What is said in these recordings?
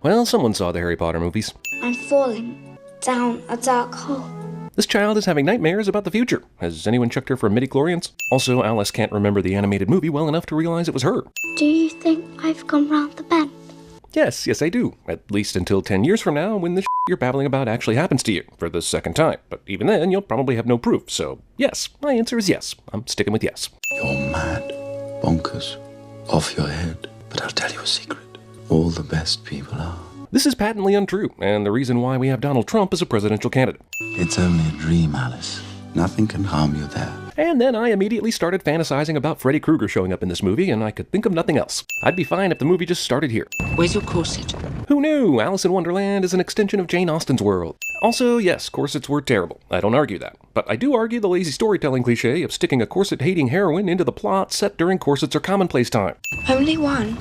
Well, someone saw the Harry Potter movies. I'm falling down a dark hole. This child is having nightmares about the future. Has anyone checked her for midichlorians? Also, Alice can't remember the animated movie well enough to realize it was her. Do you think I've gone round the bend? Yes, I do. At least until 10 years from now, when the you're babbling about actually happens to you for the second time. But even then, you'll probably have no proof. So, yes, my answer is yes. I'm sticking with yes. You're mad, bonkers, off your head. But I'll tell you a secret. All the best people are. This is patently untrue, and the reason why we have Donald Trump as a presidential candidate. It's only a dream, Alice. Nothing can harm you there. And then I immediately started fantasizing about Freddy Krueger showing up in this movie, and I could think of nothing else. I'd be fine if the movie just started here. Where's your corset? Who knew? Alice in Wonderland is an extension of Jane Austen's world. Also, yes, corsets were terrible. I don't argue that. But I do argue the lazy storytelling cliche of sticking a corset-hating heroine into the plot set during corsets are commonplace time. Only one.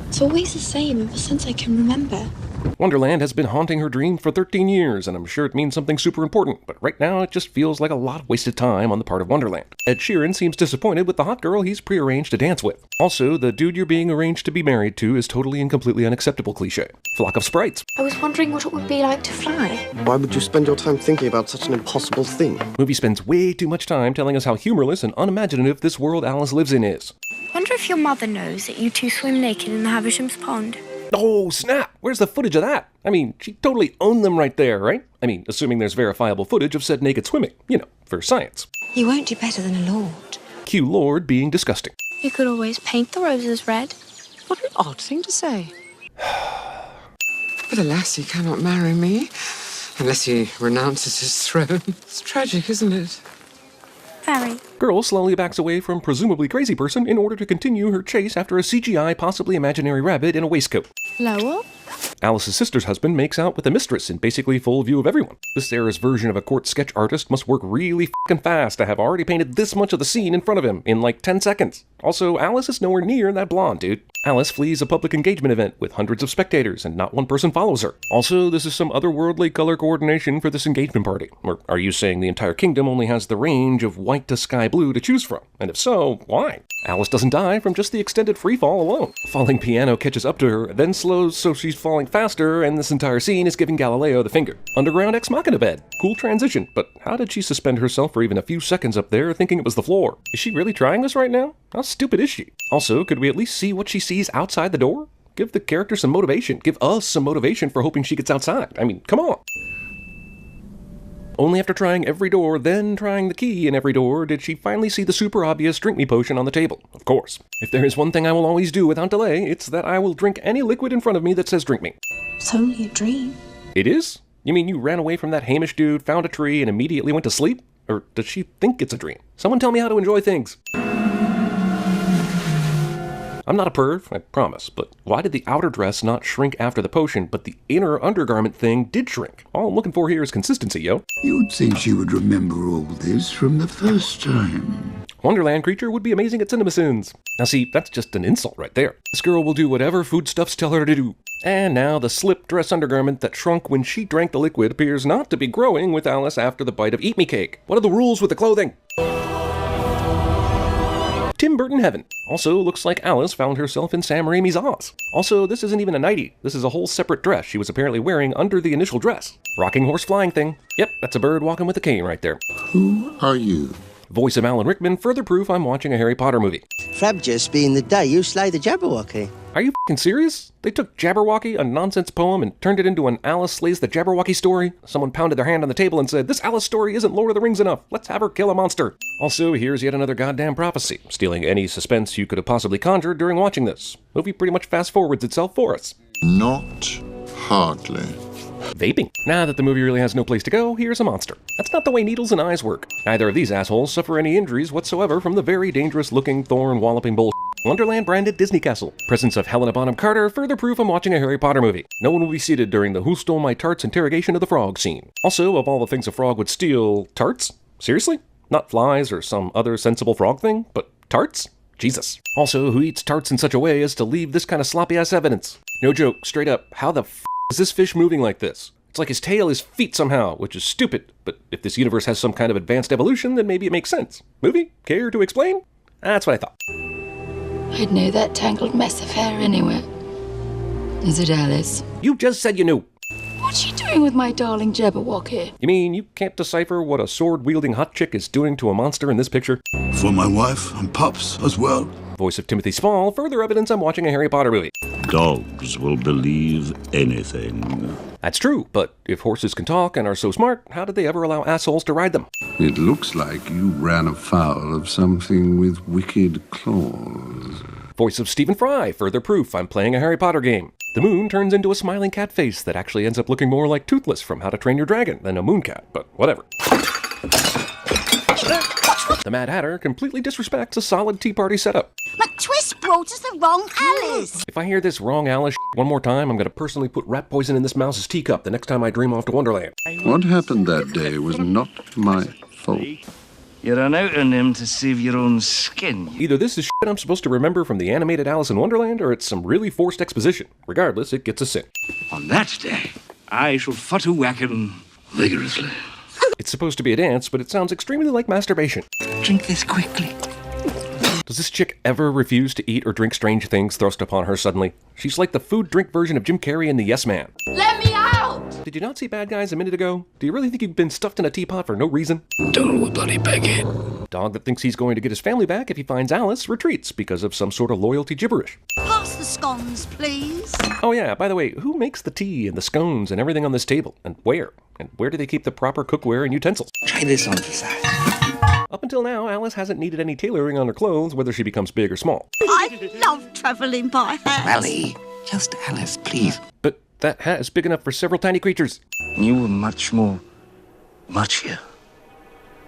It's always the same ever since I can remember. Wonderland has been haunting her dream for 13 years, and I'm sure it means something super important, but right now it just feels like a lot of wasted time on the part of Wonderland. Ed Sheeran seems disappointed with the hot girl he's prearranged to dance with. Also, the dude you're being arranged to be married to is totally and completely unacceptable cliche. Flock of sprites. I was wondering what it would be like to fly. Why would you spend your time thinking about such an impossible thing? Movie spends way too much time telling us how humorless and unimaginative this world Alice lives in is. Wonder if your mother knows that you two swim naked in the Havisham's pond. Oh, snap! Where's the footage of that? I mean, she totally owned them right there, right? I mean, assuming there's verifiable footage of said naked swimming. You know, for science. You won't do better than a lord. Cue Lord being disgusting. You could always paint the roses red. What an odd thing to say. But a lassie cannot marry me unless he renounces his throne. It's tragic, isn't it? Very. Girl slowly backs away from presumably crazy person in order to continue her chase after a CGI, possibly imaginary rabbit in a waistcoat. Lower. Alice's sister's husband makes out with the mistress in basically full view of everyone. This era's version of a court sketch artist must work really f***ing fast to have already painted this much of the scene in front of him in like 10 seconds. Also, Alice is nowhere near that blonde, dude. Alice flees a public engagement event with hundreds of spectators and not one person follows her. Also, this is some otherworldly color coordination for this engagement party. Or are you saying the entire kingdom only has the range of white to sky blue to choose from? And if so, why? Alice doesn't die from just the extended free fall alone. Falling piano catches up to her, then slows so she's falling faster, and this entire scene is giving Galileo the finger. Underground Ex Machina bed. Cool transition, but how did she suspend herself for even a few seconds up there thinking it was the floor? Is she really trying this right now? How stupid is she? Also, could we at least see what she sees outside the door? Give the character some motivation. Give us some motivation for hoping she gets outside. I mean, come on. Only after trying every door, then trying the key in every door, did she finally see the super obvious drink me potion on the table. Of course. If there is one thing I will always do without delay, it's that I will drink any liquid in front of me that says drink me. It's only a dream. It is? You mean you ran away from that Hamish dude, found a tree, and immediately went to sleep? Or does she think it's a dream? Someone tell me how to enjoy things. I'm not a perv, I promise, but why did the outer dress not shrink after the potion, but the inner undergarment thing did shrink? All I'm looking for here is consistency, yo. You'd think she would remember all this from the first time. Wonderland creature would be amazing at CinemaSins. Now see, that's just an insult right there. This girl will do whatever foodstuffs tell her to do. And now the slip dress undergarment that shrunk when she drank the liquid appears not to be growing with Alice after the bite of Eat Me cake. What are the rules with the clothing? Tim Burton heaven. Also, looks like Alice found herself in Sam Raimi's Oz. Also, this isn't even a nightie. This is a whole separate dress she was apparently wearing under the initial dress. Rocking horse flying thing. Yep, that's a bird walking with a cane right there. Who are you? Voice of Alan Rickman, further proof I'm watching a Harry Potter movie. Frabjous being the day you slay the Jabberwocky. Are you f***ing serious? They took Jabberwocky, a nonsense poem, and turned it into an Alice slays the Jabberwocky story? Someone pounded their hand on the table and said, this Alice story isn't Lord of the Rings enough. Let's have her kill a monster. Also, here's yet another goddamn prophecy, stealing any suspense you could have possibly conjured during watching this. Movie pretty much fast-forwards itself for us. Not hardly. Vaping. Now that the movie really has no place to go, here's a monster. That's not the way needles and eyes work. Neither of these assholes suffer any injuries whatsoever from the very dangerous-looking, thorn-walloping bull. Wonderland-branded Disney Castle. Presence of Helena Bonham Carter, further proof I'm watching a Harry Potter movie. No one will be seated during the Who Stole My Tarts interrogation of the frog scene. Also, of all the things a frog would steal, tarts? Seriously? Not flies or some other sensible frog thing, but tarts? Jesus. Also, who eats tarts in such a way as to leave this kind of sloppy-ass evidence? No joke, straight up, how the f*** is this fish moving like this? It's like his tail is feet somehow, which is stupid, but if this universe has some kind of advanced evolution, then maybe it makes sense. Movie? Care to explain? That's what I thought. I'd know that tangled mess of hair anywhere. Is it Alice? You just said you knew. What's she doing with my darling Jabberwocky? You mean you can't decipher what a sword-wielding hot chick is doing to a monster in this picture? For my wife and pups as well. Voice of Timothy Spall, further evidence I'm watching a Harry Potter movie. Dogs will believe anything. That's true, but if horses can talk and are so smart, how did they ever allow assholes to ride them? It looks like you ran afoul of something with wicked claws. Voice of Stephen Fry, further proof I'm playing a Harry Potter game. The moon turns into a smiling cat face that actually ends up looking more like Toothless from How to Train Your Dragon than a moon cat, but whatever. The Mad Hatter completely disrespects a solid Tea Party setup. McTwist brought us the wrong Alice. If I hear this wrong Alice one more time, I'm going to personally put rat poison in this mouse's teacup the next time I dream off to Wonderland. What happened that day was not my fault. You run out on them to save your own skin. Either this is shit I'm supposed to remember from the animated Alice in Wonderland, or it's some really forced exposition. Regardless, it gets a sin. On that day, I shall fut-a-wacken vigorously. It's supposed to be a dance, but it sounds extremely like masturbation. Drink this quickly. Does this chick ever refuse to eat or drink strange things thrust upon her suddenly? She's like the food-drink version of Jim Carrey in The Yes Man. Let me out! Did you not see Bad Guys a minute ago? Do you really think you've been stuffed in a teapot for no reason? Don't bloody beg it. Dog that thinks he's going to get his family back if he finds Alice retreats because of some sort of loyalty gibberish. Pass the scones, please. Oh yeah, by the way, who makes the tea and the scones and everything on this table? And where? And where do they keep the proper cookware and utensils? Try this on the side. Up until now, Alice hasn't needed any tailoring on her clothes, whether she becomes big or small. I love travelling by hand. Ellie, just Alice, please. But that hat is big enough for several tiny creatures. You were much more muchier.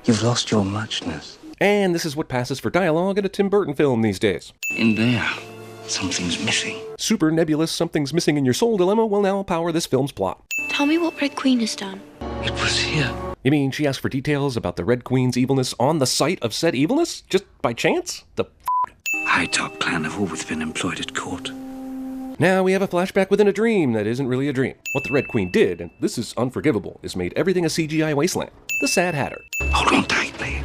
You've lost your muchness. And this is what passes for dialogue in a Tim Burton film these days. In there, something's missing. Super nebulous something's missing in your soul dilemma will now power this film's plot. Tell me what Red Queen has done. It was here. You mean she asked for details about the Red Queen's evilness on the site of said evilness? Just by chance? The High-top clan have always been employed at court. Now we have a flashback within a dream that isn't really a dream. What the Red Queen did, and this is unforgivable, is made everything a CGI wasteland. The Sad Hatter. Hold on tightly.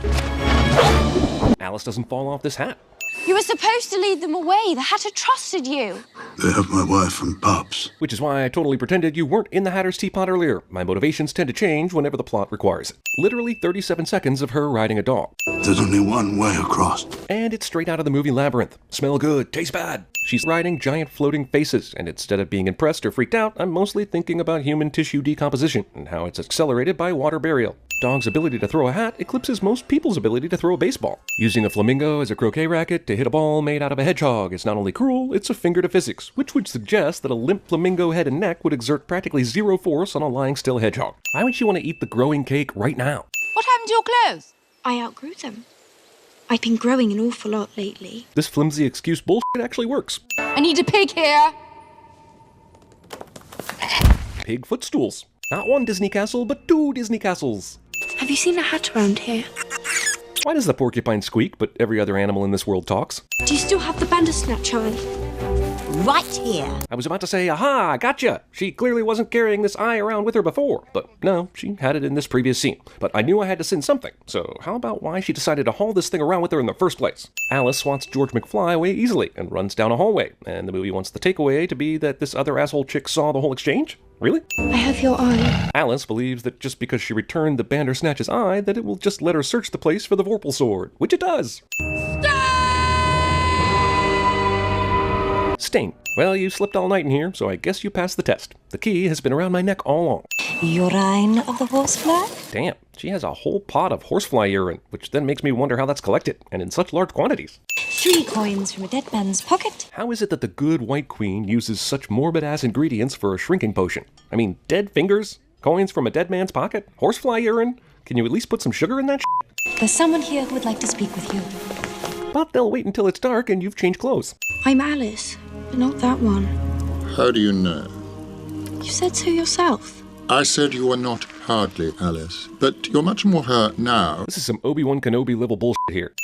Alice doesn't fall off this hat. You were supposed to lead them away. The Hatter trusted you. They have my wife and pups. Which is why I totally pretended you weren't in the Hatter's teapot earlier. My motivations tend to change whenever the plot requires it. Literally 37 seconds of her riding a dog. There's only one way across. And it's straight out of the movie Labyrinth. Smell good, taste bad. She's riding giant floating faces, and instead of being impressed or freaked out, I'm mostly thinking about human tissue decomposition and how it's accelerated by water burial. Dog's ability to throw a hat eclipses most people's ability to throw a baseball. Using a flamingo as a croquet racket to hit a ball made out of a hedgehog is not only cruel, it's a finger to physics, which would suggest that a limp flamingo head and neck would exert practically zero force on a lying still hedgehog. Why would you want to eat the growing cake right now? What happened to your clothes? I outgrew them. I've been growing an awful lot lately. This flimsy excuse bullshit actually works. I need a pig here. Pig footstools. Not one Disney castle, but 2 Disney castles. Have you seen a hat around here? Why does the porcupine squeak, but every other animal in this world talks? Do you still have the Bandersnatch eye? Right here. I was about to say, aha, gotcha! She clearly wasn't carrying this eye around with her before, but no, she had it in this previous scene. But I knew I had to send something, so how about why she decided to haul this thing around with her in the first place? Alice swats George McFly away easily and runs down a hallway, and the movie wants the takeaway to be that this other asshole chick saw the whole exchange? Really? I have your eye. Alice believes that just because she returned the Bandersnatch's eye, that it will just let her search the place for the Vorpal sword, which it does. Sting. Well, you slept all night in here, so I guess you passed the test. The key has been around my neck all along. Urine of the horsefly? Damn, she has a whole pot of horsefly urine, which then makes me wonder how that's collected, and in such large quantities. 3 coins from a dead man's pocket. How is it that the good White Queen uses such morbid-ass ingredients for a shrinking potion? I mean, dead fingers? Coins from a dead man's pocket? Horsefly urine? Can you at least put some sugar in that shit? There's someone here who would like to speak with you. But they'll wait until it's dark and you've changed clothes. I'm Alice, but not that one. How do you know? You said so yourself. I said you were not hardly Alice, but you're much more her now. This is some Obi-Wan Kenobi level bullshit here.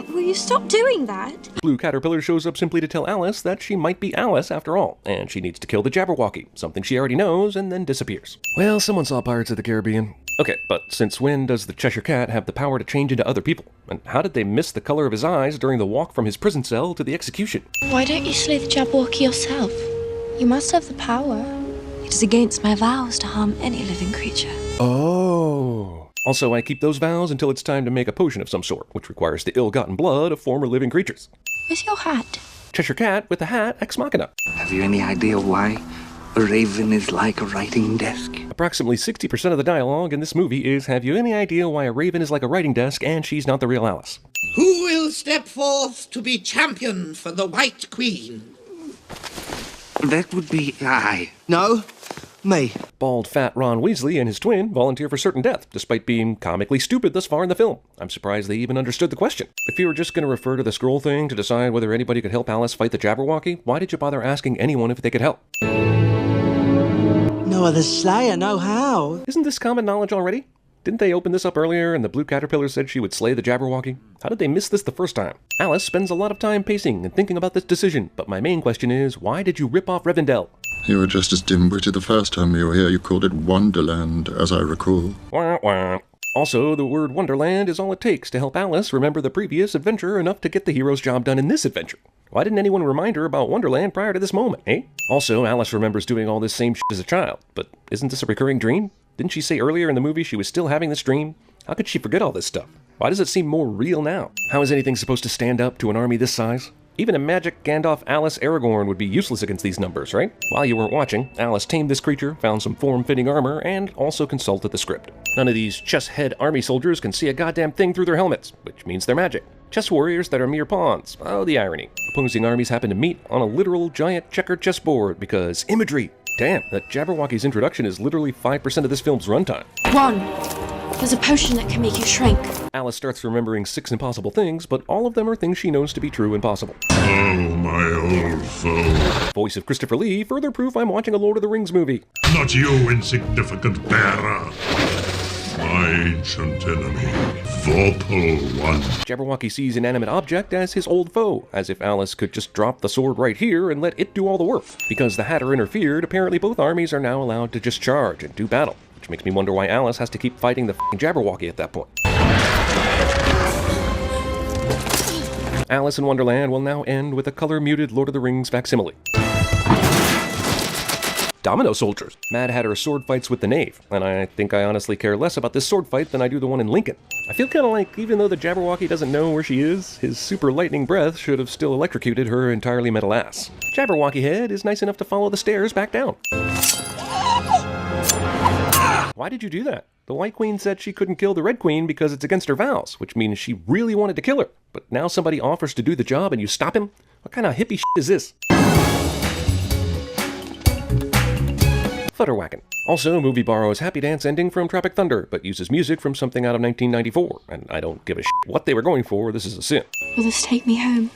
Will you stop doing that? Blue Caterpillar shows up simply to tell Alice that she might be Alice after all, and she needs to kill the Jabberwocky, something she already knows, and then disappears. Well, someone saw Pirates of the Caribbean. Okay, but since when does the Cheshire Cat have the power to change into other people? And how did they miss the color of his eyes during the walk from his prison cell to the execution? Why don't you slay the Jabberwocky yourself? You must have the power. It is against my vows to harm any living creature. Oh. Also, I keep those vows until it's time to make a potion of some sort, which requires the ill-gotten blood of former living creatures. Where's your hat? Cheshire Cat with the hat ex machina. Have you any idea why a raven is like a writing desk? Approximately 60% of the dialogue in this movie is, have you any idea why a raven is like a writing desk and she's not the real Alice? Who will step forth to be champion for the White Queen? That would be I. No, me. Bald, fat Ron Weasley and his twin volunteer for certain death, despite being comically stupid thus far in the film. I'm surprised they even understood the question. If you were just going to refer to the scroll thing to decide whether anybody could help Alice fight the Jabberwocky, why did you bother asking anyone if they could help? No other slayer, no how. Isn't this common knowledge already? Didn't they open this up earlier and the blue caterpillar said she would slay the Jabberwocky? How did they miss this the first time? Alice spends a lot of time pacing and thinking about this decision, but my main question is, why did you rip off Rivendell? You were just as dim-witted the first time you were here. You called it Wonderland, as I recall. Wah, wah. Also, the word Wonderland is all it takes to help Alice remember the previous adventure enough to get the hero's job done in this adventure. Why didn't anyone remind her about Wonderland prior to this moment, eh? Also, Alice remembers doing all this same shit as a child, but isn't this a recurring dream? Didn't she say earlier in the movie she was still having this dream? How could she forget all this stuff? Why does it seem more real now? How is anything supposed to stand up to an army this size? Even a magic Gandalf, Alice, Aragorn would be useless against these numbers, right? While you weren't watching, Alice tamed this creature, found some form-fitting armor, and also consulted the script. None of these chess-head army soldiers can see a goddamn thing through their helmets, which means they're magic. Chess warriors that are mere pawns. Oh, the irony. Opposing armies happen to meet on a literal giant checkered chessboard because imagery. Damn, that Jabberwocky's introduction is literally 5% of this film's runtime. 1. There's a potion that can make you shrink. Alice starts remembering 6 impossible things, but all of them are things she knows to be true and possible. Oh, my old foe. Voice of Christopher Lee, further proof I'm watching a Lord of the Rings movie. Not you, insignificant bearer. My ancient enemy, Vorpal One. Jabberwocky sees inanimate object as his old foe, as if Alice could just drop the sword right here and let it do all the work. Because the Hatter interfered, apparently both armies are now allowed to just charge and do battle, which makes me wonder why Alice has to keep fighting the f***ing Jabberwocky at that point. Alice in Wonderland will now end with a color-muted Lord of the Rings facsimile. Domino soldiers. Mad Hatter sword fights with the Knave, and I think I honestly care less about this sword fight than I do the one in Lincoln. I feel kinda like, even though the Jabberwocky doesn't know where she is, his super lightning breath should have still electrocuted her entirely metal ass. Jabberwocky head is nice enough to follow the stairs back down. Why did you do that? The White Queen said she couldn't kill the Red Queen because it's against her vows, which means she really wanted to kill her. But now somebody offers to do the job and you stop him? What kind of hippie shit is this? Futterwhackin'. Also, movie borrows Happy Dance ending from Tropic Thunder, but uses music from something out of 1994, and I don't give a shit what they were going for, this is a sin. Will this take me home?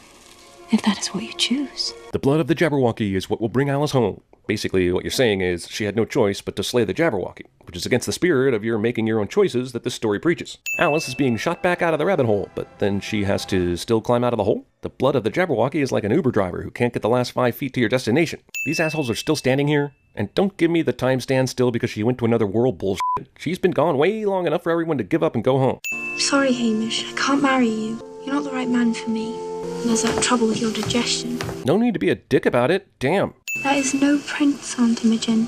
If that is what you choose. The blood of the Jabberwocky is what will bring Alice home. Basically, what you're saying is she had no choice but to slay the Jabberwocky, which is against the spirit of your making your own choices that this story preaches. Alice is being shot back out of the rabbit hole, but then she has to still climb out of the hole? The blood of the Jabberwocky is like an Uber driver who can't get the last 5 feet to your destination. These assholes are still standing here, and don't give me the time stand still because she went to another world bullshit. She's been gone way long enough for everyone to give up and go home. Sorry, Hamish. I can't marry you. You're not the right man for me. And there's that trouble with your digestion. No need to be a dick about it. Damn. That is no prince, Aunt Imogen.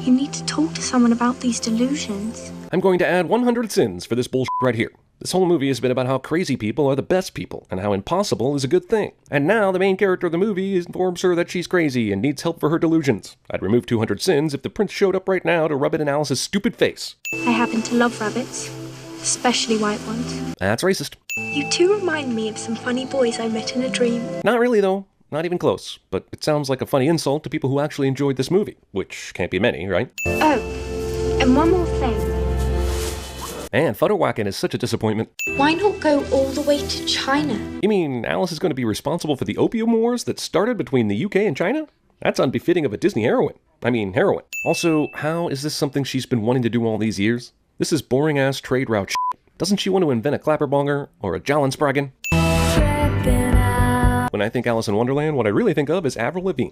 You need to talk to someone about these delusions. I'm going to add 100 sins for this bullshit right here. This whole movie has been about how crazy people are the best people, and how impossible is a good thing. And now the main character of the movie informs her that she's crazy and needs help for her delusions. I'd remove 200 sins if the prince showed up right now to rub it in Alice's stupid face. I happen to love rabbits, especially white ones. That's racist. You two remind me of some funny boys I met in a dream. Not really, though. Not even close. But it sounds like a funny insult to people who actually enjoyed this movie, which can't be many, right? Oh, and one more thing. And Futterwhackin' is such a disappointment. Why not go all the way to China? You mean Alice is going to be responsible for the opium wars that started between the UK and China? That's unbefitting of a Disney heroine. Also, how is this something she's been wanting to do all these years? This is boring-ass trade route shit. Doesn't she want to invent a clapperbonger or a Jallenspragen? When I think Alice in Wonderland, what I really think of is Avril Lavigne.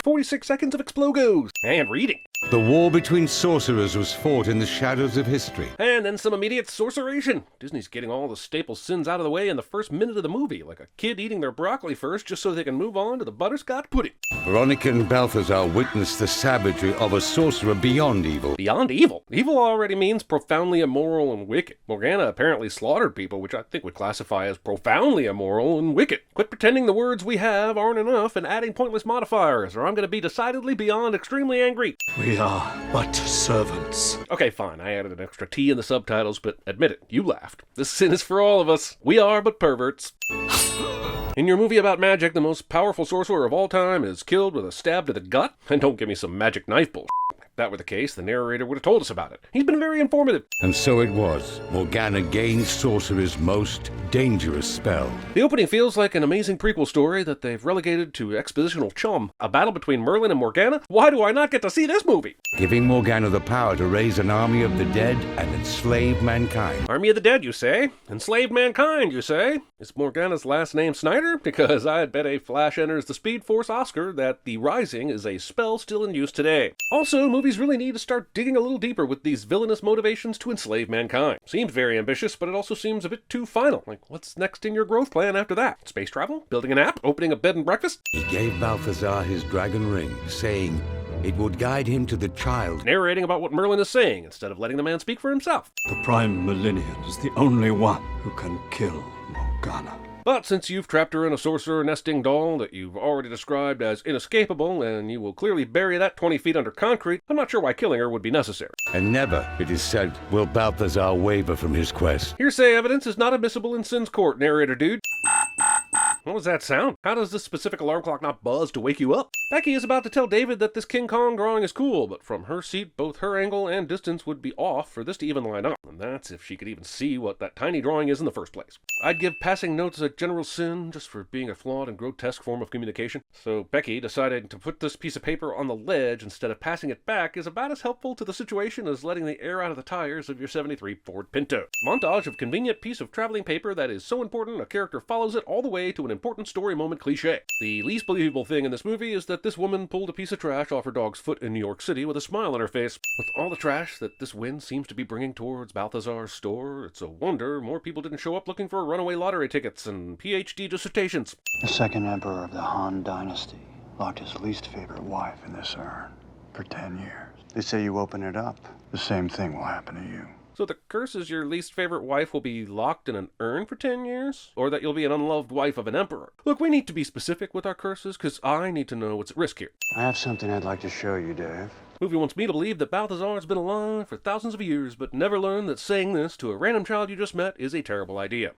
46 seconds of Explogos and reading. The war between sorcerers was fought in the shadows of history. And then some immediate sorceration. Disney's getting all the staple sins out of the way in the first minute of the movie, like a kid eating their broccoli first just so they can move on to the butterscotch pudding. Veronica and Balthazar witnessed the savagery of a sorcerer beyond evil. Beyond evil? Evil already means profoundly immoral and wicked. Morgana apparently slaughtered people, which I think would classify as profoundly immoral and wicked. Quit pretending the words we have aren't enough and adding pointless modifiers, or I'm going to be decidedly beyond extremely angry. We are but servants. Okay, fine, I added an extra T in the subtitles, but admit it, you laughed. This sin is for all of us. We are but perverts. In your movie about magic, the most powerful sorcerer of all time is killed with a stab to the gut? And don't give me some magic knife bullshit. If that were the case, the narrator would have told us about it. He's been very informative. And so it was. Morgana gained sorcerer's most dangerous spell. The opening feels like an amazing prequel story that they've relegated to expositional chum. A battle between Merlin and Morgana? Why do I not get to see this movie? Giving Morgana the power to raise an army of the dead and enslave mankind. Army of the dead, you say? Enslaved mankind, you say? Is Morgana's last name Snyder? Because I'd bet a flash enters the Speed Force Oscar that the Rising is a spell still in use today. Also, movies really need to start digging a little deeper with these villainous motivations to enslave mankind. Seems very ambitious, but it also seems a bit too final. Like, what's next in your growth plan after that? Space travel? Building an app? Opening a bed and breakfast? He gave Balthazar his dragon ring, saying it would guide him to the child. Narrating about what Merlin is saying instead of letting the man speak for himself. The Prime Millennium is the only one who can kill Morgana. But since you've trapped her in a sorcerer nesting doll that you've already described as inescapable, and you will clearly bury that 20 feet under concrete, I'm not sure why killing her would be necessary. And never, it is said, will Balthazar waver from his quest. Hearsay evidence is not admissible in Sin's court, narrator dude. What was that sound? How does this specific alarm clock not buzz to wake you up? Becky is about to tell David that this King Kong drawing is cool, but from her seat, both her angle and distance would be off for this to even line up. And that's if she could even see what that tiny drawing is in the first place. I'd give passing notes a general sin just for being a flawed and grotesque form of communication. So Becky deciding to put this piece of paper on the ledge instead of passing it back is about as helpful to the situation as letting the air out of the tires of your 73 Ford Pinto. Montage of convenient piece of traveling paper that is so important a character follows it all the way to an important story moment cliche. The least believable thing in this movie is that this woman pulled a piece of trash off her dog's foot in New York City with a smile on her face. With all the trash that this wind seems to be bringing towards Balthazar's store, it's a wonder more people didn't show up looking for runaway lottery tickets and PhD dissertations. The second emperor of the Han Dynasty locked his least favorite wife in this urn for 10 years. They say you open it up, the same thing will happen to you. So the curse is your least favorite wife will be locked in an urn for 10 years? Or that you'll be an unloved wife of an emperor? Look, we need to be specific with our curses, because I need to know what's at risk here. I have something I'd like to show you, Dave. Movie wants me to believe that Balthazar has been alive for thousands of years, but never learned that saying this to a random child you just met is a terrible idea.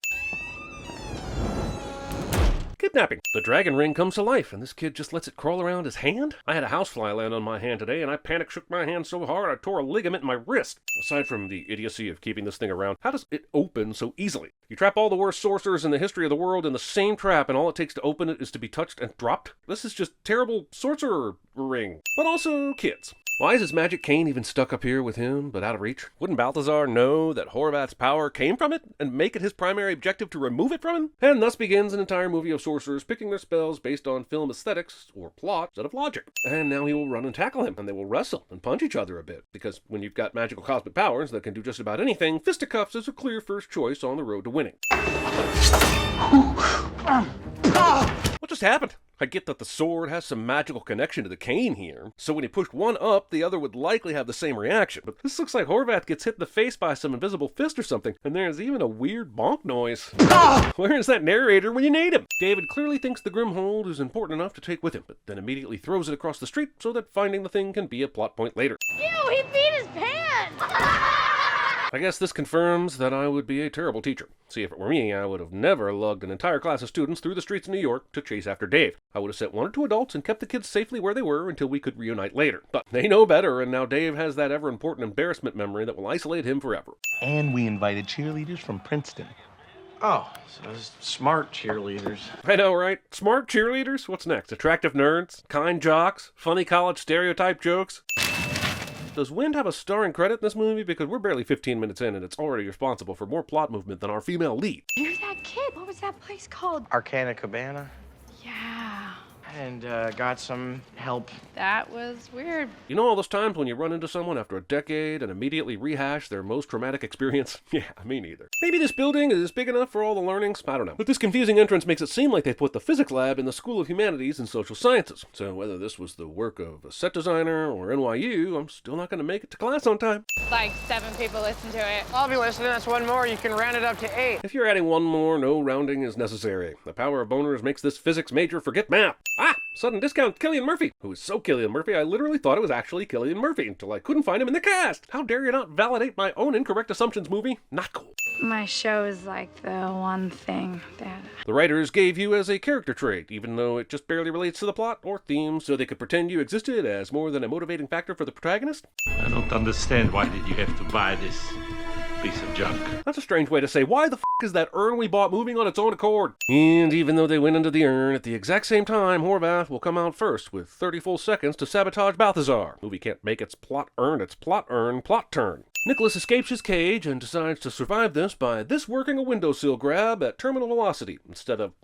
Kidnapping. The dragon ring comes to life, and this kid just lets it crawl around his hand? I had a housefly land on my hand today, and I panic shook my hand so hard I tore a ligament in my wrist. Aside from the idiocy of keeping this thing around, how does it open so easily? You trap all the worst sorcerers in the history of the world in the same trap, and all it takes to open it is to be touched and dropped? This is just terrible sorcerer ring. But also kids. Why is his magic cane even stuck up here with him, but out of reach? Wouldn't Balthazar know that Horvath's power came from it, and make it his primary objective to remove it from him? And thus begins an entire movie of sorcerers picking their spells based on film aesthetics, or plot, instead of logic. And now he will run and tackle him, and they will wrestle and punch each other a bit, because when you've got magical cosmic powers that can do just about anything, fisticuffs is a clear first choice on the road to winning. What just happened? I get that the sword has some magical connection to the cane here, so when he pushed one up, the other would likely have the same reaction. But this looks like Horvath gets hit in the face by some invisible fist or something, and there's even a weird bonk noise. Where is that narrator when you need him? David clearly thinks the Grimhold is important enough to take with him, but then immediately throws it across the street so that finding the thing can be a plot point later. Ew, he beat his pants! I guess this confirms that I would be a terrible teacher. See, if it were me, I would have never lugged an entire class of students through the streets of New York to chase after Dave. I would have sent one or two adults and kept the kids safely where they were until we could reunite later. But they know better, and now Dave has that ever-important embarrassment memory that will isolate him forever. And we invited cheerleaders from Princeton. Oh, so smart cheerleaders. I know, right? Smart cheerleaders? What's next? Attractive nerds? Kind jocks? Funny college stereotype jokes? Does Wind have a starring credit in this movie? Because we're barely 15 minutes in and it's already responsible for more plot movement than our female lead. You're that kid. What was that place called? Arcana Cabana? Yeah. and got some help. That was weird. You know all those times when you run into someone after a decade and immediately rehash their most traumatic experience? Yeah, me neither. Maybe this building is big enough for all the learnings? I don't know. But this confusing entrance makes it seem like they put the physics lab in the School of Humanities and Social Sciences. So whether this was the work of a set designer or NYU, I'm still not going to make it to class on time. Like 7 people listen to it. I'll be listening. That's one more. You can round it up to 8. If you're adding one more, no rounding is necessary. The power of boners makes this physics major forget math. Ah! Sudden discount Cillian Murphy, who is so Cillian Murphy I literally thought it was actually Cillian Murphy until I couldn't find him in the cast. How dare you not validate my own incorrect assumptions, movie? Not cool. My show is like the one thing that... The writers gave you as a character trait, even though it just barely relates to the plot or theme, so they could pretend you existed as more than a motivating factor for the protagonist? I don't understand. Why did you have to buy this piece of junk? That's a strange way to say, why the f*** is that urn we bought moving on its own accord? And even though they went into the urn, at the exact same time, Horvath will come out first with 30 full seconds to sabotage Balthazar. Movie can't make its plot urn, plot turn. Nicholas escapes his cage and decides to survive this by working a windowsill grab at terminal velocity instead of,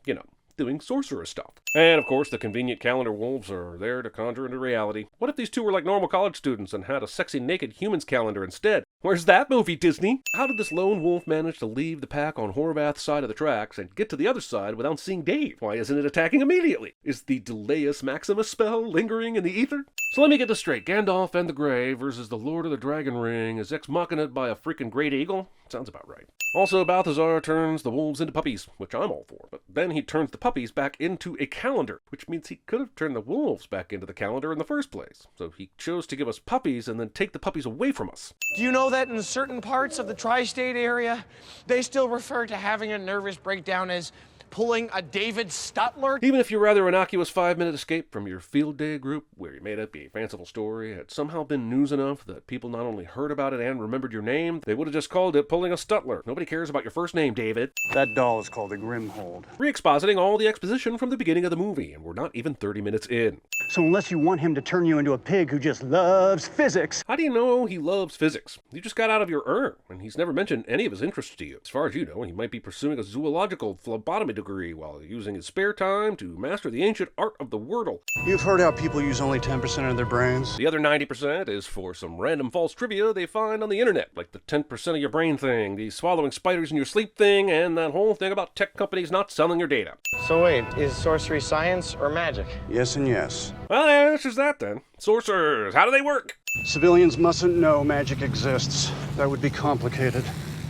doing sorcerer stuff. And of course, the convenient calendar wolves are there to conjure into reality. What if these two were like normal college students and had a sexy naked humans calendar instead? Where's that movie, Disney? How did this lone wolf manage to leave the pack on Horvath's side of the tracks and get to the other side without seeing Dave? Why isn't it attacking immediately? Is the Deus Maximus spell lingering in the ether? So let me get this straight. Gandalf and the Grey versus the Lord of the Dragon Ring is ex machina by a freaking great eagle? Sounds about right. Also, Balthazar turns the wolves into puppies, which I'm all for. But then he turns the puppies back into a calendar, which means he could have turned the wolves back into the calendar in the first place. So he chose to give us puppies and then take the puppies away from us. Do you know that in certain parts of the tri-state area, they still refer to having a nervous breakdown as pulling a David Stutler? Even if your rather innocuous 5-minute escape from your field day group, where you made up a fanciful story, had somehow been news enough that people not only heard about it and remembered your name, they would have just called it pulling a Stutler. Nobody cares about your first name, David. That doll is called a Grimhold. Re-expositing all the exposition from the beginning of the movie, and we're not even 30 minutes in. So unless you want him to turn you into a pig who just loves physics... How do you know he loves physics? You just got out of your urn, and he's never mentioned any of his interests to you. As far as you know, he might be pursuing a zoological phlebotomy degree while using his spare time to master the ancient art of the Wordle. You've heard how people use only 10% of their brains? The other 90% is for some random false trivia they find on the internet, like the 10% of your brain thing, the swallowing spiders in your sleep thing, and that whole thing about tech companies not selling your data. So wait, is sorcery science or magic? Yes and yes. Well, the answer's that then. Sorcerers, how do they work? Civilians mustn't know magic exists. That would be complicated.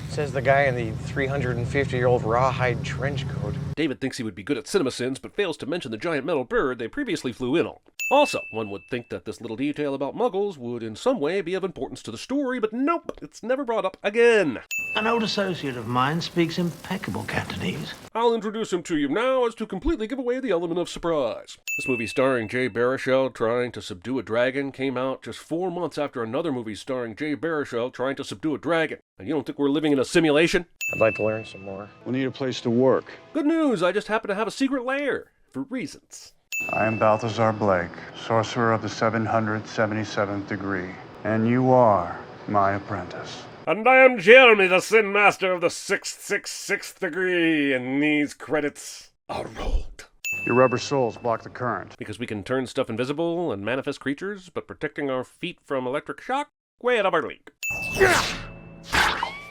Says the guy in the 350-year-old rawhide trench coat. David thinks he would be good at CinemaSins, but fails to mention the giant metal bird they previously flew in on. Also, one would think that this little detail about muggles would in some way be of importance to the story, but nope, it's never brought up again. An old associate of mine speaks impeccable Cantonese. I'll introduce him to you now as to completely give away the element of surprise. This movie starring Jay Baruchel trying to subdue a dragon came out just 4 months after another movie starring Jay Baruchel trying to subdue a dragon. And you don't think we're living in a simulation? I'd like to learn some more. We'll need a place to work. Good news, I just happen to have a secret lair. For reasons. I am Balthazar Blake, sorcerer of the 777th degree, and you are my apprentice. And I am Jeremy, the Sin Master of the 666th degree, and these credits are rolled. Your rubber soles block the current. Because we can turn stuff invisible and manifest creatures, but protecting our feet from electric shock? Way out of our league.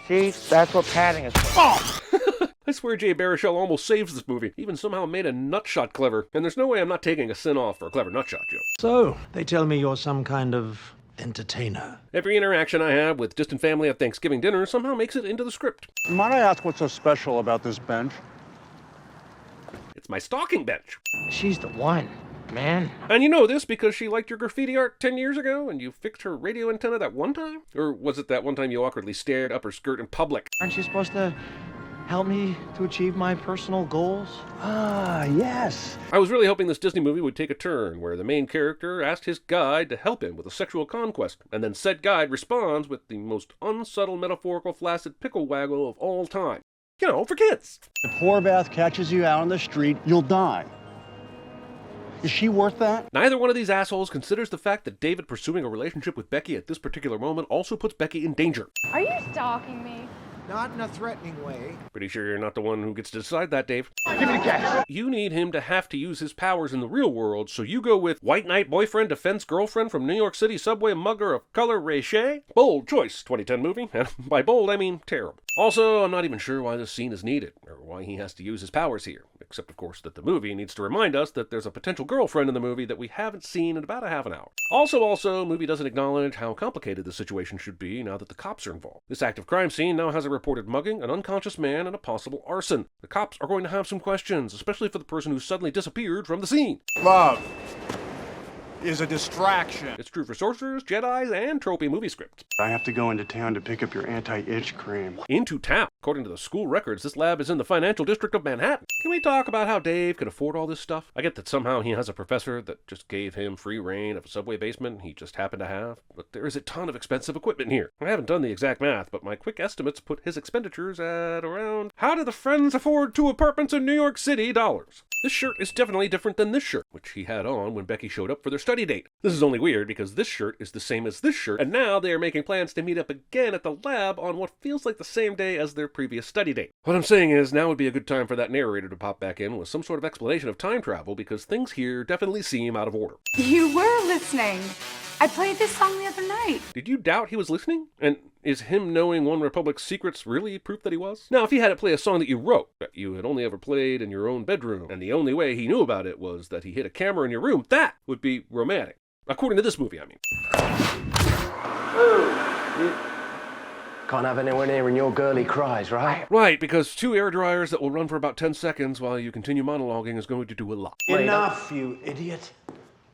See, that's what padding is for. Oh! I swear Jay Baruchel almost saves this movie, even somehow made a nutshot clever, and there's no way I'm not taking a sin off for a clever nutshot joke. So, they tell me you're some kind of entertainer. Every interaction I have with distant family at Thanksgiving dinner somehow makes it into the script. Might I ask what's so special about this bench? It's my stalking bench. She's the one, man. And you know this because she liked your graffiti art 10 years ago and you fixed her radio antenna that one time? Or was it that one time you awkwardly stared up her skirt in public? Aren't you supposed to help me to achieve my personal goals? Ah, yes. I was really hoping this Disney movie would take a turn where the main character asked his guide to help him with a sexual conquest, and then said guide responds with the most unsubtle metaphorical flaccid pickle waggle of all time. You know, for kids. If Horvath catches you out on the street, you'll die. Is she worth that? Neither one of these assholes considers the fact that David pursuing a relationship with Becky at this particular moment also puts Becky in danger. Are you stalking me? Not in a threatening way. Pretty sure you're not the one who gets to decide that, Dave. Give me the cash. You need him to have to use his powers in the real world, so you go with White Knight boyfriend defense girlfriend from New York City subway mugger of color Ray Shea? Bold choice, 2010 movie. And by bold, I mean terrible. Also, I'm not even sure why this scene is needed, or why he has to use his powers here. Except, of course, that the movie needs to remind us that there's a potential girlfriend in the movie that we haven't seen in about a half an hour. Also, movie doesn't acknowledge how complicated the situation should be now that the cops are involved. This active crime scene now has a reported mugging, an unconscious man, and a possible arson. The cops are going to have some questions, especially for the person who suddenly disappeared from the scene. Love is a distraction. It's true for sorcerers, Jedis, and tropey movie scripts. I have to go into town to pick up your anti-itch cream. Into town? According to the school records, this lab is in the financial district of Manhattan. Can we talk about how Dave could afford all this stuff? I get that somehow he has a professor that just gave him free reign of a subway basement he just happened to have, but there is a ton of expensive equipment here. I haven't done the exact math, but my quick estimates put his expenditures at around, how do the friends afford 2 apartments in New York City dollars? This shirt is definitely different than this shirt, which he had on when Becky showed up for their study date. This is only weird because this shirt is the same as this shirt, and now they are making plans to meet up again at the lab on what feels like the same day as their previous study date. What I'm saying is, now would be a good time for that narrator to pop back in with some sort of explanation of time travel, because things here definitely seem out of order. You were listening. I played this song the other night. Did you doubt he was listening? And is him knowing One Republic's secrets really proof that he was? Now, if he had to play a song that you wrote, that you had only ever played in your own bedroom, and the only way he knew about it was that he hid a camera in your room, that would be romantic. According to this movie, I mean. Can't have anyone hearing your girly cries, right? Right, because 2 air dryers that will run for about 10 seconds while you continue monologuing is going to do a lot. Enough, you idiot.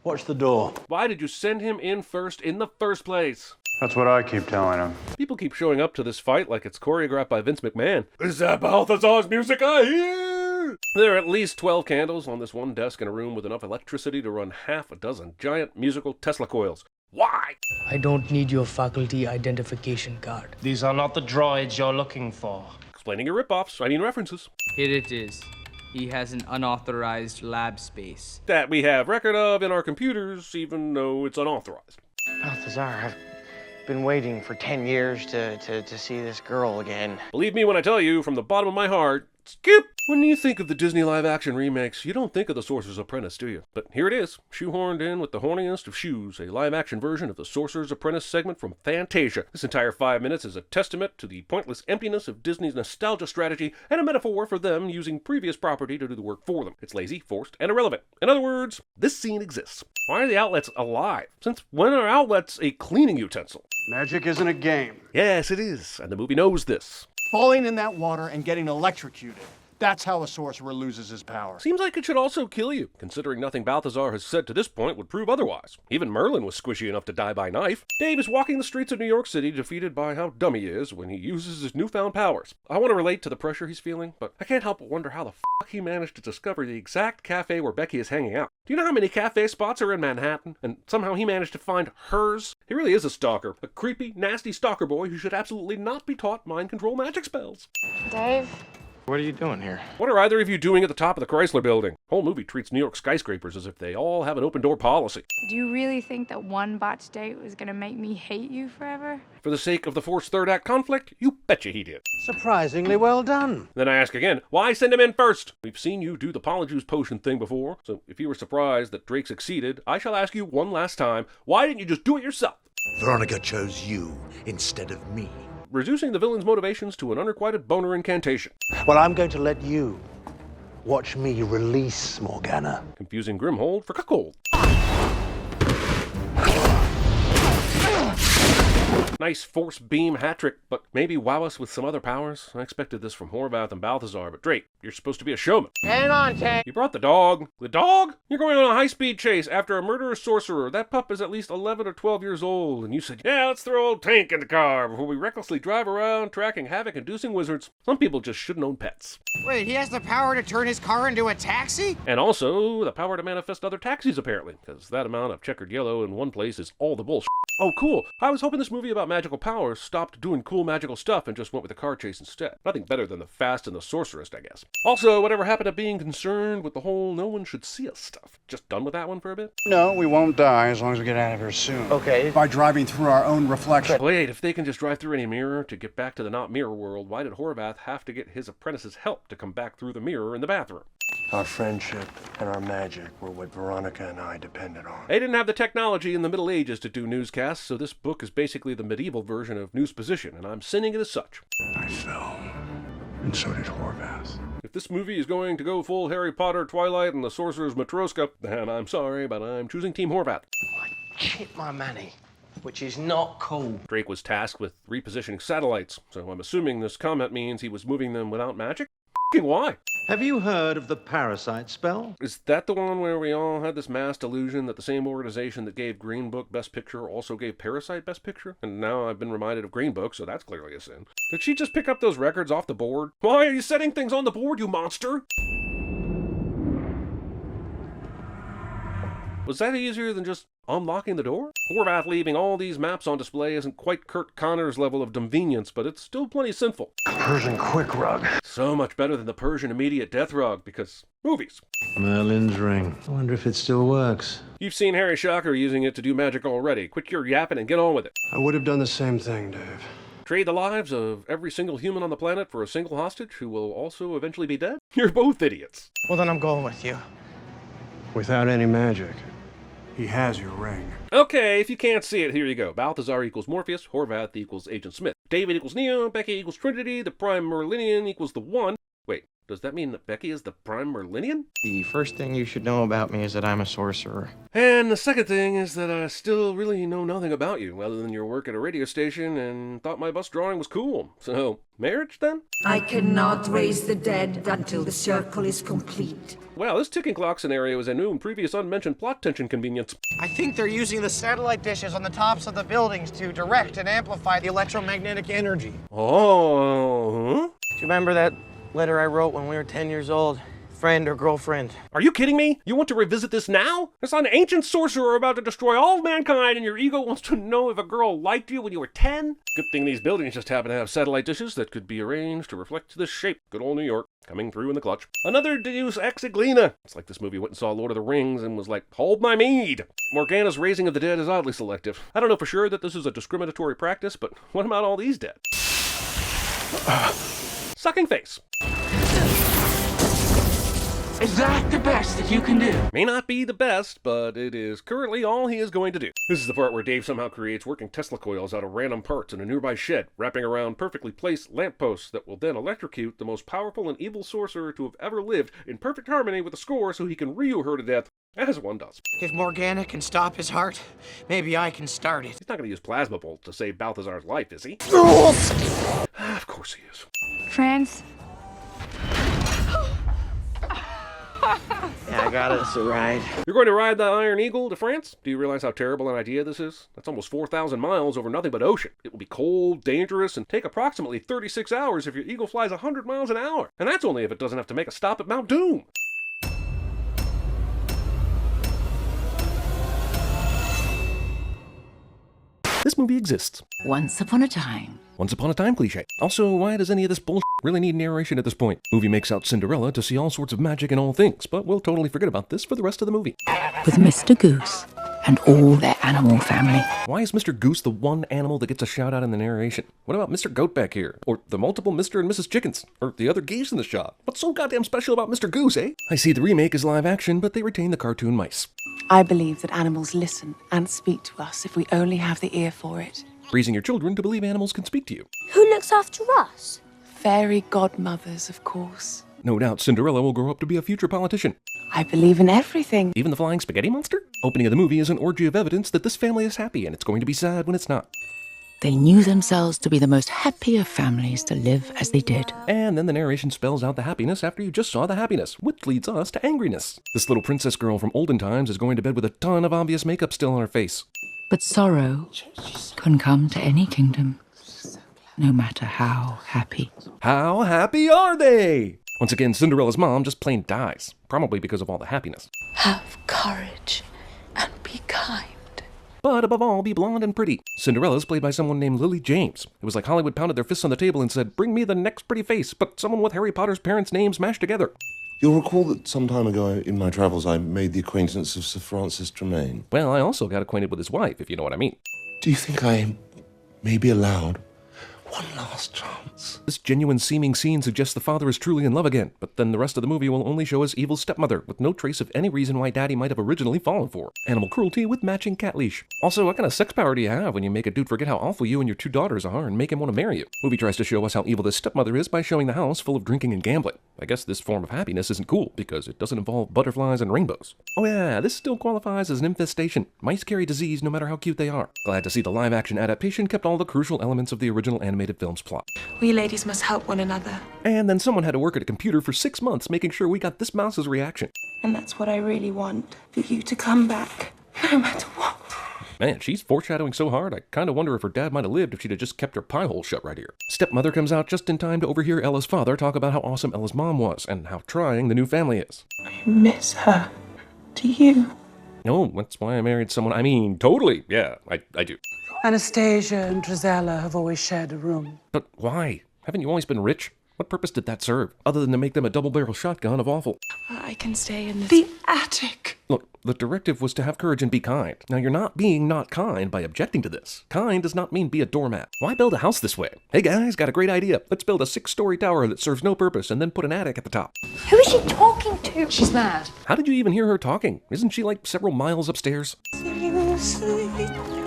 Watch the door. Why did you send him in first in the first place? That's what I keep telling him. People keep showing up to this fight like it's choreographed by Vince McMahon. Is that Balthazar's music I hear? There are at least 12 candles on this one desk in a room with enough electricity to run half a dozen giant musical Tesla coils. Why? I don't need your faculty identification card. These are not the droids you're looking for. Explaining your ripoffs, I mean references. Here it is. He has an unauthorized lab space. That we have record of in our computers, even though it's unauthorized. Balthazar, I've been waiting for 10 years to see this girl again. Believe me when I tell you, from the bottom of my heart, skip! When you think of the Disney live-action remakes, you don't think of The Sorcerer's Apprentice, do you? But here it is, shoehorned in with the horniest of shoes, a live-action version of the Sorcerer's Apprentice segment from Fantasia. This entire 5 minutes is a testament to the pointless emptiness of Disney's nostalgia strategy and a metaphor for them using previous property to do the work for them. It's lazy, forced, and irrelevant. In other words, this scene exists. Why are the outlets alive? Since when are outlets a cleaning utensil? Magic isn't a game. Yes, it is, and the movie knows this. Falling in that water and getting electrocuted. That's how a sorcerer loses his power. Seems like it should also kill you, considering nothing Balthazar has said to this point would prove otherwise. Even Merlin was squishy enough to die by knife. Dave is walking the streets of New York City defeated by how dumb he is when he uses his newfound powers. I want to relate to the pressure he's feeling, but I can't help but wonder how the fuck he managed to discover the exact cafe where Becky is hanging out. Do you know how many cafe spots are in Manhattan? And somehow he managed to find hers? He really is a stalker. A creepy, nasty stalker boy who should absolutely not be taught mind control magic spells. Dave? What are you doing here? What are either of you doing at the top of the Chrysler building? Whole movie treats New York skyscrapers as if they all have an open door policy. Do you really think that one botched date was gonna make me hate you forever? For the sake of the forced third act conflict, you betcha he did. Surprisingly well done. Then I ask again, why send him in first? We've seen you do the Polyjuice potion thing before, so if you were surprised that Drake succeeded, I shall ask you one last time, why didn't you just do it yourself? Veronica chose you instead of me. Reducing the villain's motivations to an unrequited boner incantation. Well, I'm going to let you watch me release Morgana. Confusing Grimhold for Cuckold. Nice force beam hat trick, but maybe wow us with some other powers. I expected this from Horvath and Balthazar, but Drake, you're supposed to be a showman. Hang on, Tank. You brought the dog. The dog? You're going on a high-speed chase after a murderous sorcerer. That pup is at least 11 or 12 years old, and you said, yeah, let's throw old Tank in the car before we recklessly drive around tracking havoc-inducing wizards. Some people just shouldn't own pets. Wait, he has the power to turn his car into a taxi? And also the power to manifest other taxis, apparently, because that amount of checkered yellow in one place is all the bullshit. Oh, cool. I was hoping this movie about magical powers stopped doing cool magical stuff and just went with a car chase instead. Nothing better than the Fast and the Sorceress, I guess. Also, whatever happened to being concerned with the whole no one should see us stuff? Just done with that one for a bit? No, we won't die as long as we get out of here soon. Okay. By driving through our own reflection. Wait, if they can just drive through any mirror to get back to the not mirror world, why did Horvath have to get his apprentice's help to come back through the mirror in the bathroom? Our friendship and our magic were what Veronica and I depended on. They didn't have the technology in the Middle Ages to do newscasts, so this book is basically the medieval version of Newsposition, and I'm sinning it as such. I fell, and so did Horvath. If this movie is going to go full Harry Potter, Twilight, and the Sorcerer's Matroska, then I'm sorry, but I'm choosing Team Horvath. I chipped my money, which is not cool. Drake was tasked with repositioning satellites, so I'm assuming this comment means he was moving them without magic? Why? Have you heard of the parasite spell? Is that the one where we all had this mass delusion that the same organization that gave Green Book Best Picture also gave Parasite Best Picture? And now I've been reminded of Green Book, so that's clearly a sin. Did she just pick up those records off the board? Why are you setting things on the board, you monster? Was that easier than just unlocking the door? Horvath leaving all these maps on display isn't quite Kurt Connor's level of convenience, but it's still plenty simple. Persian quick rug. So much better than the Persian immediate death rug, because movies. Merlin's ring. I wonder if it still works. You've seen Harry Shocker using it to do magic already. Quit your yapping and get on with it. I would have done the same thing, Dave. Trade the lives of every single human on the planet for a single hostage who will also eventually be dead? You're both idiots. Well, then I'm going with you. Without any magic. He has your ring. Okay, if you can't see it, here you go. Balthazar equals Morpheus, Horvath equals Agent Smith. David equals Neo, Becky equals Trinity, the Prime Merlinian equals the One. Wait, does that mean that Becky is the Prime Merlinian? The first thing you should know about me is that I'm a sorcerer. And the second thing is that I still really know nothing about you, other than your work at a radio station and thought my bus drawing was cool. So, marriage then? I cannot raise the dead until the circle is complete. Wow, this ticking clock scenario is a new and previous unmentioned plot tension convenience. I think they're using the satellite dishes on the tops of the buildings to direct and amplify the electromagnetic energy. Oh, huh? Do you remember that letter I wrote when we were 10 years old? Friend or girlfriend? Are you kidding me? You want to revisit this now? There's an ancient sorcerer about to destroy all of mankind, and your ego wants to know if a girl liked you when you were 10? Good thing these buildings just happen to have satellite dishes that could be arranged to reflect this shape. Good old New York, coming through in the clutch. Another Deus Ex Eglina. It's like this movie went and saw Lord of the Rings and was like, hold my mead. Morgana's raising of the dead is oddly selective. I don't know for sure that this is a discriminatory practice, but what about all these dead? Sucking face. Is that the best that you can do? May not be the best, but it is currently all he is going to do. This is the part where Dave somehow creates working Tesla coils out of random parts in a nearby shed, wrapping around perfectly placed lampposts that will then electrocute the most powerful and evil sorcerer to have ever lived in perfect harmony with the score so he can Ryu her to death, as one does. If Morgana can stop his heart, maybe I can start it. He's not going to use Plasma Bolt to save Balthazar's life, is he? Of course he is. France? Yeah, I got us a ride. You're going to ride the Iron Eagle to France? Do you realize how terrible an idea this is? That's almost 4,000 miles over nothing but ocean. It will be cold, dangerous, and take approximately 36 hours if your Eagle flies 100 miles an hour. And that's only if it doesn't have to make a stop at Mount Doom. This movie exists. Once upon a time. Once upon a time cliche. Also, why does any of this bullshit really need narration at this point? Movie makes out Cinderella to see all sorts of magic and all things, but we'll totally forget about this for the rest of the movie. With Mr. Goose and all their animal family. Why is Mr. Goose the one animal that gets a shout out in the narration? What about Mr. Goat back here? Or the multiple Mr. and Mrs. Chickens? Or the other geese in the shot? What's so goddamn special about Mr. Goose, eh? I see the remake is live action, but they retain the cartoon mice. I believe that animals listen and speak to us if we only have the ear for it. Raising your children to believe animals can speak to you. Who looks after us? Fairy godmothers, of course. No doubt Cinderella will grow up to be a future politician. I believe in everything. Even the flying spaghetti monster? Opening of the movie is an orgy of evidence that this family is happy, and it's going to be sad when it's not. They knew themselves to be the most happy of families to live as they did. And then the narration spells out the happiness after you just saw the happiness, which leads us to angriness. This little princess girl from olden times is going to bed with a ton of obvious makeup still on her face. But sorrow can come to any kingdom, no matter how happy. How happy are they? Once again, Cinderella's mom just plain dies, probably because of all the happiness. Have courage and be kind. but above all, be blonde and pretty. Cinderella's played by someone named Lily James. It was like Hollywood pounded their fists on the table and said, bring me the next pretty face, but someone with Harry Potter's parents' names mashed together. You'll recall that some time ago in my travels I made the acquaintance of Sir Francis Tremaine. Well, I also got acquainted with his wife, if you know what I mean. Do you think I may be allowed one last chance? This genuine seeming scene suggests the father is truly in love again, but then the rest of the movie will only show us evil stepmother, with no trace of any reason why Daddy might have originally fallen for her. Animal cruelty with matching cat leash. Also, what kind of sex power do you have when you make a dude forget how awful you and your 2 daughters are and make him want to marry you? Movie tries to show us how evil this stepmother is by showing the house full of drinking and gambling. I guess this form of happiness isn't cool, because it doesn't involve butterflies and rainbows. Oh yeah, this still qualifies as an infestation. Mice carry disease no matter how cute they are. Glad to see the live-action adaptation kept all the crucial elements of the original animated film's plot. We ladies must help one another. And then someone had to work at a computer for 6 months making sure we got this mouse's reaction. And that's what I really want, for you to come back, no matter what. Man, she's foreshadowing so hard, I kinda wonder if her dad might have lived if she'd have just kept her pie hole shut right here. Stepmother comes out just in time to overhear Ella's father talk about how awesome Ella's mom was, and how trying the new family is. I miss her. Do you? Oh, that's why I married someone. I mean, totally, yeah, I do. Anastasia and Drizella have always shared a room. But why? Haven't you always been rich? What purpose did that serve, other than to make them a double-barrel shotgun of awful? I can stay in the attic. Look, the directive was to have courage and be kind. Now, you're not being not kind by objecting to this. Kind does not mean be a doormat. Why build a house this way? Hey guys, got a great idea. Let's build a 6-story tower that serves no purpose and then put an attic at the top. Who is she talking to? She's mad. How did you even hear her talking? Isn't she like several miles upstairs?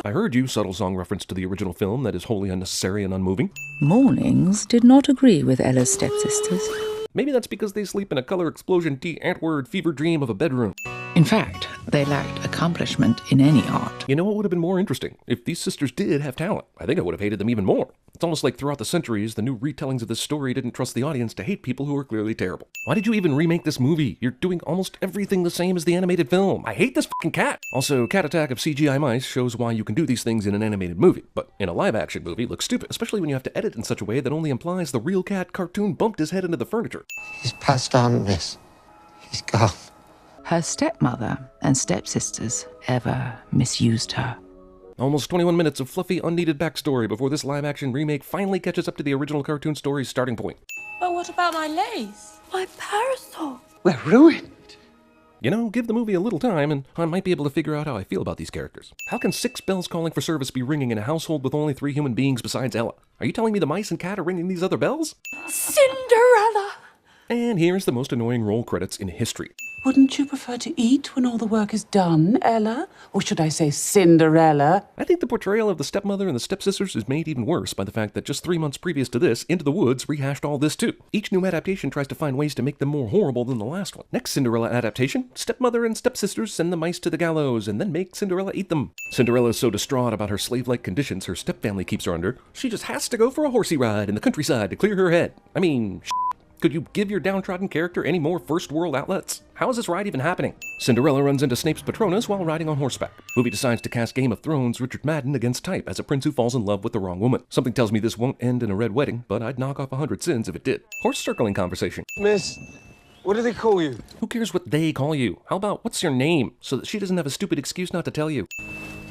I heard you, subtle song reference to the original film that is wholly unnecessary and unmoving. Mornings did not agree with Ella's stepsisters. Maybe that's because they sleep in a color explosion Antword fever dream of a bedroom. In fact, they lacked accomplishment in any art. You know what would have been more interesting? If these sisters did have talent. I think I would have hated them even more. It's almost like throughout the centuries, the new retellings of this story didn't trust the audience to hate people who are clearly terrible. Why did you even remake this movie? You're doing almost everything the same as the animated film. I hate this fucking cat. Also, cat attack of CGI mice shows why you can do these things in an animated movie, but in a live-action movie, it looks stupid, especially when you have to edit in such a way that only implies the real cat cartoon bumped his head into the furniture. He's passed on, miss. He's gone. Her stepmother and stepsisters ever misused her. Almost 21 minutes of fluffy, unneeded backstory before this live-action remake finally catches up to the original cartoon story's starting point. But what about my lace? My parasol. We're ruined. You know, give the movie a little time and I might be able to figure out how I feel about these characters. How can 6 bells calling for service be ringing in a household with only 3 human beings besides Ella? Are you telling me the mice and cat are ringing these other bells? Cinderella. And here's the most annoying roll credits in history. Wouldn't you prefer to eat when all the work is done, Ella? Or should I say Cinderella? I think the portrayal of the stepmother and the stepsisters is made even worse by the fact that just 3 months previous to this, Into the Woods rehashed all this too. Each new adaptation tries to find ways to make them more horrible than the last one. Next Cinderella adaptation, stepmother and stepsisters send the mice to the gallows and then make Cinderella eat them. Cinderella is so distraught about her slave-like conditions her stepfamily keeps her under, she just has to go for a horsey ride in the countryside to clear her head. I mean, could you give your downtrodden character any more first-world outlets? How is this ride even happening? Cinderella runs into Snape's Patronus while riding on horseback. Movie decides to cast Game of Thrones Richard Madden against type as a prince who falls in love with the wrong woman. Something tells me this won't end in a red wedding, but I'd knock off 100 sins if it did. Horse circling conversation. Miss, what do they call you? Who cares what they call you? How about what's your name, so that she doesn't have a stupid excuse not to tell you?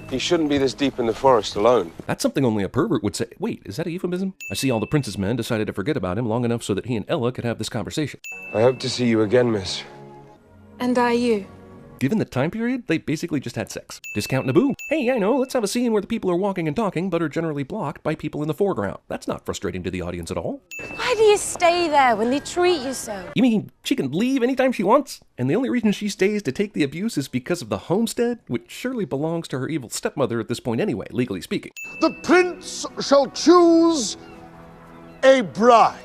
You shouldn't be this deep in the forest alone. That's something only a pervert would say. Wait, is that a euphemism? I see all the prince's men decided to forget about him long enough so that he and Ella could have this conversation. I hope to see you again, miss. And are you? Given the time period, they basically just had sex. Discount Naboo. Hey, I know, let's have a scene where the people are walking and talking, but are generally blocked by people in the foreground. That's not frustrating to the audience at all. Why do you stay there when they treat you so? You mean she can leave anytime she wants? And the only reason she stays to take the abuse is because of the homestead, which surely belongs to her evil stepmother at this point anyway, legally speaking. The prince shall choose a bride.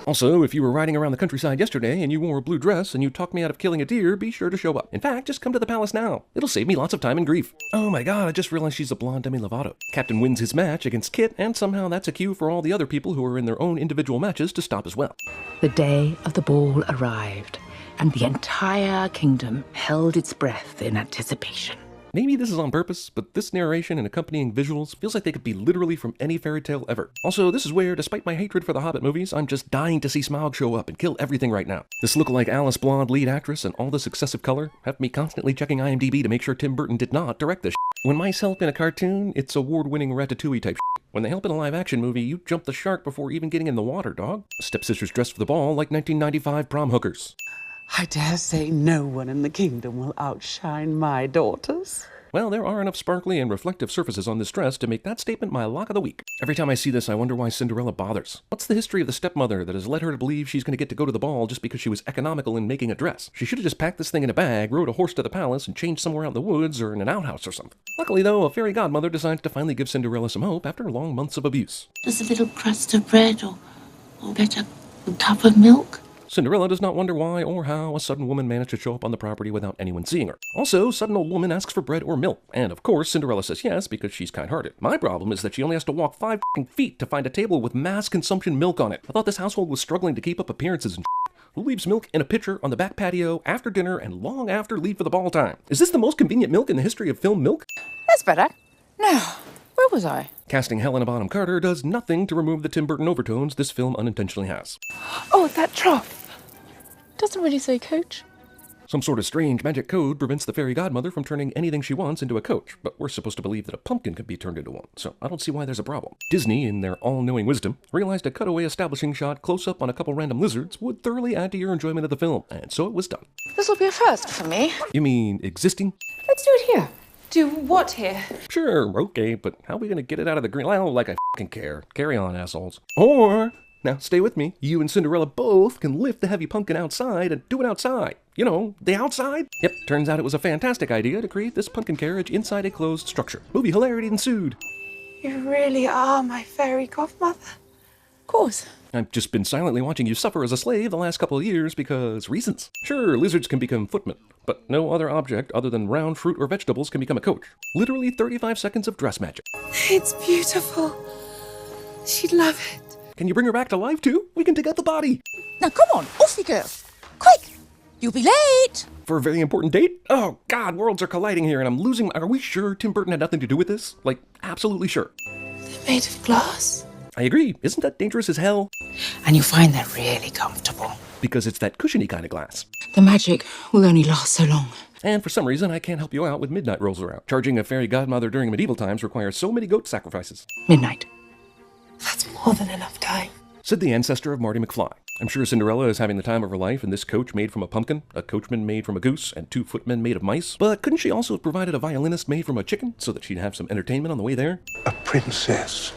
Also, if you were riding around the countryside yesterday and you wore a blue dress and you talked me out of killing a deer, be sure to show up. In fact, just come to the palace now. It'll save me lots of time and grief. Oh my god, I just realized she's a blonde Demi Lovato. Captain wins his match against Kit, and somehow that's a cue for all the other people who are in their own individual matches to stop as well. The day of the ball arrived, and the entire kingdom held its breath in anticipation. Maybe this is on purpose, but this narration and accompanying visuals feels like they could be literally from any fairy tale ever. Also, this is where, despite my hatred for the Hobbit movies, I'm just dying to see Smaug show up and kill everything right now. This lookalike Alice blonde lead actress and all this excessive color have me constantly checking IMDb to make sure Tim Burton did not direct this shit. When mice help in a cartoon, it's award-winning Ratatouille type shit. When they help in a live-action movie, you jump the shark before even getting in the water, dog. Stepsisters dressed for the ball like 1995 prom hookers. I dare say no one in the kingdom will outshine my daughters. Well, there are enough sparkly and reflective surfaces on this dress to make that statement my lock of the week. Every time I see this, I wonder why Cinderella bothers. What's the history of the stepmother that has led her to believe she's going to go to the ball just because she was economical in making a dress? She should have just packed this thing in a bag, rode a horse to the palace, and changed somewhere out in the woods or in an outhouse or something. Luckily, though, a fairy godmother decides to finally give Cinderella some hope after long months of abuse. Just a little crust of bread or better, a cup of milk? Cinderella does not wonder why or how a sudden woman managed to show up on the property without anyone seeing her. Also, sudden old woman asks for bread or milk, and of course Cinderella says yes because she's kind-hearted. My problem is that she only has to walk 5 feet to find a table with mass consumption milk on it. I thought this household was struggling to keep up appearances and Who leaves milk in a pitcher on the back patio after dinner and long after leave for the ball time? Is this the most convenient milk in the history of film milk? That's better. Now, where was I? Casting Helena Bonham Carter does nothing to remove the Tim Burton overtones this film unintentionally has. Oh, that trough. Doesn't really say coach. Some sort of strange magic code prevents the fairy godmother from turning anything she wants into a coach, but we're supposed to believe that a pumpkin can be turned into one, so I don't see why there's a problem. Disney, in their all-knowing wisdom, realized a cutaway establishing shot close-up on a couple random lizards would thoroughly add to your enjoyment of the film, and so it was done. This will be a first for me. You mean existing? Let's do it here. Do what here? Sure, okay, but how are we gonna get it out of the green? Well, like I fucking care. Carry on, assholes. Or... now, stay with me. You and Cinderella both can lift the heavy pumpkin outside and do it outside. You know, the outside. Yep, turns out it was a fantastic idea to create this pumpkin carriage inside a closed structure. Movie hilarity ensued. You really are my fairy godmother. Of course. I've just been silently watching you suffer as a slave the last couple of years because reasons. Sure, lizards can become footmen, but no other object other than round fruit or vegetables can become a coach. Literally 35 seconds of dress magic. It's beautiful. She'd love it. Can you bring her back to life, too? We can dig out the body. Now, come on, off you go. Quick! You'll be late! For a very important date? Oh, God, worlds are colliding here and I'm losing... Are we sure Tim Burton had nothing to do with this? Like, absolutely sure. They're made of glass. I agree. Isn't that dangerous as hell? And you find they're really comfortable. Because it's that cushiony kind of glass. The magic will only last so long. And for some reason, I can't help you out when midnight rolls around. Charging a fairy godmother during medieval times requires so many goat sacrifices. Midnight. That's more than enough time. Said the ancestor of Marty McFly. I'm sure Cinderella is having the time of her life in this coach made from a pumpkin, a coachman made from a goose, and 2 footmen made of mice. But couldn't she also have provided a violinist made from a chicken so that she'd have some entertainment on the way there? A princess.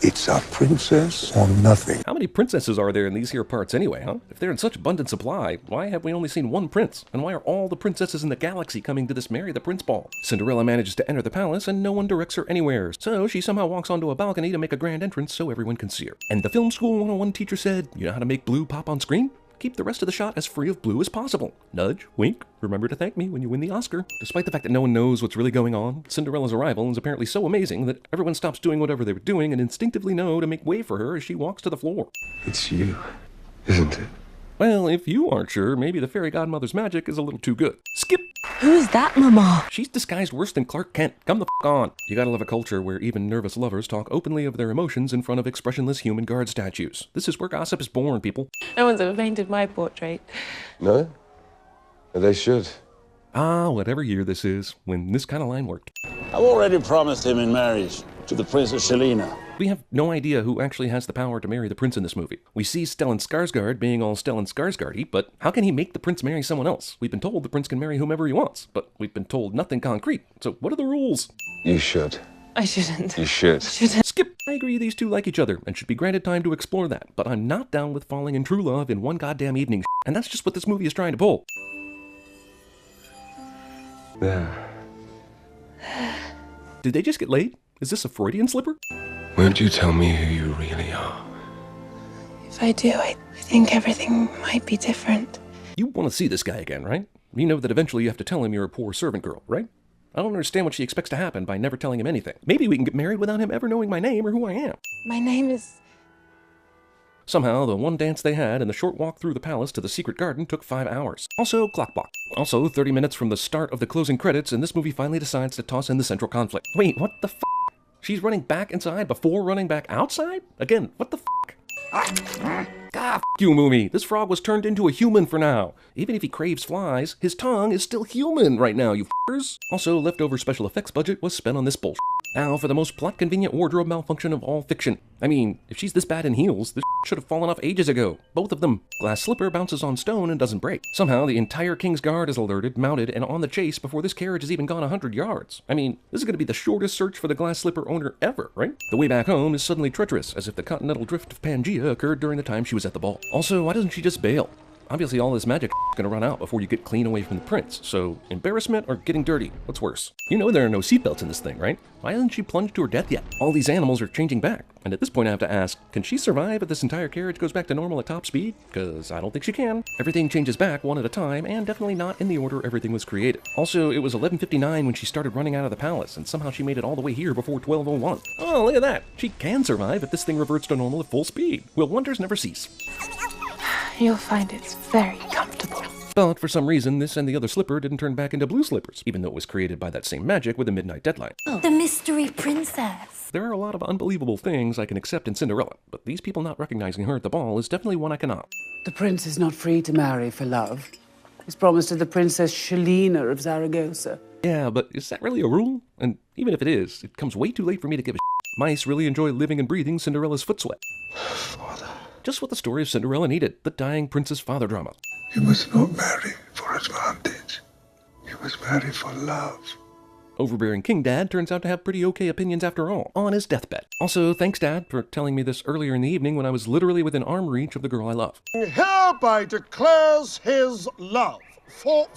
It's a princess or nothing. How many princesses are there in these here parts anyway, huh? If they're in such abundant supply, why have we only seen one prince? And why are all the princesses in the galaxy coming to this Marry the Prince ball? Cinderella manages to enter the palace and no one directs her anywhere, so she somehow walks onto a balcony to make a grand entrance so everyone can see her. And the Film School 101 teacher said, you know how to make blue pop on screen? Keep the rest of the shot as free of blue as possible. Nudge, wink, remember to thank me when you win the Oscar. Despite the fact that no one knows what's really going on, Cinderella's arrival is apparently so amazing that everyone stops doing whatever they were doing and instinctively know to make way for her as she walks to the floor. It's you, isn't it? Well, if you aren't sure, maybe the fairy godmother's magic is a little too good. Skip! Who's that, Mama? She's disguised worse than Clark Kent. Come the f*** on. You gotta love a culture where even nervous lovers talk openly of their emotions in front of expressionless human guard statues. This is where gossip is born, people. No one's ever painted my portrait. No? They should. Ah, whatever year this is, when this kind of line worked. I've already promised him in marriage to the Princess Shelina. We have no idea who actually has the power to marry the prince in this movie. We see Stellan Skarsgård being all Stellan Skarsgård-y, but how can he make the prince marry someone else? We've been told the prince can marry whomever he wants, but we've been told nothing concrete. So what are the rules? You should. I shouldn't. You should. Skip! I agree these two like each other and should be granted time to explore that, but I'm not down with falling in true love in one goddamn evening, and that's just what this movie is trying to pull. There. Did they just get laid? Is this a Freudian slipper? Won't you tell me who you really are? If I do, I think everything might be different. You want to see this guy again, right? You know that eventually you have to tell him you're a poor servant girl, right? I don't understand what she expects to happen by never telling him anything. Maybe we can get married without him ever knowing my name or who I am. My name is... Somehow, the one dance they had and the short walk through the palace to the secret garden took 5 hours. Also, clock block. Also, 30 minutes from the start of the closing credits, and this movie finally decides to toss in the central conflict. Wait, what the f***? She's running back inside before running back outside? Again, what the f***? God, f*** you, movie. This frog was turned into a human for now. Even if he craves flies, his tongue is still human right now, you f***ers. Also, leftover special effects budget was spent on this bullshit. Now, for the most plot-convenient wardrobe malfunction of all fiction. I mean, if she's this bad in heels, this should have fallen off ages ago. Both of them. Glass slipper bounces on stone and doesn't break. Somehow, the entire King's Guard is alerted, mounted, and on the chase before this carriage has even gone 100 yards. I mean, this is going to be the shortest search for the glass slipper owner ever, right? The way back home is suddenly treacherous, as if the continental drift of Pangea occurred during the time she was at the ball. Also, why doesn't she just bail? Obviously, all this magic is gonna run out before you get clean away from the prince, so embarrassment or getting dirty? What's worse? You know there are no seatbelts in this thing, right? Why hasn't she plunged to her death yet? All these animals are changing back, and at this point I have to ask, can she survive if this entire carriage goes back to normal at top speed? Because I don't think she can. Everything changes back one at a time, and definitely not in the order everything was created. Also, it was 11:59 when she started running out of the palace, and somehow she made it all the way here before 12:01. Oh, look at that! She can survive if this thing reverts to normal at full speed. Will wonders never cease? You'll find it's very comfortable. But for some reason, this and the other slipper didn't turn back into blue slippers, even though it was created by that same magic with a midnight deadline. The mystery princess. There are a lot of unbelievable things I can accept in Cinderella, but these people not recognizing her at the ball is definitely one I cannot. The prince is not free to marry for love. He's promised to the Princess Shalina of Zaragoza. Yeah, but is that really a rule? And even if it is, it comes way too late for me to give a shit. Mice really enjoy living and breathing Cinderella's foot sweat. Father. Just what the story of Cinderella needed, the dying prince's father drama. He was not married for advantage. He was married for love. Overbearing King Dad turns out to have pretty okay opinions after all, on his deathbed. Also, thanks Dad for telling me this earlier in the evening when I was literally within arm reach of the girl I love. Hereby declares his love for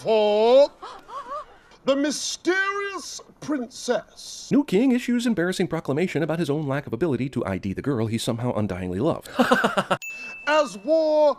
the mysterious princess. New king issues embarrassing proclamation about his own lack of ability to ID the girl he somehow undyingly loved. As wore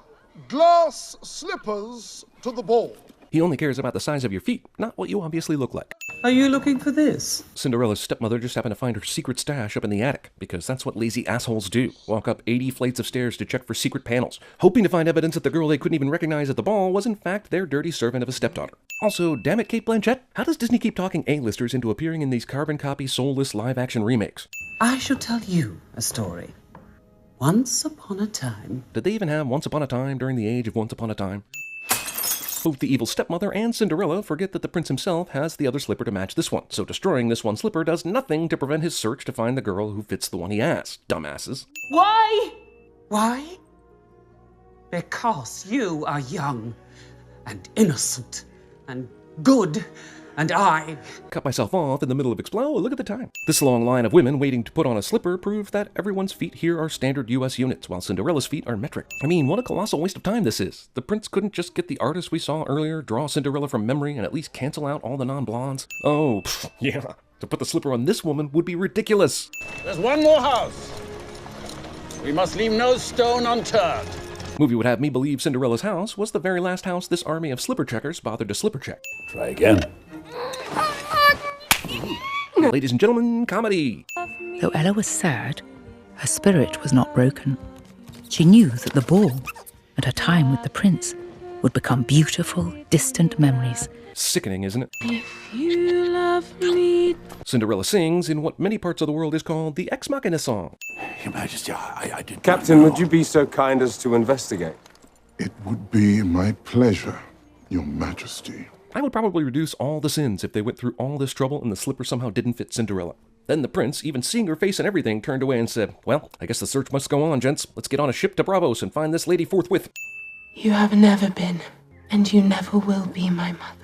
glass slippers to the ball. He only cares about the size of your feet, not what you obviously look like. Are you looking for this? Cinderella's stepmother just happened to find her secret stash up in the attic, because that's what lazy assholes do. Walk up 80 flights of stairs to check for secret panels, hoping to find evidence that the girl they couldn't even recognize at the ball was in fact their dirty servant of a stepdaughter. Also, damn it, Cate Blanchett, how does Disney keep talking A-listers into appearing in these carbon copy soulless live-action remakes? I shall tell you a story. Once upon a time... Did they even have Once Upon a Time during the age of Once Upon a Time? Both the evil stepmother and Cinderella forget that the prince himself has the other slipper to match this one, so destroying this one slipper does nothing to prevent his search to find the girl who fits the one he has. Dumbasses. Why? Why? Because you are young and innocent and good, and I... Cut myself off in the middle of explode. Look at the time. This long line of women waiting to put on a slipper proved that everyone's feet here are standard US units, while Cinderella's feet are metric. I mean, what a colossal waste of time this is. The prince couldn't just get the artist we saw earlier, draw Cinderella from memory, and at least cancel out all the non-blondes. Oh, yeah. To put the slipper on this woman would be ridiculous. There's one more house. We must leave no stone unturned. Movie would have me believe Cinderella's house was the very last house this army of slipper checkers bothered to slipper check. Try again. Ladies and gentlemen, comedy. Though Ella was sad, her spirit was not broken. She knew that the ball and her time with the prince would become beautiful, distant memories. Sickening, isn't it? If you love me. Cinderella sings in what many parts of the world is called the Ex Machina song. Your Majesty, I did Captain, would you be so kind as to investigate? It would be my pleasure, Your Majesty. I would probably reduce all the sins if they went through all this trouble and the slipper somehow didn't fit Cinderella. Then the prince, even seeing her face and everything, turned away and said, well, I guess the search must go on, gents. Let's get on a ship to Bravos and find this lady forthwith. You have never been, and you never will be my mother.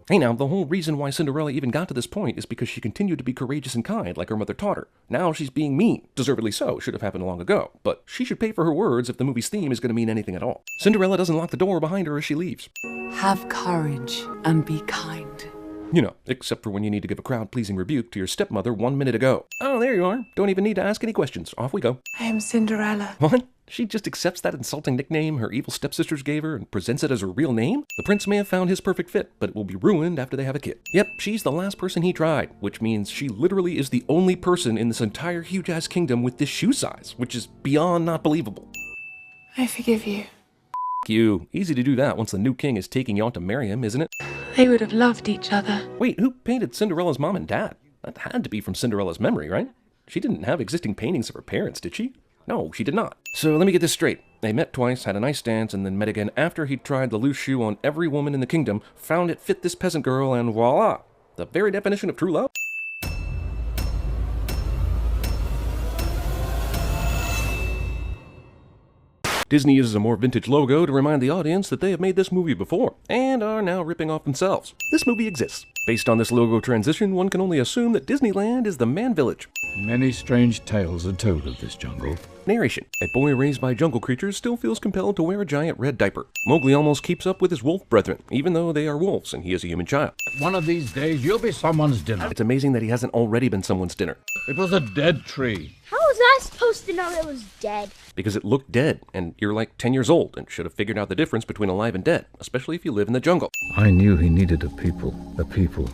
Hey now, the whole reason why Cinderella even got to this point is because she continued to be courageous and kind, like her mother taught her. Now she's being mean. Deservedly so, should have happened long ago. But she should pay for her words if the movie's theme is going to mean anything at all. Cinderella doesn't lock the door behind her as she leaves. Have courage and be kind. You know, except for when you need to give a crowd-pleasing rebuke to your stepmother 1 minute ago. Oh, there you are. Don't even need to ask any questions. Off we go. I am Cinderella. What? She just accepts that insulting nickname her evil stepsisters gave her and presents it as her real name? The prince may have found his perfect fit, but it will be ruined after they have a kid. Yep, she's the last person he tried, which means she literally is the only person in this entire huge-ass kingdom with this shoe size, which is beyond not believable. I forgive you. You. Easy to do that once the new king is taking you out to marry him, isn't it? They would have loved each other. Wait, who painted Cinderella's mom and dad? That had to be from Cinderella's memory, right? She didn't have existing paintings of her parents, did she? No, she did not. So let me get this straight. They met twice, had a nice dance, and then met again after he'd tried the loose shoe on every woman in the kingdom, found it fit this peasant girl, and voila! The very definition of true love. Disney uses a more vintage logo to remind the audience that they have made this movie before, and are now ripping off themselves. This movie exists. Based on this logo transition, one can only assume that Disneyland is the man village. Many strange tales are told of this jungle. Narration. A boy raised by jungle creatures still feels compelled to wear a giant red diaper. Mowgli almost keeps up with his wolf brethren, even though they are wolves and he is a human child. One of these days, you'll be someone's dinner. It's amazing that he hasn't already been someone's dinner. It was a dead tree. How was I supposed to know it was dead? Because it looked dead, and you're like 10 years old and should have figured out the difference between alive and dead, especially if you live in the jungle. I knew he needed a people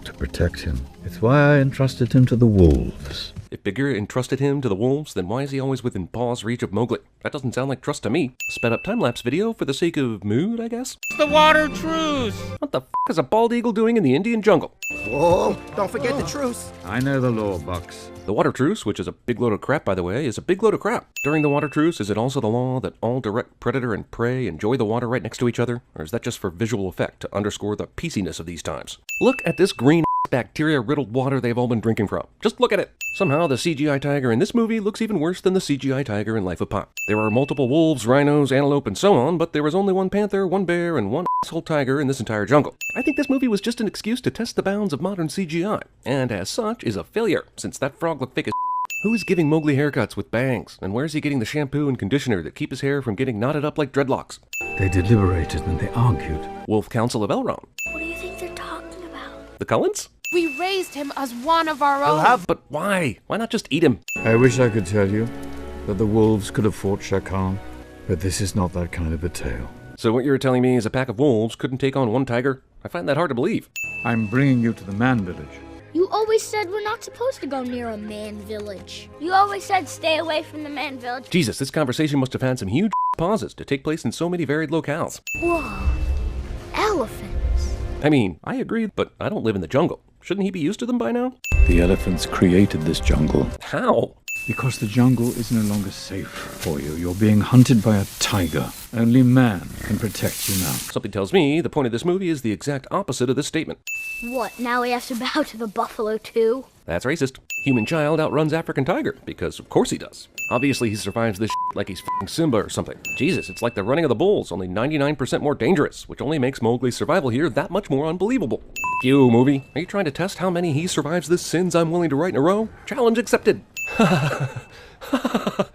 to protect him. It's why I entrusted him to the wolves. If Bigger entrusted him to the wolves, then why is he always within paw's reach of Mowgli? That doesn't sound like trust to me. Sped up time-lapse video for the sake of mood, I guess? The water truce! What the f*** is a bald eagle doing in the Indian jungle? Whoa, don't forget the truce. I know the law, Bucks. The water truce, which is a big load of crap, by the way, is a big load of crap. During the water truce, is it also the law that all direct predator and prey enjoy the water right next to each other? Or is that just for visual effect to underscore the peaciness of these times? Look at this green bacteria-riddled water they've all been drinking from. Just look at it. Somehow, the CGI tiger in this movie looks even worse than the CGI tiger in Life of Pi. There are multiple wolves, rhinos, antelope, and so on, but there is only one panther, one bear, and one asshole tiger in this entire jungle. I think this movie was just an excuse to test the bounds of modern CGI, and as such is a failure, since that frog looked fake as Who is giving Mowgli haircuts with bangs, and where's he getting the shampoo and conditioner that keep his hair from getting knotted up like dreadlocks? They deliberated and they argued. Wolf Council of Elrond. What do you think they're talking about? The Cullens? We raised him as one of our own. But why? Why not just eat him? I wish I could tell you that the wolves could have fought Shere Khan, but this is not that kind of a tale. So what you're telling me is a pack of wolves couldn't take on one tiger? I find that hard to believe. I'm bringing you to the man village. You always said we're not supposed to go near a man village. You always said stay away from the man village. Jesus, this conversation must have had some huge pauses to take place in so many varied locales. Whoa. Elephants. I mean, I agree, but I don't live in the jungle. Shouldn't he be used to them by now? The elephants created this jungle. How? Because the jungle is no longer safe for you. You're being hunted by a tiger. Only man can protect you now. Something tells me the point of this movie is the exact opposite of this statement. What, now we have to bow to the buffalo too? That's racist. Human child outruns African tiger, because of course he does. Obviously he survives this like he's f***ing Simba or something. Jesus, it's like the running of the bulls, only 99% more dangerous, which only makes Mowgli's survival here that much more unbelievable. You, movie. Are you trying to test how many he survives this sins I'm willing to write in a row? Challenge accepted.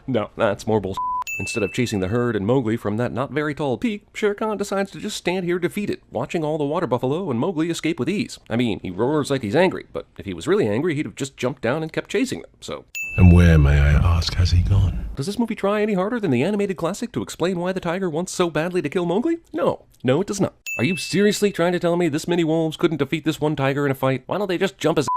No, that's more bullshit. Instead of chasing the herd and Mowgli from that not very tall peak, Shere Khan decides to just stand here defeated, watching all the water buffalo and Mowgli escape with ease. I mean, he roars like he's angry, but if he was really angry, he'd have just jumped down and kept chasing them, so... And where, may I ask, has he gone? Does this movie try any harder than the animated classic to explain why the tiger wants so badly to kill Mowgli? No. No, it does not. Are you seriously trying to tell me this many wolves couldn't defeat this one tiger in a fight? Why don't they just jump his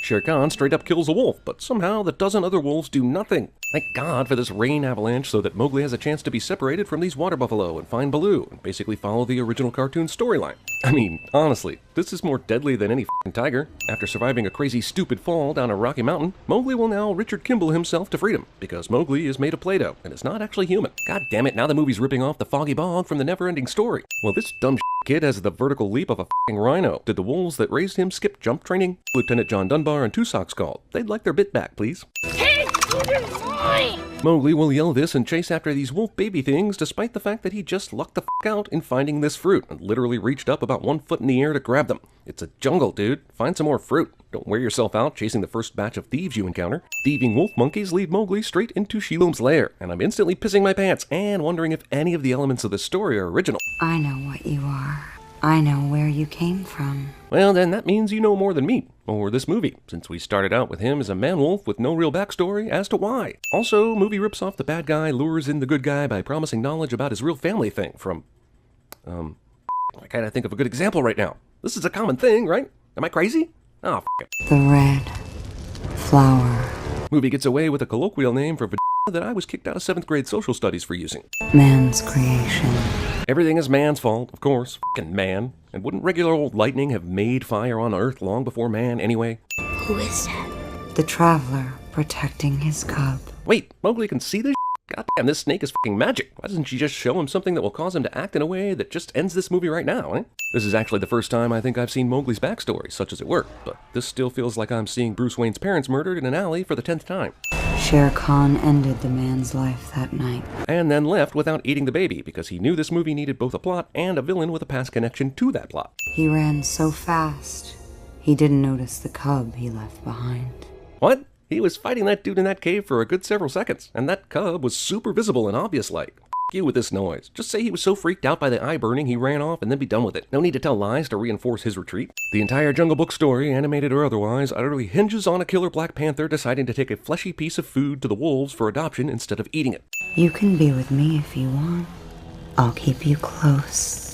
Shere Khan straight up kills a wolf, but somehow the dozen other wolves do nothing. Thank God for this rain avalanche so that Mowgli has a chance to be separated from these water buffalo and find Baloo, and basically follow the original cartoon storyline. I mean, honestly, this is more deadly than any f***ing tiger. After surviving a crazy stupid fall down a rocky mountain, Mowgli will now Richard Kimball himself to freedom, because Mowgli is made of Play-Doh, and is not actually human. God damn it, now the movie's ripping off the Foggy Bog from the never-ending story. Well, this dumb kid has the vertical leap of a f***ing rhino. Did the wolves that raised him skip jump training? Lieutenant John Dunbar and Two Socks called. They'd like their bit back, please. Mowgli will yell this and chase after these wolf baby things despite the fact that he just lucked the f*** out in finding this fruit and literally reached up about 1 foot in the air to grab them. It's a jungle, dude. Find some more fruit. Don't wear yourself out chasing the first batch of thieves you encounter. Thieving wolf monkeys lead Mowgli straight into Shilum's lair, and I'm instantly pissing my pants and wondering if any of the elements of the story are original. I know what you are. I know where you came from. Well, then that means you know more than me, or this movie, since we started out with him as a man-wolf with no real backstory as to why. Also, movie rips off the bad guy, lures in the good guy by promising knowledge about his real family thing from... I kinda think of a good example right now. This is a common thing, right? Am I crazy? Oh, f*** it. The red flower. Movie gets away with a colloquial name for vagina that I was kicked out of 7th grade social studies for using. Man's creation. Everything is man's fault, of course. Fucking man. And wouldn't regular old lightning have made fire on Earth long before man anyway? Who is that? The traveler protecting his cub. Wait, Mowgli can see this? Goddamn, this snake is fucking magic. Why doesn't she just show him something that will cause him to act in a way that just ends this movie right now, eh? This is actually the first time I think I've seen Mowgli's backstory, such as it were, but this still feels like I'm seeing Bruce Wayne's parents murdered in an alley for the 10th time. Shere Khan ended the man's life that night. And then left without eating the baby, because he knew this movie needed both a plot and a villain with a past connection to that plot. He ran so fast, he didn't notice the cub he left behind. What? He was fighting that dude in that cave for a good several seconds, and that cub was super visible and obvious like. F you with this noise. Just say he was so freaked out by the eye burning he ran off and then be done with it. No need to tell lies to reinforce his retreat. The entire Jungle Book story, animated or otherwise, utterly hinges on a killer Black Panther deciding to take a fleshy piece of food to the wolves for adoption instead of eating it. You can be with me if you want. I'll keep you close.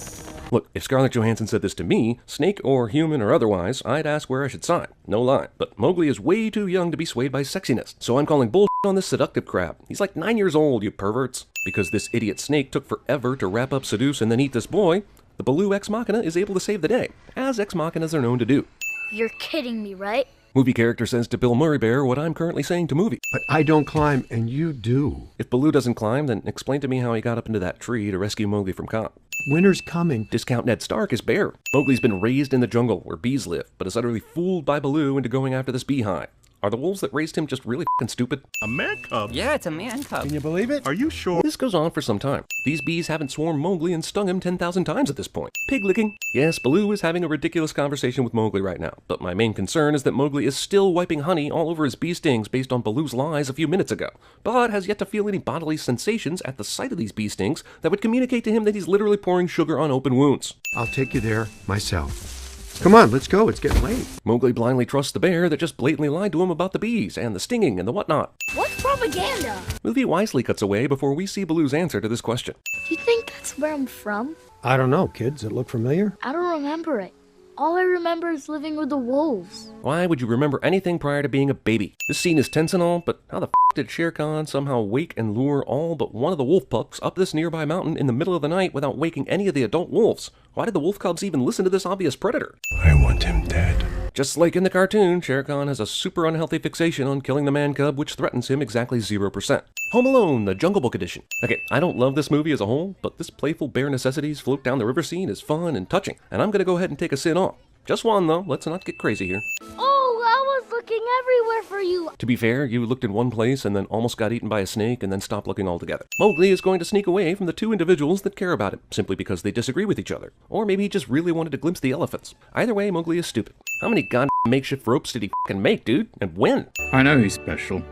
Look, if Scarlett Johansson said this to me, snake or human or otherwise, I'd ask where I should sign. No lie. But Mowgli is way too young to be swayed by sexiness, so I'm calling bullshit on this seductive crap. He's like 9 years old, you perverts. Because this idiot snake took forever to wrap up, seduce, and then eat this boy, the Baloo Ex Machina is able to save the day, as Ex Machinas are known to do. You're kidding me, right? Movie character says to Bill Murray Bear what I'm currently saying to movie. But I don't climb, and you do. If Baloo doesn't climb, then explain to me how he got up into that tree to rescue Mowgli from Khan. Winter's coming. Discount Ned Stark is Bear. Mowgli's been raised in the jungle where bees live, but is utterly fooled by Baloo into going after this beehive. Are the wolves that raised him just really f***ing stupid? A man cub? Yeah, it's a man cub. Can you believe it? Are you sure? This goes on for some time. These bees haven't swarmed Mowgli and stung him 10,000 times at this point. Pig licking. Yes, Baloo is having a ridiculous conversation with Mowgli right now, but my main concern is that Mowgli is still wiping honey all over his bee stings based on Baloo's lies a few minutes ago, but has yet to feel any bodily sensations at the sight of these bee stings that would communicate to him that he's literally pouring sugar on open wounds. I'll take you there myself. Come on, let's go. It's getting late. Mowgli blindly trusts the bear that just blatantly lied to him about the bees and the stinging and the whatnot. What's propaganda? Movie wisely cuts away before we see Baloo's answer to this question. Do you think that's where I'm from? I don't know, kids. It look familiar? I don't remember it. All I remember is living with the wolves. Why would you remember anything prior to being a baby? This scene is tense and all, but how the f*** did Shere Khan somehow wake and lure all but one of the wolf pups up this nearby mountain in the middle of the night without waking any of the adult wolves? Why did the wolf cubs even listen to this obvious predator? I want him dead. Just like in the cartoon, Shere Khan has a super unhealthy fixation on killing the man cub, which threatens him exactly 0%. Home Alone, the Jungle Book edition. Okay, I don't love this movie as a whole, but this playful bare necessities float down the river scene is fun and touching, and I'm gonna go ahead and take a sin off. Just one, though. Let's not get crazy here. Oh, I was looking everywhere for you. To be fair, you looked in one place and then almost got eaten by a snake and then stopped looking altogether. Mowgli is going to sneak away from the two individuals that care about him, simply because they disagree with each other. Or maybe he just really wanted to glimpse the elephants. Either way, Mowgli is stupid. How many goddamn makeshift ropes did he f***ing make, dude? And when? I know he's special.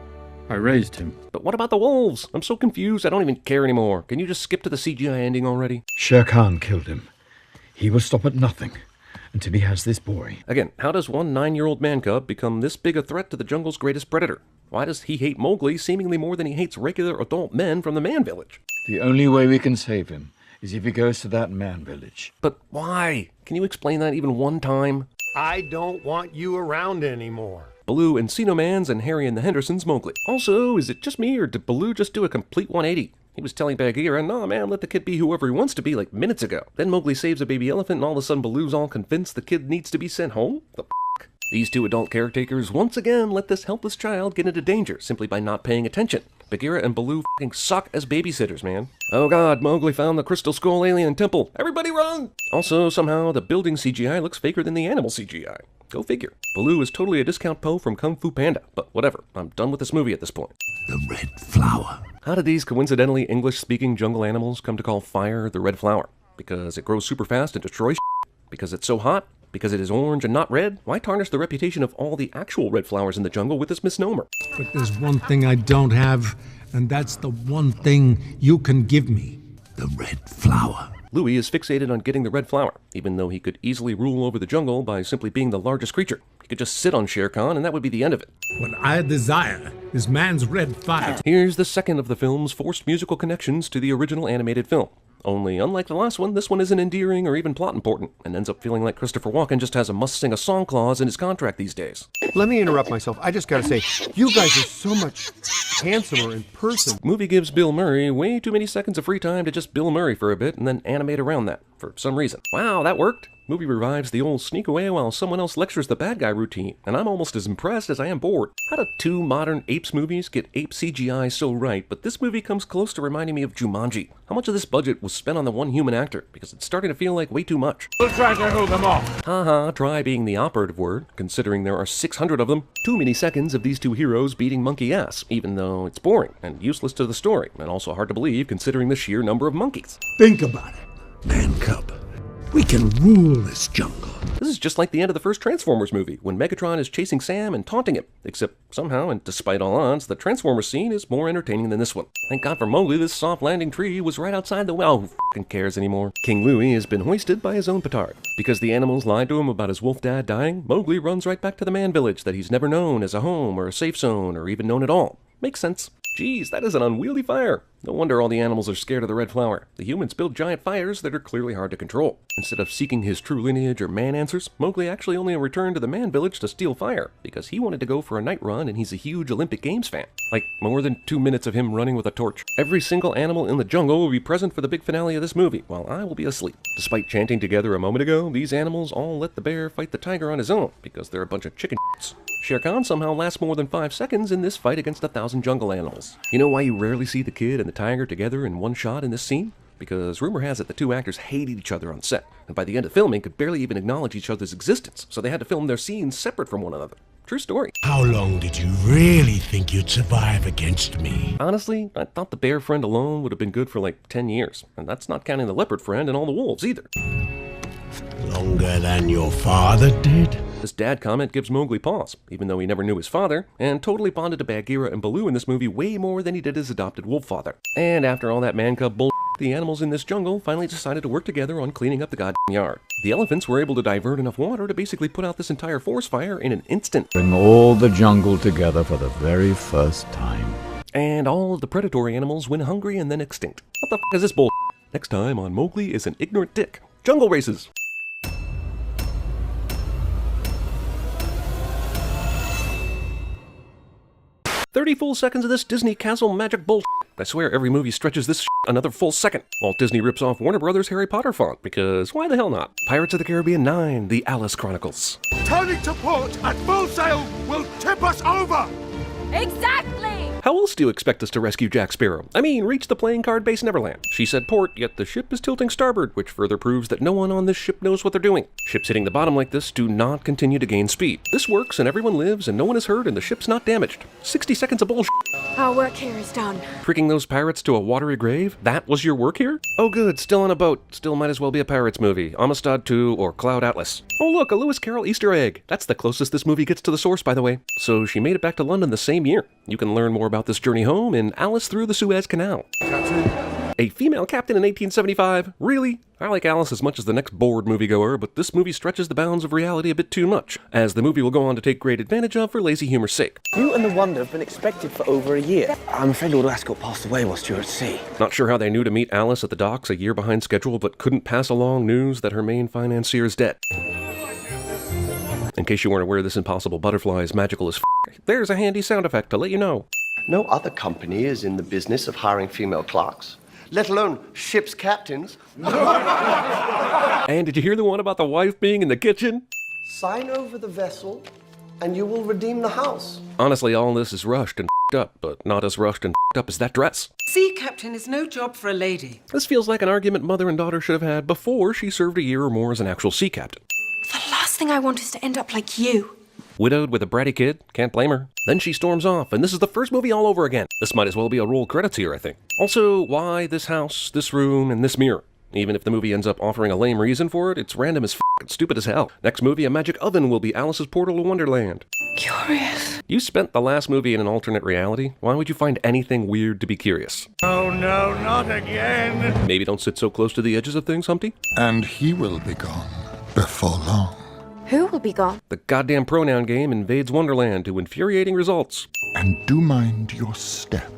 I raised him. But what about the wolves? I'm so confused, I don't even care anymore. Can you just skip to the CGI ending already? Shere Khan killed him. He will stop at nothing until he has this boy. Again, how does one 9-year-old man cub become this big a threat to the jungle's greatest predator? Why does he hate Mowgli seemingly more than he hates regular adult men from the man village? The only way we can save him is if he goes to that man village. But why? Can you explain that even one time? I don't want you around anymore. Baloo and CinemaSins and Harry and the Hendersons Mowgli. Also, is it just me or did Baloo just do a complete 180? He was telling Bagheera, nah man, let the kid be whoever he wants to be like minutes ago. Then Mowgli saves a baby elephant and all of a sudden Baloo's all convinced the kid needs to be sent home? The f***? These two adult caretakers once again let this helpless child get into danger simply by not paying attention. Bagheera and Baloo f***ing suck as babysitters, man. Oh god, Mowgli found the Crystal Skull Alien Temple. Everybody run! Also, somehow, the building CGI looks faker than the animal CGI. Go figure. Baloo is totally a discount Po from Kung Fu Panda, but whatever. I'm done with this movie at this point. The red flower. How did these coincidentally English-speaking jungle animals come to call fire the red flower? Because it grows super fast and destroys shit? Because it's so hot? Because it is orange and not red? Why tarnish the reputation of all the actual red flowers in the jungle with this misnomer? But there's one thing I don't have, and that's the one thing you can give me. The red flower. Louis is fixated on getting the red flower, even though he could easily rule over the jungle by simply being the largest creature. He could just sit on Shere Khan and that would be the end of it. What I desire is man's red fire. Here's the second of the film's forced musical connections to the original animated film. Only, unlike the last one, this one isn't endearing or even plot important, and ends up feeling like Christopher Walken just has a must-sing-a-song clause in his contract these days. Let me interrupt myself. I just gotta say, you guys are so much handsomer in person. Movie gives Bill Murray way too many seconds of free time to just Bill Murray for a bit and then animate around that, for some reason. Wow, that worked! Movie revives the old sneak away while someone else lectures the bad guy routine, and I'm almost as impressed as I am bored. How do two modern Apes movies get ape CGI so right, but this movie comes close to reminding me of Jumanji? How much of this budget was spent on the one human actor? Because it's starting to feel like way too much. We'll try to hold them off. Haha, try being the operative word, considering there are 600 of them. Too many seconds of these two heroes beating monkey ass, even though it's boring and useless to the story, and also hard to believe considering the sheer number of monkeys. Think about it, man cub. We can rule this jungle. This is just like the end of the first Transformers movie, when Megatron is chasing Sam and taunting him. Except somehow, and despite all odds, the Transformers scene is more entertaining than this one. Thank God for Mowgli, this soft landing tree was right outside the well. Who f***ing cares anymore? King Louie has been hoisted by his own petard. Because the animals lied to him about his wolf dad dying, Mowgli runs right back to the man village that he's never known as a home or a safe zone or even known at all. Makes sense. Geez, that is an unwieldy fire. No wonder all the animals are scared of the red flower. The humans build giant fires that are clearly hard to control. Instead of seeking his true lineage or man answers, Mowgli actually only returned to the man village to steal fire, because he wanted to go for a night run and he's a huge Olympic Games fan. Like, more than 2 minutes of him running with a torch. Every single animal in the jungle will be present for the big finale of this movie, while I will be asleep. Despite chanting together a moment ago, these animals all let the bear fight the tiger on his own, because they're a bunch of chicken shits. Shere Khan somehow lasts more than 5 seconds in this fight against 1,000 jungle animals. You know why you rarely see the kid and the tiger together in one shot in this scene? Because rumor has it the two actors hated each other on set, and by the end of filming could barely even acknowledge each other's existence, so they had to film their scenes separate from one another. True story. How long did you really think you'd survive against me? Honestly, I thought the bear friend alone would have been good for like 10 years, and that's not counting the leopard friend and all the wolves either. Longer than your father did? This dad comment gives Mowgli pause, even though he never knew his father, and totally bonded to Bagheera and Baloo in this movie way more than he did his adopted wolf father. And after all that man-cub bull, the animals in this jungle finally decided to work together on cleaning up the goddamn yard. The elephants were able to divert enough water to basically put out this entire forest fire in an instant. Bring all the jungle together for the very first time. And all of the predatory animals went hungry and then extinct. What the f*** is this bull? Next time on Mowgli is an Ignorant Dick. Jungle races! 30 full seconds of this Disney castle magic bullshit. I swear every movie stretches this another full second. Walt Disney rips off Warner Brothers' Harry Potter font, because why the hell not? Pirates of the Caribbean 9, The Alice Chronicles. Turning to port at full sail will tip us over! Exactly! How else do you expect us to rescue Jack Sparrow? I mean, reach the playing card base Neverland. She said port, yet the ship is tilting starboard, which further proves that no one on this ship knows what they're doing. Ships hitting the bottom like this do not continue to gain speed. This works and everyone lives and no one is hurt and the ship's not damaged. 60 seconds of bullshit. Our work here is done. Freaking those pirates to a watery grave? That was your work here? Oh good, still on a boat. Still might as well be a Pirates movie. Amistad 2 or Cloud Atlas. Oh look, a Lewis Carroll Easter egg. That's the closest this movie gets to the source, by the way. So she made it back to London the same year. You can learn more about this journey home in Alice Through the Suez Canal. Captain? A female captain in 1875? Really? I like Alice as much as the next bored moviegoer, but this movie stretches the bounds of reality a bit too much, as the movie will go on to take great advantage of for lazy humor's sake. You and the Wonder have been expected for over a year. I'm afraid Lord Ascot passed away whilst you were at sea. Not sure how they knew to meet Alice at the docks a year behind schedule, but couldn't pass along news that her main financier is dead. In case you weren't aware, this impossible butterfly is magical as f***. There's a handy sound effect to let you know. No other company is in the business of hiring female clerks, let alone ship's captains. And did you hear the one about the wife being in the kitchen? Sign over the vessel, and you will redeem the house. Honestly, all this is rushed and f***ed up, but not as rushed and f***ed up as that dress. Sea captain is no job for a lady. This feels like an argument mother and daughter should have had before she served a year or more as an actual sea captain. The last thing I want is to end up like you. Widowed with a bratty kid, can't blame her. Then she storms off, and this is the first movie all over again. This might as well be a roll credits here, I think. Also, why this house, this room, and this mirror? Even if the movie ends up offering a lame reason for it, it's random as f*** and stupid as hell. Next movie, a magic oven will be Alice's portal to Wonderland. Curious. You spent the last movie in an alternate reality. Why would you find anything weird to be curious? Oh no, not again! Maybe don't sit so close to the edges of things, Humpty? And he will be gone before long. Who will be gone? The goddamn pronoun game invades Wonderland to infuriating results. And do mind your step.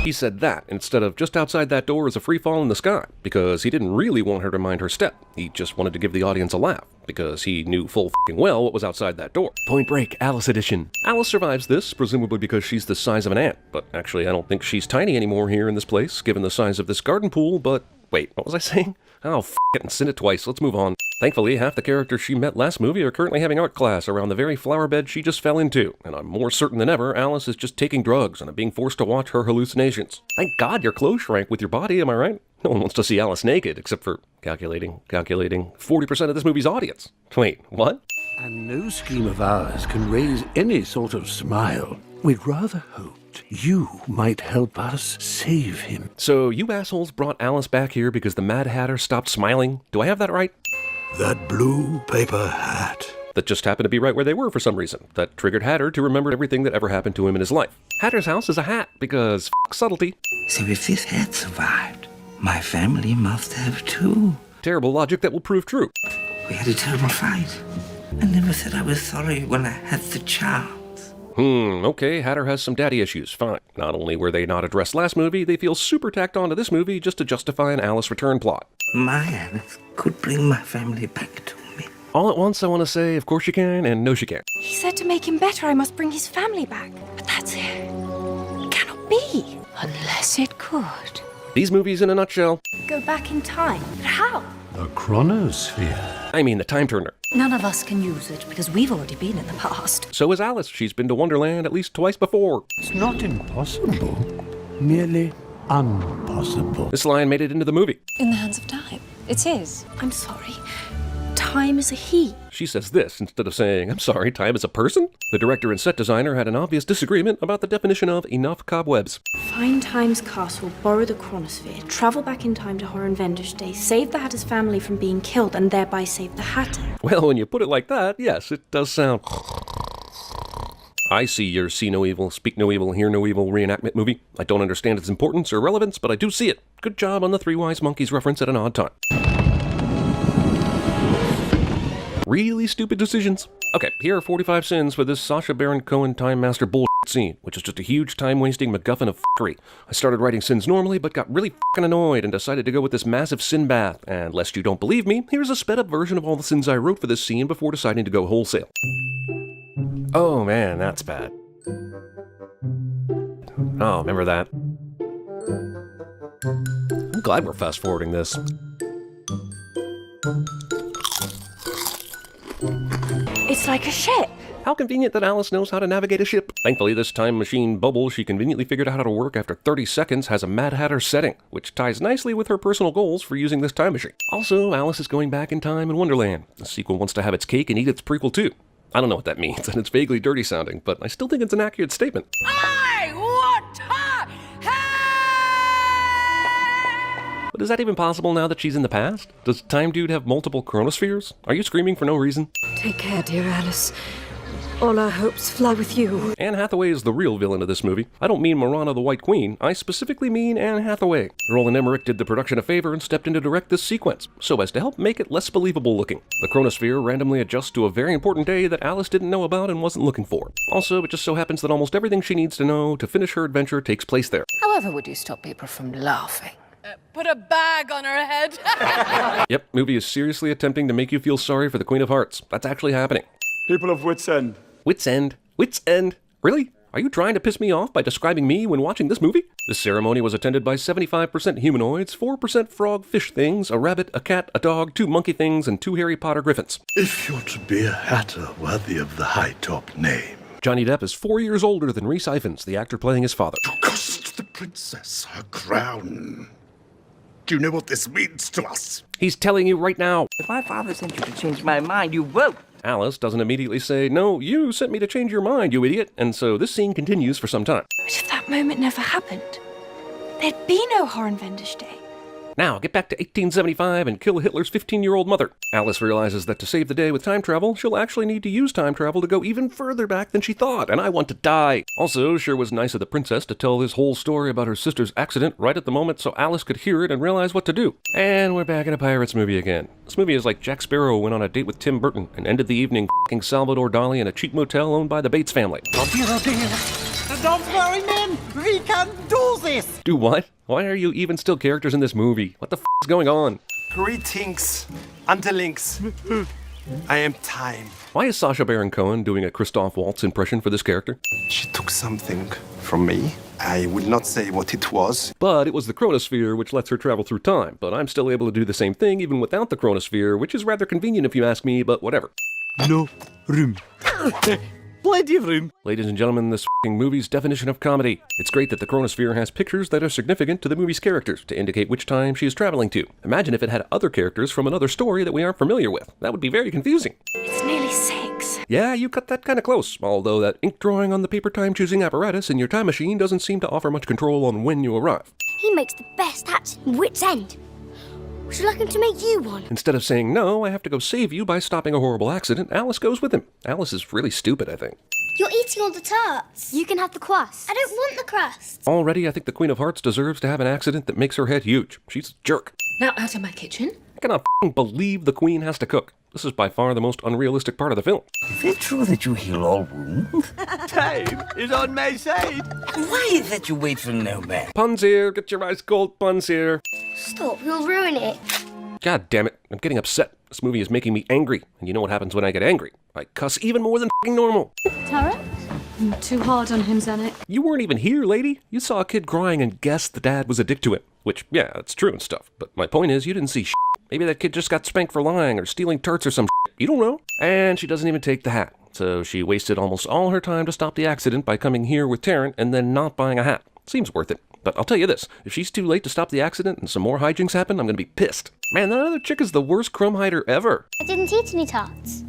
He said that instead of just outside that door is a free fall in the sky, because he didn't really want her to mind her step. He just wanted to give the audience a laugh, because he knew full f***ing well what was outside that door. Point Break, Alice edition. Alice survives this, presumably because she's the size of an ant, but actually I don't think she's tiny anymore here in this place, given the size of this garden pool, but wait, what was I saying? Oh, f*** it and send it twice, let's move on. Thankfully, half the characters she met last movie are currently having art class around the very flower bed she just fell into, and I'm more certain than ever Alice is just taking drugs and being forced to watch her hallucinations. Thank God your clothes shrank with your body, am I right? No one wants to see Alice naked, except for calculating 40% of this movie's audience. Wait, what? And no scheme of ours can raise any sort of smile. We'd rather hoped you might help us save him. So you assholes brought Alice back here because the Mad Hatter stopped smiling? Do I have that right? That blue paper hat. That just happened to be right where they were for some reason. That triggered Hatter to remember everything that ever happened to him in his life. Hatter's house is a hat because f*** subtlety. So if this hat survived, my family must have too. Terrible logic that will prove true. We had a terrible fight. I never said I was sorry when I had the chance. Okay, Hatter has some daddy issues, fine. Not only were they not addressed last movie, they feel super tacked onto this movie just to justify an Alice return plot. My Alice could bring my family back to me. All at once, I want to say, of course she can, and no she can't. He said to make him better, I must bring his family back. But that's it. Cannot be. Unless it could. These movies in a nutshell. Go back in time. But how? The chronosphere. I mean the time turner. None of us can use it because we've already been in the past. So is Alice. She's been to Wonderland at least twice before. It's not impossible, merely impossible. This line made it into the movie. In the hands of time. It's his. I'm sorry. Time is a he. She says this instead of saying, I'm sorry, time is a person? The director and set designer had an obvious disagreement about the definition of enough cobwebs. Find Time's castle, borrow the chronosphere, travel back in time to Horrenvender's Day, save the Hatter's family from being killed, and thereby save the Hatter. Well, when you put it like that, yes, it does sound... I see your see no evil, speak no evil, hear no evil reenactment movie. I don't understand its importance or relevance, but I do see it. Good job on the Three Wise Monkeys reference at an odd time. Really stupid decisions. Okay, here are 45 sins for this Sacha Baron Cohen Time Master bullshit scene, which is just a huge time-wasting MacGuffin of f***ery. I started writing sins normally, but got really f***ing annoyed and decided to go with this massive sin bath. And lest you don't believe me, here's a sped-up version of all the sins I wrote for this scene before deciding to go wholesale. Oh man, that's bad. Oh, remember that? I'm glad we're fast-forwarding this. It's like a ship. How convenient that Alice knows how to navigate a ship. Thankfully, this time machine bubble she conveniently figured out how to work after 30 seconds has a Mad Hatter setting, which ties nicely with her personal goals for using this time machine. Also, Alice is going back in time in Wonderland. The sequel wants to have its cake and eat its prequel too. I don't know what that means, and it's vaguely dirty sounding, but I still think it's an accurate statement. I want her! But is that even possible now that she's in the past? Does Time Dude have multiple chronospheres? Are you screaming for no reason? Take care, dear Alice. All our hopes fly with you. Anne Hathaway is the real villain of this movie. I don't mean Morana the White Queen, I specifically mean Anne Hathaway. Roland Emmerich did the production a favor and stepped in to direct this sequence, so as to help make it less believable looking. The chronosphere randomly adjusts to a very important day that Alice didn't know about and wasn't looking for. Also, it just so happens that almost everything she needs to know to finish her adventure takes place there. However would you stop people from laughing? Put a bag on her head. Yep, movie is seriously attempting to make you feel sorry for the Queen of Hearts. That's actually happening. People of Wits End. Wits End? Wits End? Really? Are you trying to piss me off by describing me when watching this movie? This ceremony was attended by 75% humanoids, 4% frog fish things, a rabbit, a cat, a dog, 2 monkey things, and 2 Harry Potter griffins. If you're to be a hatter worthy of the high-top name. Johnny Depp is 4 years older than Rhys Ifans, the actor playing his father. You cost the princess her crown. Do you know what this means to us? He's telling you right now. If my father sent you to change my mind, you won't. Alice doesn't immediately say, no, you sent me to change your mind, you idiot. And so this scene continues for some time. But if that moment never happened, there'd be no Horrenvender's Day. Now, get back to 1875 and kill Hitler's 15-year-old mother. Alice realizes that to save the day with time travel, she'll actually need to use time travel to go even further back than she thought, and I want to die. Also, sure was nice of the princess to tell this whole story about her sister's accident right at the moment so Alice could hear it and realize what to do. And we're back in a Pirates movie again. This movie is like Jack Sparrow went on a date with Tim Burton and ended the evening f***ing Salvador Dali in a cheap motel owned by the Bates family. I'll be right there. Don't worry, men. We can do this. Do what? Why are you even still characters in this movie? What the is going on? Greetings, underlings. I am Time. Why is Sacha Baron Cohen doing a Christoph Waltz impression for this character? She took something from me. I will not say what it was. But it was the chronosphere, which lets her travel through time. But I'm still able to do the same thing even without the chronosphere, which is rather convenient if you ask me, but whatever. No room. Plenty of room. Ladies and gentlemen, this f***ing movie's definition of comedy. It's great that the chronosphere has pictures that are significant to the movie's characters to indicate which time she is traveling to. Imagine if it had other characters from another story that we aren't familiar with. That would be very confusing. It's nearly 6. Yeah, you cut that kind of close, although that ink drawing on the paper time choosing apparatus in your time machine doesn't seem to offer much control on when you arrive. He makes the best hats in Wits End. Would you like him to make you one? Instead of saying, no, I have to go save you by stopping a horrible accident, Alice goes with him. Alice is really stupid, I think. You're eating all the tarts. You can have the crust. I don't want the crust. Already, I think the Queen of Hearts deserves to have an accident that makes her head huge. She's a jerk. Now out of my kitchen. I cannot believe the Queen has to cook. This is by far the most unrealistic part of the film. Is it true that you heal all wounds? Time is on my side. Why is that you wait for no man? Puns here, get your ice cold puns here. Stop, you'll ruin it. God damn it, I'm getting upset. This movie is making me angry, and you know what happens when I get angry. I cuss even more than normal. Tara? Too hard on him, Zanuck. You weren't even here, lady. You saw a kid crying and guessed the dad was a dick to him. Which, yeah, that's true and stuff. But my point is, you didn't see shit. Maybe that kid just got spanked for lying or stealing tarts or some shit. You don't know. And she doesn't even take the hat. So she wasted almost all her time to stop the accident by coming here with Tarrant and then not buying a hat. Seems worth it. But I'll tell you this, if she's too late to stop the accident and some more hijinks happen, I'm gonna be pissed. Man, that other chick is the worst crumb hider ever. I didn't eat any tarts.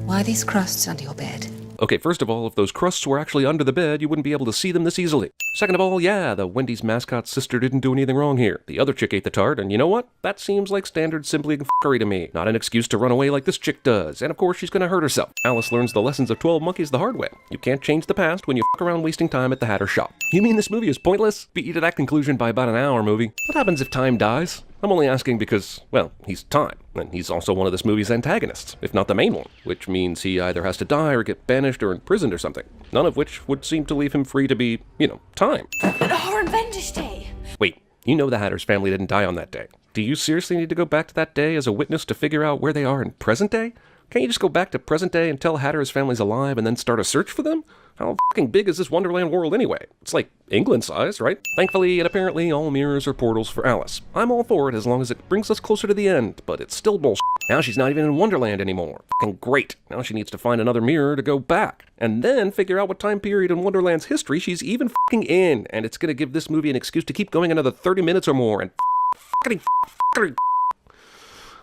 Why are these crusts under your bed? Okay, first of all, if those crusts were actually under the bed, you wouldn't be able to see them this easily. Second of all, yeah, the Wendy's mascot's sister didn't do anything wrong here. The other chick ate the tart, and you know what? That seems like standard simply f***ery to me. Not an excuse to run away like this chick does. And of course, she's gonna hurt herself. Alice learns the lessons of 12 Monkeys the hard way. You can't change the past when you f*** around wasting time at the Hatter shop. You mean this movie is pointless? Beat you to that conclusion by about an hour, movie. What happens if Time dies? I'm only asking because, well, he's Time, and he's also one of this movie's antagonists, if not the main one, which means he either has to die or get banished or imprisoned or something, none of which would seem to leave him free to be, you know, Time. Horror Vendors Day. Wait, you know the Hatter's family didn't die on that day. Do you seriously need to go back to that day as a witness to figure out where they are in present day? Can't you just go back to present day and tell Hatter's family's alive and then start a search for them? How fucking big is this Wonderland world anyway? It's like England size, right? Thankfully and apparently all mirrors are portals for Alice. I'm all for it as long as it brings us closer to the end, but it's still bullshit. Now she's not even in Wonderland anymore. Fucking great. Now she needs to find another mirror to go back. And then figure out what time period in Wonderland's history she's even fucking in. And it's gonna give this movie an excuse to keep going another 30 minutes or more and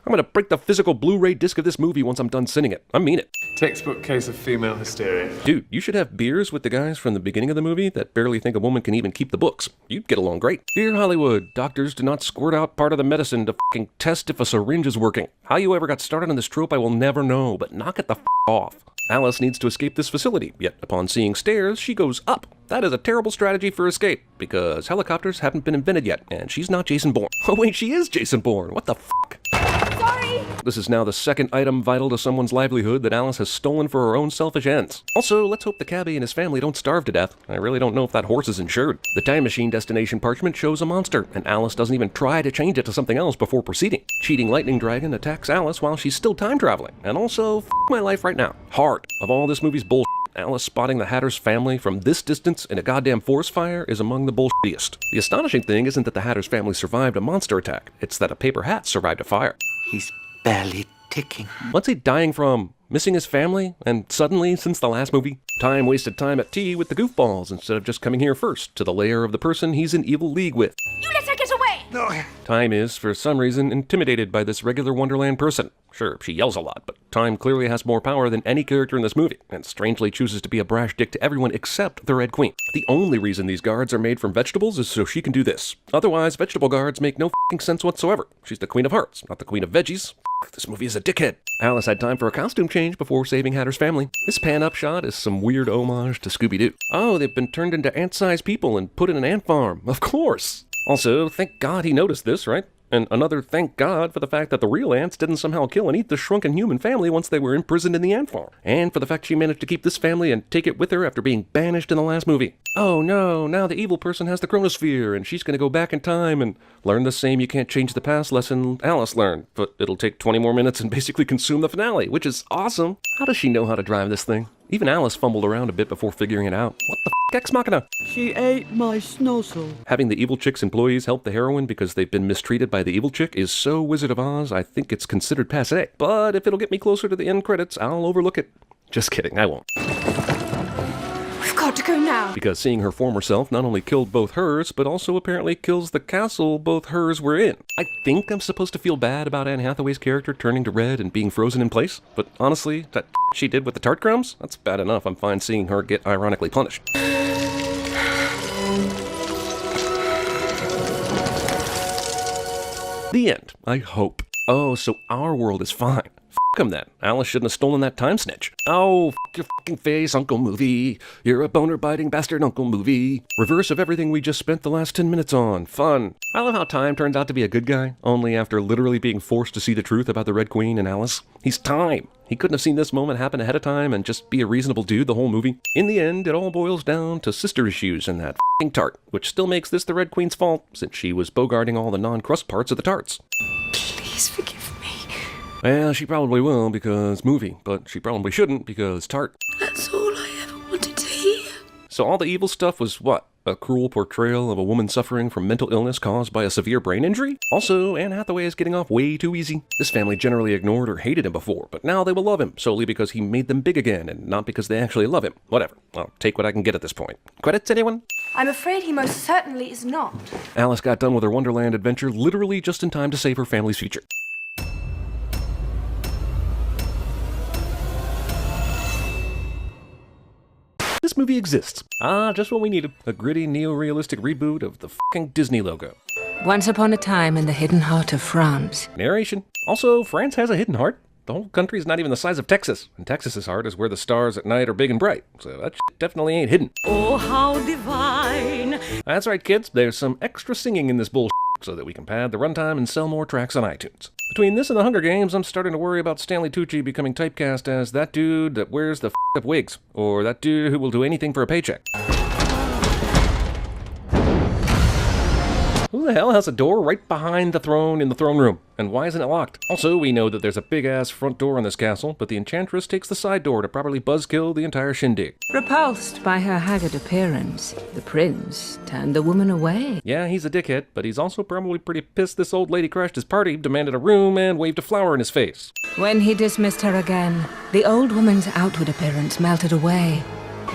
I'm gonna break the physical Blu-ray disc of this movie once I'm done sending it. I mean it. Textbook case of female hysteria. Dude, you should have beers with the guys from the beginning of the movie that barely think a woman can even keep the books. You'd get along great. Dear Hollywood, doctors do not squirt out part of the medicine to fucking test if a syringe is working. How you ever got started on this trope I will never know, but knock it the off. Alice needs to escape this facility, yet upon seeing stairs, she goes up. That is a terrible strategy for escape, because helicopters haven't been invented yet, and she's not Jason Bourne. Oh wait, she is Jason Bourne. What the fuck? Sorry! This is now the second item vital to someone's livelihood that Alice has stolen for her own selfish ends. Also, let's hope the cabbie and his family don't starve to death. I really don't know if that horse is insured. The time machine destination parchment shows a monster, and Alice doesn't even try to change it to something else before proceeding. Cheating lightning dragon attacks Alice while she's still time traveling, and also, f my life right now. Hard. Of all this movie's bullshit, Alice spotting the Hatter's family from this distance in a goddamn forest fire is among the bullshittiest. The astonishing thing isn't that the Hatter's family survived a monster attack, it's that a paper hat survived a fire. He's barely ticking. What's he dying from? Missing his family? And suddenly, since the last movie? Time wasted time at tea with the goofballs instead of just coming here first to the lair of the person he's in evil league with. You let her get away! No. Time is, for some reason, intimidated by this regular Wonderland person. Sure, she yells a lot, but Time clearly has more power than any character in this movie, and strangely chooses to be a brash dick to everyone except the Red Queen. The only reason these guards are made from vegetables is so she can do this. Otherwise, vegetable guards make no f***ing sense whatsoever. She's the Queen of Hearts, not the Queen of Veggies. This movie is a dickhead. Alice had time for a costume change before saving Hatter's family. This pan-up shot is some weird homage to Scooby-Doo. Oh, they've been turned into ant-sized people and put in an ant farm. Of course! Also, thank God he noticed this, right? And another thank God for the fact that the real ants didn't somehow kill and eat the shrunken human family once they were imprisoned in the ant farm. And for the fact she managed to keep this family and take it with her after being banished in the last movie. Oh no, now the evil person has the chronosphere and she's gonna go back in time and learn the same you can't change the past lesson Alice learned. But it'll take 20 more minutes and basically consume the finale, which is awesome. How does she know how to drive this thing? Even Alice fumbled around a bit before figuring it out. What the f***, Ex Machina? She ate my snozzle. Having the evil chick's employees help the heroine because they've been mistreated by the evil chick is so Wizard of Oz, I think it's considered passé. But if it'll get me closer to the end credits, I'll overlook it. Just kidding, I won't. We've got to go now. Because seeing her former self not only killed both hers, but also apparently kills the castle both hers were in. I think I'm supposed to feel bad about Anne Hathaway's character turning to red and being frozen in place, but honestly, that she did with the tart crumbs? That's bad enough. I'm fine seeing her get ironically punished. The end, I hope. Oh, so our world is fine. F*** him then. Alice shouldn't have stolen that time snitch. Oh, f*** your fucking face, Uncle Movie. You're a boner-biting bastard, Uncle Movie. Reverse of everything we just spent the last 10 minutes on. Fun. I love how Time turns out to be a good guy, only after literally being forced to see the truth about the Red Queen and Alice. He's Time. He couldn't have seen this moment happen ahead of time and just be a reasonable dude the whole movie. In the end, it all boils down to sister issues and that f***ing tart, which still makes this the Red Queen's fault, since she was bogarting all the non-crust parts of the tarts. Please forgive me. Well, she probably will because movie, but she probably shouldn't because tart. That's all I ever wanted to hear. So all the evil stuff was what? A cruel portrayal of a woman suffering from mental illness caused by a severe brain injury? Also, Anne Hathaway is getting off way too easy. This family generally ignored or hated him before, but now they will love him solely because he made them big again and not because they actually love him. Whatever. I'll take what I can get at this point. Credits, anyone? I'm afraid he most certainly is not. Alice got done with her Wonderland adventure literally just in time to save her family's future. This movie exists. Just what we needed. A gritty, neo-realistic reboot of the fucking Disney logo. Once upon a time in the hidden heart of France. Narration. Also, France has a hidden heart. The whole country is not even the size of Texas, and Texas's heart is where the stars at night are big and bright, so that shit definitely ain't hidden. Oh, how divine. That's right, kids. There's some extra singing in this bullshit so that we can pad the runtime and sell more tracks on iTunes. Between this and the Hunger Games, I'm starting to worry about Stanley Tucci becoming typecast as that dude that wears the f***ed up wigs, or that dude who will do anything for a paycheck. Who the hell has a door right behind the throne in the throne room? And why isn't it locked? Also, we know that there's a big-ass front door in this castle, but the Enchantress takes the side door to properly buzzkill the entire shindig. Repulsed by her haggard appearance, the prince turned the woman away. Yeah, he's a dickhead, but he's also probably pretty pissed this old lady crashed his party, demanded a room, and waved a flower in his face. When he dismissed her again, the old woman's outward appearance melted away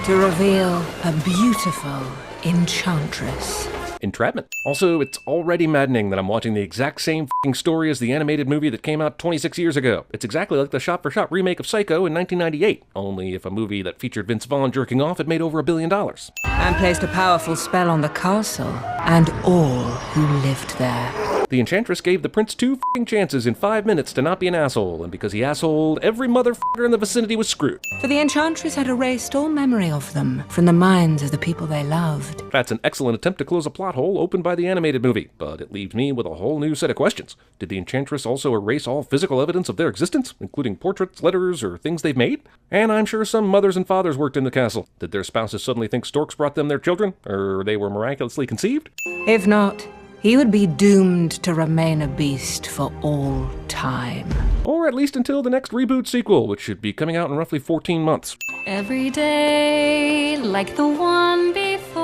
to reveal a beautiful enchantress. Entrapment. Also, it's already maddening that I'm watching the exact same f***ing story as the animated movie that came out 26 years ago. It's exactly like the shot-for-shot remake of Psycho in 1998, only if a movie that featured Vince Vaughn jerking off had made over $1 billion. And placed a powerful spell on the castle and all who lived there. The Enchantress gave the prince 2 f***ing chances in 5 minutes to not be an asshole, and because he assholed, every motherfucker in the vicinity was screwed. For the Enchantress had erased all memory of them from the minds of the people they loved. That's an excellent attempt to close a plot hole opened by the animated movie, but it leaves me with a whole new set of questions. Did the Enchantress also erase all physical evidence of their existence, including portraits, letters, or things they've made? And I'm sure some mothers and fathers worked in the castle. Did their spouses suddenly think storks brought them their children, or they were miraculously conceived? If not, he would be doomed to remain a beast for all time. Or at least until the next reboot sequel, which should be coming out in roughly 14 months. Every day, like the one before.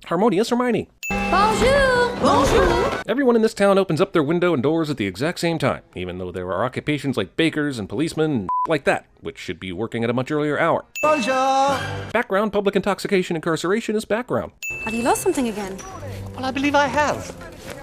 Harmonious Hermione. Bonjour! Bonjour! Everyone in this town opens up their window and doors at the exact same time, even though there are occupations like bakers and policemen and like that, which should be working at a much earlier hour. Bonjour! Background public intoxication incarceration is background. Have you lost something again? Well, I believe I have.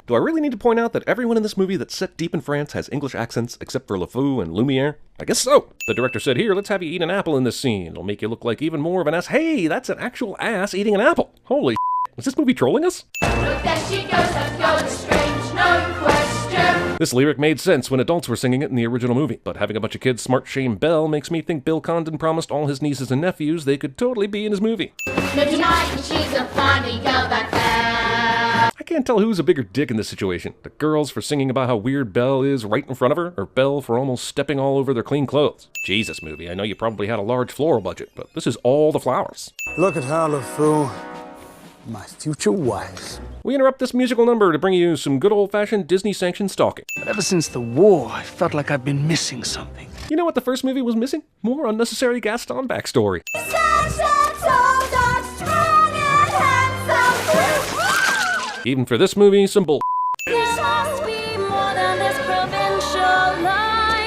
Do I really need to point out that everyone in this movie that's set deep in France has English accents except for LeFou and Lumiere? I guess so. The director said, here, let's have you eat an apple in this scene. It'll make you look like even more of an ass. Hey, that's an actual ass eating an apple. Holy shit. Is this movie trolling us? Look, there she goes, her going strange, no question. This lyric made sense when adults were singing it in the original movie, but having a bunch of kids smart shame Belle makes me think Bill Condon promised all his nieces and nephews they could totally be in his movie. No denying she's a funny girl, that I can't tell who's a bigger dick in this situation. The girls for singing about how weird Belle is right in front of her, or Belle for almost stepping all over their clean clothes. Jesus, movie, I know you probably had a large floral budget, but this is all the flowers. Look at her, LeFou. My future wife. We interrupt this musical number to bring you some good old-fashioned Disney-sanctioned stalking. Ever since the war, I felt like I've been missing something. You know what the first movie was missing? More unnecessary Gaston backstory. Even for this movie, some bull.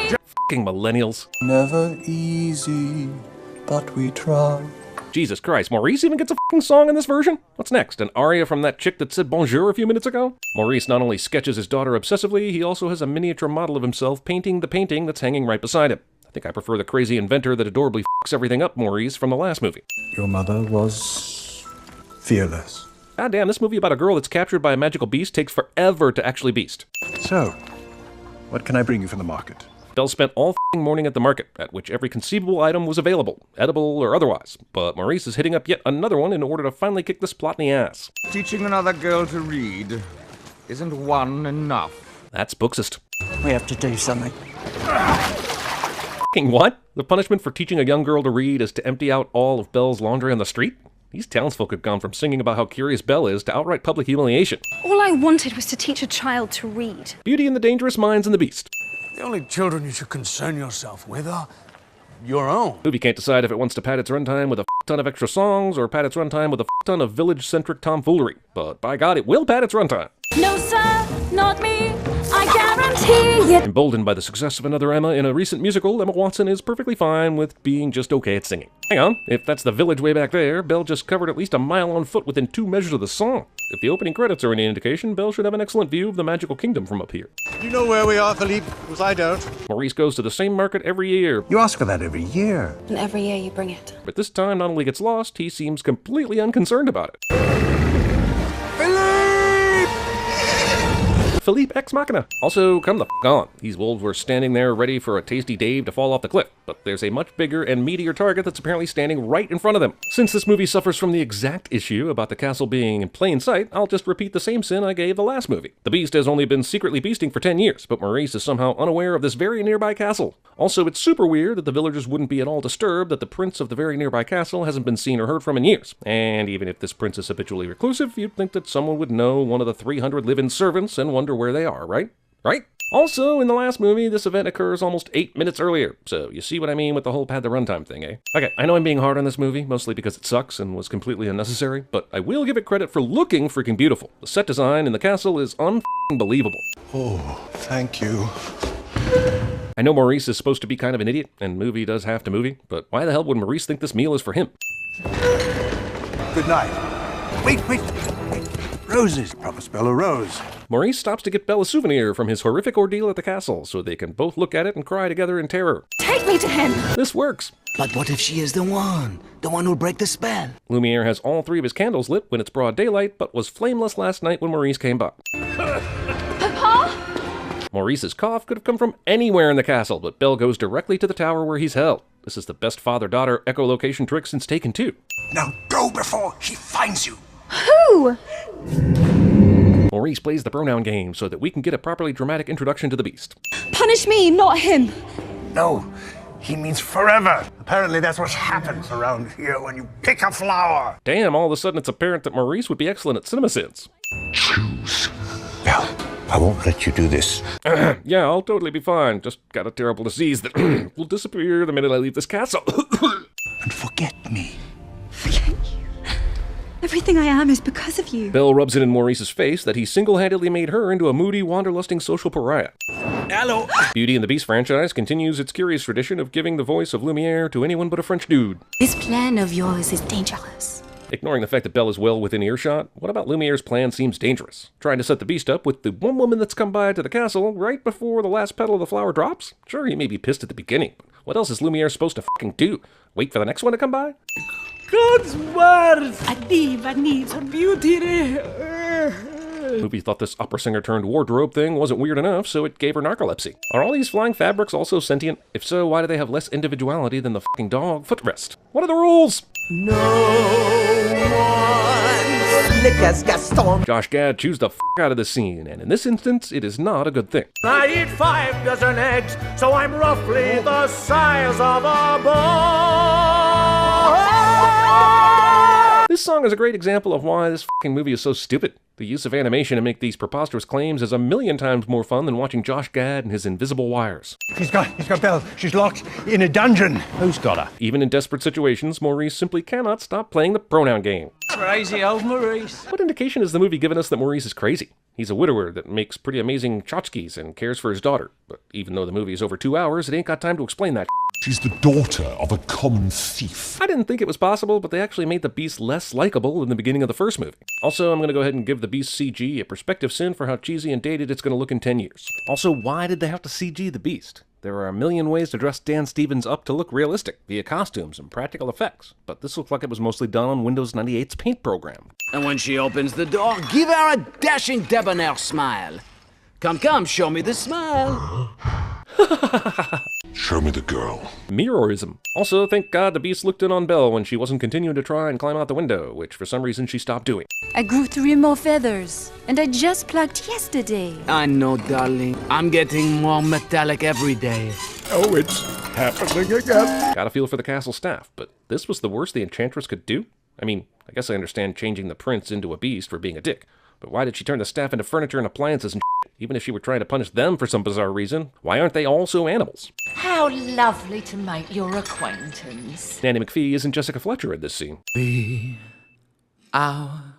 F***ing millennials. Never easy, but we try. Jesus Christ, Maurice even gets a f***ing song in this version? What's next, an aria from that chick that said bonjour a few minutes ago? Maurice not only sketches his daughter obsessively, he also has a miniature model of himself painting the painting that's hanging right beside him. I think I prefer the crazy inventor that adorably f***s everything up Maurice from the last movie. Your mother was fearless. God damn, this movie about a girl that's captured by a magical beast takes forever to actually beast. So, what can I bring you from the market? Belle spent all f***ing morning at the market, at which every conceivable item was available, edible or otherwise. But Maurice is hitting up yet another one in order to finally kick this plot in the ass. Teaching another girl to read isn't one enough. That's Booksist. We have to do something. F***ing what? The punishment for teaching a young girl to read is to empty out all of Belle's laundry on the street? These townsfolk have gone from singing about how curious Belle is to outright public humiliation. All I wanted was to teach a child to read. Beauty and the Dangerous Minds and the Beast. The only children you should concern yourself with are your own. Movie can't decide if it wants to pad its runtime with a ton of extra songs or pad its runtime with a ton of village-centric tomfoolery. But by God, it will pad its runtime. No, sir, not me. I guarantee it. Emboldened by the success of another Emma in a recent musical, Emma Watson is perfectly fine with being just okay at singing. Hang on, if that's the village way back there, Belle just covered at least a mile on foot within 2 measures of the song. If the opening credits are any indication, Belle should have an excellent view of the magical kingdom from up here. You know where we are, Philippe, because I don't. Maurice goes to the same market every year. You ask for that every year. And every year you bring it. But this time not only gets lost, he seems completely unconcerned about it. Philippe Ex Machina. Also, come the f*** on. These wolves were standing there ready for a tasty Dave to fall off the cliff, but there's a much bigger and meatier target that's apparently standing right in front of them. Since this movie suffers from the exact issue about the castle being in plain sight, I'll just repeat the same sin I gave the last movie. The beast has only been secretly beasting for 10 years, but Maurice is somehow unaware of this very nearby castle. Also, it's super weird that the villagers wouldn't be at all disturbed that the prince of the very nearby castle hasn't been seen or heard from in years. And even if this prince is habitually reclusive, you'd think that someone would know one of the 300 live-in servants and wonder where they are, right? Right? Also, in the last movie, this event occurs almost 8 minutes earlier, so you see what I mean with the whole pad the runtime thing, eh? Okay, I know I'm being hard on this movie, mostly because it sucks and was completely unnecessary, but I will give it credit for looking freaking beautiful. The set design in the castle is unbelievable. Oh, thank you. I know Maurice is supposed to be kind of an idiot, and movie does have to movie, but why the hell would Maurice think this meal is for him? Good night. Wait. Roses. Proper spell a rose. Maurice stops to get Belle a souvenir from his horrific ordeal at the castle, so they can both look at it and cry together in terror. Take me to him! This works. But what if she is the one? The one who'll break the spell? Lumiere has all 3 of his candles lit when it's broad daylight, but was flameless last night when Maurice came by. Papa? Maurice's cough could have come from anywhere in the castle, but Belle goes directly to the tower where he's held. This is the best father-daughter echolocation trick since Taken 2. Now go before he finds you. Who? Maurice plays the pronoun game so that we can get a properly dramatic introduction to the beast. Punish me, not him. No, he means forever. Apparently that's what happens around here when you pick a flower. Damn, all of a sudden it's apparent that Maurice would be excellent at CinemaSins. Choose. Belle, I won't let you do this. Yeah, I'll totally be fine. Just got a terrible disease that will disappear the minute I leave this castle. And forget me. Forget you. Everything I am is because of you. Belle rubs it in Maurice's face that he single-handedly made her into a moody, wanderlusting social pariah. Hello. Beauty and the Beast franchise continues its curious tradition of giving the voice of Lumiere to anyone but a French dude. This plan of yours is dangerous. Ignoring the fact that Belle is well within earshot, what about Lumiere's plan seems dangerous? Trying to set the beast up with the one woman that's come by to the castle right before the last petal of the flower drops? Sure, he may be pissed at the beginning, but what else is Lumiere supposed to fucking do? Wait for the next one to come by? God's words! A diva needs her beauty. Movie thought this opera singer turned wardrobe thing wasn't weird enough, so it gave her narcolepsy. Are all these flying fabrics also sentient? If so, why do they have less individuality than the fucking dog footrest? What are the rules? No one slick as Gaston. Josh Gad chews the f*** out of the scene, and in this instance, it is not a good thing. I eat 5 dozen eggs, so I'm roughly the size of a ball. This song is a great example of why this f***ing movie is so stupid. The use of animation to make these preposterous claims is a million times more fun than watching Josh Gad and his invisible wires. He's got Belle. She's locked in a dungeon. Who's got her? Even in desperate situations, Maurice simply cannot stop playing the pronoun game. Crazy old Maurice. What indication has the movie given us that Maurice is crazy? He's a widower that makes pretty amazing tchotchkes and cares for his daughter. But even though the movie is over 2 hours, it ain't got time to explain that. She's the daughter of a common thief. I didn't think it was possible, but they actually made the Beast less likable in the beginning of the first movie. Also, I'm going to go ahead and give the Beast CG a perspective sin for how cheesy and dated it's going to look in 10 years. Also, why did they have to CG the Beast? There are a million ways to dress Dan Stevens up to look realistic, via costumes and practical effects, but this looks like it was mostly done on Windows 98's paint program. And when she opens the door, give her a dashing debonair smile. Come, show me the smile. Show me the girl. Mirrorism. Also, thank God the Beast looked in on Belle when she wasn't continuing to try and climb out the window, which for some reason she stopped doing. I grew 3 more feathers, and I just plucked yesterday. I know, darling. I'm getting more metallic every day. Oh, it's happening again. Got a feel for the castle staff, but this was the worst the Enchantress could do? I mean, I guess I understand changing the prince into a beast for being a dick, but why did she turn the staff into furniture and appliances and shit? Even if she were trying to punish them for some bizarre reason, why aren't they also animals? How lovely to make your acquaintance. Nanny McPhee isn't Jessica Fletcher in this scene. Be our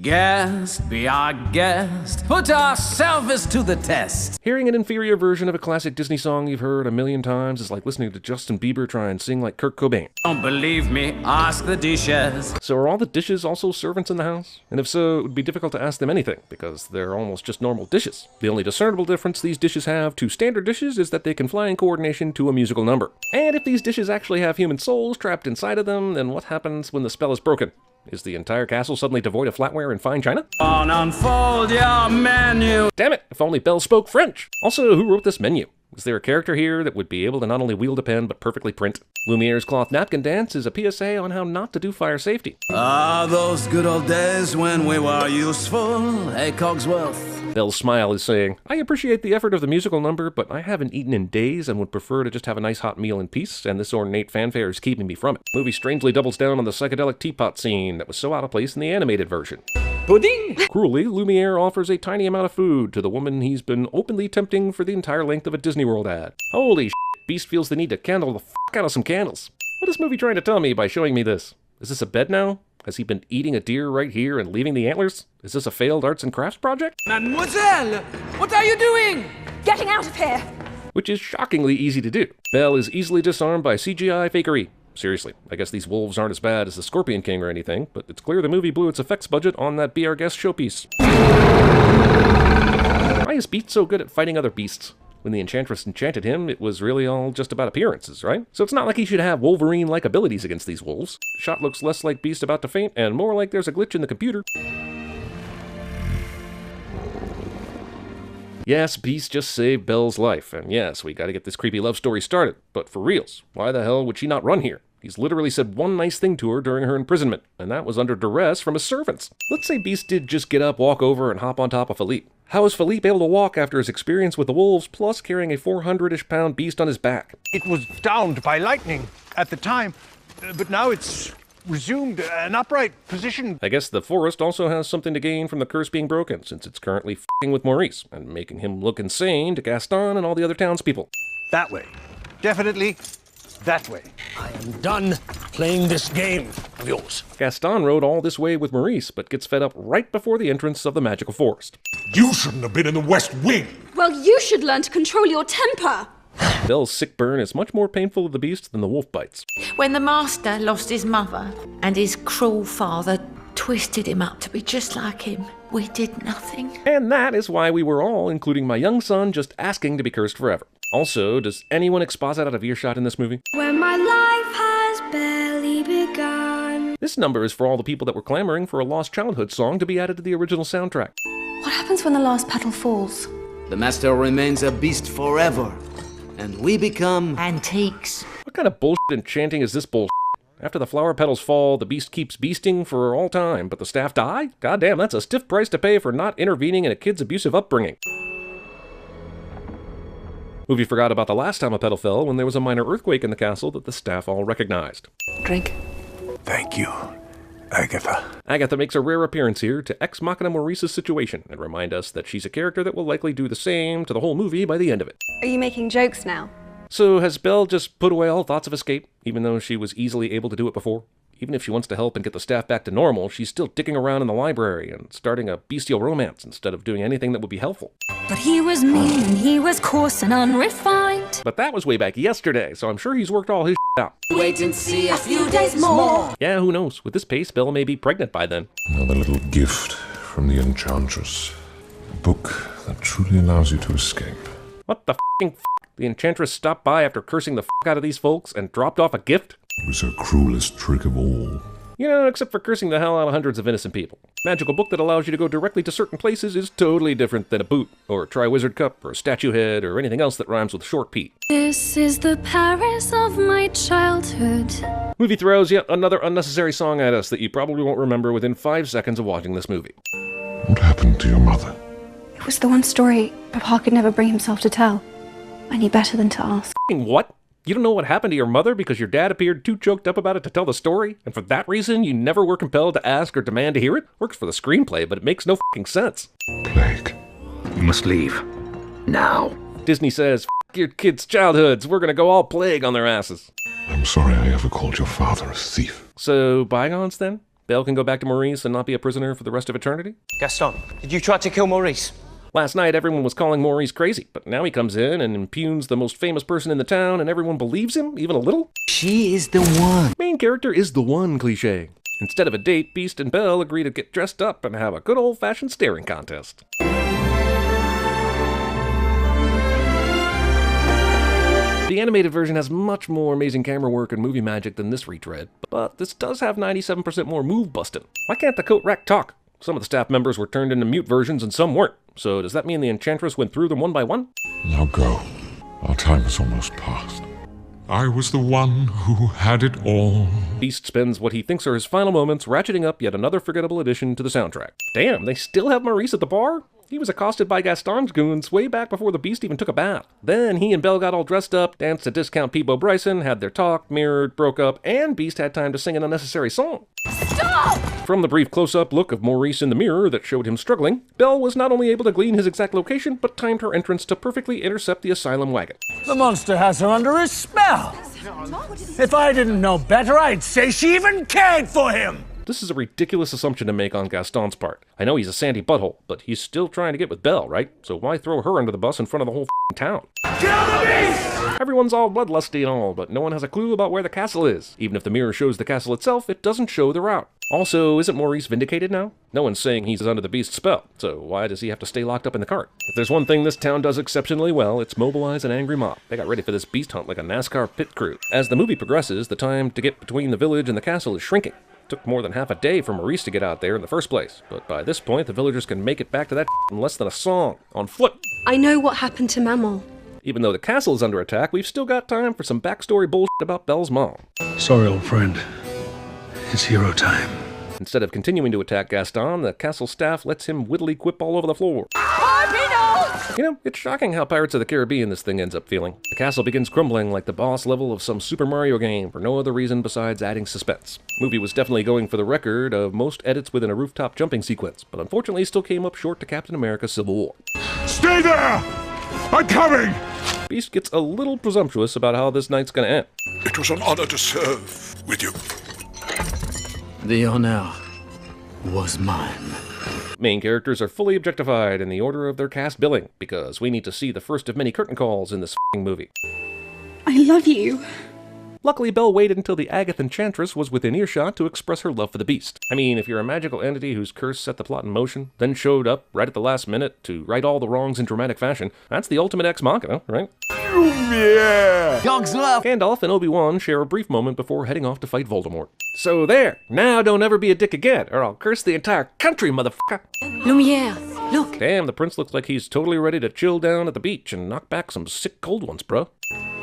guest, be our guest. Put our service to the test. Hearing an inferior version of a classic Disney song you've heard a million times is like listening to Justin Bieber try and sing like Kurt Cobain. Don't believe me? Ask the dishes. So are all the dishes also servants in the house? And if so, it would be difficult to ask them anything, because they're almost just normal dishes. The only discernible difference these dishes have to standard dishes is that they can fly in coordination to a musical number. And if these dishes actually have human souls trapped inside of them, then what happens when the spell is broken? Is the entire castle suddenly devoid of flatware and fine china? Unfold your menu. Damn it, if only Belle spoke French. Also, who wrote this menu? Is there a character here that would be able to not only wield a pen, but perfectly print? Lumiere's cloth napkin dance is a PSA on how not to do fire safety. Ah, those good old days when we were useful, hey Cogsworth. Belle's smile is saying, I appreciate the effort of the musical number, but I haven't eaten in days and would prefer to just have a nice hot meal in peace, and this ornate fanfare is keeping me from it. The movie strangely doubles down on the psychedelic teapot scene that was so out of place in the animated version. Pudding? Cruelly, Lumiere offers a tiny amount of food to the woman he's been openly tempting for the entire length of a Disney World ad. Holy shit, Beast feels the need to candle the f*** out of some candles. What is this movie trying to tell me by showing me this? Is this a bed now? Has he been eating a deer right here and leaving the antlers? Is this a failed arts and crafts project? Mademoiselle, what are you doing? Getting out of here! Which is shockingly easy to do. Belle is easily disarmed by CGI fakery. Seriously, I guess these wolves aren't as bad as the Scorpion King or anything, but it's clear the movie blew its effects budget on that Be Our Guest showpiece. Why is Beast so good at fighting other beasts? When the Enchantress enchanted him, it was really all just about appearances, right? So it's not like he should have Wolverine-like abilities against these wolves. Shot looks less like Beast about to faint, and more like there's a glitch in the computer. Yes, Beast just saved Belle's life, and yes, we gotta get this creepy love story started. But for reals, why the hell would she not run here? He's literally said one nice thing to her during her imprisonment, and that was under duress from his servants. Let's say Beast did just get up, walk over, and hop on top of Philippe. How is Philippe able to walk after his experience with the wolves, plus carrying a 400-ish pound beast on his back? It was downed by lightning at the time, but now it's resumed an upright position. I guess the forest also has something to gain from the curse being broken, since it's currently f***ing with Maurice, and making him look insane to Gaston and all the other townspeople. That way. Definitely that way. I am done playing this game of yours. Gaston rode all this way with Maurice, but gets fed up right before the entrance of the magical forest. You shouldn't have been in the West Wing. Well, you should learn to control your temper. Belle's sick burn is much more painful to the Beast than the wolf bites. When the master lost his mother and his cruel father twisted him up to be just like him, we did nothing. And that is why we were all, including my young son, just asking to be cursed forever. Also, does anyone exposit out of earshot in this movie? When my life has barely begun. This number is for all the people that were clamoring for a Lost Childhood song to be added to the original soundtrack. What happens when the last petal falls? The master remains a beast forever, and we become antiques. What kind of bullshit enchanting is this bullshit? After the flower petals fall, the beast keeps beasting for all time, but the staff die? Goddamn, that's a stiff price to pay for not intervening in a kid's abusive upbringing. Movie forgot about the last time a petal fell when there was a minor earthquake in the castle that the staff all recognized. Drink. Thank you, Agatha. Agatha makes a rare appearance here to ex machina Maurice's situation and remind us that she's a character that will likely do the same to the whole movie by the end of it. Are you making jokes now? So has Belle just put away all thoughts of escape, even though she was easily able to do it before? Even if she wants to help and get the staff back to normal, she's still dicking around in the library and starting a bestial romance instead of doing anything that would be helpful. But he was mean, and he was coarse and unrefined. But that was way back yesterday, so I'm sure he's worked all his out. Wait and see a few days more. Yeah, who knows? With this pace, Belle may be pregnant by then. Another little gift from the Enchantress. A book that truly allows you to escape. What the f***ing f***? The Enchantress stopped by after cursing the f*** out of these folks and dropped off a gift? It was her cruelest trick of all. You know, except for cursing the hell out of hundreds of innocent people. Magical book that allows you to go directly to certain places is totally different than a boot, or a Triwizard Cup, or a statue head, or anything else that rhymes with short P. This is the Paris of my childhood. Movie throws yet another unnecessary song at us that you probably won't remember within 5 seconds of watching this movie. What happened to your mother? It was the one story Papa could never bring himself to tell. I knew better than to ask. What? You don't know what happened to your mother because your dad appeared too choked up about it to tell the story? And for that reason, you never were compelled to ask or demand to hear it? Works for the screenplay, but it makes no f***ing sense. Plague. You must leave. Now. Disney says, f*** your kids' childhoods. We're gonna go all plague on their asses. I'm sorry I ever called your father a thief. So, bygones then? Belle can go back to Maurice and not be a prisoner for the rest of eternity? Gaston, did you try to kill Maurice? Last night, everyone was calling Maurice crazy, but now he comes in and impugns the most famous person in the town, and everyone believes him, even a little? She is the one. Main character is the one cliché. Instead of a date, Beast and Belle agree to get dressed up and have a good old-fashioned staring contest. The animated version has much more amazing camera work and movie magic than this retread, but this does have 97% more move bustin'. Why can't the coat rack talk? Some of the staff members were turned into mute versions and some weren't. So does that mean the Enchantress went through them one by one? Now go. Our time is almost past. I was the one who had it all. Beast spends what he thinks are his final moments ratcheting up yet another forgettable addition to the soundtrack. Damn, they still have Maurice at the bar? He was accosted by Gaston's goons way back before the Beast even took a bath. Then he and Belle got all dressed up, danced to Discount Peebo Bryson, had their talk, mirrored, broke up, and Beast had time to sing an unnecessary song. Stop! From the brief close-up look of Maurice in the mirror that showed him struggling, Belle was not only able to glean his exact location, but timed her entrance to perfectly intercept the asylum wagon. The monster has her under his spell. If I didn't know better, I'd say she even cared for him. This is a ridiculous assumption to make on Gaston's part. I know he's a sandy butthole, but he's still trying to get with Belle, right? So why throw her under the bus in front of the whole town? Kill the beast! Everyone's all bloodlusty and all, but no one has a clue about where the castle is. Even if the mirror shows the castle itself, it doesn't show the route. Also, isn't Maurice vindicated now? No one's saying he's under the beast's spell, so why does he have to stay locked up in the cart? If there's one thing this town does exceptionally well, it's mobilize an angry mob. They got ready for this beast hunt like a NASCAR pit crew. As the movie progresses, the time to get between the village and the castle is shrinking. It took more than half a day for Maurice to get out there in the first place, but by this point, the villagers can make it back to that in less than a song, on foot. I know what happened to Maman. Even though the castle is under attack, we've still got time for some backstory bullshit about Belle's mom. Sorry, old friend. It's hero time. Instead of continuing to attack Gaston, the castle staff lets him wittily quip all over the floor. You know, it's shocking how Pirates of the Caribbean this thing ends up feeling. The castle begins crumbling like the boss level of some Super Mario game for no other reason besides adding suspense. Movie was definitely going for the record of most edits within a rooftop jumping sequence, but unfortunately still came up short to Captain America Civil War. Stay there! I'm coming! Beast gets a little presumptuous about how this night's gonna end. It was an honor to serve with you. The honor was mine. Main characters are fully objectified in the order of their cast billing, because we need to see the first of many curtain calls in this f***ing movie. I love you. Luckily, Belle waited until the Agatha Enchantress was within earshot to express her love for the Beast. I mean, if you're a magical entity whose curse set the plot in motion, then showed up right at the last minute to right all the wrongs in dramatic fashion, that's the ultimate ex machina, right? Yeah! Gandalf and Obi-Wan share a brief moment before heading off to fight Voldemort. So there, now don't ever be a dick again, or I'll curse the entire country, motherfucker! Lumiere, look! Damn, the prince looks like he's totally ready to chill down at the beach and knock back some sick cold ones, bro.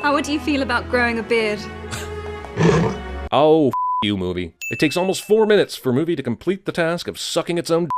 How would you feel about growing a beard? Oh, you, movie. It takes almost 4 minutes for a movie to complete the task of sucking its own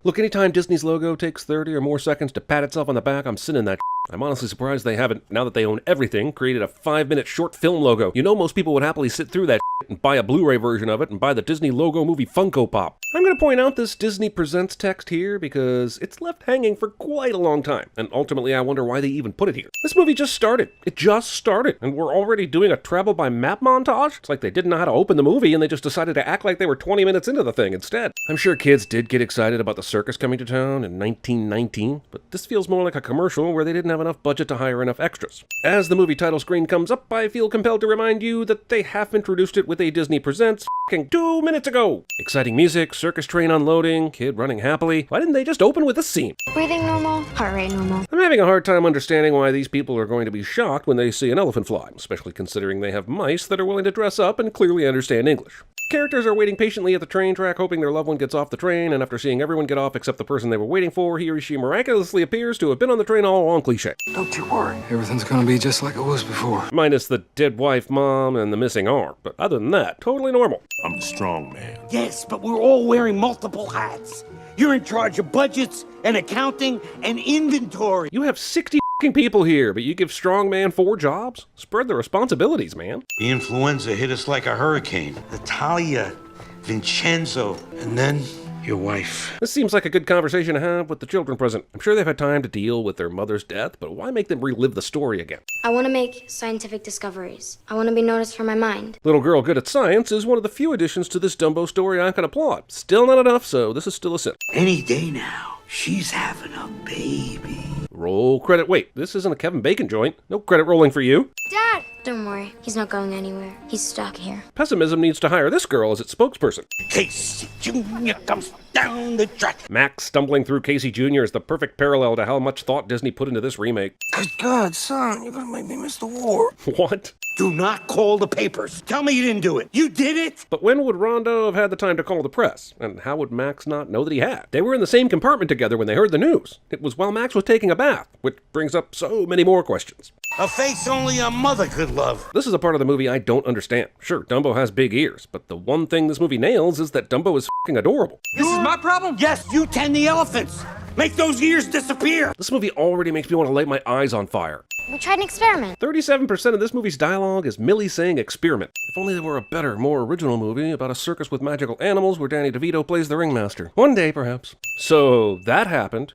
Look, anytime Disney's logo takes 30 or more seconds to pat itself on the back, I'm sending that. I'm honestly surprised they haven't, now that they own everything, created a 5-minute short film logo. You know most people would happily sit through that and buy a Blu-ray version of it and buy the Disney logo movie Funko Pop. I'm going to point out this Disney Presents text here because it's left hanging for quite a long time, and ultimately I wonder why they even put it here. This movie just started. It just started, and we're already doing a travel by map montage? It's like they didn't know how to open the movie and they just decided to act like they were 20 minutes into the thing instead. I'm sure kids did get excited about the circus coming to town in 1919, but this feels more like a commercial where they didn't have enough budget to hire enough extras. As the movie title screen comes up, I feel compelled to remind you that they have introduced it with a Disney Presents 2 minutes ago. Exciting music, circus train unloading, kid running happily. Why didn't they just open with a scene? Breathing normal, heart rate normal. I'm having a hard time understanding why these people are going to be shocked when they see an elephant fly, especially considering they have mice that are willing to dress up and clearly understand English. Characters are waiting patiently at the train track, hoping their loved one gets off the train, and after seeing everyone get off except the person they were waiting for, he or she miraculously appears to have been on the train all along. Cliché. Don't you worry, everything's gonna be just like it was before. Minus the dead wife, mom, and the missing arm, but other than that, totally normal. I'm the strong man. Yes, but we're all wearing multiple hats. You're in charge of budgets and accounting and inventory. You have 60 people here, but you give strongman 4 jobs? Spread the responsibilities, man. The influenza hit us like a hurricane. Natalia, Vincenzo, and then your wife. This seems like a good conversation to have with the children present. I'm sure they've had time to deal with their mother's death, but why make them relive the story again? I want to make scientific discoveries. I want to be noticed for my mind. Little girl good at science is one of the few additions to this Dumbo story I can applaud. Still not enough, so this is still a sin. Any day now, she's having a baby. Roll credit. Wait, this isn't a Kevin Bacon joint. No credit rolling for you. Dad! Don't worry, he's not going anywhere. He's stuck here. Pessimism needs to hire this girl as its spokesperson. Casey Jr. comes down the track. Max stumbling through Casey Jr. is the perfect parallel to how much thought Disney put into this remake. Good God, son, you're gonna make me miss the war. What? Do not call the papers. Tell me you didn't do it. You did it? But when would Rondo have had the time to call the press? And how would Max not know that he had? They were in the same compartment together when they heard the news. It was while Max was taking a bath, which brings up so many more questions. A face only a mother could love. This is a part of the movie I don't understand. Sure, Dumbo has big ears, but the one thing this movie nails is that Dumbo is f***ing adorable. This is my problem? Yes, you tend the elephants. Make those ears disappear. This movie already makes me want to light my eyes on fire. We tried an experiment. 37% of this movie's dialogue is Millie saying experiment. If only there were a better, more original movie about a circus with magical animals where Danny DeVito plays the ringmaster. One day, perhaps. So, that happened.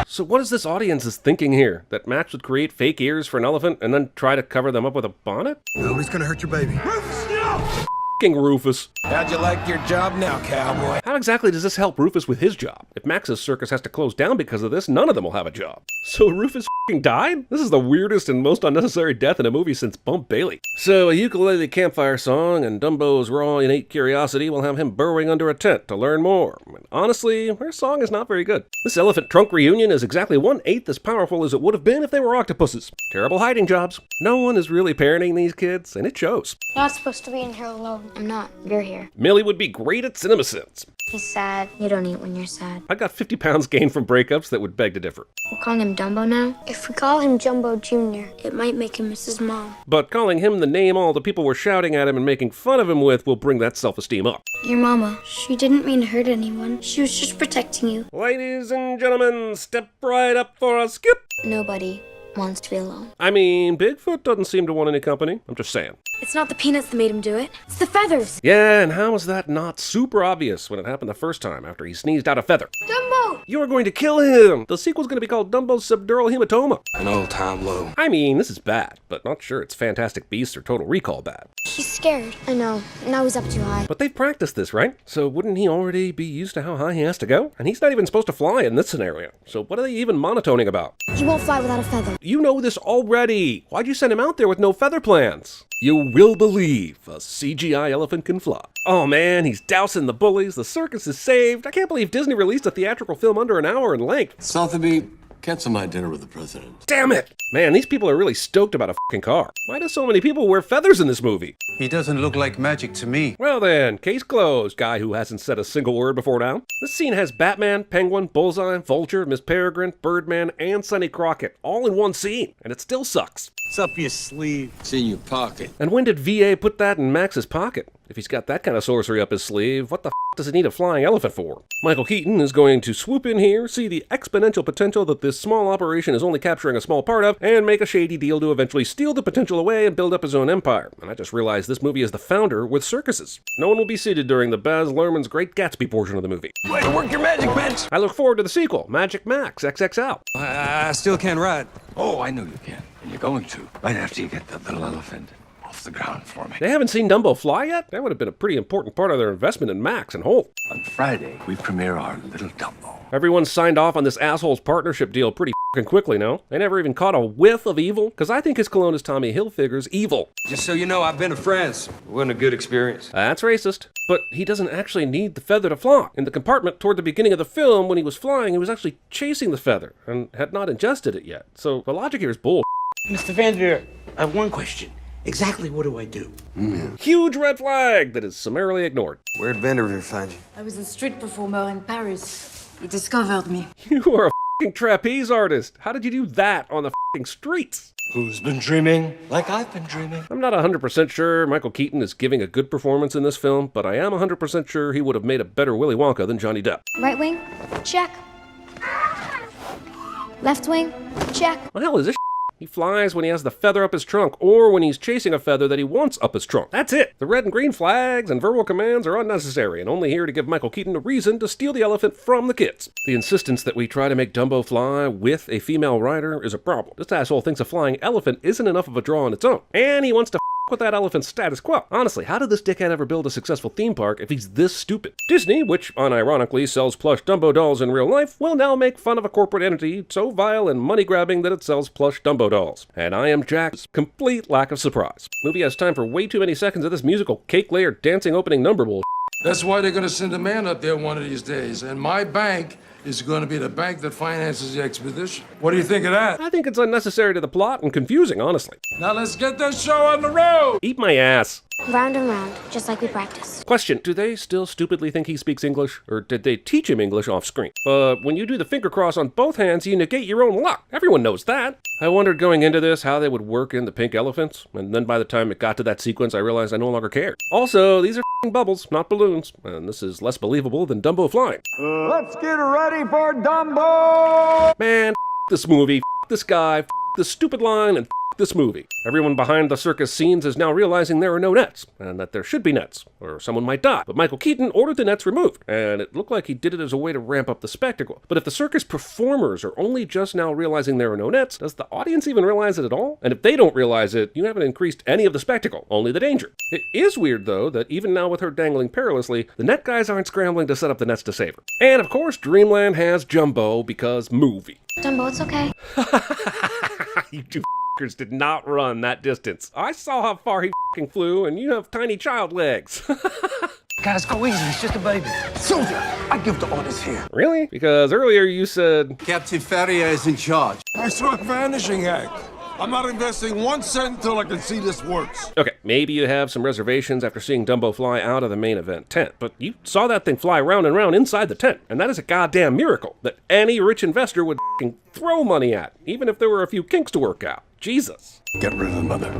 So what is this audience is thinking here? That Max would create fake ears for an elephant and then try to cover them up with a bonnet? Nobody's gonna hurt your baby. Rufus. How'd you like your job now, cowboy? How exactly does this help Rufus with his job? If Max's circus has to close down because of this, none of them will have a job. So Rufus died? This is the weirdest and most unnecessary death in a movie since Bump Bailey. So a ukulele campfire song and Dumbo's raw innate curiosity will have him burrowing under a tent to learn more. And honestly, their song is not very good. This elephant trunk reunion is exactly 1/8 as powerful as it would have been if they were octopuses. Terrible hiding jobs. No one is really parenting these kids, and it shows. You're not supposed to be in here alone. I'm not. You're here. Millie would be great at CinemaSins. He's sad. You don't eat when you're sad. I got 50 pounds gained from breakups that would beg to differ. We're calling him Dumbo now? If we call him Jumbo Jr., it might make him miss his mom. But calling him the name all the people were shouting at him and making fun of him with will bring that self-esteem up. Your mama, she didn't mean to hurt anyone. She was just protecting you. Ladies and gentlemen, step right up for a skip. Nobody wants to be alone. I mean, Bigfoot doesn't seem to want any company. I'm just saying. It's not the peanuts that made him do it. It's the feathers. Yeah, and how is that not super obvious when it happened the first time after he sneezed out a feather? Dumbo! You are going to kill him! The sequel's going to be called Dumbo's Subdural Hematoma. An old-time low. I mean, this is bad, but not sure it's Fantastic Beasts or Total Recall bad. He's scared. I know. Now he's up too high. But they've practiced this, right? So wouldn't he already be used to how high he has to go? And he's not even supposed to fly in this scenario. So what are they even monotoning about? He won't fly without a feather. You know this already. Why'd you send him out there with no feather plans? You will believe a CGI elephant can fly. Oh man, he's dousing the bullies. The circus is saved. I can't believe Disney released a theatrical film under an hour in length. Sotheby, Cancel my dinner with the president. Damn it! Man, these people are really stoked about a fucking car. Why do so many people wear feathers in this movie? He doesn't look like magic to me. Well then, case closed, guy who hasn't said a single word before now. This scene has Batman, Penguin, Bullseye, Vulture, Miss Peregrine, Birdman, and Sonny Crockett all in one scene, and it still sucks. It's up your sleeve. It's in your pocket. And when did VA put that in Max's pocket? If he's got that kind of sorcery up his sleeve, what the f does he need a flying elephant for? Michael Keaton is going to swoop in here, see the exponential potential that this small operation is only capturing a small part of, and make a shady deal to eventually steal the potential away and build up his own empire. And I just realized this movie is the founder with circuses. No one will be seated during the Baz Luhrmann's Great Gatsby portion of the movie. Way to work your magic, Max. I look forward to the sequel, Magic Max XXL. I still can't ride. Oh, I know you can. And you're going to. Right after you get that little elephant off the ground for me. They haven't seen Dumbo fly yet? That would have been a pretty important part of their investment in Max and Holt. On Friday, we premiere our little Dumbo. Everyone signed off on this asshole's partnership deal pretty f***ing quickly, no? They never even caught a whiff of evil? Because I think his cologne is Tommy Hilfiger's evil. Just so you know, I've been to France. It wasn't a good experience. That's racist. But he doesn't actually need the feather to fly. In the compartment toward the beginning of the film, when he was flying, he was actually chasing the feather and had not ingested it yet. So the logic here is bull. Mr. Vanderveer, I have one question. Exactly what do I do? Huge red flag that is summarily ignored. Where'd Vanderveer find you? I was a street performer in Paris. He discovered me. You are a f***ing trapeze artist. How did you do that on the f***ing streets? Who's been dreaming like I've been dreaming? I'm not 100% sure Michael Keaton is giving a good performance in this film, but I am 100% sure he would have made a better Willy Wonka than Johnny Depp. Right wing, check. Left wing, check. What the hell is this? He flies when he has the feather up his trunk, or when he's chasing a feather that he wants up his trunk. That's it. The red and green flags and verbal commands are unnecessary and only here to give Michael Keaton a reason to steal the elephant from the kids. The insistence that we try to make Dumbo fly with a female rider is a problem. This asshole thinks a flying elephant isn't enough of a draw on its own, and he wants to with that elephant's status quo. Honestly, how did this dickhead ever build a successful theme park if he's this stupid? Disney, which unironically sells plush Dumbo dolls in real life, will now make fun of a corporate entity so vile and money-grabbing that it sells plush Dumbo dolls. And I am Jack's complete lack of surprise. Movie has time for way too many seconds of this musical cake layer dancing opening number bull. That's why they're going to send a man up there one of these days. And my bank is going to be the bank that finances the expedition. What do you think of that? I think it's unnecessary to the plot and confusing, honestly. Now let's get this show on the road! Eat my ass. Round and round, just like we practiced. Question, do they still stupidly think he speaks English? Or did they teach him English off screen? But when you do the finger cross on both hands, you negate your own luck. Everyone knows that. I wondered going into this how they would work in the pink elephants, and then by the time it got to that sequence, I realized I no longer cared. Also, these are f***ing bubbles, not balloons, and this is less believable than Dumbo flying. Let's get ready for Dumbo! Man, this movie, this guy, this stupid line, and this movie. Everyone behind the circus scenes is now realizing there are no nets, and that there should be nets, or someone might die. But Michael Keaton ordered the nets removed, and it looked like he did it as a way to ramp up the spectacle. But if the circus performers are only just now realizing there are no nets, does the audience even realize it at all? And if they don't realize it, you haven't increased any of the spectacle, only the danger. It is weird, though, that even now with her dangling perilously, the net guys aren't scrambling to set up the nets to save her. And of course, Dreamland has Jumbo because movie. Dumbo, it's okay. You two did not run that distance. I saw how far he flew, and you have tiny child legs. Guys, go easy. It's just a baby. Soldier, I give the orders here. Really? Because earlier you said... Captain Ferrier is in charge. I saw a vanishing act. I'm not investing 1 cent until I can see this works. Okay, maybe you have some reservations after seeing Dumbo fly out of the main event tent, but you saw that thing fly round and round inside the tent, and that is a goddamn miracle that any rich investor would throw money at, even if there were a few kinks to work out. Jesus. Get rid of the mother.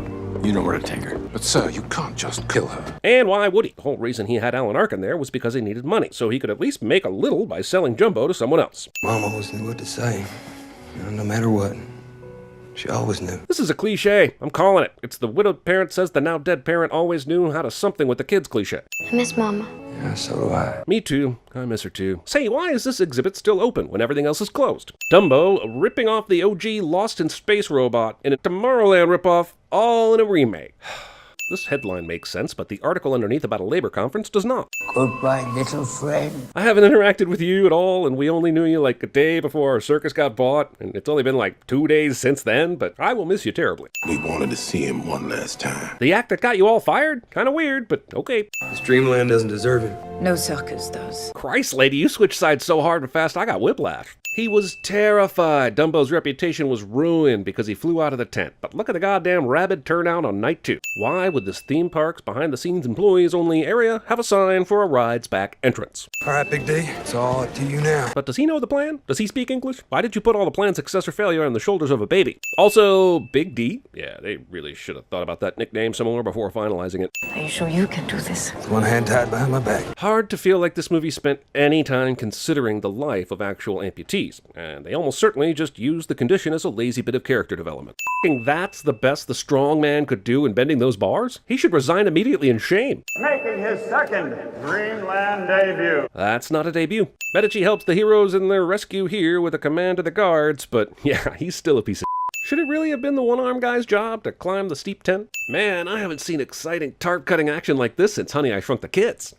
You know where to take her. But sir, you can't just kill her. And why would he? The whole reason he had Alan Arkin there was because he needed money, so he could at least make a little by selling Jumbo to someone else. Mom always knew what to say, no matter what. She always knew. This is a cliche. I'm calling it. It's the widowed parent says the now dead parent always knew how to something with the kids cliche. I miss Mama. Yeah, so do I. Me too. I miss her too. Say, why is this exhibit still open when everything else is closed? Dumbo ripping off the OG Lost in Space robot in a Tomorrowland ripoff, all in a remake. This headline makes sense, but the article underneath about a labor conference does not. Goodbye, little friend. I haven't interacted with you at all, and we only knew you like a day before our circus got bought, and it's only been like 2 days since then, but I will miss you terribly. We wanted to see him one last time. The act that got you all fired? Kinda weird, but okay. This Dreamland doesn't deserve it. No circus does. Christ, lady, you switched sides so hard and fast I got whiplash. He was terrified. Dumbo's reputation was ruined because he flew out of the tent. But look at the goddamn rabid turnout on night 2. Why would this theme park's behind-the-scenes employees only area have a sign for a rides back entrance? All right, Big D, it's all up to you now. But does he know the plan? Does he speak English? Why did you put all the plan's success or failure on the shoulders of a baby? Also, Big D? Yeah, they really should have thought about that nickname some more before finalizing it. Are you sure you can do this? With one hand tied behind my back. Hard to feel like this movie spent any time considering the life of actual amputees, and they almost certainly just used the condition as a lazy bit of character development. That's the best the strong man could do in bending those bars? He should resign immediately in shame. Making his second Dreamland debut. That's not a debut. Medici helps the heroes in their rescue here with a command to the guards, but yeah, he's still a piece of Should it really have been the one-armed guy's job to climb the steep tent? Man, I haven't seen exciting tarp-cutting action like this since Honey, I Shrunk the Kids.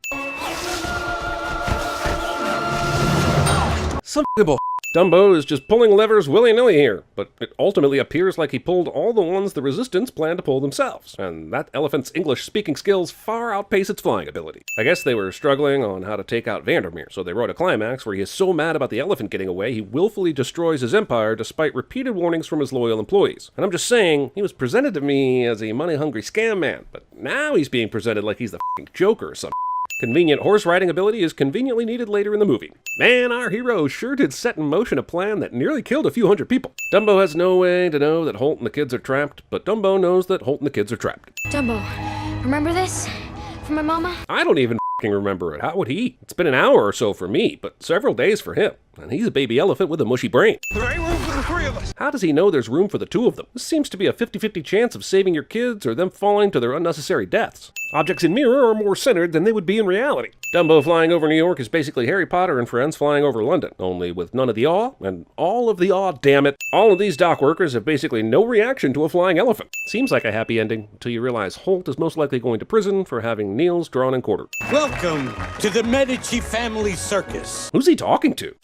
Some bull. Dumbo is just pulling levers willy-nilly here, but it ultimately appears like he pulled all the ones the Resistance planned to pull themselves, and that elephant's English-speaking skills far outpace its flying ability. I guess they were struggling on how to take out Vandermeer, so they wrote a climax where he is so mad about the elephant getting away, he willfully destroys his empire despite repeated warnings from his loyal employees. And I'm just saying, he was presented to me as a money-hungry scam man, but now he's being presented like he's the f***ing Joker or something. Convenient horse riding ability is conveniently needed later in the movie. Man, our hero sure did set in motion a plan that nearly killed a few hundred people. Dumbo has no way to know that Holt and the kids are trapped, but Dumbo knows that Holt and the kids are trapped. Dumbo, remember this? From my mama? I don't even f***ing remember it. How would he? It's been an hour or so for me, but several days for him. And he's a baby elephant with a mushy brain. There ain't room for the 3 of us. How does he know there's room for the 2 of them? This seems to be a 50-50 chance of saving your kids or them falling to their unnecessary deaths. Objects in mirror are more centered than they would be in reality. Dumbo flying over New York is basically Harry Potter and friends flying over London, only with none of the awe and all of the awe, damn it. All of these dock workers have basically no reaction to a flying elephant. Seems like a happy ending until you realize Holt is most likely going to prison for having nails drawn and quartered. Welcome to the Medici family circus. Who's he talking to?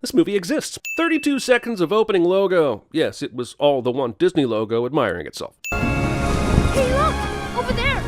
This movie exists. 32 seconds of opening logo. Yes, it was all the Walt Disney logo admiring itself. Hey, look! Over there!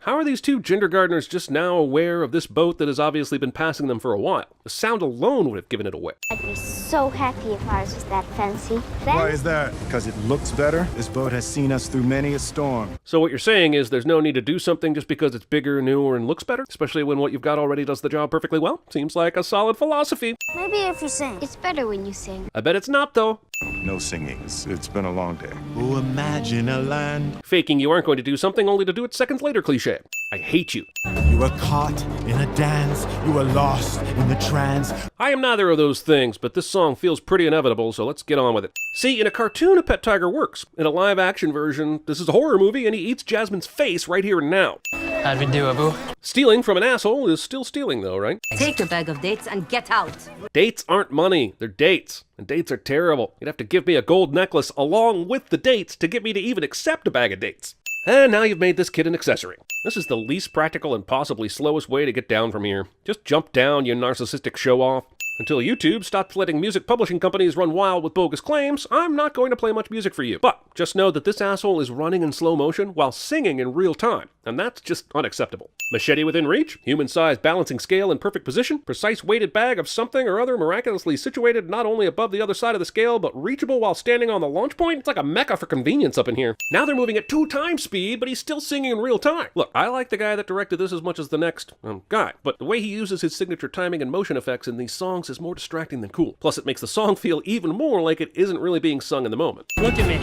How are these 2 kindergartners just now aware of this boat that has obviously been passing them for a while? The sound alone would have given it away. I'd be so happy if ours was that fancy. Why is that? Because it looks better? This boat has seen us through many a storm. So what you're saying is there's no need to do something just because it's bigger, newer, and looks better? Especially when what you've got already does the job perfectly well? Seems like a solid philosophy. Maybe if you sing. It's better when you sing. I bet it's not, though. No singing. It's been a long day. Oh, imagine a land. Faking you aren't going to do something only to do it seconds later cliche. I hate you. You were caught in a dance. You were lost in the trance. I am neither of those things, but this song feels pretty inevitable, so let's get on with it. See, in a cartoon, a pet tiger works. In a live-action version, this is a horror movie, and he eats Jasmine's face right here and now. How'd we do, Abu? Stealing from an asshole is still stealing, though, right? Take your bag of dates and get out. Dates aren't money, they're dates. And dates are terrible. You'd have to give me a gold necklace along with the dates to get me to even accept a bag of dates. And now you've made this kid an accessory. This is the least practical and possibly slowest way to get down from here. Just jump down, you narcissistic show-off. Until YouTube stops letting music publishing companies run wild with bogus claims, I'm not going to play much music for you. But just know that this asshole is running in slow motion while singing in real time, and that's just unacceptable. Machete within reach, human-sized balancing scale in perfect position, precise weighted bag of something or other miraculously situated not only above the other side of the scale, but reachable while standing on the launch point. It's like a mecca for convenience up in here. Now they're moving at 2 times speed, but he's still singing in real time. Look, I like the guy that directed this as much as the next guy, but the way he uses his signature timing and motion effects in these songs is more distracting than cool. Plus, it makes the song feel even more like it isn't really being sung in the moment. Look at me.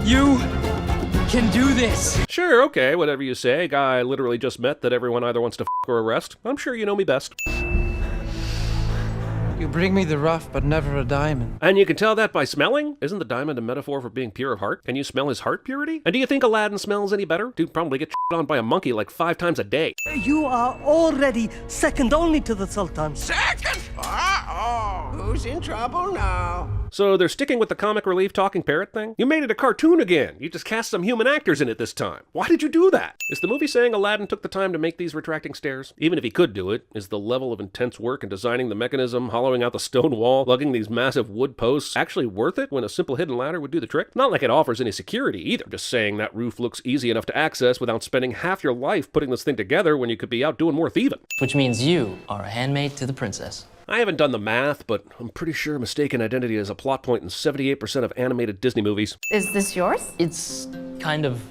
You can do this. Sure, okay, whatever you say. Guy I literally just met that everyone either wants to f*** or arrest. I'm sure you know me best. You bring me the rough, but never a diamond. And you can tell that by smelling? Isn't the diamond a metaphor for being pure of heart? Can you smell his heart purity? And do you think Aladdin smells any better? Dude probably gets on by a monkey like 5 times a day. You are already second only to the Sultan. Second? Uh-oh. Who's in trouble now? So they're sticking with the comic relief talking parrot thing? You made it a cartoon again. You just cast some human actors in it this time. Why did you do that? Is the movie saying Aladdin took the time to make these retracting stairs? Even if he could do it, is the level of intense work in designing the mechanism, hollowing out the stone wall, lugging these massive wood posts actually worth it when a simple hidden ladder would do the trick? Not like it offers any security either. Just saying that roof looks easy enough to access without spending half your life putting this thing together when you could be out doing more thieving. Which means you are a handmaid to the princess. I haven't done the math, but I'm pretty sure mistaken identity is a plot point in 78% of animated Disney movies. Is this yours? It's kind of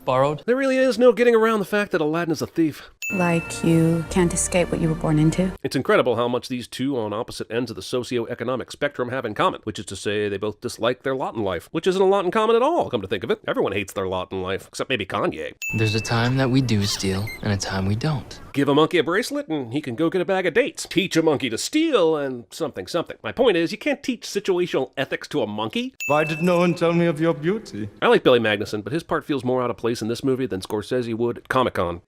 borrowed. There really is no getting around the fact that Aladdin is a thief. Like you can't escape what you were born into? It's incredible how much these two on opposite ends of the socio-economic spectrum have in common, which is to say they both dislike their lot in life, which isn't a lot in common at all, come to think of it. Everyone hates their lot in life, except maybe Kanye. There's a time that we do steal, and a time we don't. Give a monkey a bracelet, and he can go get a bag of dates. Teach a monkey to steal, and something. My point is, you can't teach situational ethics to a monkey. Why did no one tell me of your beauty? I like Billy Magnuson, but his part feels more out of place in this movie than Scorsese would at Comic-Con.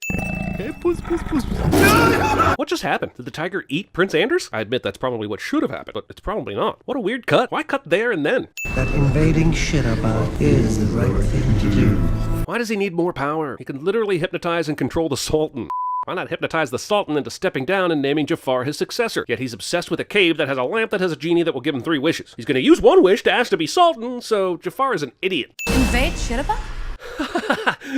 Hey, puss. What just happened? Did the tiger eat Prince Anders? I admit that's probably what should have happened, but it's probably not. What a weird cut. Why cut there and then? That invading shit about is the right thing to do. Why does he need more power? He can literally hypnotize and control the Sultan. Why not hypnotize the Sultan into stepping down and naming Jafar his successor? Yet he's obsessed with a cave that has a lamp that has a genie that will give him 3 wishes. He's going to use 1 wish to ask to be Sultan, so Jafar is an idiot. Invade Shiraba?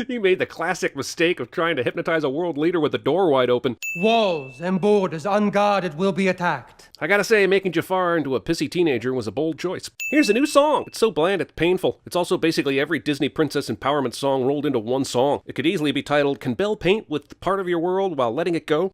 He made the classic mistake of trying to hypnotize a world leader with the door wide open. Walls and borders unguarded will be attacked. I gotta say, making Jafar into a pissy teenager was a bold choice. Here's a new song. It's so bland it's painful. It's also basically every Disney princess empowerment song rolled into one song. It could easily be titled, "Can Belle paint with part of your world while letting it go?"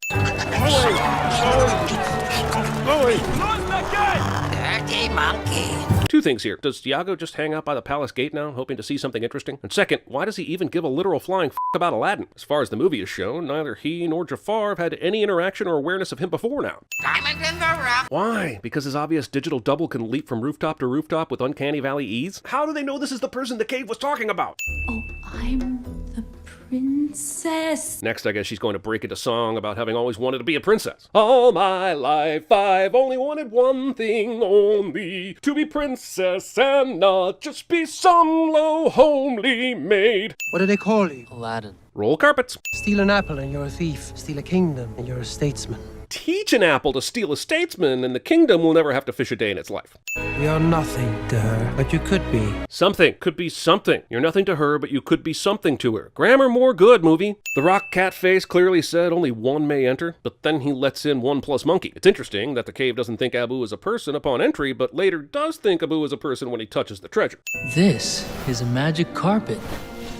Dirty monkey. 2 things here. Does Iago just hang out by the palace gate now, hoping to see something interesting? And second, why does he even give a literal flying f*** about Aladdin? As far as the movie is shown, neither he nor Jafar have had any interaction or awareness of him before now. Diamond in the rough. Why? Because his obvious digital double can leap from rooftop to rooftop with uncanny valley ease? How do they know this is the person the cave was talking about? Oh, I'm the princess. Next, I guess she's going to break into song about having always wanted to be a princess. All my life, I've only wanted one thing only, to be princess and not just be some low homely maid. What do they call you? Aladdin. Roll carpets. Steal an apple and you're a thief. Steal a kingdom and you're a statesman. Teach an apple to steal a statesman, and the kingdom will never have to fish a day in its life. We are nothing to her, but you could be. Something. Could be something. You're nothing to her, but you could be something to her. Grammar more good, movie. The rock cat face clearly said only 1 may enter, but then he lets in 1 plus monkey. It's interesting that the cave doesn't think Abu is a person upon entry, but later does think Abu is a person when he touches the treasure. This is a magic carpet.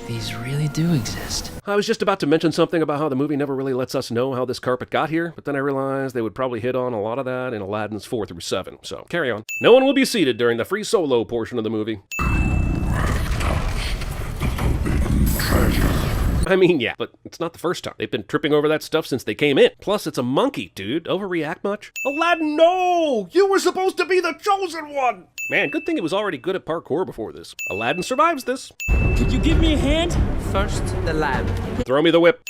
These really do exist. I was just about to mention something about how the movie never really lets us know how this carpet got here, but then I realized they would probably hit on a lot of that in Aladdin's 4 through 7, so carry on. No one will be seated during the free solo portion of the movie. I mean, yeah, but it's not the first time. They've been tripping over that stuff since they came in. Plus, it's a monkey, dude. Overreact much? Aladdin, no! You were supposed to be the chosen one! Man, good thing he was already good at parkour before this. Aladdin survives this. Could you give me a hand? First, the lamp. Throw me the whip.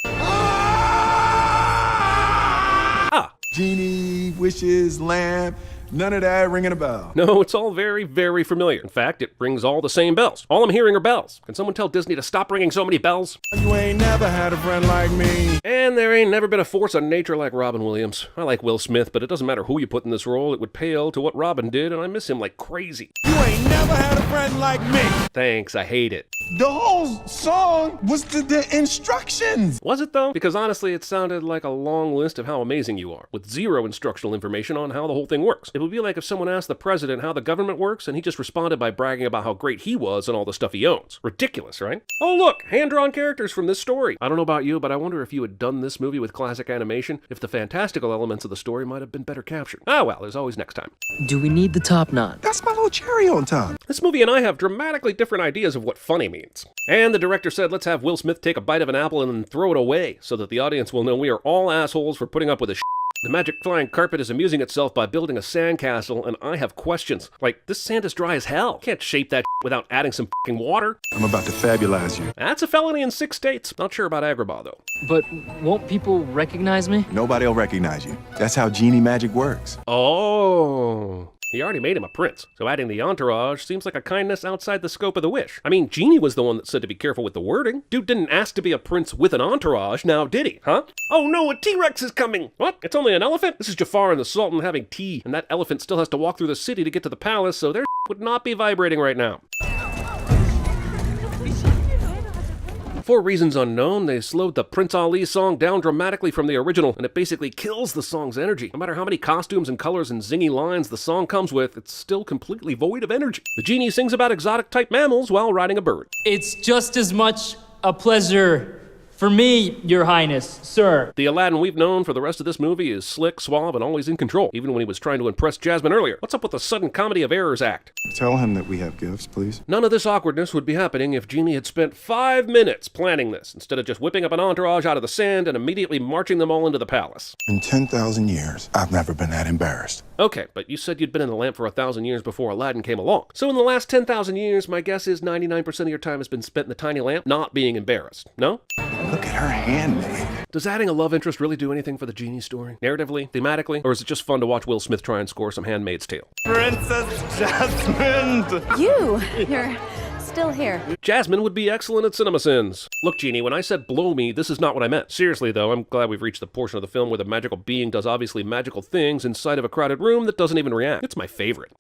Genie, wishes, lamp, none of that ringing a bell. No, it's all very, very familiar. In fact, it rings all the same bells. All I'm hearing are bells. Can someone tell Disney to stop ringing so many bells? You ain't never had a friend like me. And there ain't never been a force of nature like Robin Williams. I like Will Smith, but it doesn't matter who you put in this role, it would pale to what Robin did, and I miss him like crazy. You ain't never had a friend like me. Thanks, I hate it. The whole song was the instructions. Was it though? Because honestly, it sounded like a long list of how amazing you are, with 0 instructional information on how the whole thing works. It would be like if someone asked the president how the government works, and he just responded by bragging about how great he was and all the stuff he owns. Ridiculous, right? Oh look, hand-drawn characters from this story. I don't know about you, but I wonder if you had done this movie with classic animation, if the fantastical elements of the story might have been better captured. Ah well, there's always next time. Do we need the top knot? That's my little cherry on top. This movie and I have dramatically different ideas of what funny means. And the director said, let's have Will Smith take a bite of an apple and then throw it away, so that the audience will know we are all assholes for putting up with this shit. The magic flying carpet is amusing itself by building a sandcastle, and I have questions. Like, this sand is dry as hell. Can't shape that without adding some fucking water. I'm about to fabulize you. That's a felony in 6 states. Not sure about Agrabah, though. But won't people recognize me? Nobody will recognize you. That's how genie magic works. Oh. He already made him a prince, so adding the entourage seems like a kindness outside the scope of the wish. I mean, Genie was the one that said to be careful with the wording. Dude didn't ask to be a prince with an entourage, now did he, huh? Oh no, a T-Rex is coming! What? It's only an elephant? This is Jafar and the Sultan having tea, and that elephant still has to walk through the city to get to the palace, so their would not be vibrating right now. For reasons unknown, they slowed the Prince Ali song down dramatically from the original, and it basically kills the song's energy. No matter how many costumes and colors and zingy lines the song comes with, it's still completely void of energy. The genie sings about exotic-type mammals while riding a bird. It's just as much a pleasure for me, Your Highness, sir. The Aladdin we've known for the rest of this movie is slick, suave, and always in control, even when he was trying to impress Jasmine earlier. What's up with the sudden comedy of errors act? Tell him that we have gifts, please. None of this awkwardness would be happening if Genie had spent 5 minutes planning this, instead of just whipping up an entourage out of the sand and immediately marching them all into the palace. In 10,000 years, I've never been that embarrassed. Okay, but you said you'd been in the lamp for 1,000 years before Aladdin came along. So in the last 10,000 years, my guess is 99% of your time has been spent in the tiny lamp not being embarrassed. No? Look at her handmaid. Does adding a love interest really do anything for the Genie story? Narratively? Thematically? Or is it just fun to watch Will Smith try and score some Handmaid's Tale? Princess Jasmine! You're still here. Jasmine would be excellent at CinemaSins. Look, Genie, when I said blow me, this is not what I meant. Seriously, though, I'm glad we've reached the portion of the film where the magical being does obviously magical things inside of a crowded room that doesn't even react. It's my favorite.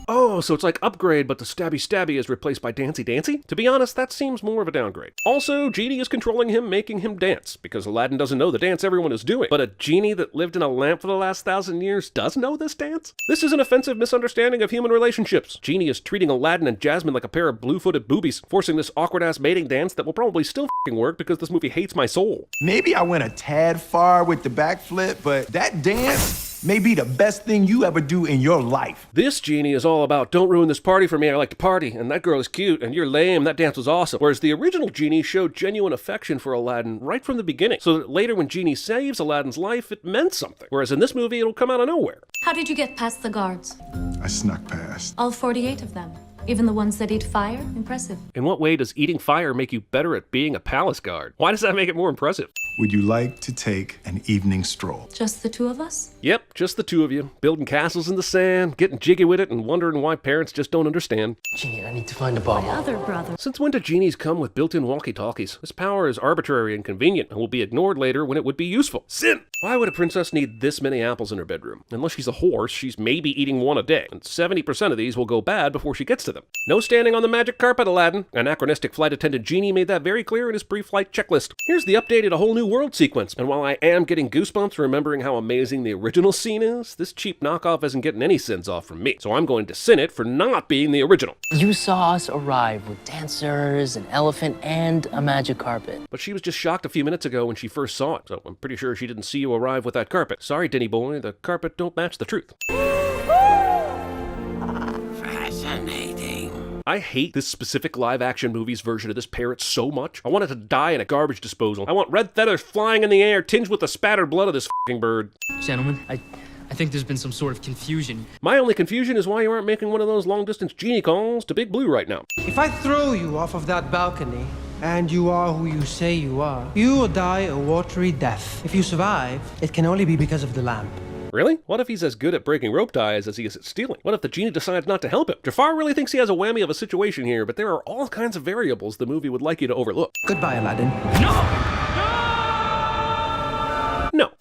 Oh, so it's like Upgrade, but the Stabby Stabby is replaced by Dancy Dancy? To be honest, that seems more of a downgrade. Also, Genie is controlling him, making him dance, because Aladdin doesn't know the dance everyone is doing. But a genie that lived in a lamp for the last 1,000 years does know this dance? This is an offensive misunderstanding of human relationships. Genie is treating Aladdin and Jasmine like a pair of blue-footed boobies, forcing this awkward-ass mating dance that will probably still f***ing work because this movie hates my soul. Maybe I went a tad far with the backflip, but that dance may be the best thing you ever do in your life. This Genie is all about, don't ruin this party for me, I like to party, and that girl is cute, and you're lame, that dance was awesome. Whereas the original Genie showed genuine affection for Aladdin right from the beginning, so that later when Genie saves Aladdin's life, it meant something. Whereas in this movie, it'll come out of nowhere. How did you get past the guards? I snuck past. All 48 of them. Even the ones that eat fire? Impressive. In what way does eating fire make you better at being a palace guard? Why does that make it more impressive? Would you like to take an evening stroll? Just the two of us? Yep, just the two of you, building castles in the sand, getting jiggy with it, and wondering why parents just don't understand. Genie, I need to find a bomb. My other brother. Since when do genies come with built-in walkie-talkies? This power is arbitrary and convenient, and will be ignored later when it would be useful. Sin! Why would a princess need this many apples in her bedroom? Unless she's a horse, she's maybe eating one a day, and 70% of these will go bad before she gets to them. No standing on the magic carpet, Aladdin. Anachronistic flight attendant Genie made that very clear in his pre-flight checklist. Here's the updated A Whole New World sequence, and while I am getting goosebumps remembering how amazing the original scene is, this cheap knockoff isn't getting any sins off from me, so I'm going to sin it for not being the original. You saw us arrive with dancers, an elephant, and a magic carpet. But she was just shocked a few minutes ago when she first saw it, so I'm pretty sure she didn't see you arrive with that carpet. Sorry, Denny boy, the carpet don't match the truth. Fascinating. I hate this specific live-action movie's version of this parrot so much. I want it to die in a garbage disposal. I want red feathers flying in the air, tinged with the spattered blood of this f***ing bird. Gentlemen, I think there's been some sort of confusion. My only confusion is why you aren't making one of those long-distance Genie calls to Big Blue right now. If I throw you off of that balcony, and you are who you say you are, you will die a watery death. If you survive, it can only be because of the lamp. Really? What if he's as good at breaking rope ties as he is at stealing? What if the Genie decides not to help him? Jafar really thinks he has a whammy of a situation here, but there are all kinds of variables the movie would like you to overlook. Goodbye, Aladdin. No.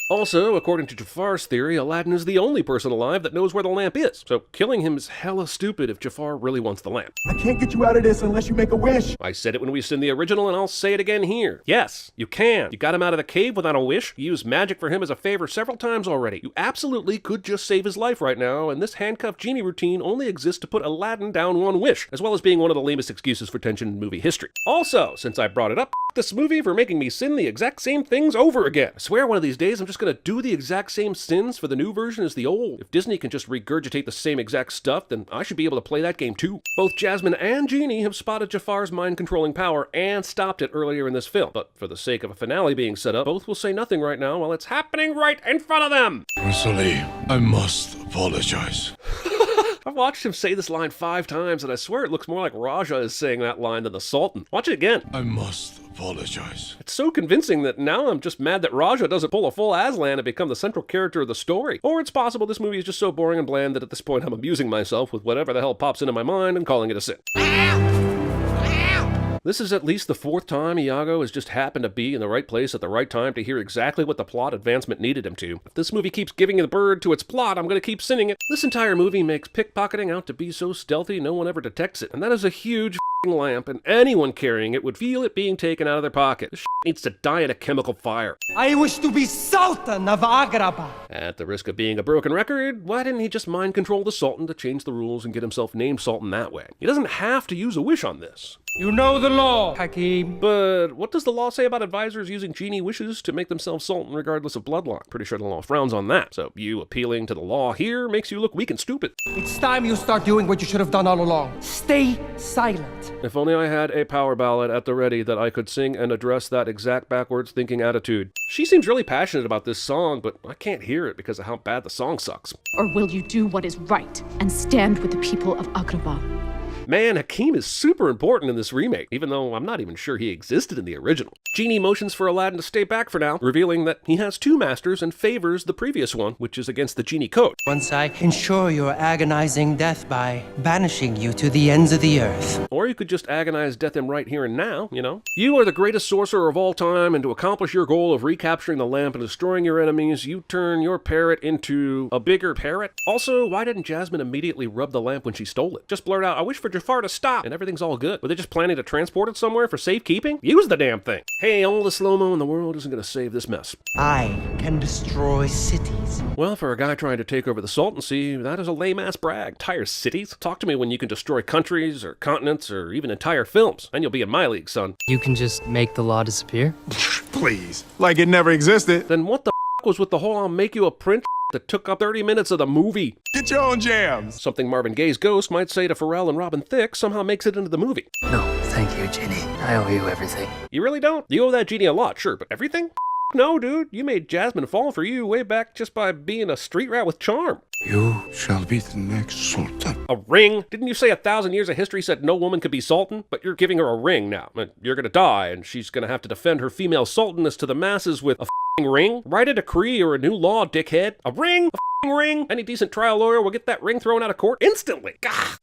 Also, according to Jafar's theory, Aladdin is the only person alive that knows where the lamp is. So killing him is hella stupid if Jafar really wants the lamp. I can't get you out of this unless you make a wish. I said it when we was in the original, and I'll say it again here. Yes, you can. You got him out of the cave without a wish. You used magic for him as a favor several times already. You absolutely could just save his life right now, and this handcuffed Genie routine only exists to put Aladdin down one wish, as well as being one of the lamest excuses for tension in movie history. Also, since I brought it up, this movie for making me sin the exact same things over again. I swear one of these days I'm just gonna do the exact same sins for the new version as the old. If Disney can just regurgitate the same exact stuff, then I should be able to play that game too. Both Jasmine and Genie have spotted Jafar's mind-controlling power and stopped it earlier in this film. But for the sake of a finale being set up, both will say nothing right now while it's happening right in front of them. Prince Ali, I must apologize. I've watched him say this line 5 times, and I swear it looks more like Raja is saying that line than the Sultan. Watch it again. I must apologize. It's so convincing that now I'm just mad that Raja doesn't pull a full Aslan and become the central character of the story. Or it's possible this movie is just so boring and bland that at this point I'm amusing myself with whatever the hell pops into my mind and calling it a sin. This is at least the 4th time Iago has just happened to be in the right place at the right time to hear exactly what the plot advancement needed him to. If this movie keeps giving the bird to its plot, I'm gonna keep sinning it. This entire movie makes pickpocketing out to be so stealthy no one ever detects it, and that is a huge lamp, and anyone carrying it would feel it being taken out of their pocket. This needs to die in a chemical fire. I wish to be Sultan of Agrabah. At the risk of being a broken record, why didn't he just mind control the Sultan to change the rules and get himself named Sultan that way? He doesn't have to use a wish on this. You know the law, Hakim. But what does the law say about advisors using genie wishes to make themselves Sultan regardless of bloodline? Pretty sure the law frowns on that. So you appealing to the law here makes you look weak and stupid. It's time you start doing what you should have done all along. Stay silent. If only I had a power ballad at the ready that I could sing and address that exact backwards thinking attitude. She seems really passionate about this song, but I can't hear it because of how bad the song sucks. Or will you do what is right and stand with the people of Agrabah? Man, Hakim is super important in this remake, even though I'm not even sure he existed in the original. Genie motions for Aladdin to stay back for now, revealing that he has 2 masters and favors the previous one, which is against the genie code. Once I ensure your agonizing death by banishing you to the ends of the earth. Or you could just agonize death him right here and now, you know? You are the greatest sorcerer of all time, and to accomplish your goal of recapturing the lamp and destroying your enemies, you turn your parrot into a bigger parrot? Also, why didn't Jasmine immediately rub the lamp when she stole it? Just blurt out, "I wish for Jafar to stop," and everything's all good. Were they just planning to transport it somewhere for safekeeping? Use the damn thing. Hey, all the slow-mo in the world isn't gonna save this mess. I can destroy cities. Well, for a guy trying to take over the Sultancy, that is a lame-ass brag. Entire cities? Talk to me when you can destroy countries, or continents, or even entire films, and you'll be in my league, son. You can just make the law disappear? Please. Like it never existed. Then what the was with the whole "I'll make you a prince" that took up 30 minutes of the movie? Get your own jams. Something Marvin Gaye's ghost might say to Pharrell and Robin Thicke somehow makes it into the movie. No, thank you, Ginny. I owe you everything. You really don't? You owe that genie a lot, sure, but everything? No, dude. You made Jasmine fall for you way back just by being a street rat with charm. You shall be the next Sultan. A ring? Didn't you say 1,000 years of history said no woman could be Sultan? But you're giving her a ring now. You're gonna die, and she's gonna have to defend her female sultanness to the masses with a ring? Write a decree or a new law, dickhead. A ring? A ring? Any decent trial lawyer will get that ring thrown out of court instantly. Gah!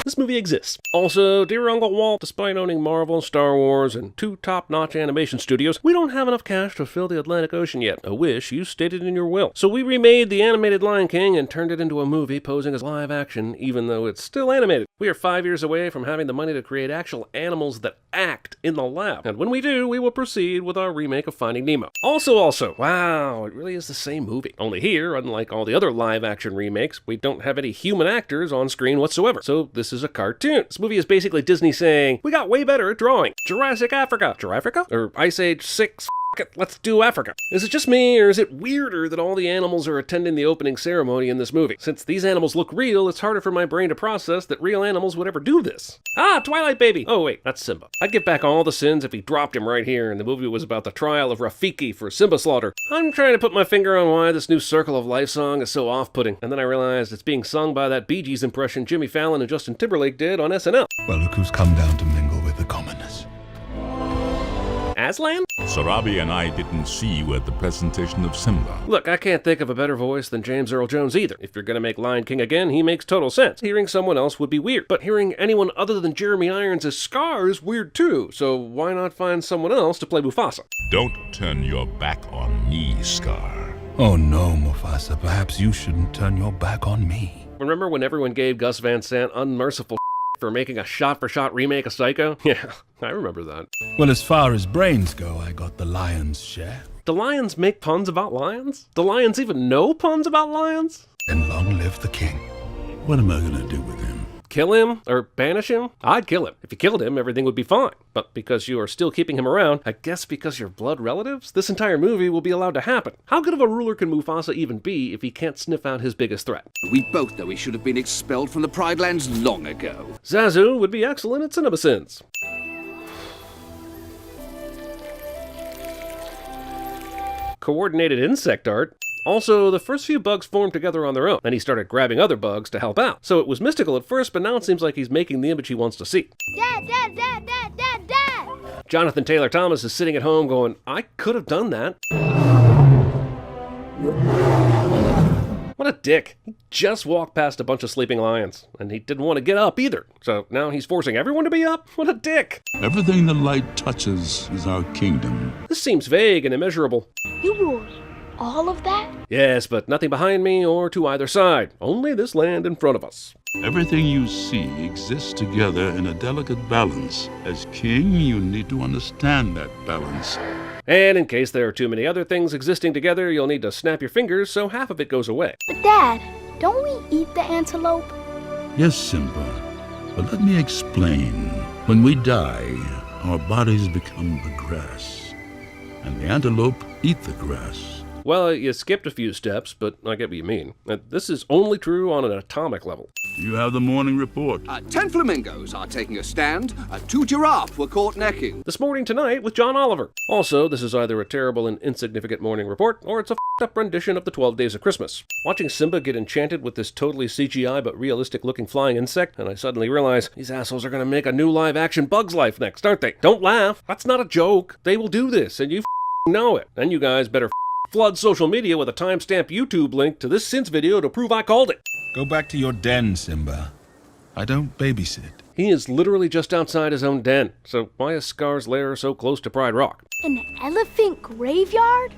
This movie exists. Also, dear Uncle Walt, despite owning Marvel and Star Wars and 2 top-notch animation studios, we don't have enough cash to fill the Atlantic Ocean yet, a wish you stated in your will. So we remade the animated Lion King and turned it into a movie posing as live action, even though it's still animated. We are 5 years away from having the money to create actual animals that act in the lab. And when we do, we will proceed with our remake of Finding Nemo. Also, wow, it really is the same movie. Only here, unlike all the other live-action remakes, we don't have any human actors on screen whatsoever. So this is a cartoon. This movie is basically Disney saying, we got way better at drawing. Jurassic Africa. Jurassica? Or Ice Age 6? Let's do Africa. Is it just me, or is it weirder that all the animals are attending the opening ceremony in this movie? Since these animals look real, it's harder for my brain to process that real animals would ever do this. Ah, Twilight Baby! Oh wait, that's Simba. I'd give back all the sins if he dropped him right here and the movie was about the trial of Rafiki for Simba slaughter. I'm trying to put my finger on why this new Circle of Life song is so off-putting, and then I realized it's being sung by that Bee Gees impression Jimmy Fallon and Justin Timberlake did on SNL. Well, look who's come down to mingle with the commoners. Aslan? Sarabi and I didn't see you at the presentation of Simba. Look, I can't think of a better voice than James Earl Jones either. If you're gonna make Lion King again, he makes total sense. Hearing someone else would be weird. But hearing anyone other than Jeremy Irons as Scar is weird too, so why not find someone else to play Mufasa? Don't turn your back on me, Scar. Oh no, Mufasa, perhaps you shouldn't turn your back on me. Remember when everyone gave Gus Van Sant unmerciful for making a shot-for-shot remake of Psycho? Yeah, I remember that. Well, as far as brains go, I got the lion's share. Do lions make puns about lions? Do lions even know puns about lions? And long live the king. What am I gonna do with him? Kill him? Or banish him? I'd kill him. If you killed him, everything would be fine. But because you are still keeping him around, I guess because you're blood relatives, this entire movie will be allowed to happen. How good of a ruler can Mufasa even be if he can't sniff out his biggest threat? We both know he should have been expelled from the Pride Lands long ago. Zazu would be excellent at CinemaSins. coordinated insect art. Also, the first few bugs formed together on their own, and he started grabbing other bugs to help out. So it was mystical at first, but now it seems like he's making the image he wants to see. Dad, Dad, Dad, Dad, Dad, Dad! Jonathan Taylor Thomas is sitting at home going, I could have done that. What a dick. He just walked past a bunch of sleeping lions, and he didn't want to get up either. So now he's forcing everyone to be up? What a dick. Everything the light touches is our kingdom. This seems vague and immeasurable. You rule all of that? Yes, but nothing behind me or to either side. Only this land in front of us. Everything you see exists together in a delicate balance. As king, you need to understand that balance. And in case there are too many other things existing together, you'll need to snap your fingers so half of it goes away. But Dad, don't we eat the antelope? Yes, Simba, but let me explain. When we die, our bodies become the grass, and the antelope eat the grass. Well, you skipped a few steps, but I get what you mean. This is only true on an atomic level. You have the morning report. 10 flamingos are taking a stand. 2 giraffe were caught necking. This Morning Tonight with John Oliver. Also, this is either a terrible and insignificant morning report, or it's a f***ed up rendition of the 12 Days of Christmas. Watching Simba get enchanted with this totally CGI but realistic looking flying insect, and I suddenly realize these assholes are going to make a new live action Bugs Life next, aren't they? Don't laugh. That's not a joke. They will do this, and you know it. And you guys better flood social media with a timestamp YouTube link to this Sins video to prove I called it. Go back to your den, Simba. I don't babysit. He is literally just outside his own den, so why is Scar's lair so close to Pride Rock? An elephant graveyard?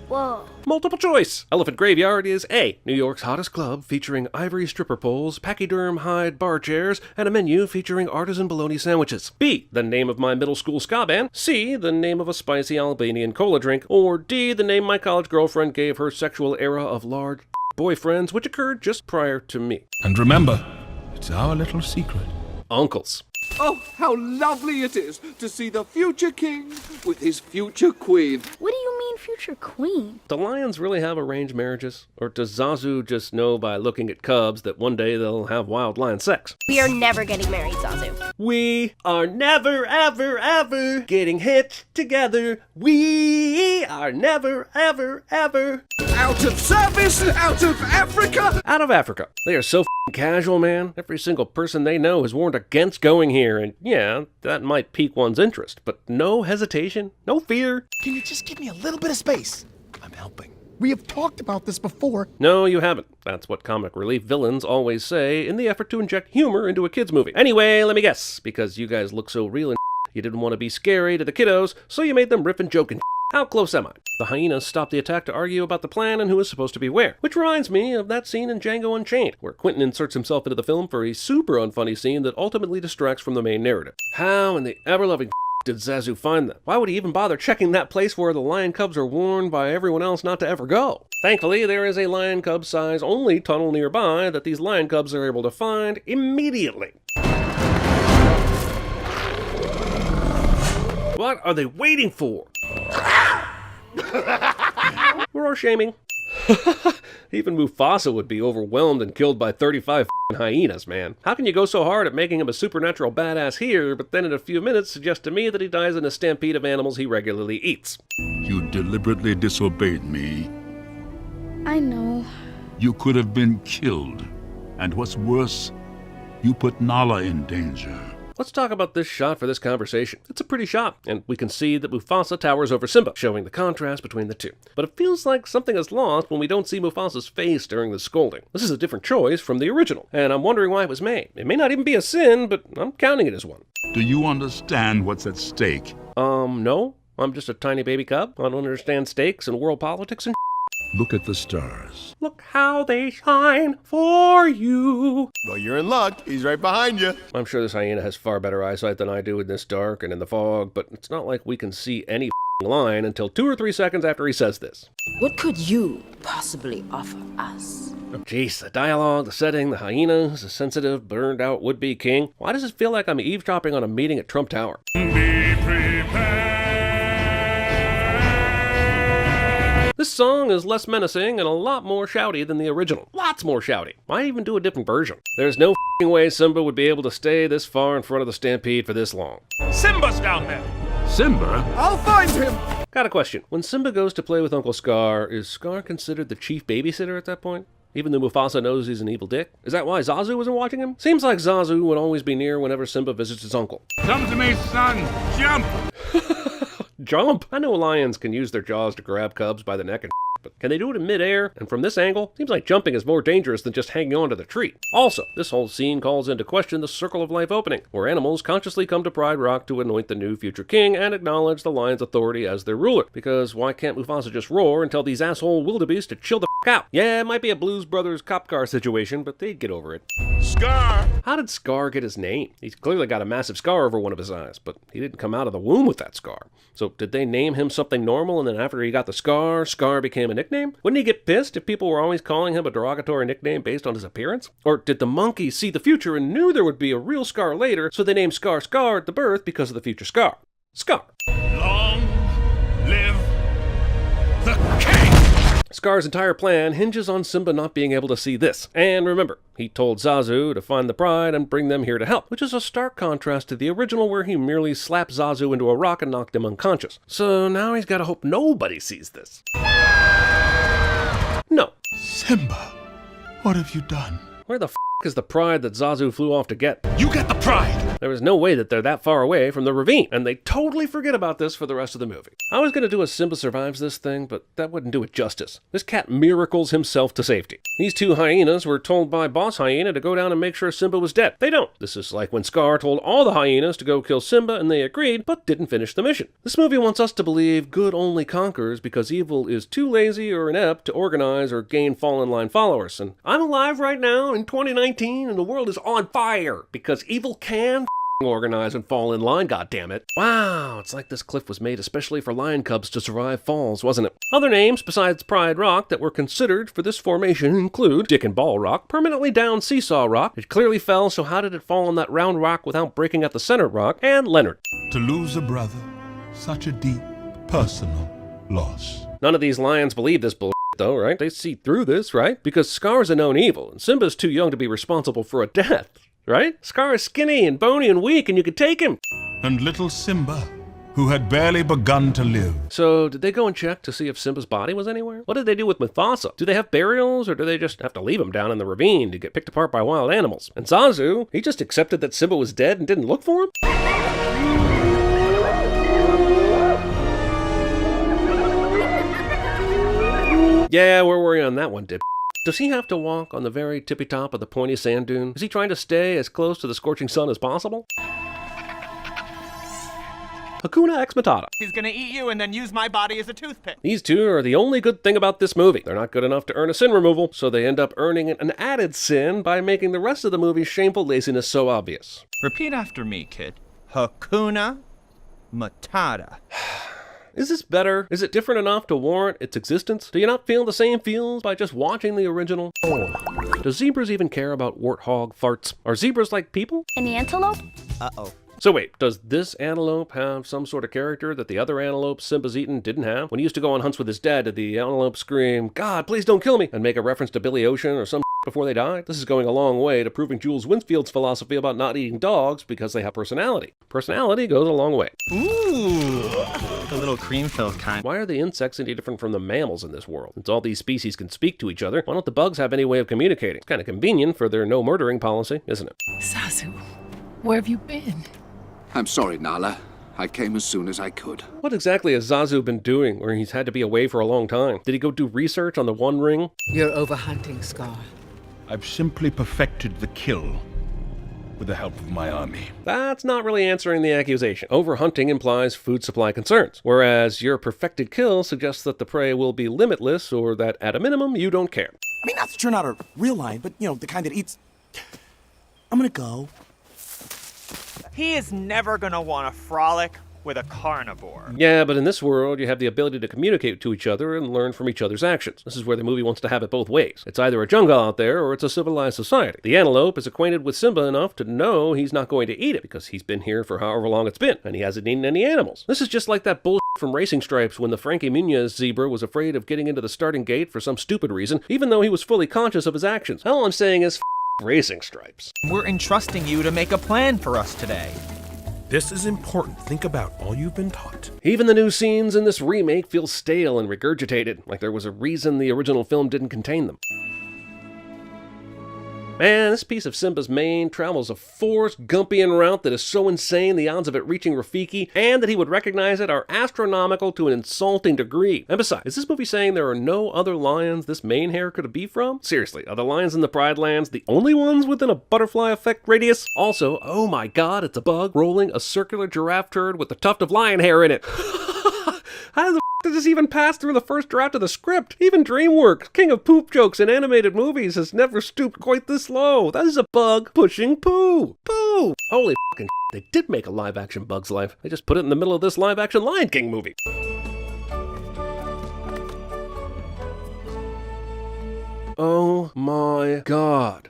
Whoa. Multiple choice. Elephant Graveyard is A, New York's hottest club featuring ivory stripper poles, pachyderm hide bar chairs, and a menu featuring artisan bologna sandwiches. B, the name of my middle school ska band. C, the name of a spicy Albanian cola drink. Or D, the name my college girlfriend gave her sexual era of large boyfriends, which occurred just prior to me. And remember, it's our little secret. Uncles. Oh, how lovely it is to see the future king with his future queen. What do you mean, future queen? Do lions really have arranged marriages? Or does Zazu just know by looking at cubs that one day they'll have wild lion sex? We are never getting married, Zazu. We are never, ever, ever getting hitched together. We are never, ever, ever out of service, out of Africa. Out of Africa. They are so f***ing casual, man. Every single person they know is warned against going here, and yeah, that might pique one's interest, but no hesitation, no fear. Can you just give me a little bit of space? I'm helping. We have talked about this before. No, you haven't. That's what comic relief villains always say in the effort to inject humor into a kid's movie. Anyway, let me guess. Because you guys look so real and you didn't want to be scary to the kiddos, so you made them riff and joke and How close am I? The hyenas stopped the attack to argue about the plan and who is supposed to be where. Which reminds me of that scene in Django Unchained, where Quentin inserts himself into the film for a super unfunny scene that ultimately distracts from the main narrative. How in the ever-loving did Zazu find them? Why would he even bother checking that place where the lion cubs are warned by everyone else not to ever go? Thankfully, there is a lion cub size only tunnel nearby that these lion cubs are able to find immediately. What are they waiting for? We're all shaming. Even Mufasa would be overwhelmed and killed by 35 hyenas, man. How can you go so hard at making him a supernatural badass here, but then in a few minutes suggest to me that he dies in a stampede of animals he regularly eats? You deliberately disobeyed me. I know. You could have been killed. And what's worse, you put Nala in danger. Let's talk about this shot for this conversation. It's a pretty shot, and we can see that Mufasa towers over Simba, showing the contrast between the two. But it feels like something is lost when we don't see Mufasa's face during the scolding. This is a different choice from the original, and I'm wondering why it was made. It may not even be a sin, but I'm counting it as one. Do you understand what's at stake? No. I'm just a tiny baby cub. I don't understand stakes and world politics and Look at the stars. Look how they shine for you. Well, you're in luck. He's right behind you. I'm sure this hyena has far better eyesight than I do in this dark and in the fog, but it's not like we can see any line until 2 or 3 seconds after he says this. What could you possibly offer us? Jeez, the dialogue, the setting, the hyenas, the sensitive, burned-out would-be king. Why does it feel like I'm eavesdropping on a meeting at Trump Tower? Be prepared. This song is less menacing and a lot more shouty than the original. Lots more shouty. Why even do a different version? There's no way Simba would be able to stay this far in front of the stampede for this long. Simba's down there! Simba? I'll find him! Got a question. When Simba goes to play with Uncle Scar, is Scar considered the chief babysitter at that point? Even though Mufasa knows he's an evil dick? Is that why Zazu wasn't watching him? Seems like Zazu would always be near whenever Simba visits his uncle. Come to me, son. Jump! Jump! I know lions can use their jaws to grab cubs by the neck and but can they do it in midair? And from this angle, seems like jumping is more dangerous than just hanging on to the tree. Also, this whole scene calls into question the Circle of Life opening, where animals consciously come to Pride Rock to anoint the new future king and acknowledge the lion's authority as their ruler. Because why can't Mufasa just roar and tell these asshole wildebeests to chill the f*** out? Yeah, it might be a Blues Brothers cop car situation, but they'd get over it. Scar! How did Scar get his name? He's clearly got a massive scar over one of his eyes, but he didn't come out of the womb with that scar. So did they name him something normal, and then after he got the scar, Scar became a nickname? Wouldn't he get pissed if people were always calling him a derogatory nickname based on his appearance? Or did the monkeys see the future and knew there would be a real Scar later, so they named Scar Scar at the birth because of the future Scar? Scar. Long live the king! Scar's entire plan hinges on Simba not being able to see this. And remember, he told Zazu to find the pride and bring them here to help, which is a stark contrast to the original where he merely slapped Zazu into a rock and knocked him unconscious. So now he's gotta hope nobody sees this. No. Simba, what have you done? Where the f*** is the pride that Zazu flew off to get? You get the pride! There was no way that they're that far away from the ravine, and they totally forget about this for the rest of the movie. I was gonna do a Simba survives this thing, but that wouldn't do it justice. This cat miracles himself to safety. These two hyenas were told by Boss Hyena to go down and make sure Simba was dead. They don't. This is like when Scar told all the hyenas to go kill Simba, and they agreed, but didn't finish the mission. This movie wants us to believe good only conquers because evil is too lazy or inept to organize or gain fall-in-line followers. And I'm alive right now in 2019, and the world is on fire because evil can organize and fall in line, goddammit. Wow, it's like this cliff was made especially for lion cubs to survive falls, wasn't it? Other names besides Pride Rock that were considered for this formation include Dick and Ball Rock, permanently down Seesaw Rock. It clearly fell, so how did it fall on that round rock without breaking at the center rock? And Leonard. To lose a brother, such a deep, personal loss. None of these lions believe this bullshit though, right? They see through this, right? Because Scar's a known evil, and Simba's too young to be responsible for a death. Right? Scar is skinny and bony and weak, and you could take him. And little Simba, who had barely begun to live. So, did they go and check to see if Simba's body was anywhere? What did they do with Mufasa? Do they have burials, or do they just have to leave him down in the ravine to get picked apart by wild animals? And Zazu, he just accepted that Simba was dead and didn't look for him? Yeah, we're worried on that one, dip. Does he have to walk on the very tippy top of the pointy sand dune? Is he trying to stay as close to the scorching sun as possible? Hakuna Ex Matata. He's gonna eat you and then use my body as a toothpick. These two are the only good thing about this movie. They're not good enough to earn a sin removal, so they end up earning an added sin by making the rest of the movie's shameful laziness so obvious. Repeat after me, kid. Hakuna Matata. Is this better? Is it different enough to warrant its existence? Do you not feel the same feels by just watching the original? Do zebras even care about warthog farts? Are zebras like people? An antelope? Uh-oh. So wait, does this antelope have some sort of character that the other antelope Simba's eaten didn't have? When he used to go on hunts with his dad, did the antelope scream, "God, please don't kill me," and make a reference to Billy Ocean or some before they died? This is going a long way to proving Jules Winfield's philosophy about not eating dogs because they have personality. Personality goes a long way. Ooh, the little cream-filled kind. Why are the insects any different from the mammals in this world? Since all these species can speak to each other, why don't the bugs have any way of communicating? It's kind of convenient for their no-murdering policy, isn't it? Zazu, where have you been? I'm sorry, Nala. I came as soon as I could. What exactly has Zazu been doing where he's had to be away for a long time? Did he go do research on the One Ring? You're overhunting, Scar. I've simply perfected the kill with the help of my army. That's not really answering the accusation. Overhunting implies food supply concerns, whereas your perfected kill suggests that the prey will be limitless or that, at a minimum, you don't care. I mean, not that you're not a real lion, but, you know, the kind that eats... I'm gonna go. He is never gonna want to frolic with a carnivore. Yeah, but in this world, you have the ability to communicate to each other and learn from each other's actions. This is where the movie wants to have it both ways. It's either a jungle out there or it's a civilized society. The antelope is acquainted with Simba enough to know he's not going to eat it because he's been here for however long it's been, and he hasn't eaten any animals. This is just like that bullshit from Racing Stripes when the Frankie Muniz zebra was afraid of getting into the starting gate for some stupid reason, even though he was fully conscious of his actions. All I'm saying is Racing Stripes. We're entrusting you to make a plan for us today. This is important. Think about all you've been taught. Even the new scenes in this remake feel stale and regurgitated, like there was a reason the original film didn't contain them. Man, this piece of Simba's mane travels a Forrest Gumpian route that is so insane the odds of it reaching Rafiki and that he would recognize it are astronomical to an insulting degree. And besides, is this movie saying there are no other lions this mane hair could be from? Seriously, are the lions in the Pride Lands the only ones within a butterfly effect radius? Also, oh my god, it's a bug rolling a circular giraffe turd with a tuft of lion hair in it. How the did this even pass through the first draft of the script? Even DreamWorks, king of poop jokes in animated movies, has never stooped quite this low. That is a bug pushing poo. Poo! Holy fucking they did make a live-action Bug's Life. They just put it in the middle of this live-action Lion King movie. Oh my god.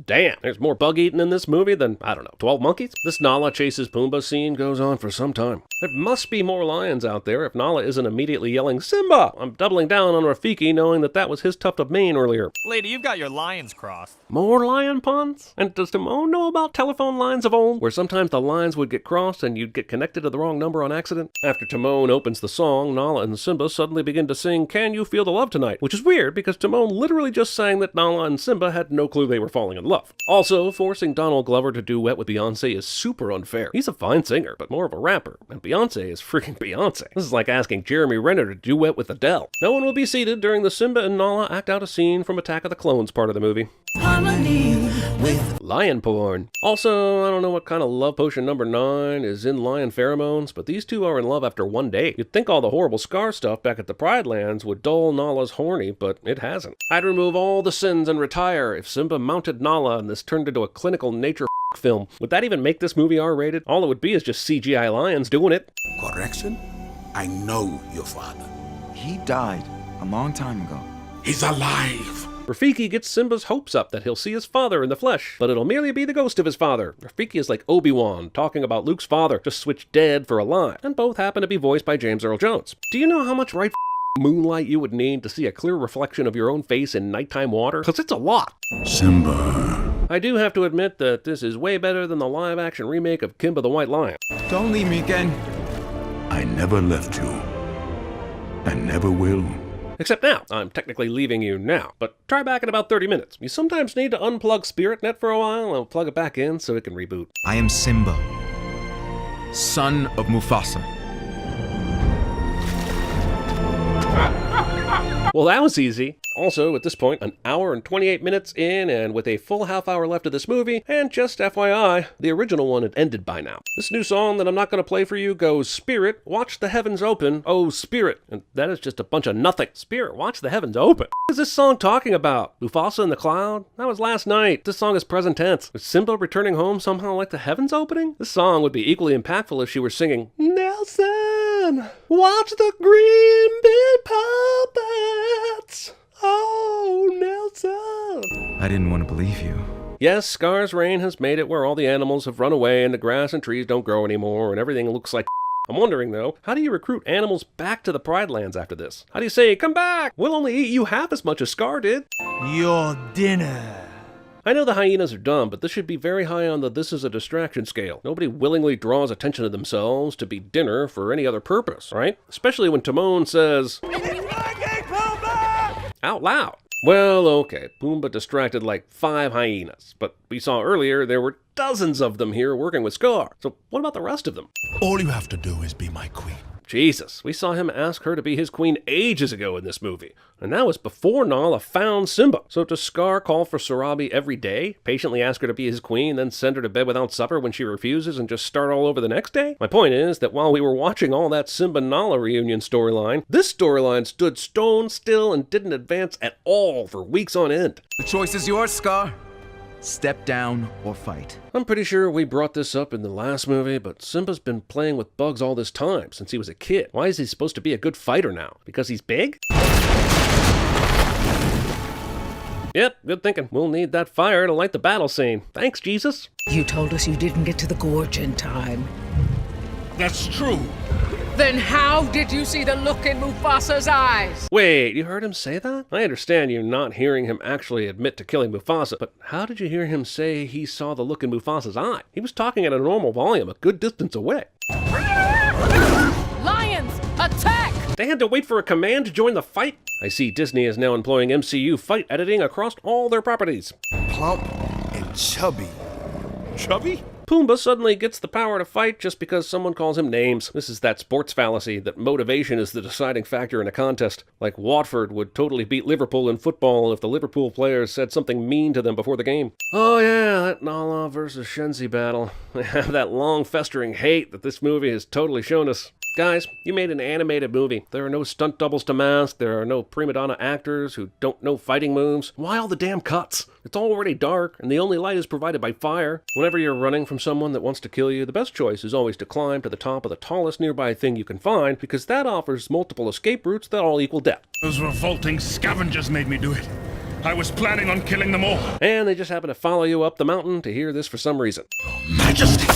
Damn, there's more bug eating in this movie than, I don't know, 12 monkeys? This Nala chases Pumbaa scene goes on for some time. There must be more lions out there if Nala isn't immediately yelling, Simba! I'm doubling down on Rafiki knowing that was his tuft of mane earlier. Lady, you've got your lions crossed. More lion puns? And does Timon know about telephone lines of old, where sometimes the lines would get crossed and you'd get connected to the wrong number on accident? After Timon opens the song, Nala and Simba suddenly begin to sing Can You Feel the Love Tonight? Which is weird because Timon literally just sang that Nala and Simba had no clue they were falling in love. Also, forcing Donald Glover to duet with Beyonce is super unfair. He's a fine singer, but more of a rapper, and Beyonce is freaking Beyonce. This is like asking Jeremy Renner to duet with Adele. No one will be seated during the Simba and Nala act out a scene from Attack of the Clones part of the movie. Harmony with lion porn. Also, I don't know what kind of love potion number 9 is in lion pheromones, but these two are in love after one date. You'd think all the horrible Scar stuff back at the Pride Lands would dull Nala's horny, but it hasn't. I'd remove all the sins and retire if Simba mounted Nala and this turned into a clinical nature film. Would that even make this movie R-rated? All it would be is just CGI lions doing it. Correction? I know your father. He died a long time ago. He's alive. Rafiki gets Simba's hopes up that he'll see his father in the flesh, but it'll merely be the ghost of his father. Rafiki is like Obi-Wan talking about Luke's father, just switched dead for alive, and both happen to be voiced by James Earl Jones. Do you know how much right moonlight you would need to see a clear reflection of your own face in nighttime water? Because it's a lot. Simba. I do have to admit that this is way better than the live-action remake of Kimba the White Lion. Don't leave me again. I never left you. I never will. Except now, I'm technically leaving you now, but try back in about 30 minutes. You sometimes need to unplug SpiritNet for a while and plug it back in so it can reboot. I am Simba, son of Mufasa. Well, that was easy. Also, at this point, an hour and 28 minutes in, and with a full half hour left of this movie, and just FYI, the original one had ended by now. This new song that I'm not going to play for you goes, Spirit, watch the heavens open, oh Spirit. And that is just a bunch of nothing. Spirit, watch the heavens open. What is this song talking about? Mufasa in the cloud? That was last night. This song is present tense. Is Simba returning home somehow like the heavens opening? This song would be equally impactful if she were singing, Nelson, watch the green big puppets. Oh, Nelson. I didn't want to believe you. Yes, Scar's reign has made it where all the animals have run away and the grass and trees don't grow anymore and everything looks like I'm wondering, though, how do you recruit animals back to the Pride Lands after this? How do you say, come back, we'll only eat you half as much as Scar did? Your dinner. I know the hyenas are dumb, but this should be very high on the this is a distraction scale. Nobody willingly draws attention to themselves to be dinner for any other purpose, right? Especially when Timon says, out loud. Well, okay, Pumbaa distracted like 5 hyenas, but we saw earlier there were dozens of them here working with Scar. So what about the rest of them? All you have to do is be my queen. Jesus, we saw him ask her to be his queen ages ago in this movie. And that was before Nala found Simba. So does Scar call for Sarabi every day, patiently ask her to be his queen, then send her to bed without supper when she refuses and just start all over the next day? My point is that while we were watching all that Simba-Nala reunion storyline, this storyline stood stone still and didn't advance at all for weeks on end. The choice is yours, Scar. Step down or fight. I'm pretty sure we brought this up in the last movie, but Simba's been playing with bugs all this time, since he was a kid. Why is he supposed to be a good fighter now? Because he's big? Yep, good thinking. We'll need that fire to light the battle scene. Thanks, Jesus. You told us you didn't get to the gorge in time. That's true. Then how did you see the look in Mufasa's eyes? Wait, you heard him say that? I understand you not hearing him actually admit to killing Mufasa, but how did you hear him say he saw the look in Mufasa's eye? He was talking at a normal volume a good distance away. Lions, attack! They had to wait for a command to join the fight? I see Disney is now employing MCU fight editing across all their properties. Plump and chubby. Chubby? Pumbaa suddenly gets the power to fight just because someone calls him names. This is that sports fallacy that motivation is the deciding factor in a contest. Like Watford would totally beat Liverpool in football if the Liverpool players said something mean to them before the game. Oh yeah, that Nala versus Shenzi battle. They have that long festering hate that this movie has totally shown us. Guys, you made an animated movie. There are no stunt doubles to mask. There are no prima donna actors who don't know fighting moves. Why all the damn cuts? It's already dark, and the only light is provided by fire. Whenever you're running from someone that wants to kill you, the best choice is always to climb to the top of the tallest nearby thing you can find, because that offers multiple escape routes that all equal death. Those revolting scavengers made me do it. I was planning on killing them all. And they just happen to follow you up the mountain to hear this for some reason. Majesty!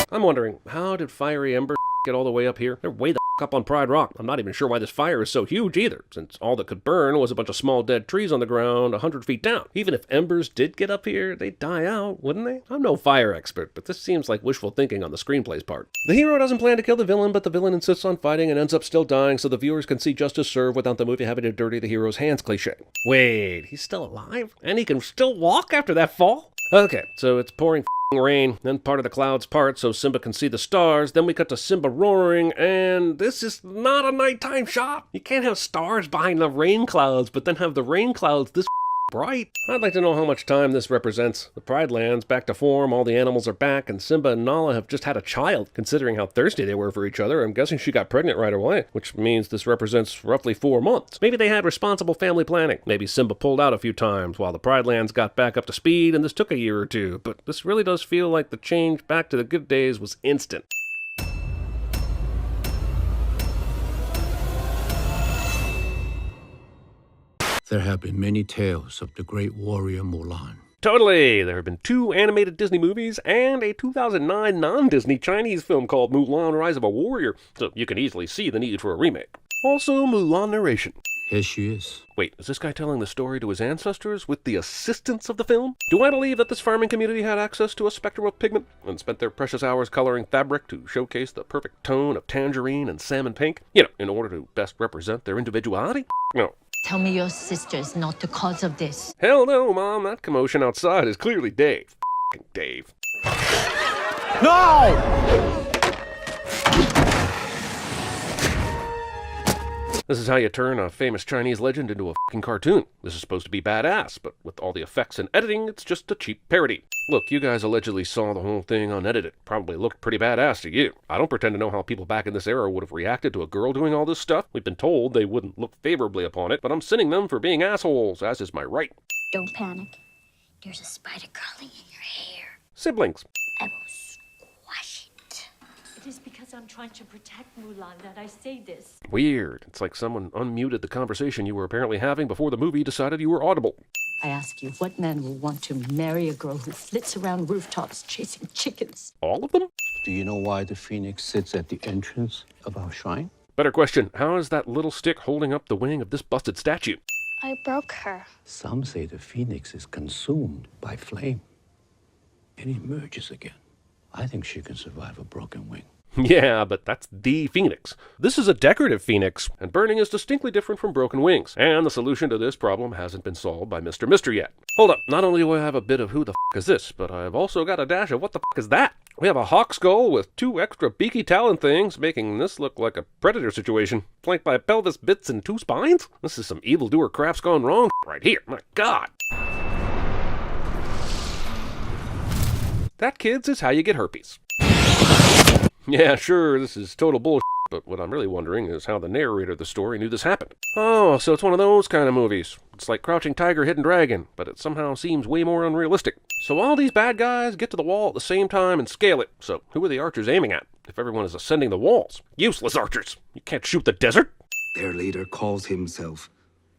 I'm wondering, how did Fiery Ember get all the way up here? They're way the up on Pride Rock. I'm not even sure why this fire is so huge either, since all that could burn was a bunch of small dead trees on the ground 100 feet down. Even if embers did get up here, they'd die out, wouldn't they? I'm no fire expert, but this seems like wishful thinking on the screenplay's part. The hero doesn't plan to kill the villain, but the villain insists on fighting and ends up still dying so the viewers can see justice served without the movie having to dirty the hero's hands cliche. Wait, he's still alive? And he can still walk after that fall? Okay, so it's pouring rain, then part of the clouds part so Simba can see the stars, then we cut to Simba roaring, and this is not a nighttime shot. You can't have stars behind the rain clouds, but then have the rain clouds this bright. I'd like to know how much time this represents. The Pride Land's back to form, all the animals are back, and Simba and Nala have just had a child. Considering how thirsty they were for each other, I'm guessing she got pregnant right away, which means this represents roughly 4 months. Maybe they had responsible family planning. Maybe Simba pulled out a few times while the Pride Lands got back up to speed, and this took a year or two, but this really does feel like the change back to the good days was instant. There have been many tales of the great warrior Mulan. Totally! There have been 2 animated Disney movies and a 2009 non-Disney Chinese film called Mulan Rise of a Warrior, so you can easily see the need for a remake. Also, Mulan narration. Here she is. Wait, is this guy telling the story to his ancestors with the assistance of the film? Do I believe that this farming community had access to a spectrum of pigment and spent their precious hours coloring fabric to showcase the perfect tone of tangerine and salmon pink? You know, in order to best represent their individuality? No. Tell me your sister's not the cause of this. Hell no, Mom. That commotion outside is clearly Dave. F***ing Dave. No! This is how you turn a famous Chinese legend into a f***ing cartoon. This is supposed to be badass, but with all the effects and editing, it's just a cheap parody. Look, you guys allegedly saw the whole thing unedited. Probably looked pretty badass to you. I don't pretend to know how people back in this era would have reacted to a girl doing all this stuff. We've been told they wouldn't look favorably upon it, but I'm sinning them for being assholes, as is my right. Don't panic. There's a spider crawling in your hair. Siblings. I will squash it. It is because I'm trying to protect Mulan that I say this. Weird. It's like someone unmuted the conversation you were apparently having before the movie decided you were audible. I ask you, what man will want to marry a girl who flits around rooftops chasing chickens? All of them? Do you know why the phoenix sits at the entrance of our shrine? Better question, how is that little stick holding up the wing of this busted statue? I broke her. Some say the phoenix is consumed by flame and emerges again. I think she can survive a broken wing. Yeah, but that's the phoenix. This is a decorative phoenix, and burning is distinctly different from broken wings. And the solution to this problem hasn't been solved by Mr. Mister yet. Hold up, not only do I have a bit of who the f*** is this, but I've also got a dash of what the f*** is that? We have a hawk skull with 2 extra beaky talon things, making this look like a predator situation, flanked by pelvis bits and 2 spines? This is some evildoer crap's gone wrong right here, my god. That, kids, is how you get herpes. Yeah, sure, this is total bullshit, but what I'm really wondering is how the narrator of the story knew this happened. Oh, so it's one of those kind of movies. It's like Crouching Tiger, Hidden Dragon, but it somehow seems way more unrealistic. So all these bad guys get to the wall at the same time and scale it. So who are the archers aiming at if everyone is ascending the walls? Useless archers. You can't shoot the desert. Their leader calls himself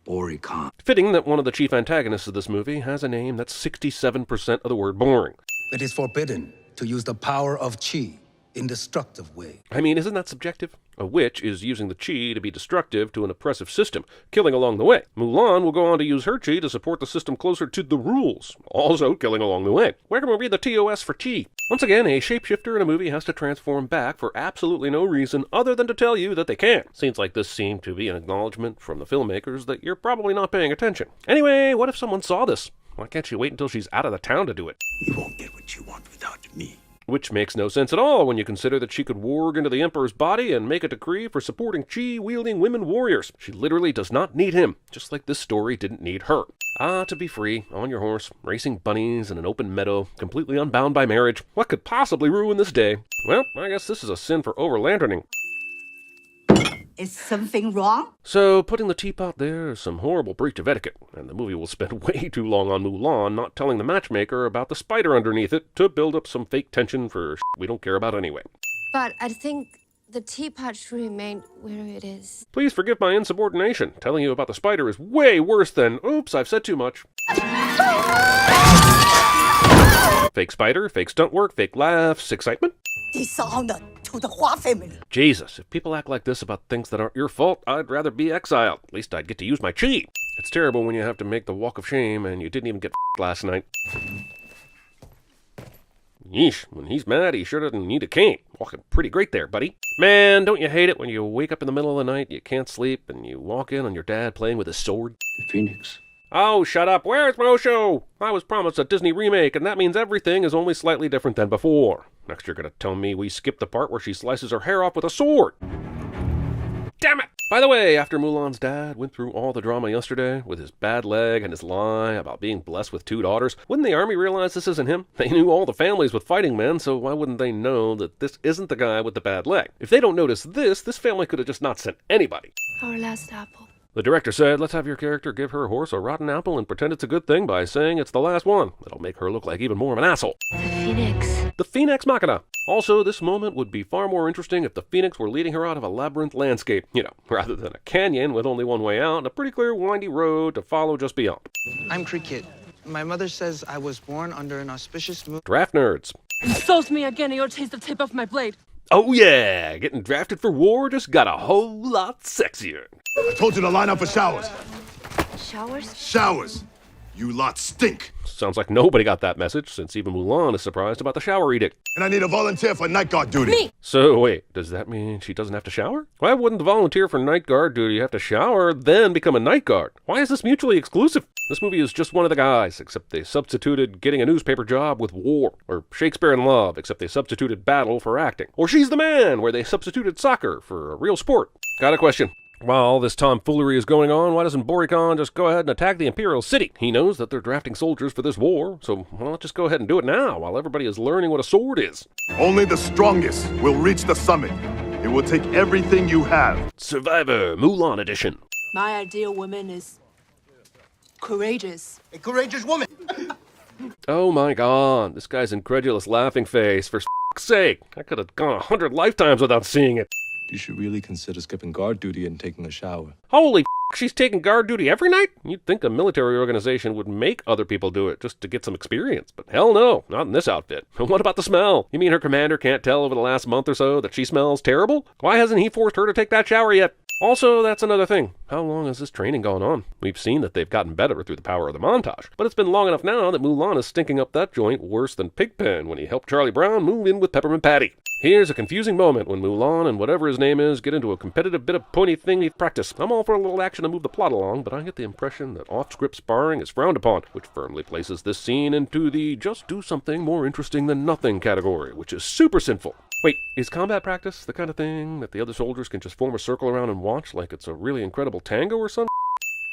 Ori Khan. Fitting that one of the chief antagonists of this movie has a name that's 67% of the word boring. It is forbidden to use the power of Qi in destructive way. I mean, isn't that subjective? A witch is using the chi to be destructive to an oppressive system, killing along the way. Mulan will go on to use her chi to support the system closer to the rules, also killing along the way. Where can we read the TOS for chi? Once again, a shapeshifter in a movie has to transform back for absolutely no reason other than to tell you that they can. Seems like this seemed to be an acknowledgement from the filmmakers that you're probably not paying attention. Anyway, what if someone saw this? Why can't she wait until she's out of the town to do it? You won't get what you want without me. Which makes no sense at all when you consider that she could warg into the Emperor's body and make a decree for supporting chi-wielding women warriors. She literally does not need him, just like this story didn't need her. To be free, on your horse, racing bunnies in an open meadow, completely unbound by marriage. What could possibly ruin this day? Well, I guess this is a sin for over-lanterning. Is something wrong? So, putting the teapot there is some horrible breach of etiquette, and the movie will spend way too long on Mulan not telling the matchmaker about the spider underneath it to build up some fake tension for we don't care about anyway. But I think the teapot should remain where it is. Please forgive my insubordination. Telling you about the spider is way worse than, oops, I've said too much. Fake spider, fake stunt work, fake laughs, excitement. Dishonor to the Hua family. Jesus, if people act like this about things that aren't your fault, I'd rather be exiled. At least I'd get to use my chi. It's terrible when you have to make the walk of shame and you didn't even get last night. Yeesh, when he's mad, he sure doesn't need a cane. Walking pretty great there, buddy. Man, don't you hate it when you wake up in the middle of the night, you can't sleep, and you walk in on your dad playing with his sword? The Phoenix. Oh, shut up. Where's Mosho? I was promised a Disney remake, and that means everything is only slightly different than before. Next you're gonna tell me we skipped the part where she slices her hair off with a sword. Damn it! By the way, after Mulan's dad went through all the drama yesterday, with his bad leg and his lie about being blessed with 2 daughters, wouldn't the army realize this isn't him? They knew all the families with fighting men, so why wouldn't they know that this isn't the guy with the bad leg? If they don't notice this family could have just not sent anybody. Our last apple. The director said, let's have your character give her horse a rotten apple and pretend it's a good thing by saying it's the last one. It'll make her look like even more of an asshole. The Phoenix. The Phoenix Machina. Also, this moment would be far more interesting if the Phoenix were leading her out of a labyrinth landscape, rather than a canyon with only one way out and a pretty clear windy road to follow just beyond. I'm Cricket. My mother says I was born under an auspicious moon. Draft nerds. Insults me again and you'll taste the tip of my blade. Oh yeah, getting drafted for war just got a whole lot sexier. I told you to line up for showers. Showers? Showers. You lot stink. Sounds like nobody got that message, since even Mulan is surprised about the shower edict. And I need a volunteer for night guard duty. Me! So wait, does that mean she doesn't have to shower? Why wouldn't the volunteer for night guard duty have to shower, then become a night guard? Why is this mutually exclusive? This movie is just one of the guys, except they substituted getting a newspaper job with war. Or Shakespeare in Love, except they substituted battle for acting. Or She's the Man, where they substituted soccer for a real sport. Got a question. While all this tomfoolery is going on, why doesn't Boricon just go ahead and attack the Imperial City? He knows that they're drafting soldiers for this war, so why not just go ahead and do it now, while everybody is learning what a sword is? Only the strongest will reach the summit. It will take everything you have. Survivor, Mulan Edition. My ideal woman is courageous. A courageous woman. Oh my god, this guy's incredulous laughing face, for f***'s sake. I could have gone 100 lifetimes without seeing it. You should really consider skipping guard duty and taking a shower. Holy f***, she's taking guard duty every night? You'd think a military organization would make other people do it just to get some experience, but hell no, not in this outfit. What about the smell? You mean her commander can't tell over the last month or so that she smells terrible? Why hasn't he forced her to take that shower yet? Also, that's another thing. How long has this training gone on? We've seen that they've gotten better through the power of the montage, but it's been long enough now that Mulan is stinking up that joint worse than Pigpen when he helped Charlie Brown move in with Peppermint Patty. Here's a confusing moment when Mulan and whatever his name is get into a competitive bit of pointy thingy practice. I'm all for a little action to move the plot along, but I get the impression that off-script sparring is frowned upon, which firmly places this scene into the just do something more interesting than nothing category, which is super sinful. Wait, is combat practice the kind of thing that the other soldiers can just form a circle around and watch like it's a really incredible tango or something?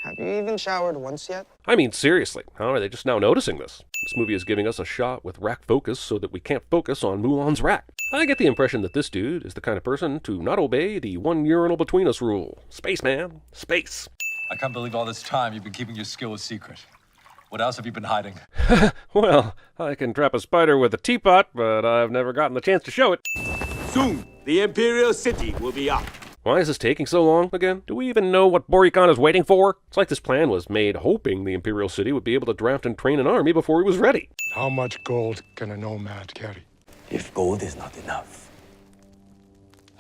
Have you even showered once yet? I mean, seriously, how are they just now noticing this? This movie is giving us a shot with rack focus so that we can't focus on Mulan's rack. I get the impression that this dude is the kind of person to not obey the one urinal between us rule. Space, man. Space. I can't believe all this time you've been keeping your skill a secret. What else have you been hiding? Well, I can trap a spider with a teapot, but I've never gotten the chance to show it. Soon, the Imperial City will be up. Why is this taking so long again? Do we even know what Boricon is waiting for? It's like this plan was made hoping the Imperial City would be able to draft and train an army before he was ready. How much gold can a nomad carry? If gold is not enough,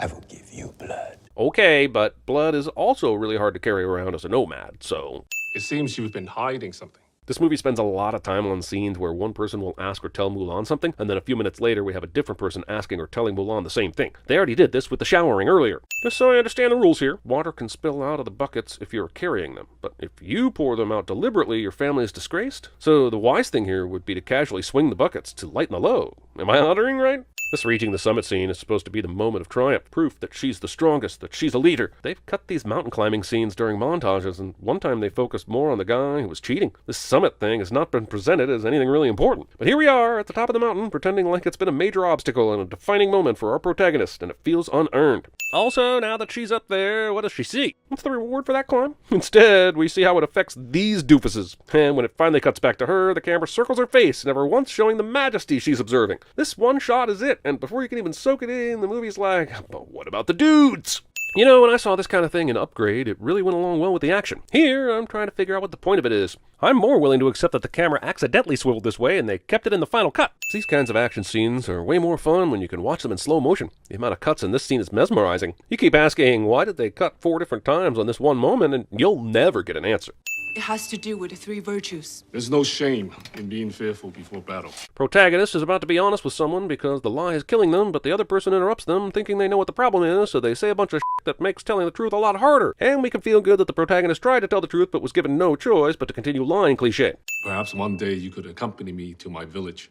I will give you blood. Okay, but blood is also really hard to carry around as a nomad, so... It seems you've been hiding something. This movie spends a lot of time on scenes where one person will ask or tell Mulan something, and then a few minutes later we have a different person asking or telling Mulan the same thing. They already did this with the showering earlier. Just so I understand the rules here, water can spill out of the buckets if you're carrying them, but if you pour them out deliberately, your family is disgraced. So the wise thing here would be to casually swing the buckets to lighten the load. Am I uttering right? This reaching the summit scene is supposed to be the moment of triumph, proof that she's the strongest, that she's a leader. They've cut these mountain climbing scenes during montages, and one time they focused more on the guy who was cheating. This summit thing has not been presented as anything really important. But here we are, at the top of the mountain, pretending like it's been a major obstacle and a defining moment for our protagonist, and it feels unearned. Also, now that she's up there, what does she see? What's the reward for that climb? Instead, we see how it affects these doofuses. And when it finally cuts back to her, the camera circles her face, never once showing the majesty she's observing. This one shot is it, and before you can even soak it in, the movie's like, but what about the dudes? You know, when I saw this kind of thing in Upgrade, it really went along well with the action. Here, I'm trying to figure out what the point of it is. I'm more willing to accept that the camera accidentally swiveled this way and they kept it in the final cut. These kinds of action scenes are way more fun when you can watch them in slow motion. The amount of cuts in this scene is mesmerizing. You keep asking, why did they cut 4 different times on this one moment, and you'll never get an answer. It has to do with the 3 virtues. There's no shame in being fearful before battle. Protagonist is about to be honest with someone because the lie is killing them, but the other person interrupts them thinking they know what the problem is, so they say a bunch of shit that makes telling the truth a lot harder. And we can feel good that the protagonist tried to tell the truth but was given no choice but to continue lying cliché. Perhaps one day you could accompany me to my village,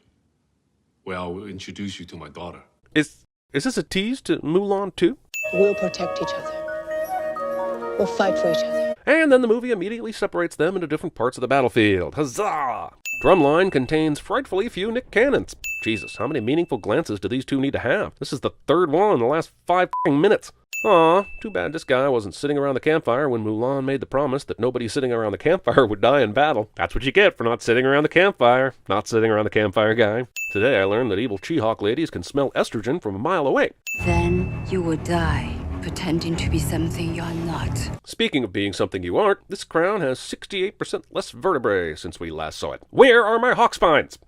where I will introduce you to my daughter. Is this a tease to Mulan 2? We'll protect each other. We'll fight for each other. And then the movie immediately separates them into different parts of the battlefield. Huzzah! Drumline contains frightfully few Nick cannons. Jesus, how many meaningful glances do these two need to have? This is the 3rd one in the last 5 minutes. Aw, too bad this guy wasn't sitting around the campfire when Mulan made the promise that nobody sitting around the campfire would die in battle. That's what you get for not sitting around the campfire. Not sitting around the campfire, guy. Today I learned that evil She-Hulk ladies can smell estrogen from a mile away. Then you will die, pretending to be something you're not. Speaking of being something you aren't, this crown has 68% less vertebrae since we last saw it. Where are my hawk spines?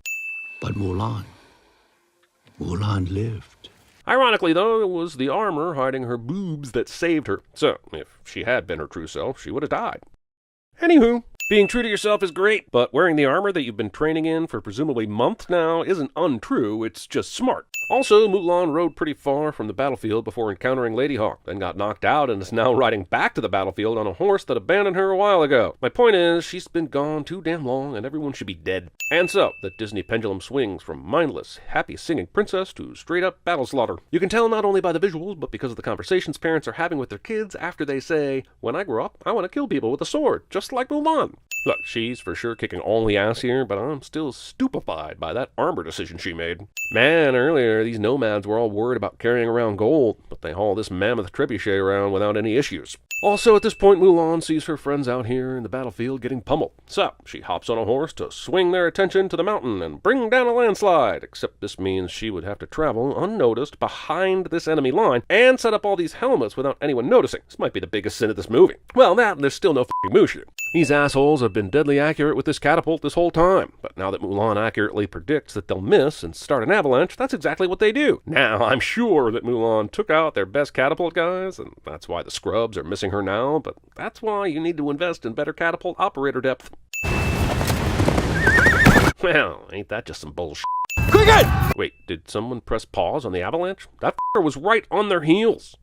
But Mulan lived. Ironically, though, it was the armor hiding her boobs that saved her. So, if she had been her true self, she would have died. Anywho, being true to yourself is great, but wearing the armor that you've been training in for presumably months now isn't untrue, it's just smart. Also, Mulan rode pretty far from the battlefield before encountering Lady Hawk, then got knocked out and is now riding back to the battlefield on a horse that abandoned her a while ago. My point is, she's been gone too damn long and everyone should be dead. And so, the Disney pendulum swings from mindless, happy singing princess to straight up battle slaughter. You can tell not only by the visuals, but because of the conversations parents are having with their kids after they say, when I grow up, I want to kill people with a sword, just like Mulan. Look, she's for sure kicking all the ass here, but I'm still stupefied by that armor decision she made. Man, earlier these nomads were all worried about carrying around gold, but they haul this mammoth trebuchet around without any issues. Also, at this point, Mulan sees her friends out here in the battlefield getting pummeled. So, she hops on a horse to swing their attention to the mountain and bring down a landslide, except this means she would have to travel unnoticed behind this enemy line and set up all these helmets without anyone noticing. This might be the biggest sin of this movie. Well, that and there's still no f***ing Mushu. These assholes have been deadly accurate with this catapult this whole time, but now that Mulan accurately predicts that they'll miss and start an avalanche, that's exactly what they do. Now, I'm sure that Mulan took out their best catapult guys, and that's why the scrubs are missing her now, but that's why you need to invest in better catapult operator depth. Well, ain't that just some bullshit? Cricket! Wait, did someone press pause on the avalanche? That f***er was right on their heels.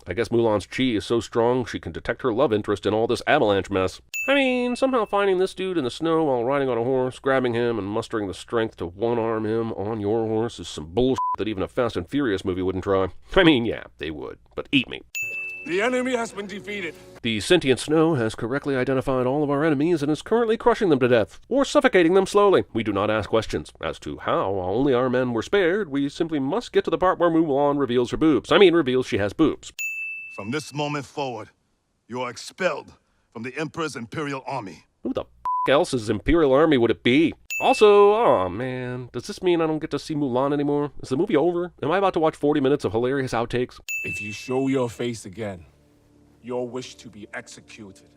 I guess Mulan's chi is so strong she can detect her love interest in all this avalanche mess. I mean, somehow finding this dude in the snow while riding on a horse, grabbing him, and mustering the strength to one-arm him on your horse is some bullshit that even a Fast and Furious movie wouldn't try. I mean, yeah, they would, but eat me. The enemy has been defeated. The sentient snow has correctly identified all of our enemies and is currently crushing them to death, or suffocating them slowly. We do not ask questions as to how only our men were spared. We simply must get to the part where Mulan reveals her boobs. I mean, reveals she has boobs. From this moment forward, you are expelled from the Emperor's Imperial Army. Who the f*** else's Imperial Army would it be? Also, aw man, does this mean I don't get to see Mulan anymore? Is the movie over? Am I about to watch 40 minutes of hilarious outtakes? If you show your face again, your wish to be executed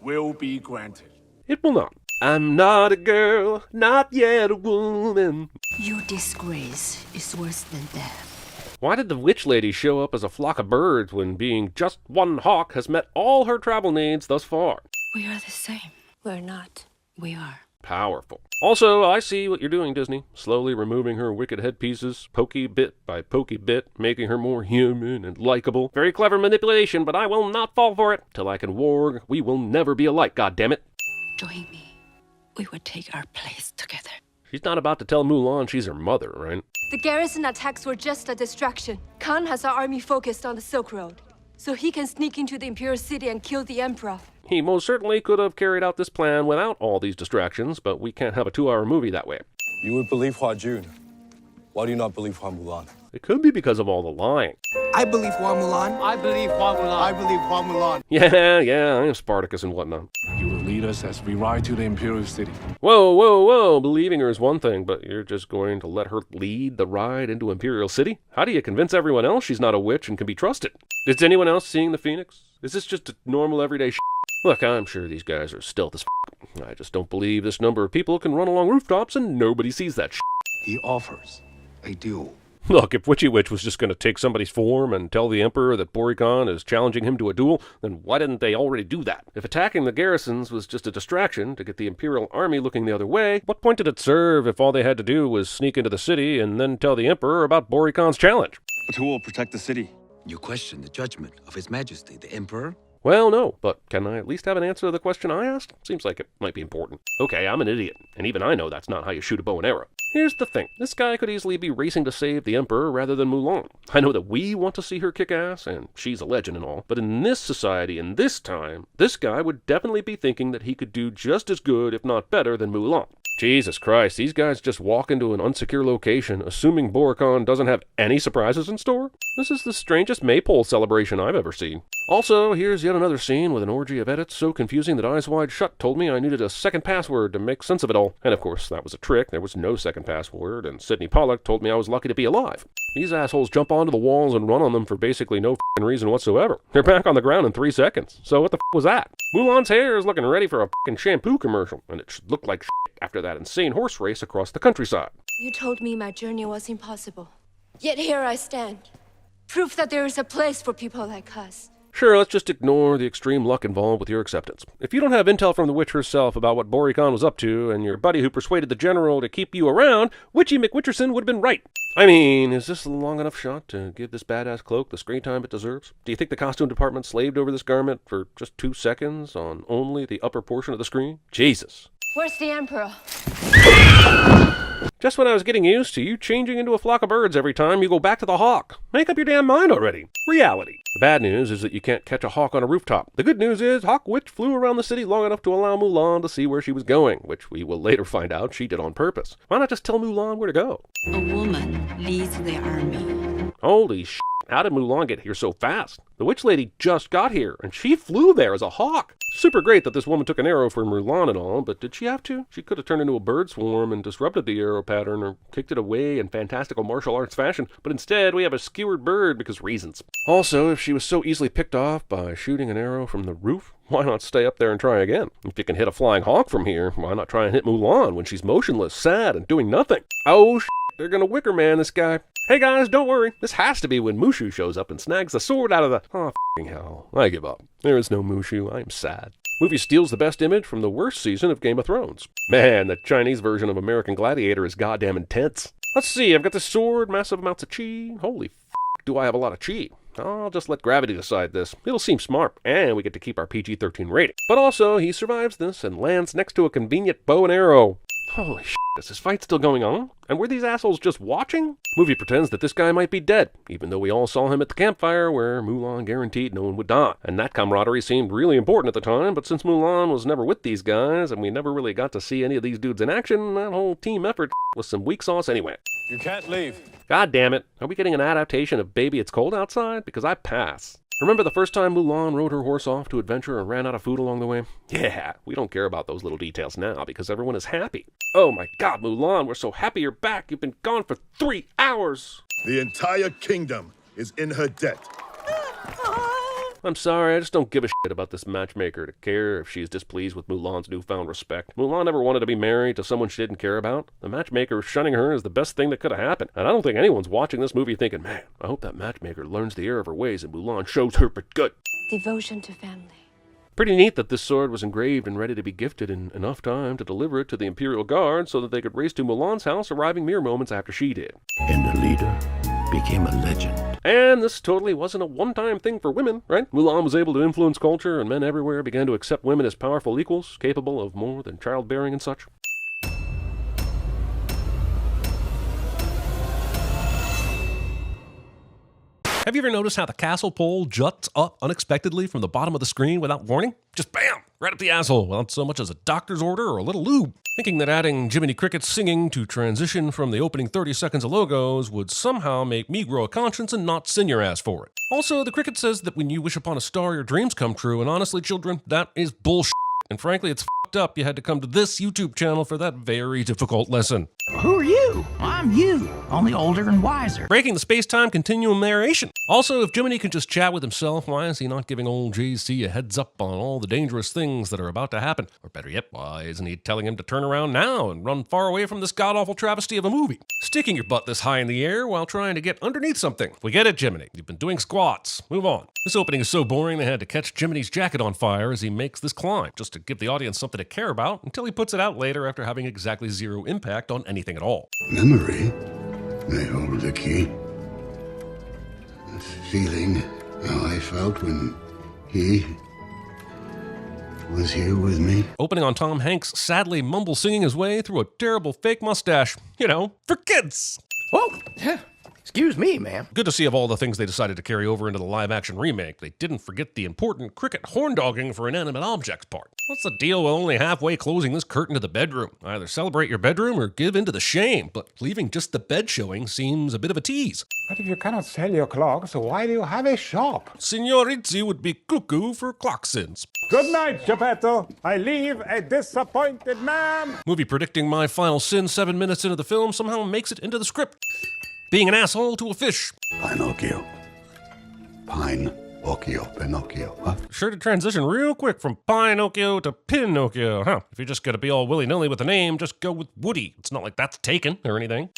will be granted. It will not. I'm not a girl, not yet a woman. Your disgrace is worse than death. Why did the witch lady show up as a flock of birds when being just one hawk has met all her travel needs thus far? We are the same. We're not. We are. Powerful. Also, I see what you're doing, Disney. Slowly removing her wicked headpieces, pokey bit by pokey bit, making her more human and likable. Very clever manipulation, but I will not fall for it. Till I can warg, we will never be alike, goddammit. Join me. We will take our place together. She's not about to tell Mulan she's her mother, right? The garrison attacks were just a distraction. Khan has our army focused on the Silk Road, so he can sneak into the Imperial City and kill the Emperor. He most certainly could have carried out this plan without all these distractions, but we can't have a 2-hour movie that way. You would believe Hua Jun. Why do you not believe Hua Mulan? It could be because of all the lying. I believe Hua Mulan. I believe Hua Mulan. I believe Hua Mulan. Yeah, I am Spartacus and whatnot. You will lead us as we ride to the Imperial City. Whoa. Believing her is one thing, but you're just going to let her lead the ride into Imperial City? How do you convince everyone else she's not a witch and can be trusted? Is anyone else seeing the Phoenix? Is this just a normal everyday shit? Look, I'm sure these guys are stealth as f***. I just don't believe this number of people can run along rooftops and nobody sees that shit. He offers a duel. Look, if Witchy Witch was just going to take somebody's form and tell the Emperor that Boricon is challenging him to a duel, then why didn't they already do that? If attacking the garrisons was just a distraction to get the Imperial army looking the other way, what point did it serve if all they had to do was sneak into the city and then tell the Emperor about Boricon's challenge? But who will protect the city? You question the judgment of His Majesty, the Emperor? Well, no, but can I at least have an answer to the question I asked? Seems like it might be important. Okay, I'm an idiot, and even I know that's not how you shoot a bow and arrow. Here's the thing. This guy could easily be racing to save the Emperor rather than Mulan. I know that we want to see her kick ass, and she's a legend and all, but in this society, in this time, this guy would definitely be thinking that he could do just as good, if not better, than Mulan. Jesus Christ, these guys just walk into an unsecure location, assuming Boricon doesn't have any surprises in store? This is the strangest maypole celebration I've ever seen. Also, here's yet another scene with an orgy of edits so confusing that Eyes Wide Shut told me I needed a second password to make sense of it all. And of course, that was a trick. There was no second password, and Sidney Pollack told me I was lucky to be alive. These assholes jump onto the walls and run on them for basically no f***ing reason whatsoever. They're back on the ground in 3 seconds. So what the f*** was that? Mulan's hair is looking ready for a f***ing shampoo commercial, and it should look like shit after that insane horse race across the countryside. You told me my journey was impossible. Yet here I stand. Proof that there is a place for people like us. Sure, let's just ignore the extreme luck involved with your acceptance. If you don't have intel from the witch herself about what Boricon was up to, and your buddy who persuaded the general to keep you around, Witchy McWitcherson would have been right. I mean, is this a long enough shot to give this badass cloak the screen time it deserves? Do you think the costume department slaved over this garment for just 2 seconds on only the upper portion of the screen? Jesus. Where's the Emperor? Just when I was getting used to you changing into a flock of birds every time you go back to the hawk. Make up your damn mind already. Reality. The bad news is that you can't catch a hawk on a rooftop. The good news is Hawk Witch flew around the city long enough to allow Mulan to see where she was going, which we will later find out she did on purpose. Why not just tell Mulan where to go? A woman leads the army. Holy shit. How did Mulan get here so fast? The witch lady just got here, and she flew there as a hawk. Super great that this woman took an arrow for Mulan and all, but did she have to? She could have turned into a bird swarm and disrupted the arrow pattern or kicked it away in fantastical martial arts fashion, but instead we have a skewered bird because reasons. Also, if she was so easily picked off by shooting an arrow from the roof, why not stay up there and try again? If you can hit a flying hawk from here, why not try and hit Mulan when she's motionless, sad, and doing nothing? Oh shit, they're gonna Wicker Man this guy. Hey guys, don't worry. This has to be when Mushu shows up and snags the sword out of the... Oh, f***ing hell. I give up. There is no Mushu. I am sad. Movie steals the best image from the worst season of Game of Thrones. Man, the Chinese version of American Gladiator is goddamn intense. Let's see, I've got this sword, massive amounts of chi. Holy f***, do I have a lot of chi. I'll just let gravity decide this. It'll seem smart, and we get to keep our PG-13 rating. But also, he survives this and lands next to a convenient bow and arrow. Holy shit, is this fight still going on? And were these assholes just watching? Movie pretends that this guy might be dead, even though we all saw him at the campfire where Mulan guaranteed no one would die. And that camaraderie seemed really important at the time, but since Mulan was never with these guys, and we never really got to see any of these dudes in action, that whole team effort was some weak sauce anyway. You can't leave. God damn it, are we getting an adaptation of Baby It's Cold Outside? Because I pass. Remember the first time Mulan rode her horse off to adventure and ran out of food along the way? Yeah, we don't care about those little details now because everyone is happy. Oh my god, Mulan, we're so happy you're back. You've been gone for 3 hours. The entire kingdom is in her debt. I'm sorry, I just don't give a shit about this matchmaker to care if she's displeased with Mulan's newfound respect. Mulan never wanted to be married to someone she didn't care about. The matchmaker shunning her is the best thing that could have happened. And I don't think anyone's watching this movie thinking, man, I hope that matchmaker learns the error of her ways and Mulan shows her but good. Devotion to family. Pretty neat that this sword was engraved and ready to be gifted in enough time to deliver it to the Imperial Guard so that they could race to Mulan's house, arriving mere moments after she did. And the leader became a legend. And this totally wasn't a one-time thing for women, right? Mulan was able to influence culture, and men everywhere began to accept women as powerful equals, capable of more than childbearing and such. Have you ever noticed how the castle pole juts up unexpectedly from the bottom of the screen without warning? Just bam! Right up the asshole, without so much as a doctor's order or a little lube. Thinking that adding Jiminy Cricket's singing to transition from the opening 30 seconds of logos would somehow make me grow a conscience and not sin your ass for it. Also, the Cricket says that when you wish upon a star, your dreams come true, and honestly, children, that is bullshit. And frankly, it's f***ed up you had to come to this YouTube channel for that very difficult lesson. Who are you? I'm you, only older and wiser. Breaking the space-time continuum narration. Also, if Jiminy can just chat with himself, why is he not giving old JC a heads up on all the dangerous things that are about to happen? Or better yet, why isn't he telling him to turn around now and run far away from this god-awful travesty of a movie? Sticking your butt this high in the air while trying to get underneath something. We get it, Jiminy. You've been doing squats. Move on. This opening is so boring they had to catch Jiminy's jacket on fire as he makes this climb, just to give the audience something to care about until he puts it out later after having exactly zero impact on anything at all. Memory may hold the key. Feeling how I felt when he was here with me. Opening on Tom Hanks sadly mumble singing his way through a terrible fake mustache. You know, for kids. Oh, yeah. Excuse me, ma'am. Good to see of all the things they decided to carry over into the live-action remake, they didn't forget the important cricket horn-dogging for inanimate objects part. What's the deal with only halfway closing this curtain to the bedroom? Either celebrate your bedroom or give in to the shame, but leaving just the bed showing seems a bit of a tease. But if you cannot sell your clocks, why do you have a shop? Signorizzi would be cuckoo for CinemaSins. Good night, Geppetto. I leave a disappointed man. Movie predicting my final sin 7 minutes into the film somehow makes it into the script. Being an asshole to a fish. Pinocchio. Pinocchio, huh? Sure to transition real quick from Pinocchio to Pinocchio, huh? If you're just gonna be all willy-nilly with the name, just go with Woody. It's not like that's taken or anything.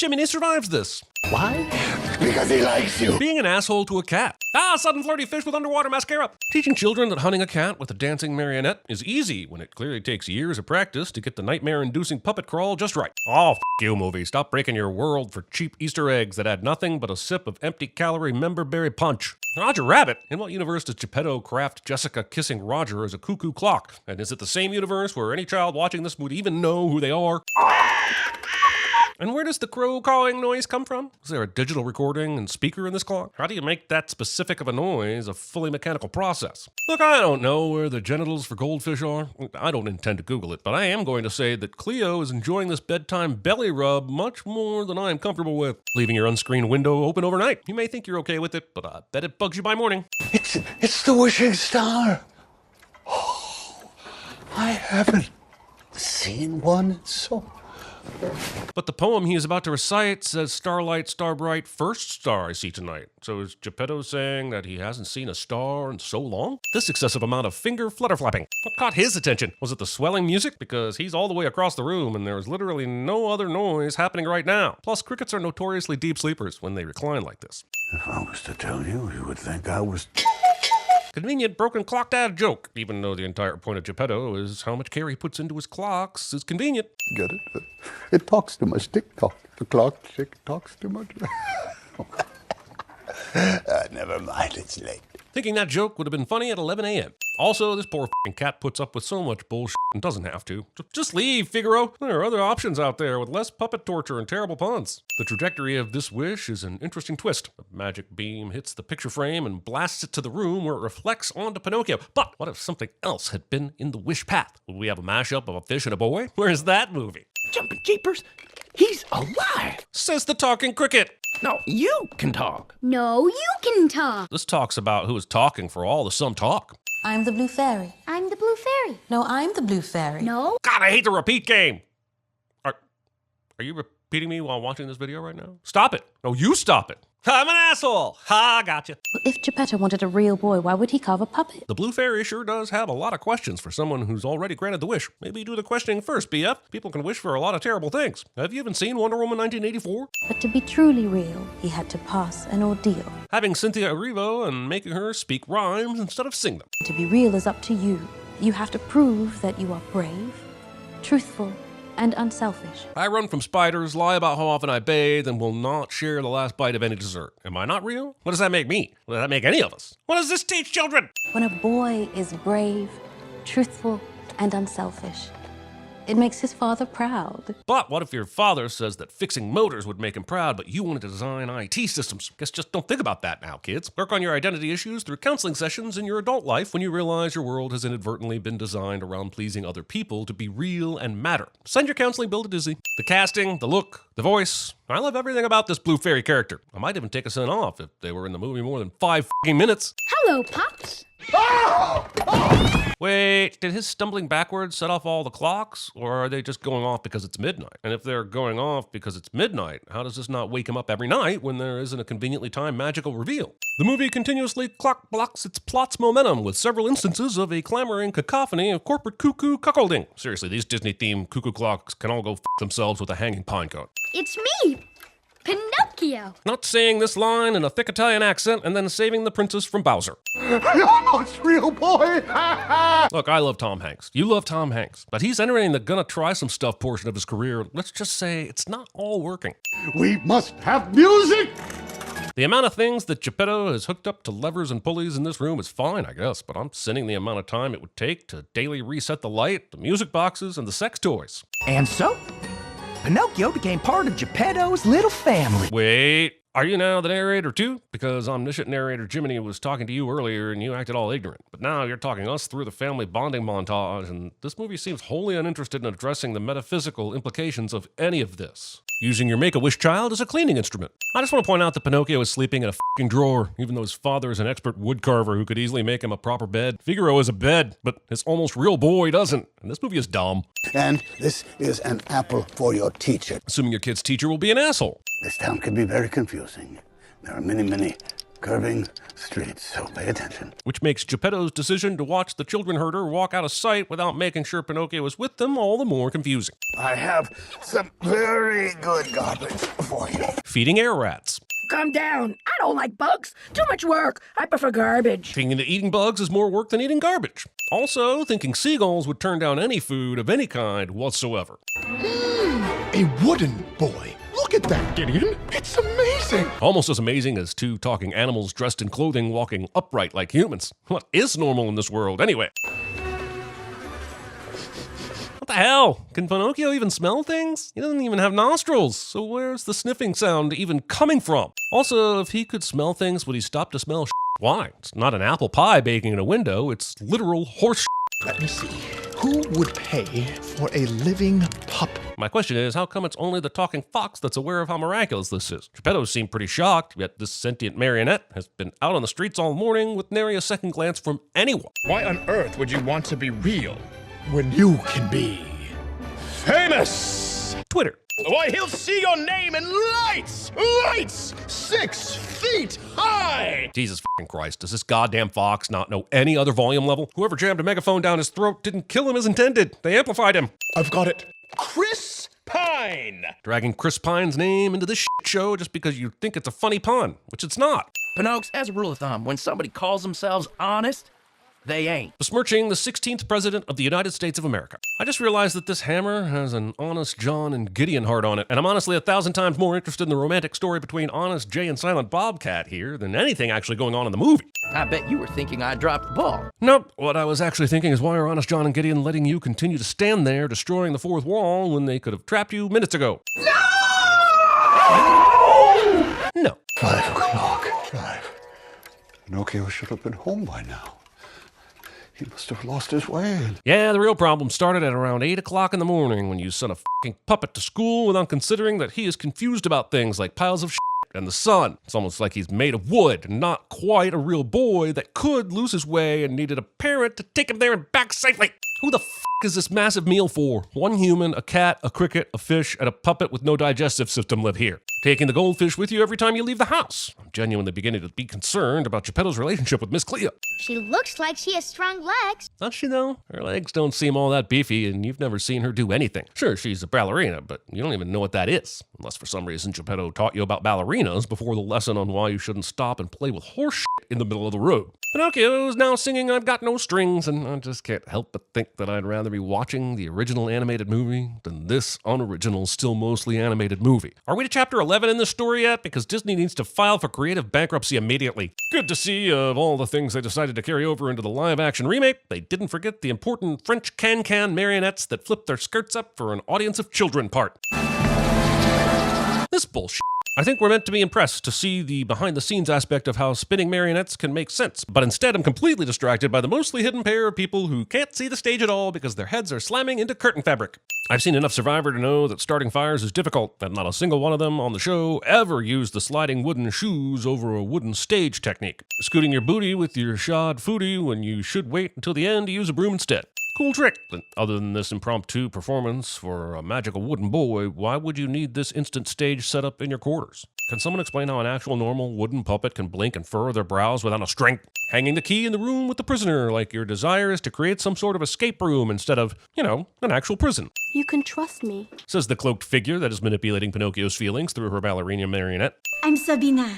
Jiminy survives this. Why? Because he likes you. Being an asshole to a cat. Sudden flirty fish with underwater mascara. Teaching children that hunting a cat with a dancing marionette is easy when it clearly takes years of practice to get the nightmare-inducing puppet crawl just right. Oh, f*** you, movie. Stop breaking your world for cheap Easter eggs that add nothing but a sip of empty-calorie member-berry punch. Roger Rabbit. In what universe does Geppetto craft Jessica kissing Roger as a cuckoo clock? And is it the same universe where any child watching this would even know who they are? And where does the crow cawing noise come from? Is there a digital recording and speaker in this clock? How do you make that specific of a noise a fully mechanical process? Look, I don't know where the genitals for goldfish are. I don't intend to Google it, but I am going to say that Cleo is enjoying this bedtime belly rub much more than I am comfortable with. Leaving your unscreened window open overnight. You may think you're okay with it, but I bet it bugs you by morning. It's the wishing star. Oh, I haven't seen one so... But the poem he is about to recite says, "Starlight, star bright, first star I see tonight." So is Geppetto saying that he hasn't seen a star in so long? This excessive amount of finger flutter flapping. What caught his attention? Was it the swelling music? Because he's all the way across the room and there's literally no other noise happening right now. Plus, crickets are notoriously deep sleepers when they recline like this. If I was to tell you, you would think I was... Convenient broken clock dad joke, even though the entire point of Geppetto is how much care he puts into his clocks is convenient. Get it? It talks too much. Tick-tock. The clock tick-tocks too much. Never mind, it's late. Thinking that joke would have been funny at 11 a.m. Also, this poor f***ing cat puts up with so much bullshit and doesn't have to. Just leave, Figaro. There are other options out there with less puppet torture and terrible puns. The trajectory of this wish is an interesting twist. A magic beam hits the picture frame and blasts it to the room where it reflects onto Pinocchio. But what if something else had been in the wish path? Would we have a mashup of a fish and a boy? Where's that movie? Jumping jeepers, he's alive. Says the talking cricket. No, you can talk. No, you can talk. This talks about who is talking for all the some talk. I'm the blue fairy. I'm the blue fairy. No, I'm the blue fairy. No. God, I hate the repeat game. Are you repeating me while watching this video right now? Stop it. No, you stop it. I'm an asshole! Ha, gotcha. If Geppetto wanted a real boy, why would he carve a puppet? The Blue Fairy sure does have a lot of questions for someone who's already granted the wish. Maybe do the questioning first, BF. People can wish for a lot of terrible things. Have you even seen Wonder Woman 1984? But to be truly real, he had to pass an ordeal. Having Cynthia Erivo and making her speak rhymes instead of sing them. To be real is up to you. You have to prove that you are brave, truthful, and unselfish. I run from spiders, lie about how often I bathe, and will not share the last bite of any dessert. Am I not real? What does that make me? What does that make any of us? What does this teach children? When a boy is brave, truthful, and unselfish, it makes his father proud. But what if your father says that fixing motors would make him proud, but you wanted to design IT systems? Guess just don't think about that now, kids. Work on your identity issues through counseling sessions in your adult life when you realize your world has inadvertently been designed around pleasing other people to be real and matter. Send your counseling bill to Disney. The casting, the look, the voice. I love everything about this Blue Fairy character. I might even take a cent off if they were in the movie more than 5 minutes. Hello, Pops. Wait, did his stumbling backwards set off all the clocks? Or are they just going off because it's midnight? And if they're going off because it's midnight, how does this not wake him up every night when there isn't a conveniently timed magical reveal? The movie continuously clock blocks its plot's momentum with several instances of a clamoring cacophony of corporate cuckoo cuckolding. Seriously, these Disney-themed cuckoo clocks can all go f themselves with a hanging pine cone. It's me, Pinocchio. Not saying this line in a thick Italian accent and then saving the princess from Bowser. Oh, it's real, boy! Look, I love Tom Hanks. You love Tom Hanks. But he's entering the gonna try some stuff portion of his career. Let's just say it's not all working. We must have music! The amount of things that Geppetto has hooked up to levers and pulleys in this room is fine, I guess, but I'm sending the amount of time it would take to daily reset the light, the music boxes, and the sex toys. And so, Pinocchio became part of Geppetto's little family. Wait, are you now the narrator too? Because omniscient narrator Jiminy was talking to you earlier and you acted all ignorant. But now you're talking us through the family bonding montage, and this movie seems wholly uninterested in addressing the metaphysical implications of any of this. Using your Make-A-Wish child as a cleaning instrument. I just want to point out that Pinocchio is sleeping in a f***ing drawer, even though his father is an expert woodcarver who could easily make him a proper bed. Figaro is a bed, but his almost real boy doesn't. And this movie is dumb. And this is an apple for your teacher. Assuming your kid's teacher will be an asshole. This town can be very confusing. There are many curving streets, so pay attention. Which makes Geppetto's decision to watch the children herder walk out of sight without making sure Pinocchio is with them all the more confusing. I have some very good garbage for you. Feeding air rats. Calm down. I don't like bugs. Too much work. I prefer garbage. Thinking that eating bugs is more work than eating garbage. Also, thinking seagulls would turn down any food of any kind whatsoever. A wooden boy. Look at that, Gideon. It's amazing. Almost as amazing as 2 talking animals dressed in clothing walking upright like humans. What is normal in this world anyway? What the hell? Can Pinocchio even smell things? He doesn't even have nostrils, so where's the sniffing sound even coming from? Also, if he could smell things, would he stop to smell shit? Why? It's not an apple pie baking in a window, it's literal horse shit. Let me see. Who would pay for a living pup? My question is, how come it's only the talking fox that's aware of how miraculous this is? Geppetto seemed pretty shocked, yet this sentient marionette has been out on the streets all morning with nary a second glance from anyone. Why on earth would you want to be real? When you can be famous. Twitter. Why, he'll see your name in lights! Lights! 6 feet high! Jesus fucking Christ, does this goddamn fox not know any other volume level? Whoever jammed a megaphone down his throat didn't kill him as intended. They amplified him. I've got it. Chris Pine! Dragging Chris Pine's name into this shit show just because you think it's a funny pun, which it's not. Pinocchio, as a rule of thumb, when somebody calls themselves honest, they ain't. Besmirching the 16th president of the United States of America. I just realized that this hammer has an Honest John and Gideon heart on it, and I'm honestly 1,000 times more interested in the romantic story between Honest Jay and Silent Bobcat here than anything actually going on in the movie. I bet you were thinking I dropped the ball. Nope. What I was actually thinking is, why are Honest John and Gideon letting you continue to stand there destroying the fourth wall when they could have trapped you minutes ago? No. 5 o'clock. 5. Pinocchio should have been home by now. He must have lost his way. Yeah, the real problem started at around 8 o'clock in the morning when you sent a fucking puppet to school without considering that he is confused about things like piles of shit and the sun. It's almost like he's made of wood and not quite a real boy that could lose his way and needed a parent to take him there and back safely. Who the is this massive meal for? 1 human, a cat, a cricket, a fish, and a puppet with no digestive system live here. taking the goldfish with you every time you leave the house. I'm genuinely beginning to be concerned about Geppetto's relationship with Miss Cleo. She looks like she has strong legs. Does she though? Her legs don't seem all that beefy, and you've never seen her do anything. Sure, she's a ballerina, but you don't even know what that is. Unless for some reason Geppetto taught you about ballerinas before the lesson on why you shouldn't stop and play with horse shit in the middle of the road. Pinocchio is now singing I've Got No Strings, and I just can't help but think that I'd rather be watching the original animated movie than this unoriginal, still mostly animated movie. Are we to chapter 11 in this story yet? Because Disney needs to file for creative bankruptcy immediately. Good to see, of all the things they decided to carry over into the live-action remake, they didn't forget the important French can-can marionettes that flip their skirts up for an audience of children part. This bullshit. I think we're meant to be impressed to see the behind-the-scenes aspect of how spinning marionettes can make sense, but instead I'm completely distracted by the mostly hidden pair of people who can't see the stage at all because their heads are slamming into curtain fabric. I've seen enough Survivor to know that starting fires is difficult, and not a single one of them on the show ever used the sliding wooden shoes over a wooden stage technique. Scooting your booty with your shod footy when you should wait until the end to use a broom instead. Cool trick, but other than this impromptu performance for a magical wooden boy, why would you need this instant stage setup in your quarters? Can someone explain how an actual normal wooden puppet can blink and furrow their brows without a string? Hanging the key in the room with the prisoner, like your desire is to create some sort of escape room instead of, an actual prison. You can trust me. Says the cloaked figure that is manipulating Pinocchio's feelings through her ballerina marionette. I'm Sabina.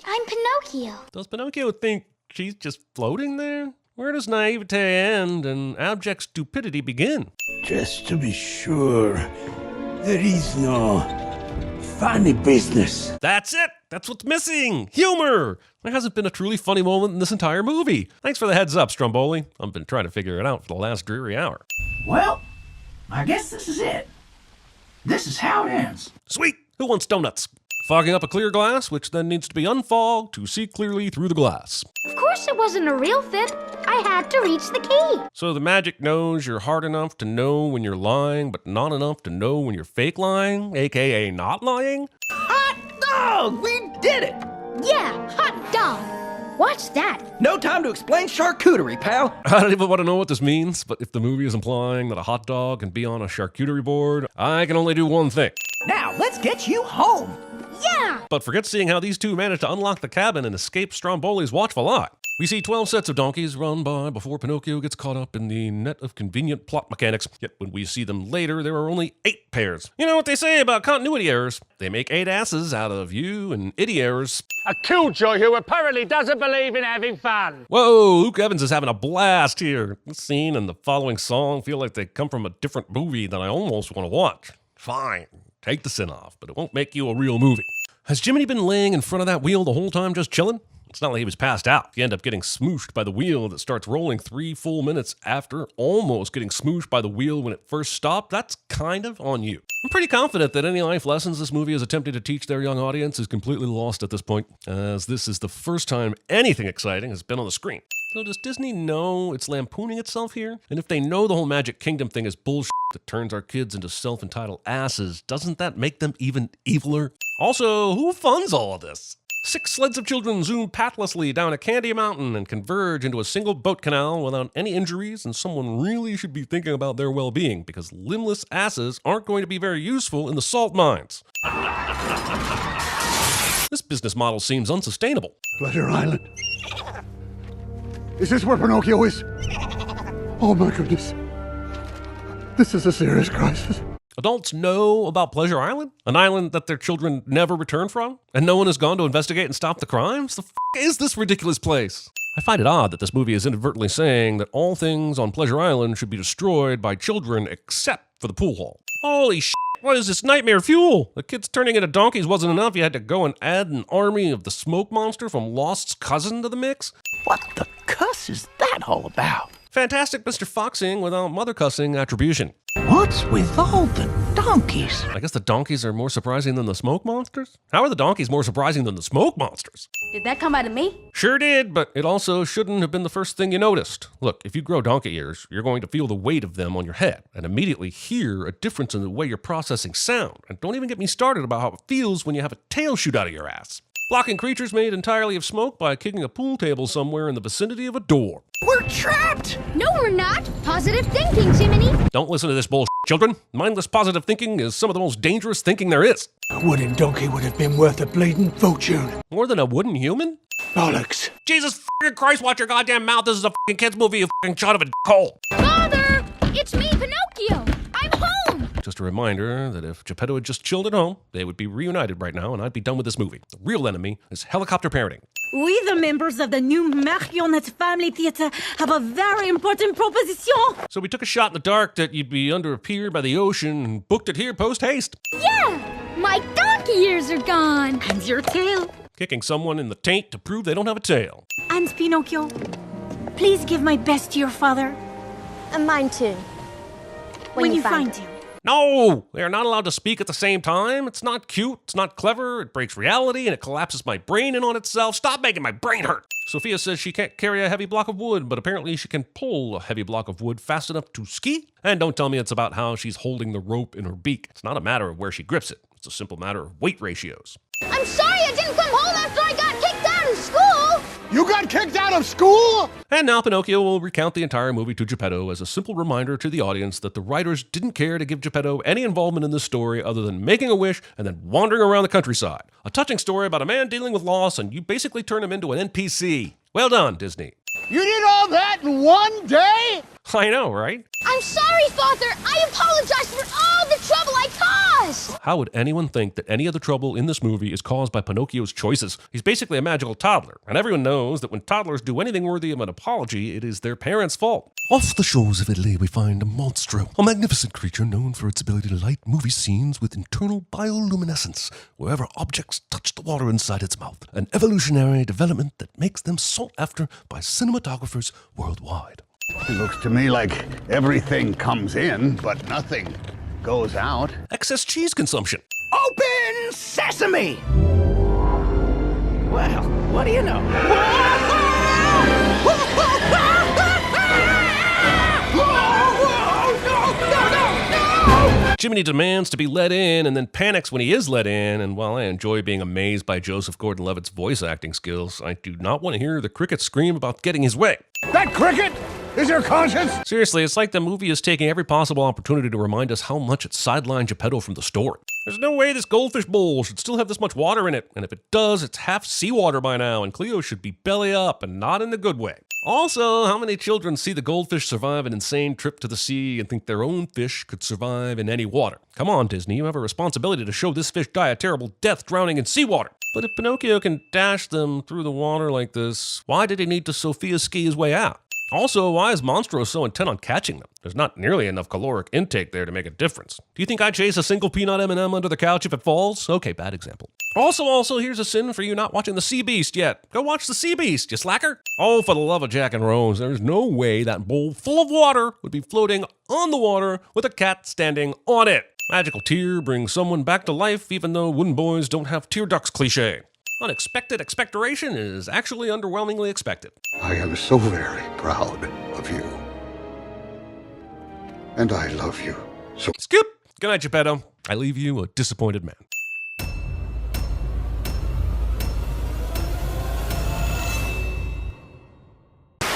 I'm Pinocchio. Does Pinocchio think she's just floating there? Where does naivete end and abject stupidity begin? Just to be sure, there is no funny business. That's it! That's what's missing! Humor! There hasn't been a truly funny moment in this entire movie. Thanks for the heads up, Stromboli. I've been trying to figure it out for the last dreary hour. Well, I guess this is it. This is how it ends. Sweet! Who wants donuts? Fogging up a clear glass, which then needs to be unfogged to see clearly through the glass. Of course it wasn't a real fit. I had to reach the key. So the magic knows you're hard enough to know when you're lying, but not enough to know when you're fake lying, aka not lying? Hot dog! We did it! Yeah, hot dog. Watch that. No time to explain charcuterie, pal. I don't even want to know what this means, but if the movie is implying that a hot dog can be on a charcuterie board, I can only do one thing. Now, let's get you home. Yeah! But forget seeing how these two manage to unlock the cabin and escape Stromboli's watchful eye. We see 12 sets of donkeys run by before Pinocchio gets caught up in the net of convenient plot mechanics, yet when we see them later, there are only 8 pairs. You know what they say about continuity errors? They make 8 asses out of you and idiot errors. A killjoy who apparently doesn't believe in having fun. Whoa, Luke Evans is having a blast here. This scene and the following song feel like they come from a different movie that I almost want to watch. Fine, take the sin off, but it won't make you a real movie. Has Jiminy been laying in front of that wheel the whole time just chilling? It's not like he was passed out. You end up getting smooshed by the wheel that starts rolling 3 full minutes after almost getting smooshed by the wheel when it first stopped. That's kind of on you. I'm pretty confident that any life lessons this movie is attempting to teach their young audience is completely lost at this point, as this is the first time anything exciting has been on the screen. So does Disney know it's lampooning itself here? And if they know the whole Magic Kingdom thing is bullshit that turns our kids into self-entitled asses, doesn't that make them even eviler? Also, who funds all of this? 6 sleds of children zoom pathlessly down a candy mountain and converge into a single boat canal without any injuries, and someone really should be thinking about their well-being, because limbless asses aren't going to be very useful in the salt mines. This business model seems unsustainable. Pleasure Island. Is this where Pinocchio is? Oh my goodness. This is a serious crisis. Adults know about Pleasure Island, an island that their children never return from, and no one has gone to investigate and stop the crimes? The f*** is this ridiculous place? I find it odd that this movie is inadvertently saying that all things on Pleasure Island should be destroyed by children except for the pool hall. Holy shit, what is this nightmare fuel? The kids turning into donkeys wasn't enough, you had to go and add an army of the smoke monster from Lost's cousin to the mix? What the cuss is that all about? Fantastic Mr. Foxing without mother cussing attribution. What's with all the donkeys? I guess the donkeys are more surprising than the smoke monsters? How are the donkeys more surprising than the smoke monsters? Did that come out of me? Sure did, but it also shouldn't have been the first thing you noticed. Look, if you grow donkey ears, you're going to feel the weight of them on your head and immediately hear a difference in the way you're processing sound. And don't even get me started about how it feels when you have a tail shoot out of your ass. Blocking creatures made entirely of smoke by kicking a pool table somewhere in the vicinity of a door. We're trapped! No, we're not. Positive thinking, Jiminy. Don't listen to this bullshit, children. Mindless positive thinking is some of the most dangerous thinking there is. A wooden donkey would have been worth a bleeding fortune. More than a wooden human? Bollocks. Jesus f***ing Christ, watch your goddamn mouth. This is a f***ing kid's movie, you f***ing shot of a hole. Father! It's me, Pinocchio! I'm home! Just a reminder that if Geppetto had just chilled at home, they would be reunited right now and I'd be done with this movie. The real enemy is helicopter parenting. We, the members of the new Marionette Family Theatre, have a very important proposition. So we took a shot in the dark that you'd be under a pier by the ocean and booked it here post-haste. Yeah! My donkey ears are gone! And your tail. Kicking someone in the taint to prove they don't have a tail. And Pinocchio, please give my best to your father. And mine too. When you find him. No! They are not allowed to speak at the same time. It's not cute, it's not clever, it breaks reality, and it collapses my brain in on itself. Stop making my brain hurt! Sophia says she can't carry a heavy block of wood, but apparently she can pull a heavy block of wood fast enough to ski. And don't tell me it's about how she's holding the rope in her beak. It's not a matter of where she grips it. It's a simple matter of weight ratios. I'm sorry I didn't come home after I got kicked out of school! You got kicked out of school? And now Pinocchio will recount the entire movie to Geppetto as a simple reminder to the audience that the writers didn't care to give Geppetto any involvement in this story other than making a wish and then wandering around the countryside. A touching story about a man dealing with loss, and you basically turn him into an NPC. Well done, Disney. You did all that in one day? I know, right? I'm sorry, Father! I apologize for all the trouble I caused! How would anyone think that any of the trouble in this movie is caused by Pinocchio's choices? He's basically a magical toddler, and everyone knows that when toddlers do anything worthy of an apology, it is their parents' fault. Off the shores of Italy, we find a monstro, a magnificent creature known for its ability to light movie scenes with internal bioluminescence wherever objects touch the water inside its mouth. An evolutionary development that makes them sought after by cinematographers worldwide. It looks to me like everything comes in, but nothing goes out. Excess cheese consumption. Open sesame! Well, what do you know? Jiminy demands to be let in and then panics when he is let in, and while I enjoy being amazed by Joseph Gordon-Levitt's voice acting skills, I do not want to hear the cricket scream about getting his way. That cricket is your conscience? Seriously, it's like the movie is taking every possible opportunity to remind us how much it sidelined Geppetto from the story. There's no way this goldfish bowl should still have this much water in it, and if it does, it's half seawater by now, and Cleo should be belly up and not in the good way. Also, how many children see the goldfish survive an insane trip to the sea and think their own fish could survive in any water? Come on, Disney, you have a responsibility to show this fish die a terrible death drowning in seawater. But if Pinocchio can dash them through the water like this, why did he need to Sophia ski his way out? Also, why is Monstro so intent on catching them? There's not nearly enough caloric intake there to make a difference. Do you think I'd chase a single peanut M&M under the couch if it falls? Okay, bad example. Also, here's a sin for you not watching The Sea Beast yet. Go watch The Sea Beast, you slacker. Oh, for the love of Jack and Rose, there's no way that bowl full of water would be floating on the water with a cat standing on it. Magical tear brings someone back to life even though wooden boys don't have tear ducts cliche. Unexpected expectoration is actually underwhelmingly expected. I am so very proud of you. And I love you so. Skip! Good night, Geppetto. I leave you a disappointed man.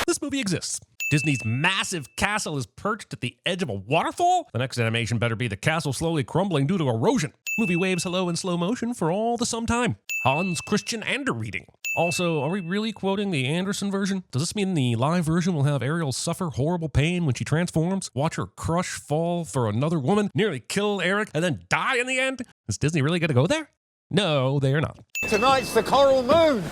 This movie exists. Disney's massive castle is perched at the edge of a waterfall. The next animation better be the castle slowly crumbling due to erosion. Movie waves hello in slow motion for all the sometime. Hans Christian Ander reading. Also, are we really quoting the Anderson version? Does this mean the live version will have Ariel suffer horrible pain when she transforms, watch her crush fall for another woman, nearly kill Eric, and then die in the end? Is Disney really going to go there? No, they are not. Tonight's the coral moon.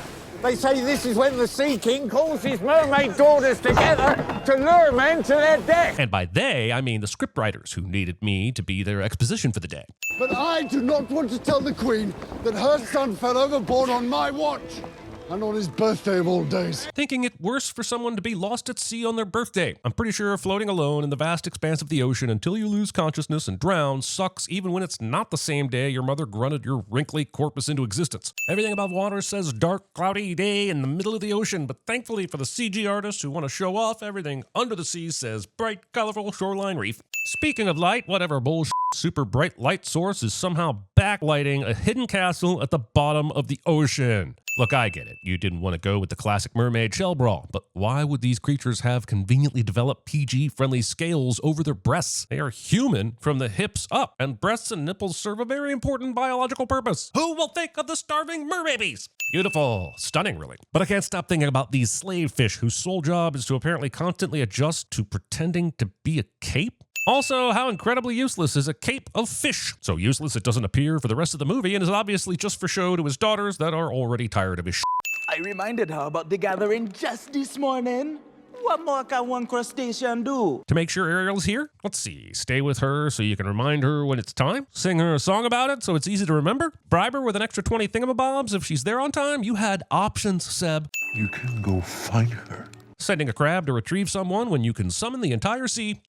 They say this is when the Sea King calls his mermaid daughters together to lure men to their death. And by they, I mean the scriptwriters who needed me to be their exposition for the day. But I do not want to tell the Queen that her son fell overboard on my watch. And on his birthday of all days. Thinking it worse for someone to be lost at sea on their birthday. I'm pretty sure floating alone in the vast expanse of the ocean until you lose consciousness and drown sucks even when it's not the same day your mother grunted your wrinkly corpus into existence. Everything above water says dark, cloudy day in the middle of the ocean, but thankfully for the CG artists who want to show off, everything under the sea says bright, colorful shoreline reef. Speaking of light, whatever bullshit super bright light source is somehow backlighting a hidden castle at the bottom of the ocean. Look, I get it. You didn't want to go with the classic mermaid shell brawl, but why would these creatures have conveniently developed PG-friendly scales over their breasts? They are human from the hips up, and breasts and nipples serve a very important biological purpose. Who will think of the starving merbabies? Beautiful. Stunning, really. But I can't stop thinking about these slave fish whose sole job is to apparently constantly adjust to pretending to be a cape. Also, how incredibly useless is a cape of fish? So useless it doesn't appear for the rest of the movie and is obviously just for show to his daughters that are already tired of his shit. I reminded her about the gathering just this morning. What more can one crustacean do? To make sure Ariel's here? Let's see. Stay with her so you can remind her when it's time. Sing her a song about it so it's easy to remember. Bribe her with an extra 20 thingamabobs if she's there on time. You had options, Seb. You can go find her. Sending a crab to retrieve someone when you can summon the entire sea.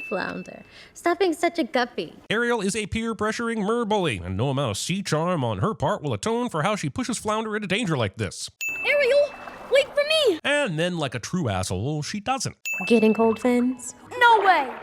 Flounder, stop being such a guppy. Ariel is a peer-pressuring mer-bully, and no amount of sea charm on her part will atone for how she pushes Flounder into danger like this. Ariel, wait for me! And then, like a true asshole, she doesn't. Getting cold fins? No way!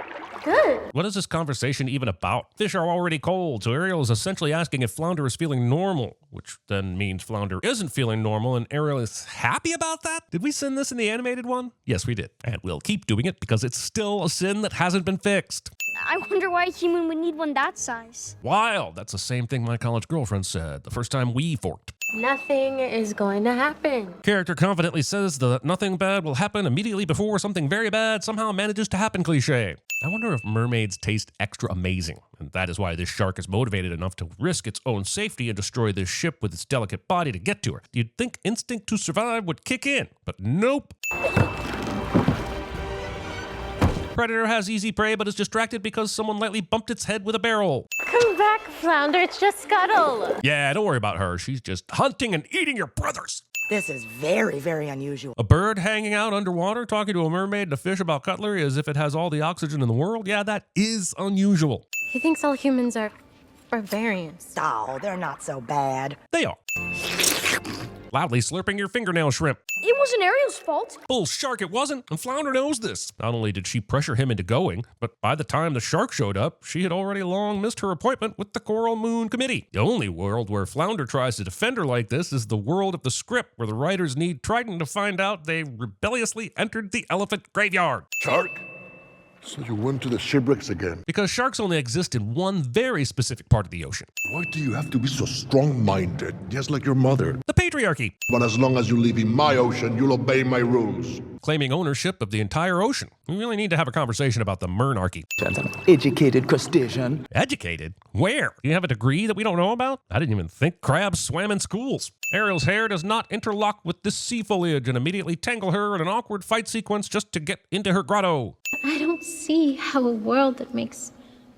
Good. What is this conversation even about? Fish are already cold, so Ariel is essentially asking if Flounder is feeling normal, which then means Flounder isn't feeling normal, and Ariel is happy about that? Did we sin this in the animated one? Yes, we did. And we'll keep doing it because it's still a sin that hasn't been fixed. I wonder why a human would need one that size. Wild. That's the same thing my college girlfriend said the first time we forked. Nothing is going to happen. Character confidently says that nothing bad will happen immediately before something very bad somehow manages to happen cliché. I wonder if mermaids taste extra amazing, and that is why this shark is motivated enough to risk its own safety and destroy this ship with its delicate body to get to her. You'd think instinct to survive would kick in, but nope. Predator has easy prey but is distracted because someone lightly bumped its head with a barrel. Come back, Flounder, it's just Scuttle. Yeah, don't worry about her. She's just hunting and eating your brothers. This is very, very unusual. A bird hanging out underwater talking to a mermaid and a fish about cutlery as if it has all the oxygen in the world? Yeah, that is unusual. He thinks all humans are barbarians. Oh, they're not so bad. They are. Loudly slurping your fingernail shrimp. It wasn't Ariel's fault. Bull shark, it wasn't, and Flounder knows this. Not only did she pressure him into going, but by the time the shark showed up, she had already long missed her appointment with the Coral Moon Committee. The only world where Flounder tries to defend her like this is the world of the script, where the writers need Triton to find out they rebelliously entered the elephant graveyard. Shark? So you went to the shipwrecks again? Because sharks only exist in one very specific part of the ocean. Why do you have to be so strong-minded, just like your mother? The patriarchy. But as long as you live in my ocean, you'll obey my rules. Claiming ownership of the entire ocean. We really need to have a conversation about the Mernarchy. Educated crustacean. Educated? Where? Do you have a degree that we don't know about? I didn't even think crabs swam in schools. Ariel's hair does not interlock with this sea foliage and immediately tangle her in an awkward fight sequence just to get into her grotto. I don't see how a world that makes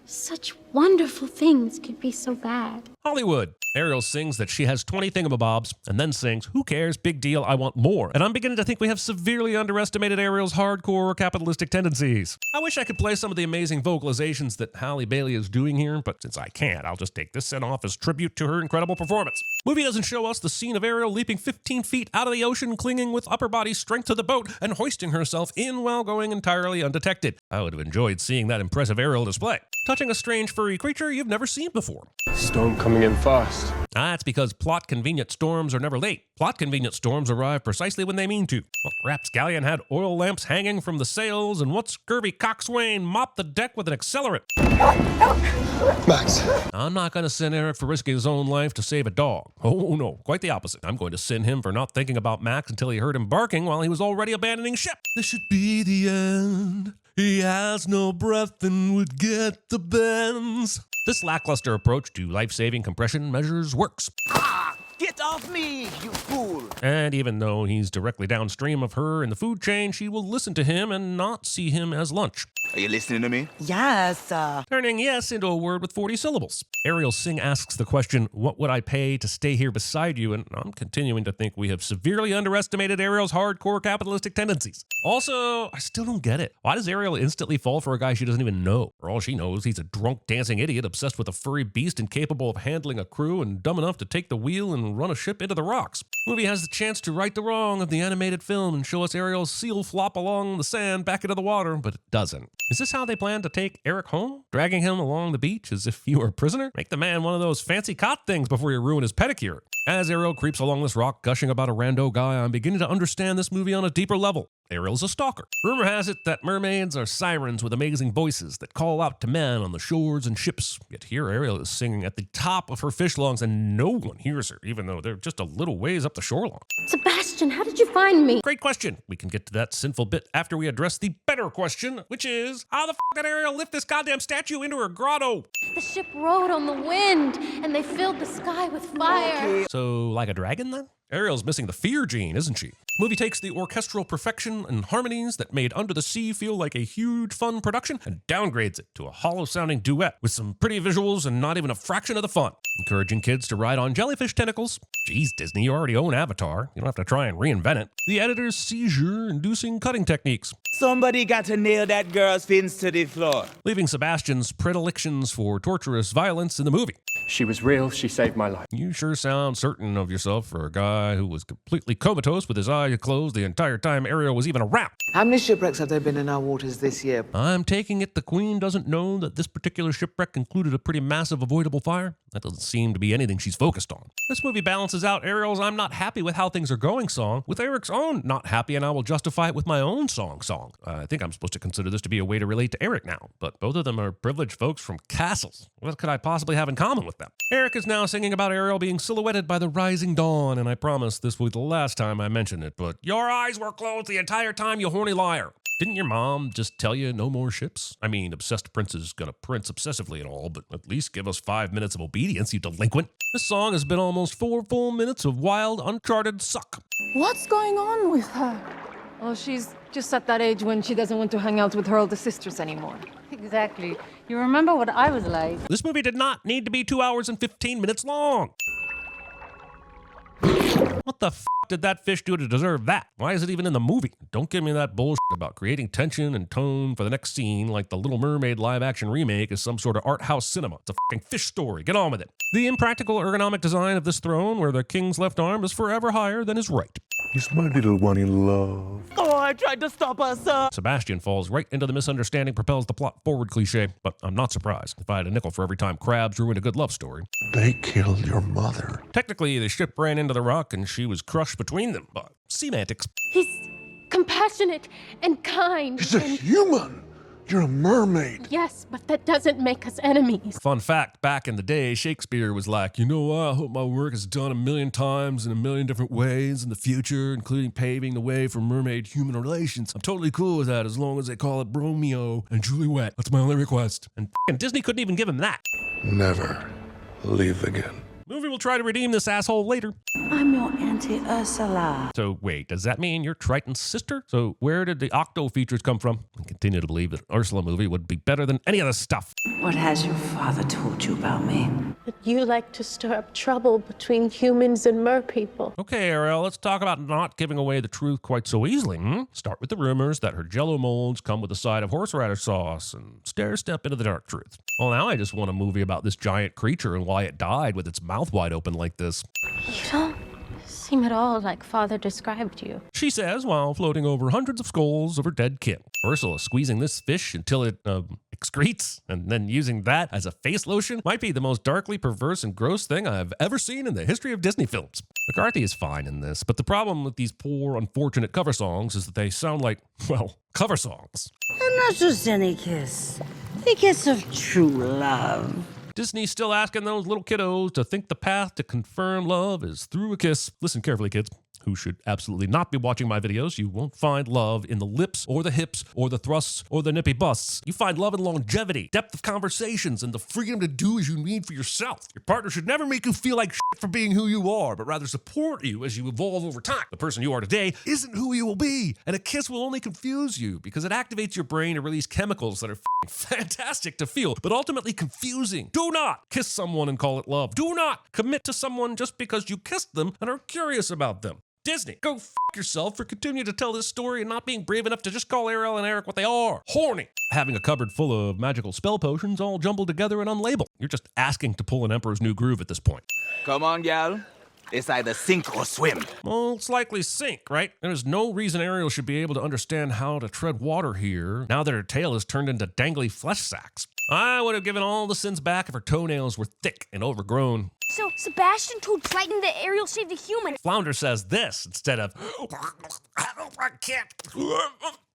such wonderful things could be so bad. Hollywood. Ariel sings that she has 20 thingamabobs, and then sings, "Who cares? Big deal, I want more." And I'm beginning to think we have severely underestimated Ariel's hardcore capitalistic tendencies. I wish I could play some of the amazing vocalizations that Halle Bailey is doing here, but since I can't, I'll just take this send off as tribute to her incredible performance. Movie doesn't show us the scene of Ariel leaping 15 feet out of the ocean, clinging with upper body strength to the boat, and hoisting herself in while going entirely undetected. I would have enjoyed seeing that impressive aerial display. Touching a strange furry creature you've never seen before. Storm coming in fast. That's because plot-convenient storms are never late. Plot-convenient storms arrive precisely when they mean to. What rapscallion had oil lamps hanging from the sails, and what scurvy coxswain mopped the deck with an accelerant? Max. I'm not going to send Eric for risking his own life to save a dog. Oh no, quite the opposite. I'm going to send him for not thinking about Max until he heard him barking while he was already abandoning ship. This should be the end. He has no breath and would get the bends. This lackluster approach to life-saving compression measures works. Get off me, you fool! And even though he's directly downstream of her in the food chain, she will listen to him and not see him as lunch. Are you listening to me? Yes, Turning yes into a word with 40 syllables. Ariel Singh asks the question, "What would I pay to stay here beside you?" And I'm continuing to think we have severely underestimated Ariel's hardcore capitalistic tendencies. Also, I still don't get it. Why does Ariel instantly fall for a guy she doesn't even know? For all she knows, he's a drunk dancing idiot obsessed with a furry beast incapable of handling a crew and dumb enough to take the wheel and run a a ship into the rocks. The movie has the chance to right the wrong of the animated film and show us Ariel's seal flop along the sand back into the water, but it doesn't. Is this how they plan to take Eric home? Dragging him along the beach as if he were a prisoner? Make the man one of those fancy cot things before you ruin his pedicure. As Ariel creeps along this rock gushing about a rando guy, I'm beginning to understand this movie on a deeper level. Ariel's a stalker. Rumor has it that mermaids are sirens with amazing voices that call out to men on the shores and ships. Yet here Ariel is singing at the top of her fish lungs and no one hears her, even though they're just a little ways up the shoreline. Sebastian, how did you find me? Great question. We can get to that sinful bit after we address the better question, which is, how the f*** did Ariel lift this goddamn statue into her grotto? The ship rode on the wind, and they filled the sky with fire. So, like a dragon then? Ariel's missing the fear gene, isn't she? Movie takes the orchestral perfection and harmonies that made Under the Sea feel like a huge, fun production and downgrades it to a hollow-sounding duet with some pretty visuals and not even a fraction of the fun. Encouraging kids to ride on jellyfish tentacles. Jeez, Disney, you already own Avatar. You don't have to try and reinvent it. The editor's seizure-inducing cutting techniques. Somebody got to nail that girl's fins to the floor. Leaving Sebastian's predilections for torturous violence in the movie. She was real. She saved my life. You sure sound certain of yourself for a guy who was completely comatose with his eyes closed the entire time Ariel was even around. How many shipwrecks have there been in our waters this year? I'm taking it the Queen doesn't know that this particular shipwreck included a pretty massive avoidable fire. That doesn't seem to be anything she's focused on. This movie balances out Ariel's I'm not happy with how things are going song with Eric's own not happy and I will justify it with my own song. I think I'm supposed to consider this to be a way to relate to Eric now, but both of them are privileged folks from castles. What could I possibly have in common with them? Eric is now singing about Ariel being silhouetted by the rising dawn, and I promise this will be the last time I mention it, but your eyes were closed the entire time, you horny liar. Didn't your mom just tell you no more ships? I mean, obsessed prince is gonna prince obsessively and all, but at least give us 5 minutes of obedience, you delinquent. This song has been almost 4 full minutes of wild, uncharted suck. What's going on with her? Well, she's just at that age when she doesn't want to hang out with her older sisters anymore. Exactly. You remember what I was like? This movie did not need to be 2 hours and 15 minutes long. What the f*** did that fish do to deserve that? Why is it even in the movie? Don't give me that bullshit about creating tension and tone for the next scene like the Little Mermaid live-action remake is some sort of art house cinema. It's a f***ing fish story. Get on with it. The impractical ergonomic design of this throne where the king's left arm is forever higher than his right. Is my little one in love? Oh, I tried to stop her, sir. Sebastian falls right into the misunderstanding propels the plot forward cliche, but I'm not surprised if I had a nickel for every time crabs ruined a good love story. They killed your mother. Technically, the ship ran into the rock and she was crushed between them, but semantics. He's compassionate and kind. He's a human. You're a mermaid. Yes, but that doesn't make us enemies. Fun fact, back in the day, Shakespeare was like, you know what, I hope my work is done 1,000,000 times in 1,000,000 different ways in the future, including paving the way for mermaid-human relations. I'm totally cool with that as long as they call it Bromeo and Juliet. That's my only request. And Disney couldn't even give him that. Never leave again. Movie will try to redeem this asshole later. I'm your Auntie Ursula. So wait, does that mean you're Triton's sister? So where did the Octo features come from? I continue to believe that an Ursula movie would be better than any of this stuff. What has your father told you about me? But you like to stir up trouble between humans and mer people. Okay, Ariel, let's talk about not giving away the truth quite so easily. Start with the rumors that her Jell-O molds come with a side of horseradish sauce and step into the dark truth. Well, now I just want a movie about this giant creature and why it died with its mouth wide open like this. You don't seem at all like Father described you. She says while floating over hundreds of skulls of her dead kin. Ursula squeezing this fish until it excretes and then using that as a face lotion might be the most darkly perverse and gross thing I've ever seen in the history of Disney films. McCarthy is fine in this, but the problem with these poor, unfortunate cover songs is that they sound like, well, cover songs. And not just any kiss. The kiss of true love. Disney's still asking those little kiddos to think the path to confirm love is through a kiss. Listen carefully, kids, who should absolutely not be watching my videos. You won't find love in the lips or the hips or the thrusts or the nippy busts. You find love in longevity, depth of conversations, and the freedom to do as you need for yourself. Your partner should never make you feel like shit for being who you are, but rather support you as you evolve over time. The person you are today isn't who you will be, and a kiss will only confuse you because it activates your brain to release chemicals that are fantastic to feel, but ultimately confusing. Do not kiss someone and call it love. Do not commit to someone just because you kissed them and are curious about them. Disney, go f*** yourself for continuing to tell this story and not being brave enough to just call Ariel and Eric what they are. Horny. Having a cupboard full of magical spell potions all jumbled together and unlabeled. You're just asking to pull an Emperor's New Groove at this point. Come on, gal. It's either sink or swim. Most likely sink, right? There's no reason Ariel should be able to understand how to tread water here, now that her tail is turned into dangly flesh sacks. I would have given all the sins back if her toenails were thick and overgrown. So Sebastian told Triton that Ariel saved a human. Flounder says this instead of, I can't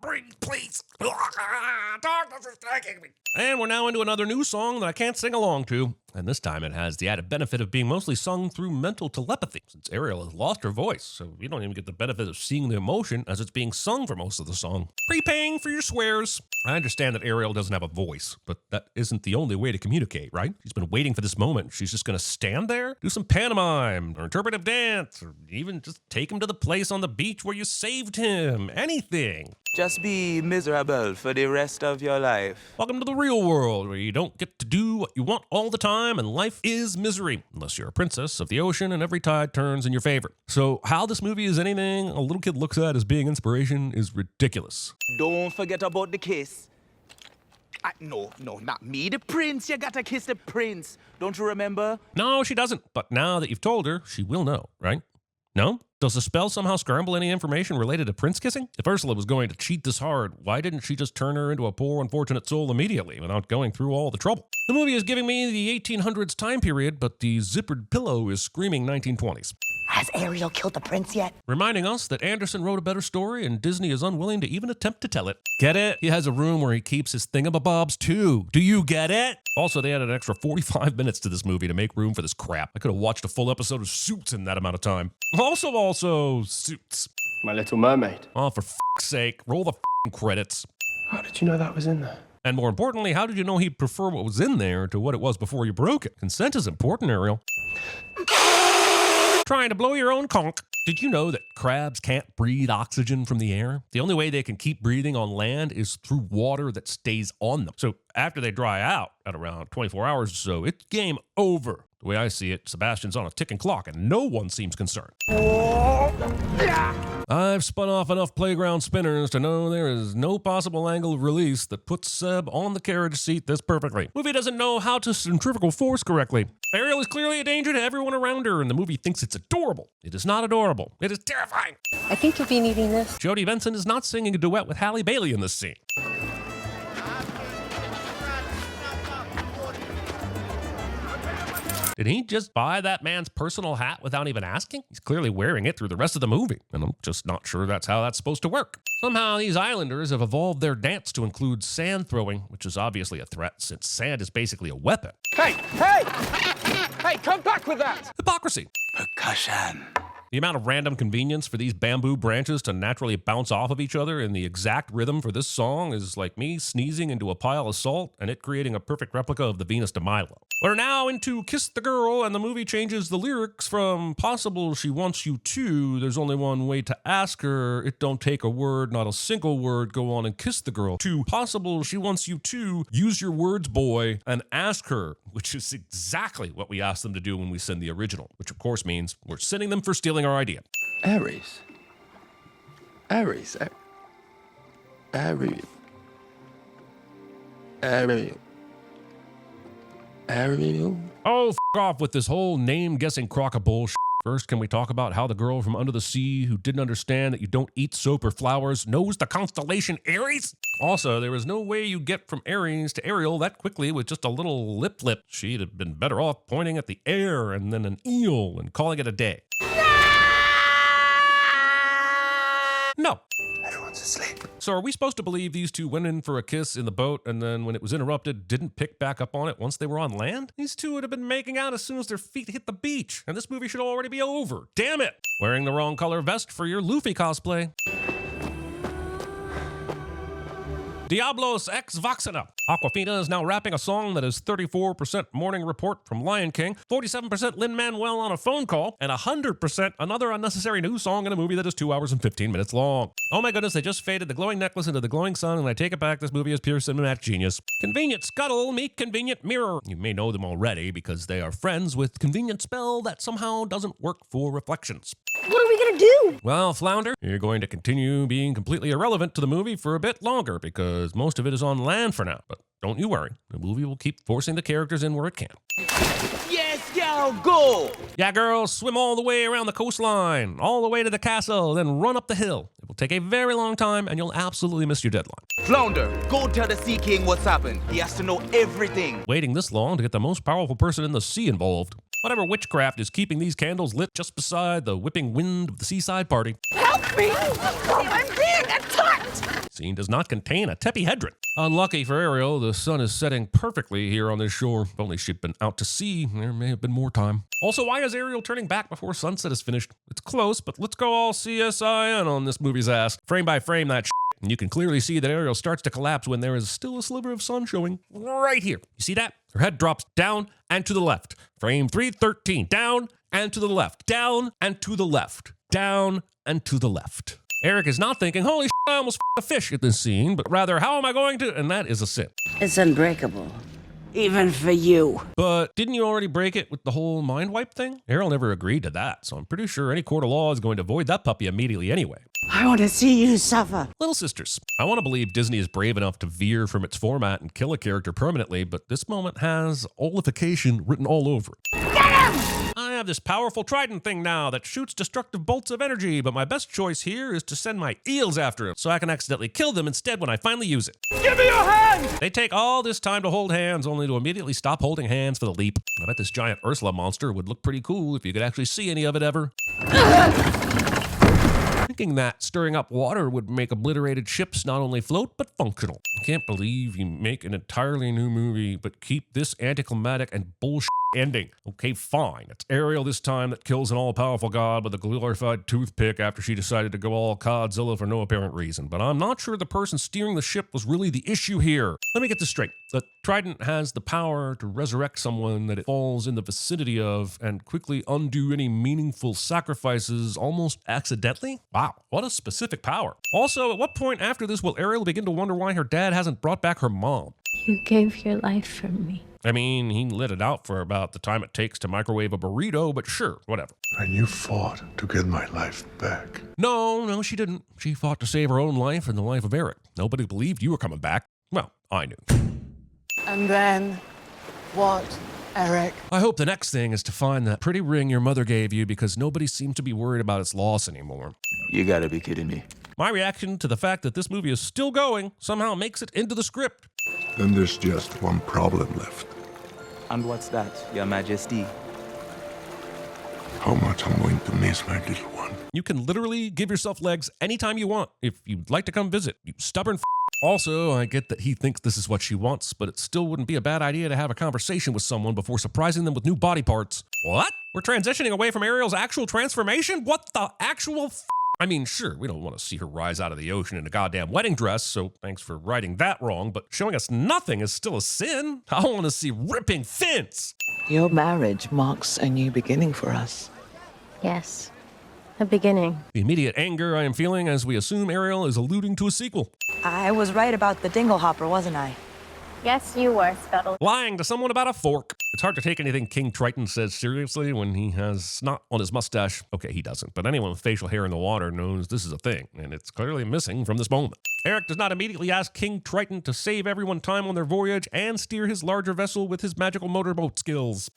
breathe, please. Darkness is striking me. And we're now into another new song that I can't sing along to. And this time it has the added benefit of being mostly sung through mental telepathy, since Ariel has lost her voice, so you don't even get the benefit of seeing the emotion as it's being sung for most of the song. Prepaying for your swears. I understand that Ariel doesn't have a voice, but that isn't the only way to communicate, right? She's been waiting for this moment. She's just gonna stand there, do some pantomime, or interpretive dance, or even just take him to the place on the beach where you saved him. Anything. Just be miserable for the rest of your life. Welcome to the real world, where you don't get to do what you want all the time, and life is misery, unless you're a princess of the ocean and every tide turns in your favor. So how this movie is anything a little kid looks at as being inspiration is ridiculous. Don't forget about the kiss. No, not me, the prince. You gotta kiss the prince. Don't you remember? No, she doesn't. But now that you've told her, she will know, right? No? Does the spell somehow scramble any information related to prince kissing? If Ursula was going to cheat this hard, why didn't she just turn her into a poor, unfortunate soul immediately without going through all the trouble? The movie is giving me the 1800s time period, but the zippered pillow is screaming 1920s. Has Ariel killed the prince yet? Reminding us that Anderson wrote a better story and Disney is unwilling to even attempt to tell it. Get it? He has a room where he keeps his thingamabobs too. Do you get it? Also, they added an extra 45 minutes to this movie to make room for this crap. I could have watched a full episode of Suits in that amount of time. Also, Suits. My Little Mermaid. Oh, for f***'s sake, roll the f***ing credits. How did you know that was in there? And more importantly, how did you know he'd prefer what was in there to what it was before you broke it? Consent is important, Ariel. Trying to blow your own conch. Did you know that crabs can't breathe oxygen from the air? The only way they can keep breathing on land is through water that stays on them. So after they dry out at around 24 hours or so, it's game over. The way I see it, Sebastian's on a ticking clock and no one seems concerned. I've spun off enough playground spinners to know there is no possible angle of release that puts Seb on the carriage seat this perfectly. Movie doesn't know how to centrifugal force correctly. Ariel is clearly a danger to everyone around her, and the movie thinks it's adorable. It is not adorable. It is terrifying. I think you'll be needing this. Jodie Benson is not singing a duet with Halle Bailey in this scene. Did he just buy that man's personal hat without even asking? He's clearly wearing it through the rest of the movie, and I'm just not sure that's how that's supposed to work. Somehow these islanders have evolved their dance to include sand throwing, which is obviously a threat since sand is basically a weapon. Hey, come back with that! Hypocrisy. Percussion. The amount of random convenience for these bamboo branches to naturally bounce off of each other in the exact rhythm for this song is like me sneezing into a pile of salt and it creating a perfect replica of the Venus de Milo. We're now into Kiss the Girl, and the movie changes the lyrics from possible she wants you to, there's only one way to ask her, it don't take a word, not a single word, go on and kiss the girl, to possible she wants you to, use your words boy, and ask her, which is exactly what we asked them to do when we send the original, which of course means we're sending them for stealing our idea. Aries. Oh, f*** off with this whole name-guessing crock of bullshit. First, can we talk about how the girl from under the sea who didn't understand that you don't eat soap or flowers knows the constellation Aries? Also, there was no way you get from Aries to Ariel that quickly with just a little lip. She'd have been better off pointing at the air and then an eel and calling it a day. No. Everyone's asleep. So are we supposed to believe these two went in for a kiss in the boat and then when it was interrupted didn't pick back up on it once they were on land? These two would have been making out as soon as their feet hit the beach, and this movie should already be over. Damn it! Wearing the wrong color vest for your Luffy cosplay. Diablos Ex Voxina. Aquafina is now rapping a song that is 34% Morning Report from Lion King, 47% Lin-Manuel on a phone call, and 100% another unnecessary news song in a movie that is 2 hours and 15 minutes long. Oh my goodness, they just faded the glowing necklace into the glowing sun, and I take it back, this movie is pure cinematic genius. Convenient Scuttle, meet Convenient Mirror. You may know them already because they are friends with Convenient Spell that somehow doesn't work for reflections. What are we gonna do? Well, Flounder, you're going to continue being completely irrelevant to the movie for a bit longer because most of it is on land for now. But don't you worry, the movie will keep forcing the characters in where it can. Yes, Now go! Yeah, girls, swim all the way around the coastline, all the way to the castle, then run up the hill. It will take a very long time, and you'll absolutely miss your deadline. Flounder, go tell the Sea King what's happened. He has to know everything. Waiting this long to get the most powerful person in the sea involved. Whatever witchcraft is keeping these candles lit just beside the whipping wind of the seaside party. Help me! I'm being attacked! Scene does not contain a tetrahedron. Unlucky for Ariel, the sun is setting perfectly here on this shore. If only she'd been out to sea, there may have been more time. Also, why is Ariel turning back before sunset is finished? It's close, but let's go all CSIN on this movie's ass. Frame by frame, that shit. And you can clearly see that Ariel starts to collapse when there is still a sliver of sun showing right here. You see that? Her head drops down and to the left. Frame 313, down and to the left, down and to the left, down and to the left. Eric is not thinking, holy shit, I almost f***ed a fish at this scene, but rather, how am I going to? And that is a sin. It's unbreakable. Even for you. But didn't you already break it with the whole mind wipe thing? Errol never agreed to that, so I'm pretty sure any court of law is going to void that puppy immediately anyway. I want to see you suffer. Little sisters. I want to believe Disney is brave enough to veer from its format and kill a character permanently, but this moment has olification written all over it. I have this powerful trident thing now that shoots destructive bolts of energy, but my best choice here is to send my eels after him so I can accidentally kill them instead when I finally use it. Give me your hand! They take all this time to hold hands only to immediately stop holding hands for the leap. I bet this giant Ursula monster would look pretty cool if you could actually see any of it ever. Thinking that stirring up water would make obliterated ships not only float, but functional. I can't believe you make an entirely new movie, but keep this anticlimactic and bullshit ending. Okay, fine. It's Ariel this time that kills an all-powerful god with a glorified toothpick after she decided to go all Godzilla for no apparent reason. But I'm not sure the person steering the ship was really the issue here. Let me get this straight. The trident has the power to resurrect someone that it falls in the vicinity of and quickly undo any meaningful sacrifices almost accidentally? Wow, what a specific power. Also, at what point after this will Ariel begin to wonder why her dad hasn't brought back her mom? You gave your life for me. I mean, he let it out for about the time it takes to microwave a burrito, but sure, whatever. And you fought to get my life back. No, she didn't. She fought to save her own life and the life of Eric. Nobody believed you were coming back. Well, I knew. And then, what, Eric? I hope the next thing is to find that pretty ring your mother gave you because nobody seems to be worried about its loss anymore. You gotta be kidding me. My reaction to the fact that this movie is still going somehow makes it into the script. Then there's just one problem left. And what's that, Your Majesty? How much I'm going to miss my little one. You can literally give yourself legs anytime you want if you'd like to come visit, you stubborn f***. Also, I get that he thinks this is what she wants, but it still wouldn't be a bad idea to have a conversation with someone before surprising them with new body parts. What? We're transitioning away from Ariel's actual transformation? What the actual f***? I mean, sure, we don't want to see her rise out of the ocean in a goddamn wedding dress, so thanks for righting that wrong, but showing us nothing is still a sin. I want to see ripping fins. Your marriage marks a new beginning for us. Yes, a beginning. The immediate anger I am feeling as we assume Ariel is alluding to a sequel. I was right about the dinglehopper, wasn't I? Yes, you were, Scuttle. Lying to someone about a fork. It's hard to take anything King Triton says seriously when he has snot on his mustache. Okay, he doesn't, but anyone with facial hair in the water knows this is a thing, and it's clearly missing from this moment. Eric does not immediately ask King Triton to save everyone time on their voyage and steer his larger vessel with his magical motorboat skills.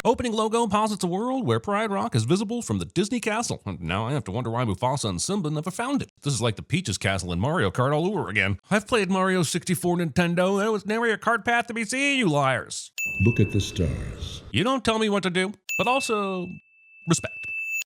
Opening logo posits a world where Pride Rock is visible from the Disney castle. And now I have to wonder why Mufasa and Simba never found it. This is like the Peach's castle in Mario Kart all over again. I've played Mario 64 Nintendo. There was never a cart path to be seen, you liars. Look at the stars. You don't tell me what to do, but also respect.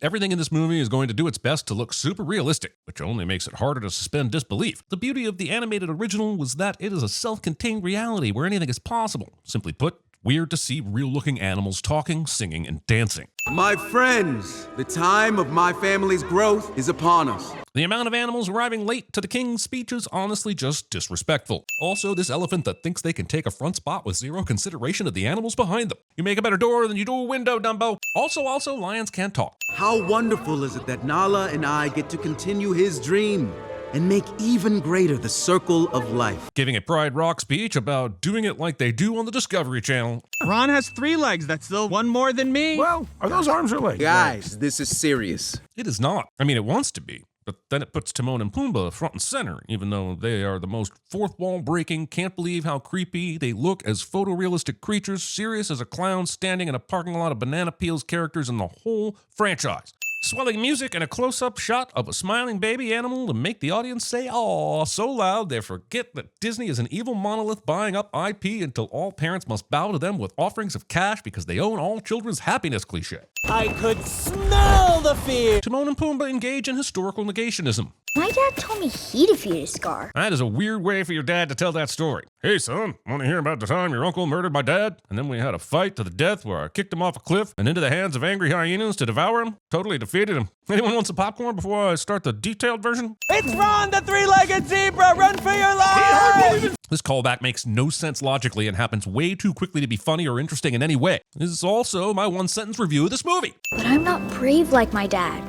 Everything in this movie is going to do its best to look super realistic, which only makes it harder to suspend disbelief. The beauty of the animated original was that it is a self-contained reality where anything is possible. Simply put, weird to see real-looking animals talking, singing, and dancing. My friends, the time of my family's growth is upon us. The amount of animals arriving late to the king's speech is honestly just disrespectful. Also, this elephant that thinks they can take a front spot with zero consideration of the animals behind them. You make a better door than you do a window, Dumbo. Also, lions can't talk. How wonderful is it that Nala and I get to continue his dream and make even greater the circle of life. Giving a Pride Rock speech about doing it like they do on the Discovery Channel. Ron has 3 legs. That's still one more than me. Well, are those arms or legs? Guys, this is serious. It is not. I mean, it wants to be. but then it puts Timon and Pumbaa front and center, even though they are the most fourth wall breaking, can't believe how creepy they look as photorealistic creatures, serious as a clown standing in a parking lot of Banana Peel's characters in the whole franchise. Swelling music and a close-up shot of a smiling baby animal to make the audience say "aww" so loud they forget that Disney is an evil monolith buying up IP until all parents must bow to them with offerings of cash because they own all children's happiness cliché. I could smell the fear! Timon and Pumbaa engage in historical negationism. My dad told me he defeated Scar. That is a weird way for your dad to tell that story. Hey son, want to hear about the time your uncle murdered my dad? And then we had a fight to the death where I kicked him off a cliff and into the hands of angry hyenas to devour him? Totally defeated him. Anyone want some popcorn before I start the detailed version? It's Ron, the three-legged zebra! Run for your life! This callback makes no sense logically and happens way too quickly to be funny or interesting in any way. This is also my one-sentence review of this movie. But I'm not brave like my dad.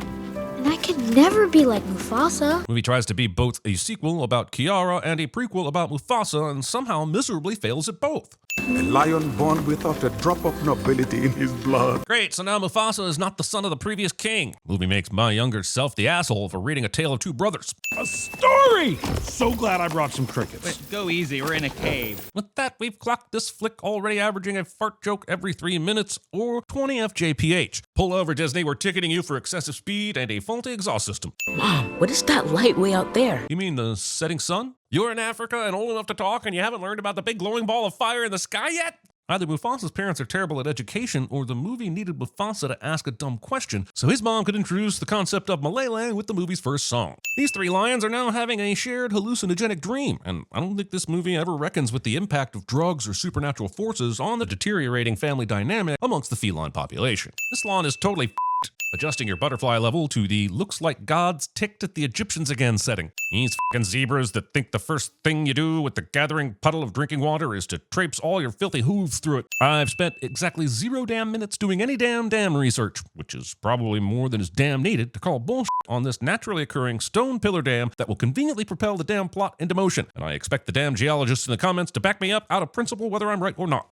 And I could never be like Mufasa. The movie tries to be both a sequel about Kiara and a prequel about Mufasa and somehow miserably fails at both. A lion born without a drop of nobility in his blood. Great, so now Mufasa is not the son of the previous king. Movie makes my younger self the asshole for reading A Tale of Two Brothers. A story! So glad I brought some crickets. Wait, go easy, we're in a cave. With that, we've clocked this flick already averaging a fart joke every 3 minutes, or 20 FJPH. Pull over, Disney, we're ticketing you for excessive speed and a faulty exhaust system. Mom, what is that light way out there? You mean the setting sun? You're in Africa and old enough to talk and you haven't learned about the big glowing ball of fire in the sky yet? Either Mufasa's parents are terrible at education, or the movie needed Mufasa to ask a dumb question, so his mom could introduce the concept of Malele with the movie's first song. These three lions are now having a shared hallucinogenic dream, and I don't think this movie ever reckons with the impact of drugs or supernatural forces on the deteriorating family dynamic amongst the feline population. This lawn is totally f***ed. Adjusting your butterfly level to the looks like gods ticked at the Egyptians again setting. These f***ing zebras that think the first thing you do with the gathering puddle of drinking water is to traipse all your filthy hooves through it. I've spent exactly 0 damn minutes doing any damn research, which is probably more than is damn needed to call bullshit on this naturally occurring stone pillar dam that will conveniently propel the damn plot into motion. And I expect the damn geologists in the comments to back me up out of principle whether I'm right or not.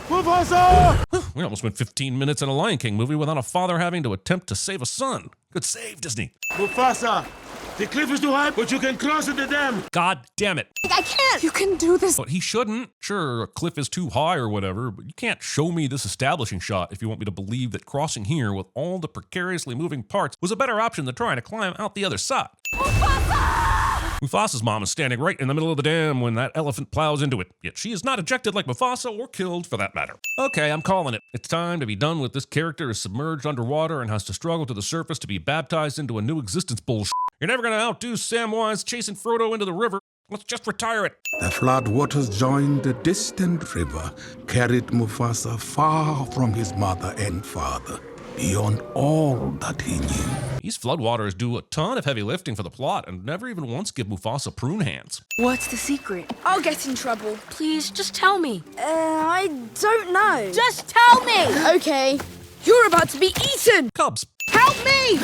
Mufasa! We almost went 15 minutes in a Lion King movie without a father having to attempt to save a son. Good save, Disney. Mufasa! The cliff is too high, but you can cross it, the dam! God damn it. I can't! You can do this! But he shouldn't. Sure, a cliff is too high or whatever, but you can't show me this establishing shot if you want me to believe that crossing here with all the precariously moving parts was a better option than trying to climb out the other side. Mufasa's mom is standing right in the middle of the dam when that elephant plows into it, yet she is not ejected like Mufasa or killed for that matter. Okay, I'm calling it. It's time to be done with this character is submerged underwater and has to struggle to the surface to be baptized into a new existence bullshit. You're never gonna outdo Samwise chasing Frodo into the river. Let's just retire it. The flood waters joined the distant river, carried Mufasa far from his mother and father, beyond all that he knew. These floodwaters do a ton of heavy lifting for the plot and never even once give Mufasa prune hands. What's the secret? I'll get in trouble. Please, just tell me. I don't know. Just tell me! Okay. You're about to be eaten! Cubs. Help me!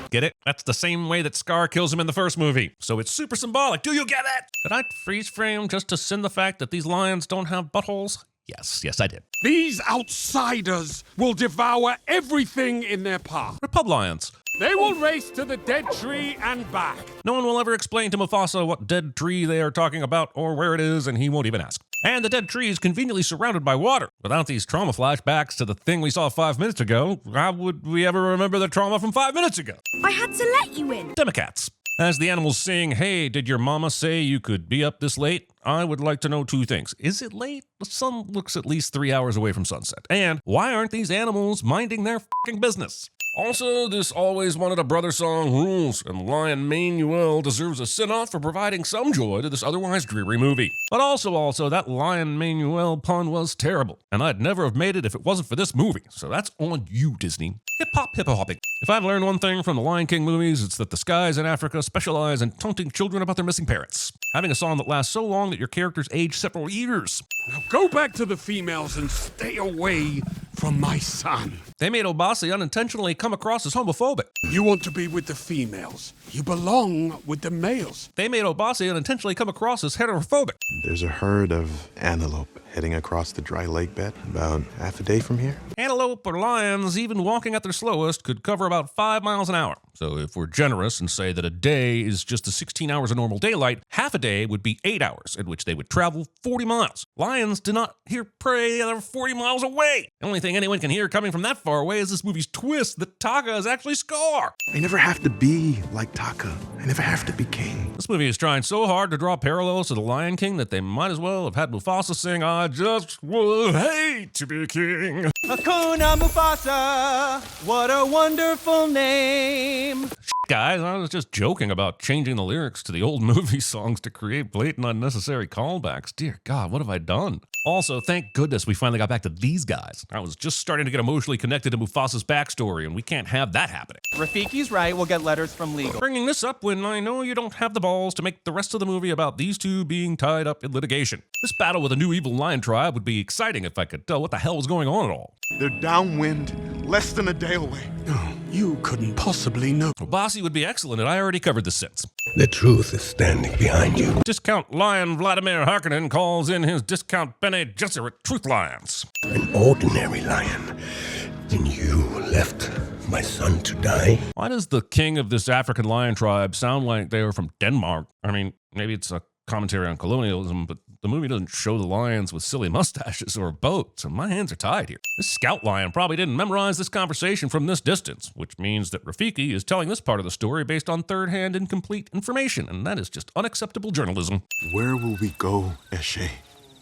Get it? That's the same way that Scar kills him in the first movie. So it's super symbolic. Do you get it? Did I freeze frame just to send the fact that these lions don't have buttholes? Yes, I did. These outsiders will devour everything in their path. They're pub lions. They will race to the dead tree and back. No one will ever explain to Mufasa what dead tree they are talking about or where it is, and he won't even ask. And the dead tree is conveniently surrounded by water. Without these trauma flashbacks to the thing we saw 5 minutes ago, how would we ever remember the trauma from 5 minutes ago? I had to let you in. Democats. As the animals sing, "Hey, did your mama say you could be up this late?" I would like to know 2 things. Is it late? The sun looks at least 3 hours away from sunset. And why aren't these animals minding their f***ing business? Also, this always wanted a brother song rules, and Lion Manuel deserves a send-off for providing some joy to this otherwise dreary movie. But also, that Lion Manuel pun was terrible, and I'd never have made it if it wasn't for this movie, so that's on you, Disney. Hip-hopping. If I've learned one thing from the Lion King movies, it's that the skies in Africa specialize in taunting children about their missing parents. Having a song that lasts so long that your characters age several years. Now go back to the females and stay away from my son. They made Obasi unintentionally come across as homophobic. You want to be with the females. You belong with the males. They made Obasi unintentionally come across as heterophobic. There's a herd of antelope heading across the dry lake bed about half a day from here. Antelope or lions, even walking at their slowest, could cover about 5 miles an hour. So if we're generous and say that a day is just the 16 hours of normal daylight, half a day would be 8 hours, in which they would travel 40 miles. Lions do not hear prey that are 40 miles away. The only thing anyone can hear coming from that far away is this movie's twist that Taka is actually Scar. I never have to be like Taka. I never have to be king. This movie is trying so hard to draw parallels to The Lion King that they might as well have had Mufasa sing, "I just would hate to be king." Hakuna Mufasa, what a wonderful name. Guys, I was just joking about changing the lyrics to the old movie songs to create blatant unnecessary callbacks. Dear God, what have I done? Also, thank goodness we finally got back to these guys. I was just starting to get emotionally connected to Mufasa's backstory, and we can't have that happening. Rafiki's right, we'll get letters from legal. Bringing this up when I know you don't have the balls to make the rest of the movie about these two being tied up in litigation. This battle with a new evil lion tribe would be exciting if I could tell what the hell was going on at all. They're downwind, less than a day away. Oh, you couldn't possibly know. Bossy would be excellent, and I already covered the sins. The truth is standing behind you. Discount Lion Vladimir Harkonnen calls in his Discount Bene Gesserit Truth Lions. An ordinary lion. And you left my son to die? Why does the king of this African lion tribe sound like they were from Denmark? I mean, maybe it's a commentary on colonialism, but the movie doesn't show the lions with silly mustaches or boats, and my hands are tied here. This scout lion probably didn't memorize this conversation from this distance, which means that Rafiki is telling this part of the story based on third-hand incomplete information, and that is just unacceptable journalism. Where will we go, Eshe?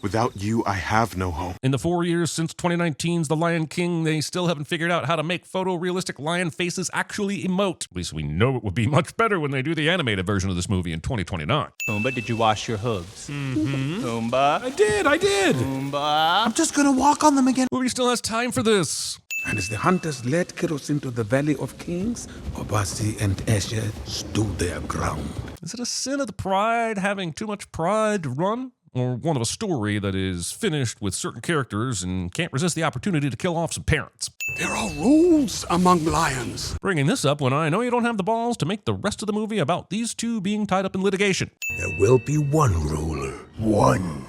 Without you, I have no home. In the 4 years since 2019's The Lion King, they still haven't figured out how to make photorealistic lion faces actually emote. At least we know it would be much better when they do the animated version of this movie in 2029. Pumbaa, did you wash your hooves? Mm-hmm. Pumbaa? I did. Pumbaa? I'm just gonna walk on them again. The movie still has time for this. And as the hunters led Kiros into the Valley of Kings, Obasi and Eshe stood their ground. Is it a sin of the pride having too much pride to run? Or one of a story that is finished with certain characters and can't resist the opportunity to kill off some parents? There are rules among lions. Bringing this up when I know you don't have the balls to make the rest of the movie about these two being tied up in litigation. There will be one ruler, one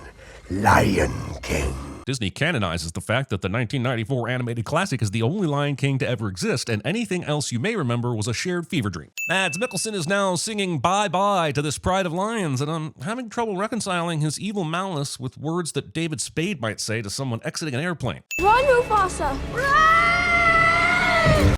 Lion King. Disney canonizes the fact that the 1994 animated classic is the only Lion King to ever exist, and anything else you may remember was a shared fever dream. Mads Mikkelsen is now singing bye-bye to this pride of lions, and I'm having trouble reconciling his evil malice with words that David Spade might say to someone exiting an airplane. Run, Mufasa!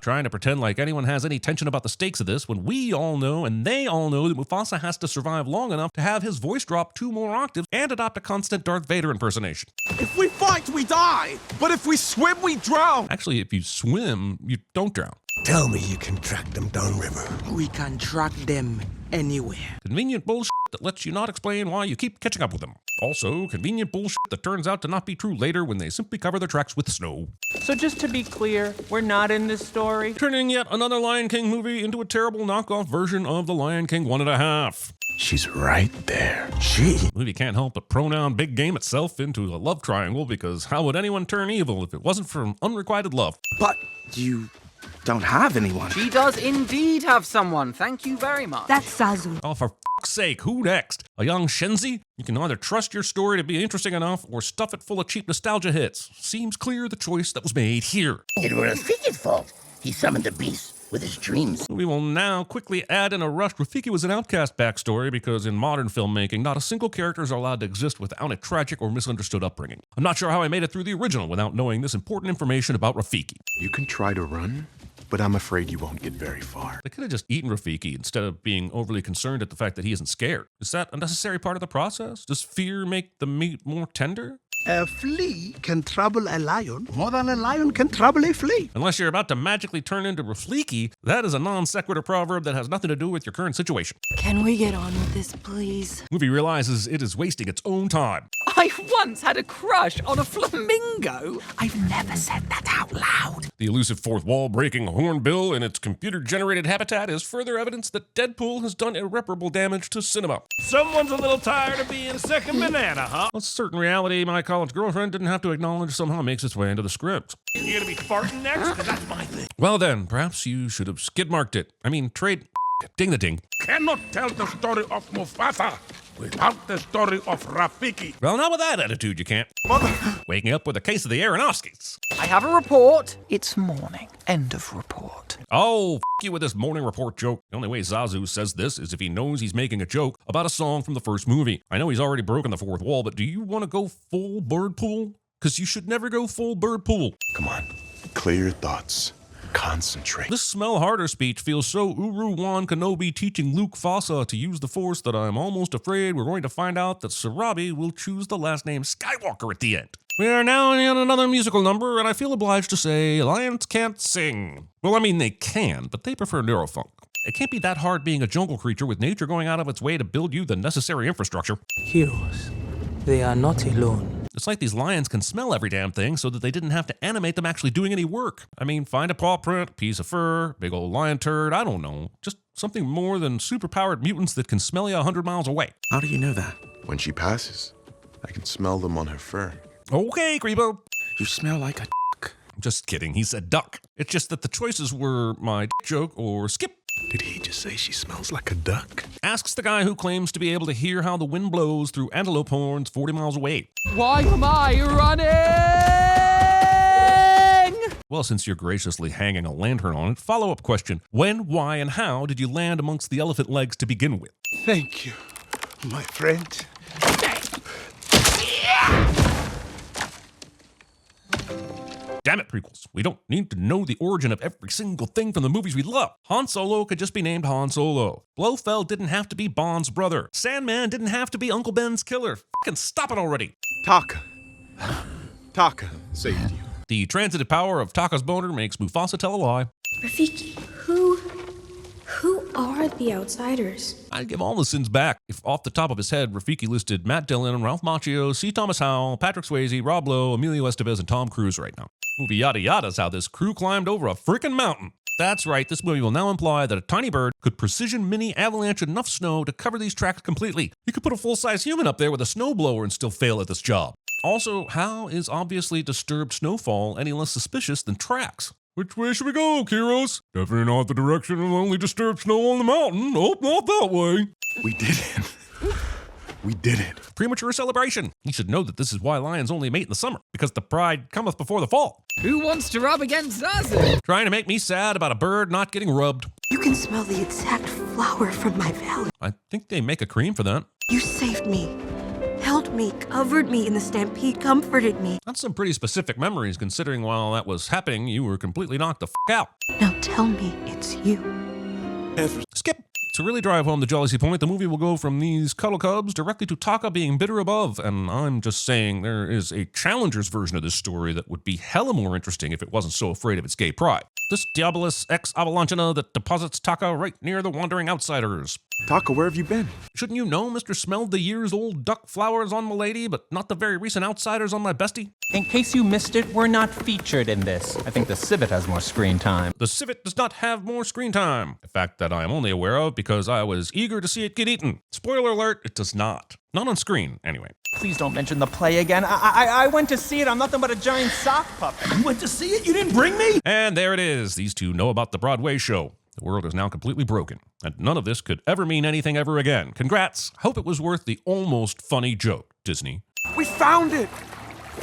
Trying to pretend like anyone has any tension about the stakes of this when we all know and they all know that Mufasa has to survive long enough to have his voice drop 2 more octaves and adopt a constant Darth Vader impersonation. If we fight, we die. But if we swim, we drown. Actually, if you swim, you don't drown. Tell me you can track them downriver. We can track them anywhere. Convenient bullshit that lets you not explain why you keep catching up with them. Also, convenient bullshit that turns out to not be true later when they simply cover their tracks with snow. So just to be clear, we're not in this story? Turning yet another Lion King movie into a terrible knockoff version of The Lion King 1.5. She's right there. The movie can't help but pronoun big game itself into a love triangle, because how would anyone turn evil if it wasn't for unrequited love? But you don't have anyone. She does indeed have someone. Thank you very much. That's Zazu. Oh, for fuck's sake, who next? A young Shenzi? You can either trust your story to be interesting enough or stuff it full of cheap nostalgia hits. Seems clear the choice that was made here. It was Rafiki's fault. He summoned the beast with his dreams. We will now quickly add in a rush Rafiki was an outcast backstory, because in modern filmmaking, not a single character is allowed to exist without a tragic or misunderstood upbringing. I'm not sure how I made it through the original without knowing this important information about Rafiki. You can try to run, but I'm afraid you won't get very far. They could have just eaten Rafiki instead of being overly concerned at the fact that he isn't scared. Is that a necessary part of the process? Does fear make the meat more tender? A flea can trouble a lion more than a lion can trouble a flea. Unless you're about to magically turn into Rafiki, that is a non sequitur proverb that has nothing to do with your current situation. Can we get on with this, please? Movie realizes it is wasting its own time. I once had a crush on a flamingo. I've never said that out loud. The elusive fourth wall breaking hornbill in its computer-generated habitat is further evidence that Deadpool has done irreparable damage to cinema. Someone's a little tired of being second banana, huh? A certain reality my college girlfriend didn't have to acknowledge somehow makes its way into the script. You gonna be farting next? Because that's my thing. Well then, perhaps you should have skid marked it. I mean, trade ding the ding. Cannot tell the story of Mufasa without the story of Rafiki. Well, not with that attitude, you can't. Waking up with a case of the Aronofskys. I have a report. It's morning. End of report. Oh, you with this morning report joke. The only way Zazu says this is if he knows he's making a joke about a song from the first movie. I know he's already broken the fourth wall, but do you want to go full bird pool? Because you should never go full bird pool. Come on, clear your thoughts. Concentrate. This smell harder speech feels so Uru-Wan Kenobi teaching Luke Fossa to use the Force that I'm almost afraid we're going to find out that Sarabi will choose the last name Skywalker at the end. We are now in another musical number, and I feel obliged to say lions can't sing. Well, I mean, they can, but they prefer neurofunk. It can't be that hard being a jungle creature with nature going out of its way to build you the necessary infrastructure. Heroes, they are not alone. It's like these lions can smell every damn thing so that they didn't have to animate them actually doing any work. I mean, find a paw print, a piece of fur, big old lion turd, I don't know. Just something more than superpowered mutants that can smell you 100 miles away. How do you know that? When she passes, I can smell them on her fur. Okay, Creepo. You smell like a Just kidding, he said duck. It's just that the choices were my joke or skip. Did he just say she smells like a duck? Asks the guy who claims to be able to hear how the wind blows through antelope horns 40 miles away. Why am I running? Well, since you're graciously hanging a lantern on it, follow-up question. When, why, and how did you land amongst the elephant legs to begin with? Thank you, my friend. Damn it, prequels. We don't need to know the origin of every single thing from the movies we love. Han Solo could just be named Han Solo. Blofeld didn't have to be Bond's brother. Sandman didn't have to be Uncle Ben's killer. Fucking stop it already. Taka saved you. The transitive power of Taka's boner makes Mufasa tell a lie. Rafiki, who are the outsiders? I'd give all the sins back if off the top of his head Rafiki listed Matt Dillon, Ralph Macchio, C. Thomas Howell, Patrick Swayze, Rob Lowe, Emilio Estevez, and Tom Cruise right now. Movie yada yada's how this crew climbed over a frickin' mountain. That's right, this movie will now imply that a tiny bird could precision mini avalanche enough snow to cover these tracks completely. You could put a full-size human up there with a snowblower and still fail at this job. Also, how is obviously disturbed snowfall any less suspicious than tracks? Which way should we go, Kiros? Definitely not the direction of only disturbed snow on the mountain. Nope, not that way. We did it. We did it. Premature celebration. You should know that this is why lions only mate in the summer, because the pride cometh before the fall. Who wants to rub against Zazu? Trying to make me sad about a bird not getting rubbed. You can smell the exact flower from my valley. I think they make a cream for that. You saved me, held me, covered me in the stampede, comforted me. That's some pretty specific memories, considering while that was happening, you were completely knocked the f*** out. Now tell me it's you. Skip. To really drive home the jealousy point, the movie will go from these cuddle cubs directly to Taka being bitter above, and I'm just saying there is a Challenger's version of this story that would be hella more interesting if it wasn't so afraid of its gay pride. This Diabolus ex Avalanchina that deposits Taka right near the wandering outsiders. Taka, where have you been? Shouldn't you know, Mr. Smelled the years-old duck flowers on my lady, but not the very recent outsiders on my bestie? In case you missed it, we're not featured in this. I think the Civet has more screen time. The Civet does not have more screen time. A fact that I am only aware of because I was eager to see it get eaten. Spoiler alert, it does not. Not on screen, anyway. Please don't mention the play again. I went to see it. I'm nothing but a giant sock puppet. You went to see it? You didn't bring me? And there it is. These two know about the Broadway show. The world is now completely broken, and none of this could ever mean anything ever again. Congrats. Hope it was worth the almost funny joke, Disney. We found it!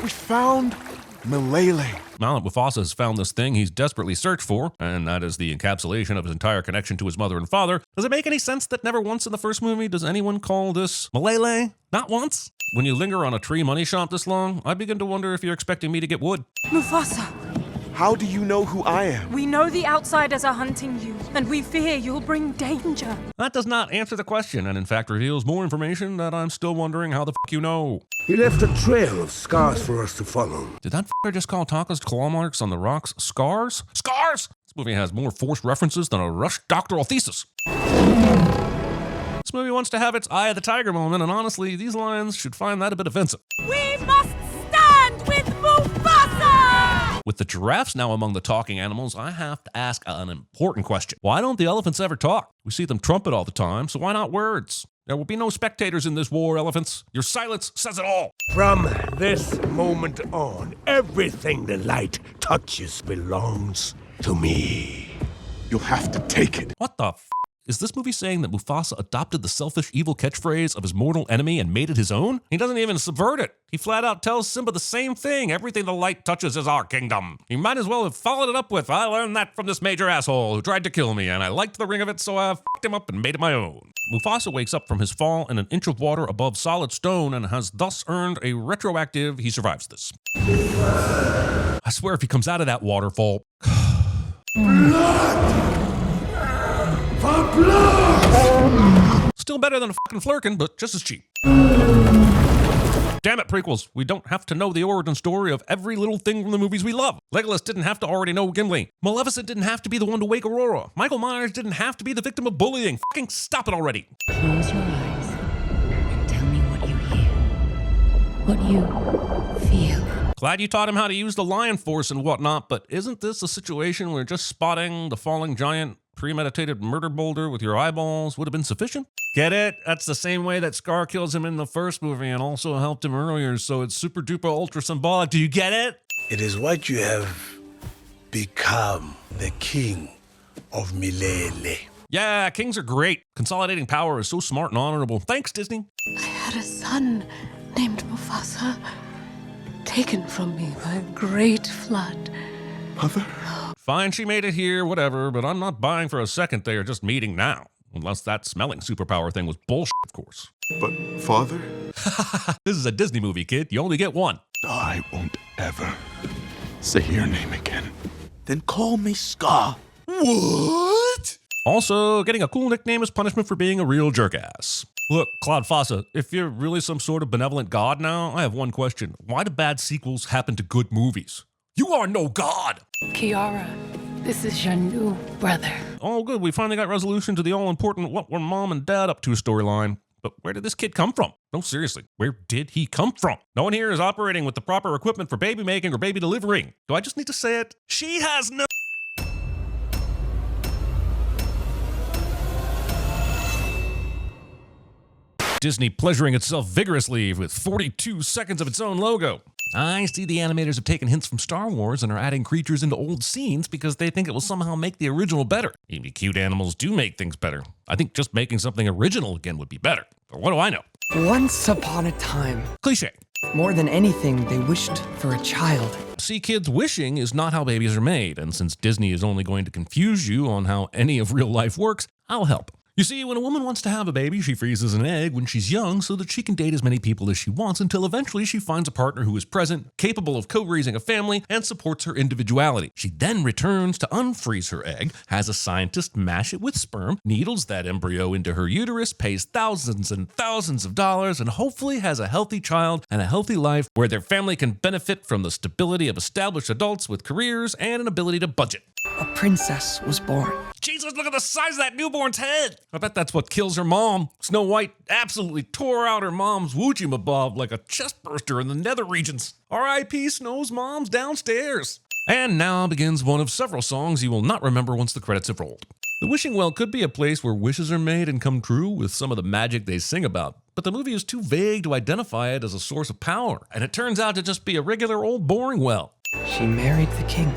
We found Malele. Now that Mufasa has found this thing he's desperately searched for, and that is the encapsulation of his entire connection to his mother and father, does it make any sense that never once in the first movie does anyone call this Malele? Not once? When you linger on a tree money shot this long, I begin to wonder if you're expecting me to get wood. Mufasa, How do you know who I am? we know the outsiders are hunting you, and we fear you'll bring danger. That does not answer the question, and in fact reveals more information that I'm still wondering how the f*** you know. He left a trail of scars for us to follow. Did that f***er just call Taka's claw marks on the rocks scars? Scars? This movie has more forced references than a rushed doctoral thesis. This movie wants to have its Eye of the Tiger moment, and honestly, these lines should find that a bit offensive. We must stand with Mufasa! With the giraffes now among the talking animals, I have to ask an important question. Why don't the elephants ever talk? We see them trumpet all the time, so why not words? There will be no spectators in this war, elephants. Your silence says it all. From this moment on, everything the light touches belongs to me. You'll have to take it. What the f*** Is this movie saying that Mufasa adopted the selfish evil catchphrase of his mortal enemy and made it his own? He doesn't even subvert it. He flat out tells Simba the same thing. Everything the light touches is our kingdom. He might as well have followed it up with, I learned that from this major asshole who tried to kill me, and I liked the ring of it, so I fucked him up and made it my own. Mufasa wakes up from his fall in an inch of water above solid stone and has thus earned a retroactive he survives this. I swear if he comes out of that waterfall... For blood! Still better than a fucking flirkin, but just as cheap. Damn it, prequels. We don't have to know the origin story of every little thing from the movies we love. Legolas didn't have to already know Gimli. Maleficent didn't have to be the one to wake Aurora. Michael Myers didn't have to be the victim of bullying. Fucking stop it already. Close your eyes and tell me what you hear. What you feel. Glad you taught him how to use the Lion Force and whatnot, but isn't this a situation where just spotting the falling giant premeditated murder boulder with your eyeballs would have been sufficient? Get it? That's the same way that Scar kills him in the first movie and also helped him earlier, so it's super duper ultra symbolic. Do you get it? It is what you have become, the king of Milele. Yeah, kings are great. Consolidating power is so smart and honorable. Thanks, Disney. I had a son named Mufasa, taken from me by a great flood. Mother? Fine, she made it here, whatever, but I'm not buying for a second they are just meeting now. Unless that smelling superpower thing was bullshit, of course. But, Father? This is a Disney movie, kid. You only get one. I won't ever say your name again. Then call me Scar. What? Also, getting a cool nickname is punishment for being a real jerk-ass. Look, Claude Fossa, if you're really some sort of benevolent god now, I have one question. Why do bad sequels happen to good movies? You are no god! Kiara, this is your new brother. Oh, good. We finally got resolution to the all-important what were mom and dad up to storyline. But where did this kid come from? No, seriously, where did he come from? No one here is operating with the proper equipment for baby making or baby delivering. Do I just need to say it? She has no... Disney pleasuring itself vigorously with 42 seconds of its own logo. I see the animators have taken hints from Star Wars and are adding creatures into old scenes because they think it will somehow make the original better. Maybe cute animals do make things better. I think just making something original again would be better. But what do I know? Once upon a time. Cliche. More than anything, they wished for a child. See, kids, wishing is not how babies are made, and since Disney is only going to confuse you on how any of real life works, I'll help. You see, when a woman wants to have a baby, she freezes an egg when she's young so that she can date as many people as she wants until eventually she finds a partner who is present, capable of co-raising a family, and supports her individuality. She then returns to unfreeze her egg, has a scientist mash it with sperm, needles that embryo into her uterus, pays thousands and thousands of dollars, and hopefully has a healthy child and a healthy life where their family can benefit from the stability of established adults with careers and an ability to budget. A princess was born. Jesus, look at the size of that newborn's head. I bet that's what kills her mom. Snow White absolutely tore out her mom's woochie-mabob like a chestburster in the nether regions. R.I.P. Snow's mom's downstairs. And now begins one of several songs you will not remember once the credits have rolled. The wishing well could be a place where wishes are made and come true with some of the magic they sing about, but the movie is too vague to identify it as a source of power, and it turns out to just be a regular old boring well. She married the king,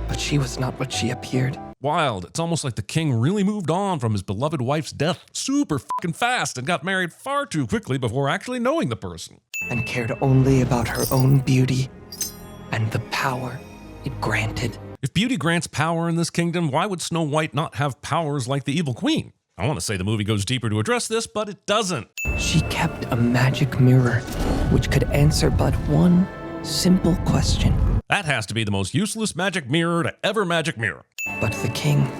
but she was not what she appeared. Wild. It's almost like the king really moved on from his beloved wife's death super fucking fast and got married far too quickly before actually knowing the person. And cared only about her own beauty and the power it granted. If beauty grants power in this kingdom, why would Snow White not have powers like the evil queen? I want to say the movie goes deeper to address this, but it doesn't. She kept a magic mirror which could answer but one simple question. That has to be the most useless magic mirror to ever magic mirror. But the king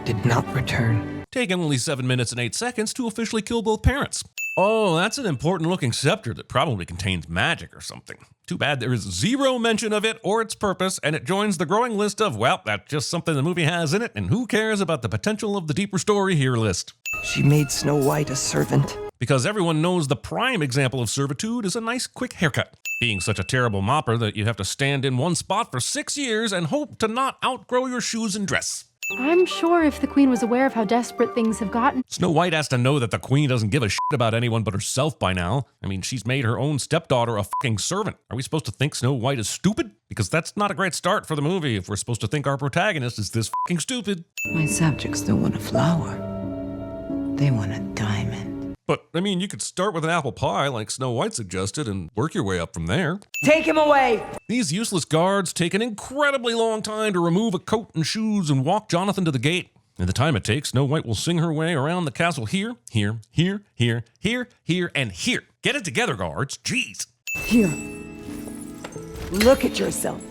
did not return. Taking only 7 minutes and 8 seconds to officially kill both parents. Oh, that's an important looking scepter that probably contains magic or something. Too bad there is zero mention of it or its purpose, and it joins the growing list of, well, that's just something the movie has in it, and who cares about the potential of the deeper story here list. She made Snow White a servant. Because everyone knows the prime example of servitude is a nice quick haircut. Being such a terrible mopper that you have to stand in one spot for 6 years and hope to not outgrow your shoes and dress. I'm sure if the queen was aware of how desperate things have gotten. Snow White has to know that the queen doesn't give a shit about anyone but herself by now. I mean, she's made her own stepdaughter a fucking servant. Are we supposed to think Snow White is stupid? Because that's not a great start for the movie if we're supposed to think our protagonist is this fucking stupid. My subjects don't want a flower. They want a diamond. But, I mean, you could start with an apple pie like Snow White suggested and work your way up from there. Take him away! These useless guards take an incredibly long time to remove a coat and shoes and walk Jonathan to the gate. In the time it takes, Snow White will sing her way around the castle here, and here. Get it together, guards. Jeez. Here. Look at yourself.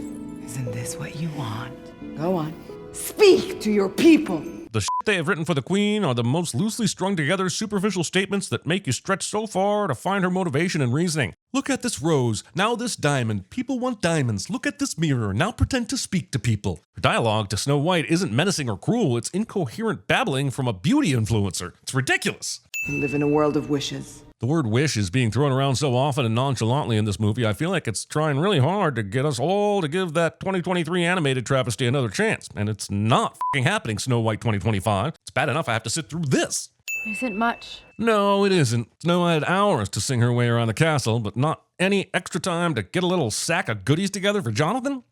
Isn't this what you want? Go on. Speak to your people. The shit they have written for the Queen are the most loosely strung together superficial statements that make you stretch so far to find her motivation and reasoning. Look at this rose, now this diamond. People want diamonds. Look at this mirror, now pretend to speak to people. Her dialogue to Snow White isn't menacing or cruel, it's incoherent babbling from a beauty influencer. It's ridiculous. You live in a world of wishes. The word wish is being thrown around so often and nonchalantly in this movie, I feel like it's trying really hard to get us all to give that 2023 animated travesty another chance. And it's not f***ing happening, Snow White 2025. It's bad enough I have to sit through this. Isn't much. No, it isn't. Snow White had hours to sing her way around the castle, but not any extra time to get a little sack of goodies together for Jonathan?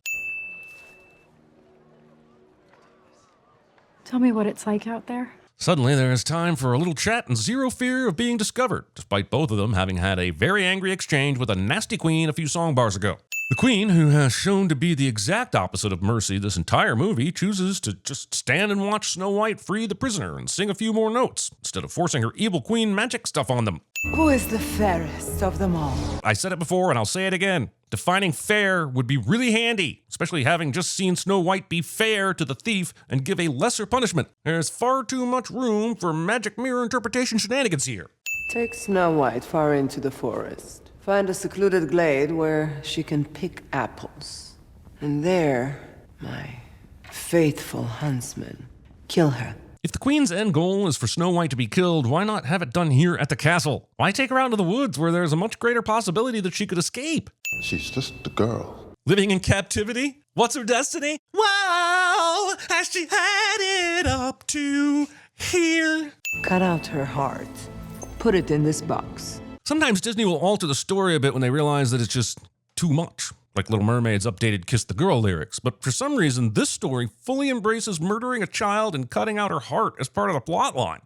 Tell me what it's like out there. Suddenly, there is time for a little chat and zero fear of being discovered, despite both of them having had a very angry exchange with a nasty queen a few song bars ago. The queen, who has shown to be the exact opposite of mercy this entire movie, chooses to just stand and watch Snow White free the prisoner and sing a few more notes, instead of forcing her evil queen magic stuff on them. Who is the fairest of them all? I said it before and I'll say it again. Defining fair would be really handy, especially having just seen Snow White be fair to the thief and give a lesser punishment. There's far too much room for magic mirror interpretation shenanigans here. Take Snow White far into the forest. Find a secluded glade where she can pick apples. And there, my faithful huntsman, kill her. If the queen's end goal is for Snow White to be killed, why not have it done here at the castle? Why take her out into the woods where there's a much greater possibility that she could escape? She's just a girl. Living in captivity? What's her destiny? Wow, has she had it up to here? Cut out her heart. Put it in this box. Sometimes Disney will alter the story a bit when they realize that it's just too much. Like Little Mermaid's updated Kiss the Girl lyrics. But for some reason, this story fully embraces murdering a child and cutting out her heart as part of the plot line.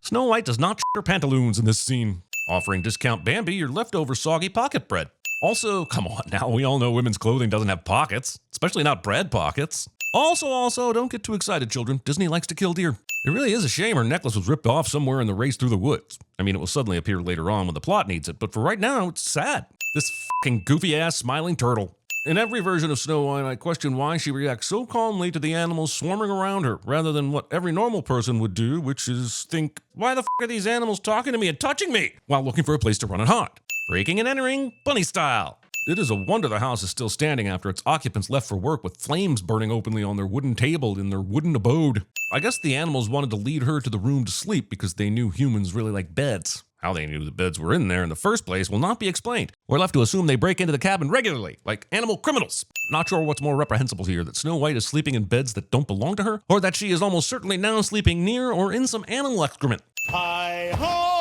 Snow White does not her pantaloons in this scene, offering discount Bambi your leftover soggy pocket bread. Also, come on now, we all know women's clothing doesn't have pockets, especially not bread pockets. Also, don't get too excited, children. Disney likes to kill deer. It really is a shame her necklace was ripped off somewhere in the race through the woods. I mean, it will suddenly appear later on when the plot needs it, but for right now, it's sad. This fucking goofy-ass smiling turtle. In every version of Snow White, I question why she reacts so calmly to the animals swarming around her, rather than what every normal person would do, which is think, why the are these animals talking to me and touching me, while looking for a place to run and hide? Breaking and entering, bunny style. It is a wonder the house is still standing after its occupants left for work with flames burning openly on their wooden table in their wooden abode. I guess the animals wanted to lead her to the room to sleep because they knew humans really like beds. How they knew the beds were in there in the first place will not be explained. We're left to assume they break into the cabin regularly, like animal criminals. Not sure what's more reprehensible here, that Snow White is sleeping in beds that don't belong to her, or that she is almost certainly now sleeping near or in some animal excrement. Hi-ho!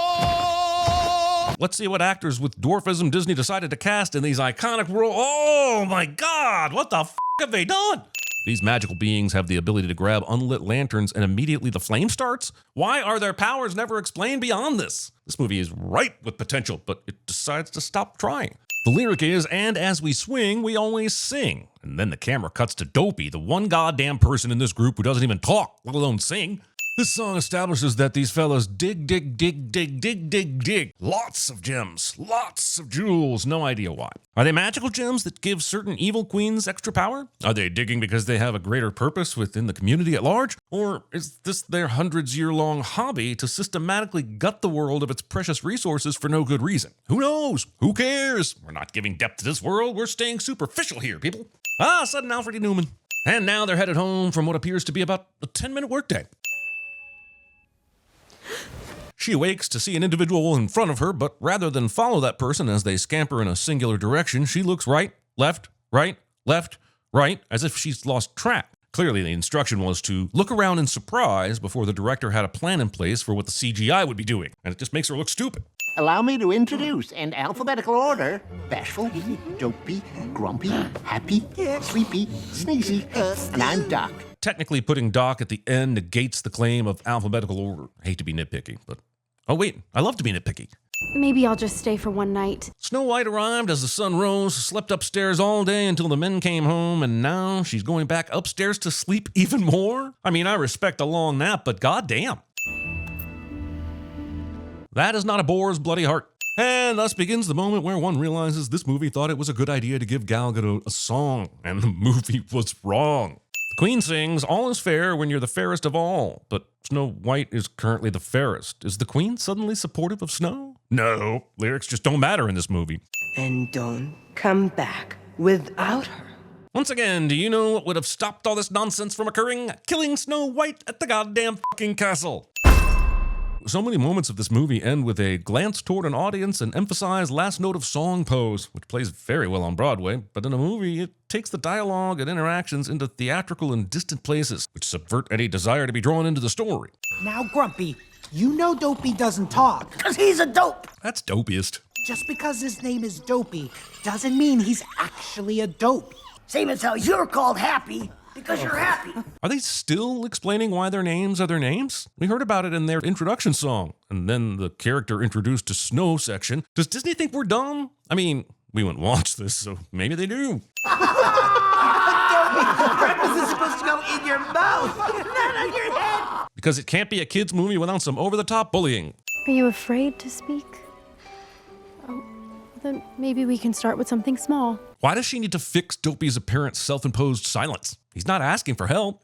Let's see what actors with dwarfism Disney decided to cast in these iconic roles. Oh my god, what the f*** have they done? These magical beings have the ability to grab unlit lanterns and immediately the flame starts? Why are their powers never explained beyond this? This movie is ripe with potential, but it decides to stop trying. The lyric is, and as we swing, we always sing. And then the camera cuts to Dopey, the one goddamn person in this group who doesn't even talk, let alone sing. This song establishes that these fellas dig. Lots of gems, lots of jewels, no idea why. Are they magical gems that give certain evil queens extra power? Are they digging because they have a greater purpose within the community at large? Or is this their hundreds-year-long hobby to systematically gut the world of its precious resources for no good reason? Who knows? Who cares? We're not giving depth to this world, we're staying superficial here, people. Sudden Alfred E. Newman. And now they're headed home from what appears to be about a 10-minute workday. She awakes to see an individual in front of her, but rather than follow that person as they scamper in a singular direction, she looks right, left, right, as if she's lost track. Clearly, the instruction was to look around in surprise before the director had a plan in place for what the CGI would be doing, and it just makes her look stupid. Allow me to introduce, in alphabetical order, Bashful, Dopey, Grumpy, Happy, Sleepy, Sneezy, and I'm Doc. technically putting Doc at the end negates the claim of alphabetical order. I hate to be nitpicky, but... Oh wait, I love to be nitpicky. Maybe I'll just stay for one night. Snow White arrived as the sun rose, slept upstairs all day until the men came home, and now she's going back upstairs to sleep even more? I mean, I respect a long nap, but goddamn. That is not a boar's bloody heart. And thus begins the moment where one realizes this movie thought it was a good idea to give Gal Gadot a song, and the movie was wrong. The Queen sings, "All is fair when you're the fairest of all," but Snow White is currently the fairest. Is the Queen suddenly supportive of Snow? No, lyrics just don't matter in this movie. And don't come back without her. Once again, do you know what would have stopped all this nonsense from occurring? Killing Snow White at the goddamn fucking castle. So many moments of this movie end with a glance toward an audience and emphasize last note of song pose, which plays very well on Broadway, but in a movie, it takes the dialogue and interactions into theatrical and distant places, which subvert any desire to be drawn into the story. Now, Grumpy, you know Dopey doesn't talk. 'Cause he's a dope. That's dopiest. Just because his name is Dopey doesn't mean he's actually a dope. Same as how you're called Happy because you're happy. Are they still explaining why their names are their names? We heard about it in their introduction song, and then the character introduced to Snow section. Does Disney think we're dumb? I mean, we wouldn't watch this, so maybe they do. Breakfast is supposed to go in your mouth, not on your head. Because it can't be a kid's movie without some over-the-top bullying. Are you afraid to speak? Oh, then maybe we can start with something small. Why does she need to fix Dopey's apparent self-imposed silence? He's not asking for help.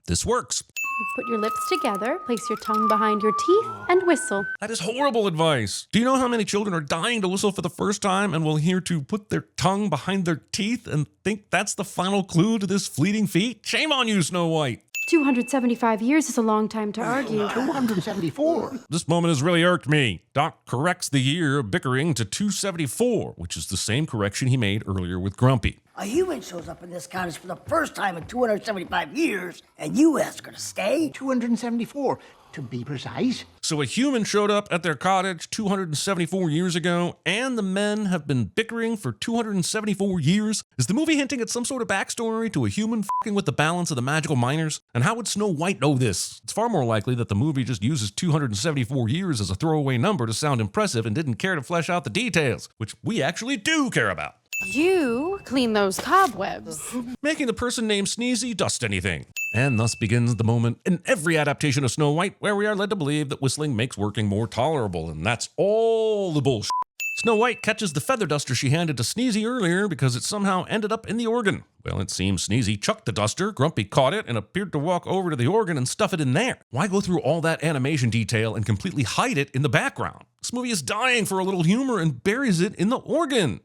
This works. You put your lips together, place your tongue behind your teeth, and whistle. That is horrible advice. Do you know how many children are dying to whistle for the first time and will hear to put their tongue behind their teeth and think that's the final clue to this fleeting feat? Shame on you, Snow White. 275 years is a long time to argue. 274. This moment has really irked me. Doc corrects the year of bickering to 274, which is the same correction he made earlier with Grumpy. A human shows up in this cottage for the first time in 275 years, and you ask her to stay? 274, to be precise. So a human showed up at their cottage 274 years ago, and the men have been bickering for 274 years? Is the movie hinting at some sort of backstory to a human fucking with the balance of the magical minors? And how would Snow White know this? It's far more likely that the movie just uses 274 years as a throwaway number to sound impressive and didn't care to flesh out the details, which we actually do care about. You clean those cobwebs. Making the person named Sneezy dust anything. And thus begins the moment in every adaptation of Snow White where we are led to believe that whistling makes working more tolerable, and that's all the bullshit. Snow White catches the feather duster she handed to Sneezy earlier because it somehow ended up in the organ. Well, it seems Sneezy chucked the duster, Grumpy caught it, and appeared to walk over to the organ and stuff it in there. Why go through all that animation detail and completely hide it in the background? This movie is dying for a little humor and buries it in the organ.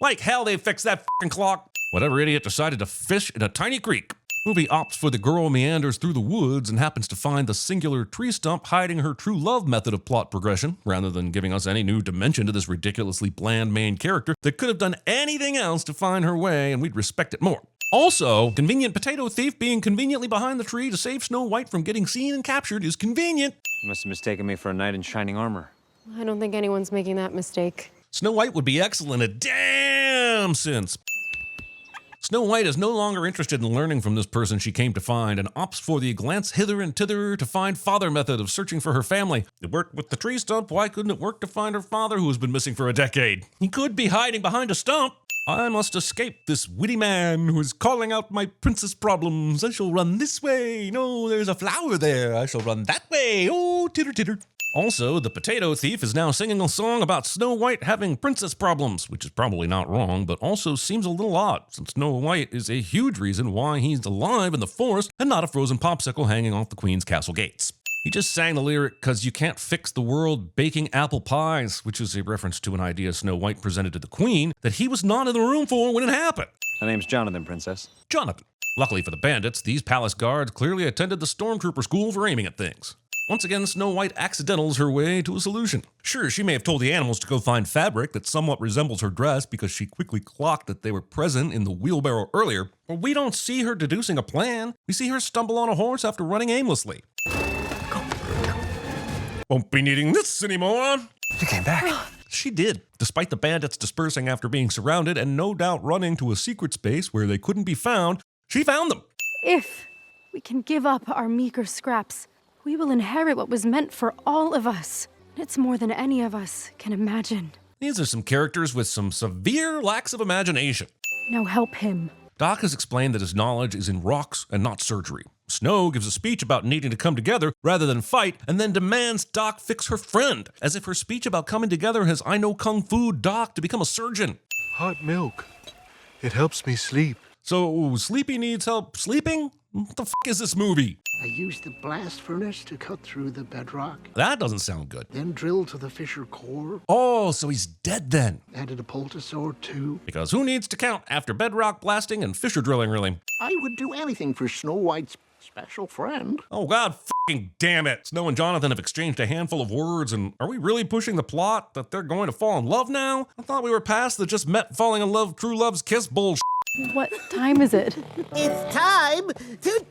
Like hell they fixed that fucking clock. Whatever idiot decided to fish in a tiny creek. Movie opts for the girl meanders through the woods and happens to find the singular tree stump hiding her true love method of plot progression, rather than giving us any new dimension to this ridiculously bland main character that could have done anything else to find her way and we'd respect it more. Also, convenient potato thief being conveniently behind the tree to save Snow White from getting seen and captured is convenient. You must have mistaken me for a knight in shining armor. I don't think anyone's making that mistake. Snow White would be excellent at damn since. Snow White is no longer interested in learning from this person she came to find and opts for the glance hither and thither to find father method of searching for her family. It worked with the tree stump, why couldn't it work to find her father who has been missing for a decade? He could be hiding behind a stump. I must escape this witty man who is calling out my princess problems. I shall run this way. No, there's a flower there. I shall run that way. Oh, titter titter. Also, the potato thief is now singing a song about Snow White having princess problems, which is probably not wrong, but also seems a little odd, since Snow White is a huge reason why he's alive in the forest and not a frozen popsicle hanging off the Queen's castle gates. He just sang the lyric, "'cause you can't fix the world baking apple pies," which is a reference to an idea Snow White presented to the Queen that he was not in the room for when it happened. My name's Jonathan, Princess. Jonathan. Luckily for the bandits, these palace guards clearly attended the stormtrooper school for aiming at things. Once again, Snow White accidentals her way to a solution. Sure, she may have told the animals to go find fabric that somewhat resembles her dress because she quickly clocked that they were present in the wheelbarrow earlier, but we don't see her deducing a plan. We see her stumble on a horse after running aimlessly. Won't be needing this anymore. You came back. She did, despite the bandits dispersing after being surrounded and no doubt running to a secret space where they couldn't be found. She found them. If we can give up our meager scraps, we will inherit what was meant for all of us. It's more than any of us can imagine. These are some characters with some severe lacks of imagination. Now help him. Doc has explained that his knowledge is in rocks and not surgery. Snow gives a speech about needing to come together rather than fight, and then demands Doc fix her friend, as if her speech about coming together has I know kung fu Doc to become a surgeon. Hot milk. It helps me sleep. So, Sleepy needs help sleeping? What the f*** is this movie? I used the blast furnace to cut through the bedrock, That doesn't sound good. then drilled to the fissure core, Oh, so he's dead then. added a poultice too. Because who needs to count after bedrock blasting and fissure drilling, really? I would do anything for Snow White's special friend. Oh god f***ing damn it. Snow and Jonathan have exchanged a handful of words, and are we really pushing the plot that they're going to fall in love now? I thought we were past the just met falling in love, true love's kiss bullshit. What time is it? It's time to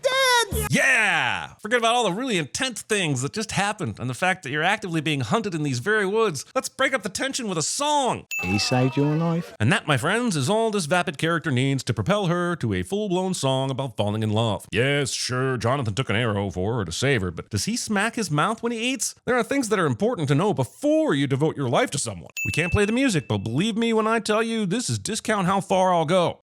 dance! Yeah! Forget about all the really intense things that just happened and the fact that you're actively being hunted in these very woods. Let's break up the tension with a song. He saved your life. And that, my friends, is all this vapid character needs to propel her to a full-blown song about falling in love. Yes, sure, Jonathan took an arrow for her to save her, but does he smack his mouth when he eats? There are things that are important to know before you devote your life to someone. We can't play the music, but believe me when I tell you, this is discount how far I'll go.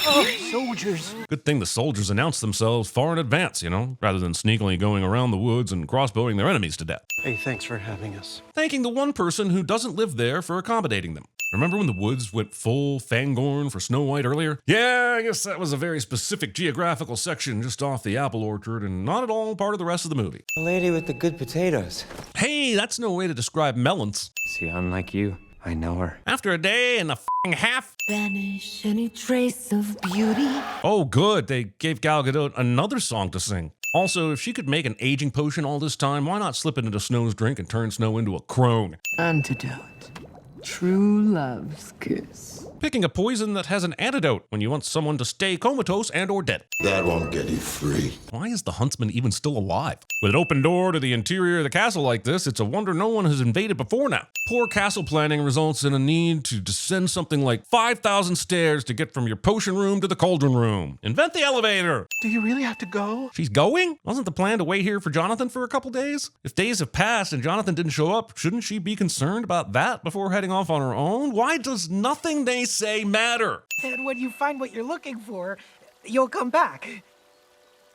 Oh, soldiers. Good thing the soldiers announced themselves far in advance, rather than sneakily going around the woods and crossbowing their enemies to death. Hey, thanks for having us. Thanking the one person who doesn't live there for accommodating them. Remember when the woods went full Fangorn for Snow White earlier? Yeah, I guess that was a very specific geographical section just off the apple orchard and not at all part of the rest of the movie. The lady with the good potatoes. Hey, that's no way to describe melons. See, unlike you, I know her. After a day and a f***ing half. Banish any trace of beauty. Oh, good. They gave Gal Gadot another song to sing. Also, if she could make an aging potion all this time, why not slip it into Snow's drink and turn Snow into a crone? Antidote. True love's kiss. Picking a poison that has an antidote when you want someone to stay comatose and or dead. That won't get you free. Why is the huntsman even still alive? With an open door to the interior of the castle like this, it's a wonder no one has invaded before now. Poor castle planning results in a need to descend something like 5,000 stairs to get from your potion room to the cauldron room. Invent the elevator! Do you really have to go? She's going? Wasn't the plan to wait here for Jonathan for a couple days? If days have passed and Jonathan didn't show up, shouldn't she be concerned about that before heading off on her own? Why does nothing they say matter? And when you find what you're looking for, you'll come back.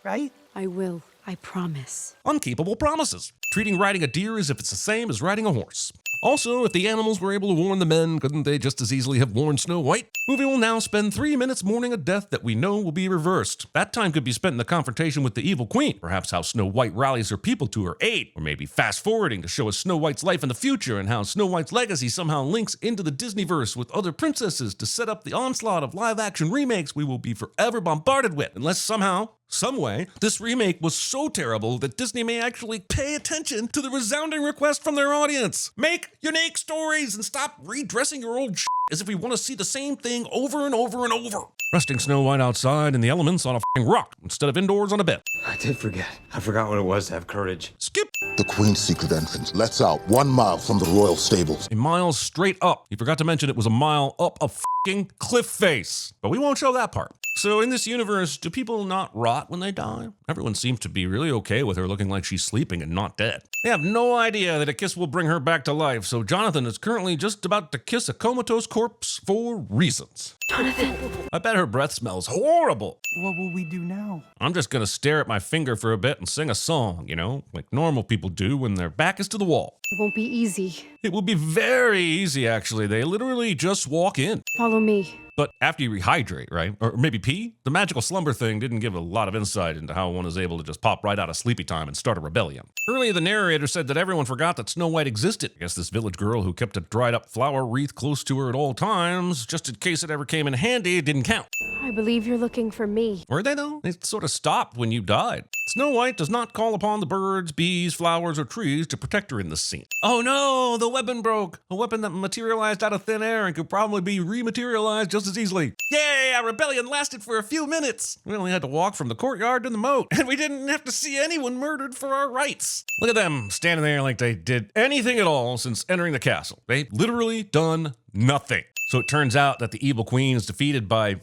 Right? I will. I promise. Unkeepable promises. Treating riding a deer as if it's the same as riding a horse. Also, if the animals were able to warn the men, couldn't they just as easily have warned Snow White? Movie will now spend 3 minutes mourning a death that we know will be reversed. That time could be spent in the confrontation with the evil queen, perhaps how Snow White rallies her people to her aid, or maybe fast-forwarding to show us Snow White's life in the future and how Snow White's legacy somehow links into the Disneyverse with other princesses to set up the onslaught of live-action remakes we will be forever bombarded with, unless somehow, some way, this remake was so terrible that Disney may actually pay attention to the resounding request from their audience. Make unique stories and stop redressing your old shit as if we want to see the same thing over and over and over. Resting Snow White outside in the elements on a f***ing rock instead of indoors on a bed. I did forget. I forgot what it was to have courage. Skip. The Queen's secret entrance lets out 1 mile from the royal stables. A mile straight up. You forgot to mention it was a mile up a f***ing cliff face. But we won't show that part. So in this universe, do people not rot when they die? Everyone seems to be really okay with her looking like she's sleeping and not dead. They have no idea that a kiss will bring her back to life, so Jonathan is currently just about to kiss a comatose corpse for reasons. Jonathan! I bet her breath smells horrible. What will we do now? I'm just gonna stare at my finger for a bit and sing a song, like normal people do when their back is to the wall. It won't be easy. It will be very easy, actually. They literally just walk in. Follow me. But after you rehydrate, right? Or maybe pee? The magical slumber thing didn't give a lot of insight into how one is able to just pop right out of sleepy time and start a rebellion. Earlier, the narrator said that everyone forgot that Snow White existed. I guess this village girl who kept a dried up flower wreath close to her at all times, just in case it ever came in handy, didn't count. I believe you're looking for me. Were they though? They sort of stopped when you died. Snow White does not call upon the birds, bees, flowers, or trees to protect her in this scene. Oh no, the weapon broke. A weapon that materialized out of thin air and could probably be rematerialized just as easily. Yay, our rebellion lasted for a few minutes. We only had to walk from the courtyard to the moat, and we didn't have to see anyone murdered for our rights. Look at them standing there like they did anything at all since entering the castle. They've literally done nothing. So it turns out that the evil queen is defeated by,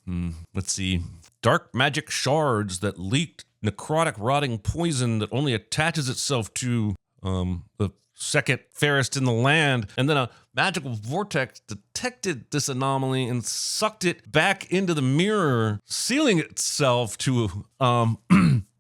let's see, dark magic shards that leaked necrotic rotting poison that only attaches itself to the second fairest in the land, and then a magical vortex detected this anomaly and sucked it back into the mirror, sealing itself to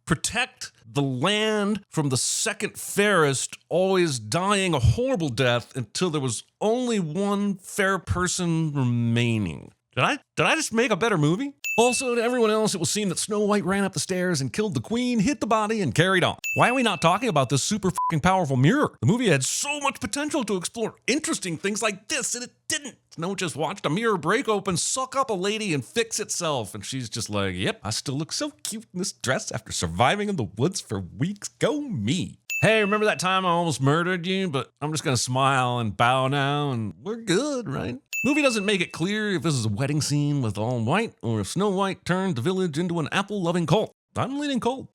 protect the land from the second fairest always dying a horrible death until there was only one fair person remaining. Did I just make a better movie? Also, to everyone else, it was seen that Snow White ran up the stairs and killed the queen, hit the body, and carried on. Why are we not talking about this super fucking powerful mirror? The movie had so much potential to explore interesting things like this, and it didn't. Snow just watched a mirror break open, suck up a lady, and fix itself. And she's just like, yep, I still look so cute in this dress after surviving in the woods for weeks. Go me. Hey, remember that time I almost murdered you? But I'm just gonna smile and bow now, and we're good, right? Movie doesn't make it clear if this is a wedding scene with all white or if Snow White turned the village into an apple-loving cult. I'm leaning cold.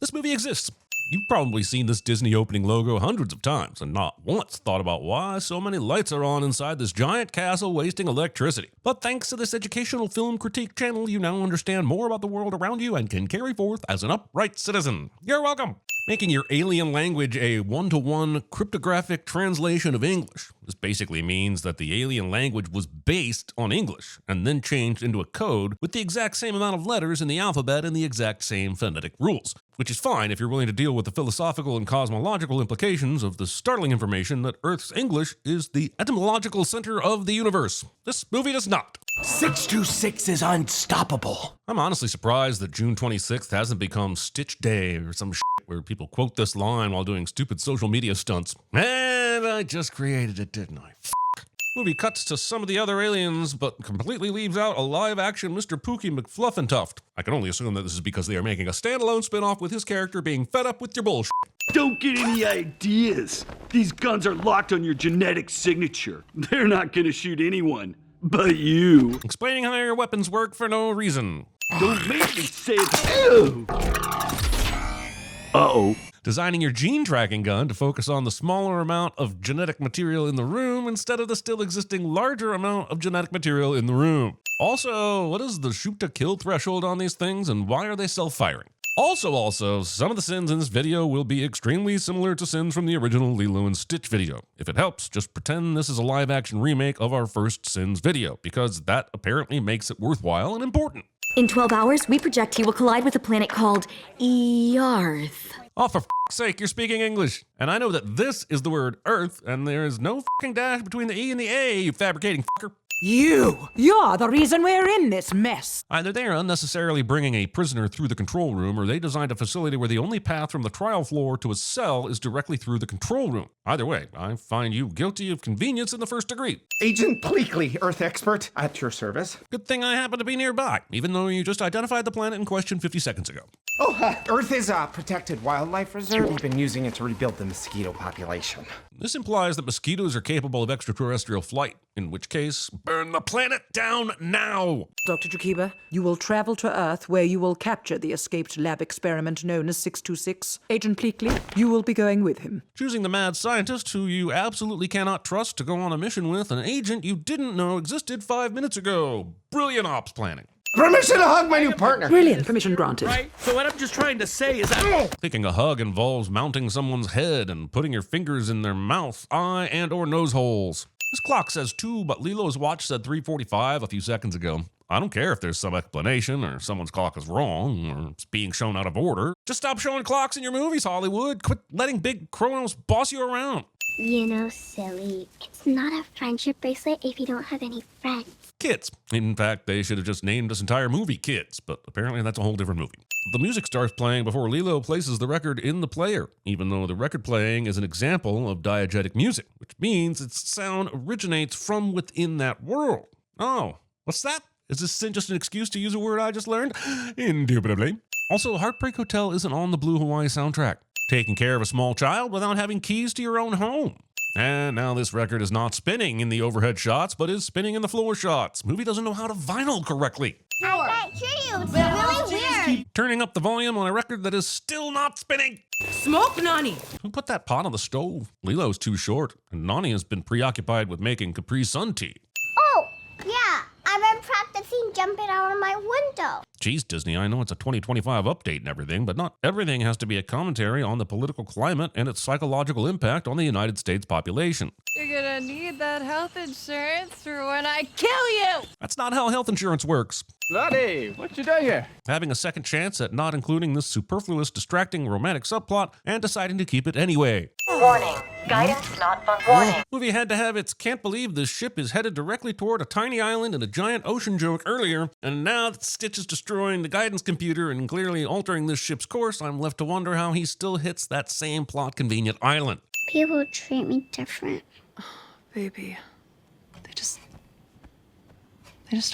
This movie exists. You've probably seen this Disney opening logo hundreds of times and not once thought about why so many lights are on inside this giant castle wasting electricity. But thanks to this educational film critique channel, you now understand more about the world around you and can carry forth as an upright citizen. You're welcome. Making your alien language a one-to-one cryptographic translation of English. This basically means that the alien language was based on English and then changed into a code with the exact same amount of letters in the alphabet and the exact same phonetic rules. Which is fine if you're willing to deal with the philosophical and cosmological implications of the startling information that Earth's English is the etymological center of the universe. This movie does not. 626 is unstoppable. I'm honestly surprised that June 26th hasn't become Stitch Day or some shit where people quote this line while doing stupid social media stunts. And I just created it, didn't I? Movie cuts to some of the other aliens, but completely leaves out a live-action Mr. Pookie McFluffintuft. I can only assume that this is because they are making a standalone spin-off with his character being fed up with your bullshit. Don't get any ideas. These guns are locked on your genetic signature. They're not gonna shoot anyone but you. Explaining how your weapons work for no reason. Don't make me say it. Ew. Uh-oh. Designing your gene tracking gun to focus on the smaller amount of genetic material in the room instead of the still existing larger amount of genetic material in the room. Also, what is the shoot to kill threshold on these things and why are they self-firing? Also, some of the sins in this video will be extremely similar to sins from the original Lilo and Stitch video. If it helps, just pretend this is a live-action remake of our first Sins video, because that apparently makes it worthwhile and important. In 12 hours, we project he will collide with a planet called Earth. Oh, for f***'s sake, you're speaking English. And I know that this is the word Earth, and there is no f***ing dash between the E and the A, you fabricating f***er. You're the reason we're in this mess. Either they are unnecessarily bringing a prisoner through the control room, or they designed a facility where the only path from the trial floor to a cell is directly through the control room. Either way, I find you guilty of convenience in the first degree. Agent Bleakley, Earth expert, at your service. Good thing I happen to be nearby, even though you just identified the planet in question 50 seconds ago. Earth is a protected wildlife reserve. We've been using it to rebuild the mosquito population. This implies that mosquitoes are capable of extraterrestrial flight, in which case, burn the planet down now! Dr. Jakiba, you will travel to Earth where you will capture the escaped lab experiment known as 626. Agent Bleakley, you will be going with him. Choosing the mad scientist who you absolutely cannot trust to go on a mission with an agent you didn't know existed 5 minutes ago. Brilliant ops planning. Permission to hug my new partner. Brilliant. Permission granted. Right? So what I'm just trying to say is that... Thinking a hug involves mounting someone's head and putting your fingers in their mouth, eye, and or nose holes. This clock says 2, but Lilo's watch said 3:45 a few seconds ago. I don't care if there's some explanation or someone's clock is wrong or it's being shown out of order. Just stop showing clocks in your movies, Hollywood. Quit letting big Chronos boss you around. You know, silly, it's not a friendship bracelet if you don't have any friends. Kids. In fact, they should have just named this entire movie Kids, but apparently that's a whole different movie. The music starts playing before Lilo places the record in the player, even though the record playing is an example of diegetic music, which means its sound originates from within that world. Oh, what's that? Is this just an excuse to use a word I just learned? Indubitably. Also, Heartbreak Hotel isn't on the Blue Hawaii soundtrack. Taking care of a small child without having keys to your own home. And now this record is not spinning in the overhead shots, but is spinning in the floor shots. Movie doesn't know how to vinyl correctly. I can't hear you. It's really weird. Turning up the volume on a record that is still not spinning. Smoke, Nani! Who put that pot on the stove? Lilo's too short, and Nani has been preoccupied with making Capri Sun tea. Oh, yeah. I've been practicing jumping out of my window. Geez, Disney, I know it's a 2025 update and everything, but not everything has to be a commentary on the political climate and its psychological impact on the United States population. You're gonna need that health insurance for when I kill you! That's not how health insurance works. Lottie, what you doing here? Having a second chance at not including this superfluous, distracting romantic subplot and deciding to keep it anyway. Warning. Guidance not warning. Movie had to have its can't believe this ship is headed directly toward a tiny island and a giant ocean joke earlier, and now that Stitch is destroying the guidance computer and clearly altering this ship's course, I'm left to wonder how he still hits that same plot-convenient island. People treat me different. Baby, they just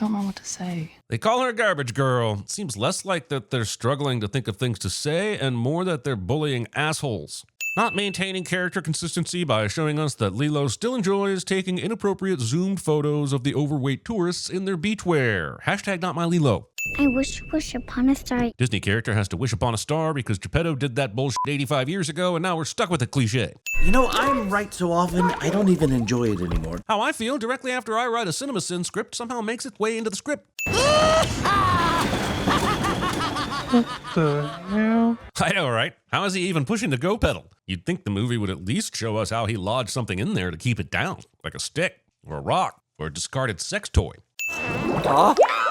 don't know what to say. They call her Garbage Girl. It seems less like that they're struggling to think of things to say and more that they're bullying assholes. Not maintaining character consistency by showing us that Lilo still enjoys taking inappropriate zoomed photos of the overweight tourists in their beachwear. Hashtag not my Lilo. I wish upon a star. Disney character has to wish upon a star because Geppetto did that bullshit 85 years ago and now we're stuck with a cliche. You know, I'm right so often, I don't even enjoy it anymore. How I feel directly after I write a CinemaSins script somehow makes its way into the script. What the hell? I know, right? How is he even pushing the go pedal? You'd think the movie would at least show us how he lodged something in there to keep it down, like a stick, or a rock, or a discarded sex toy.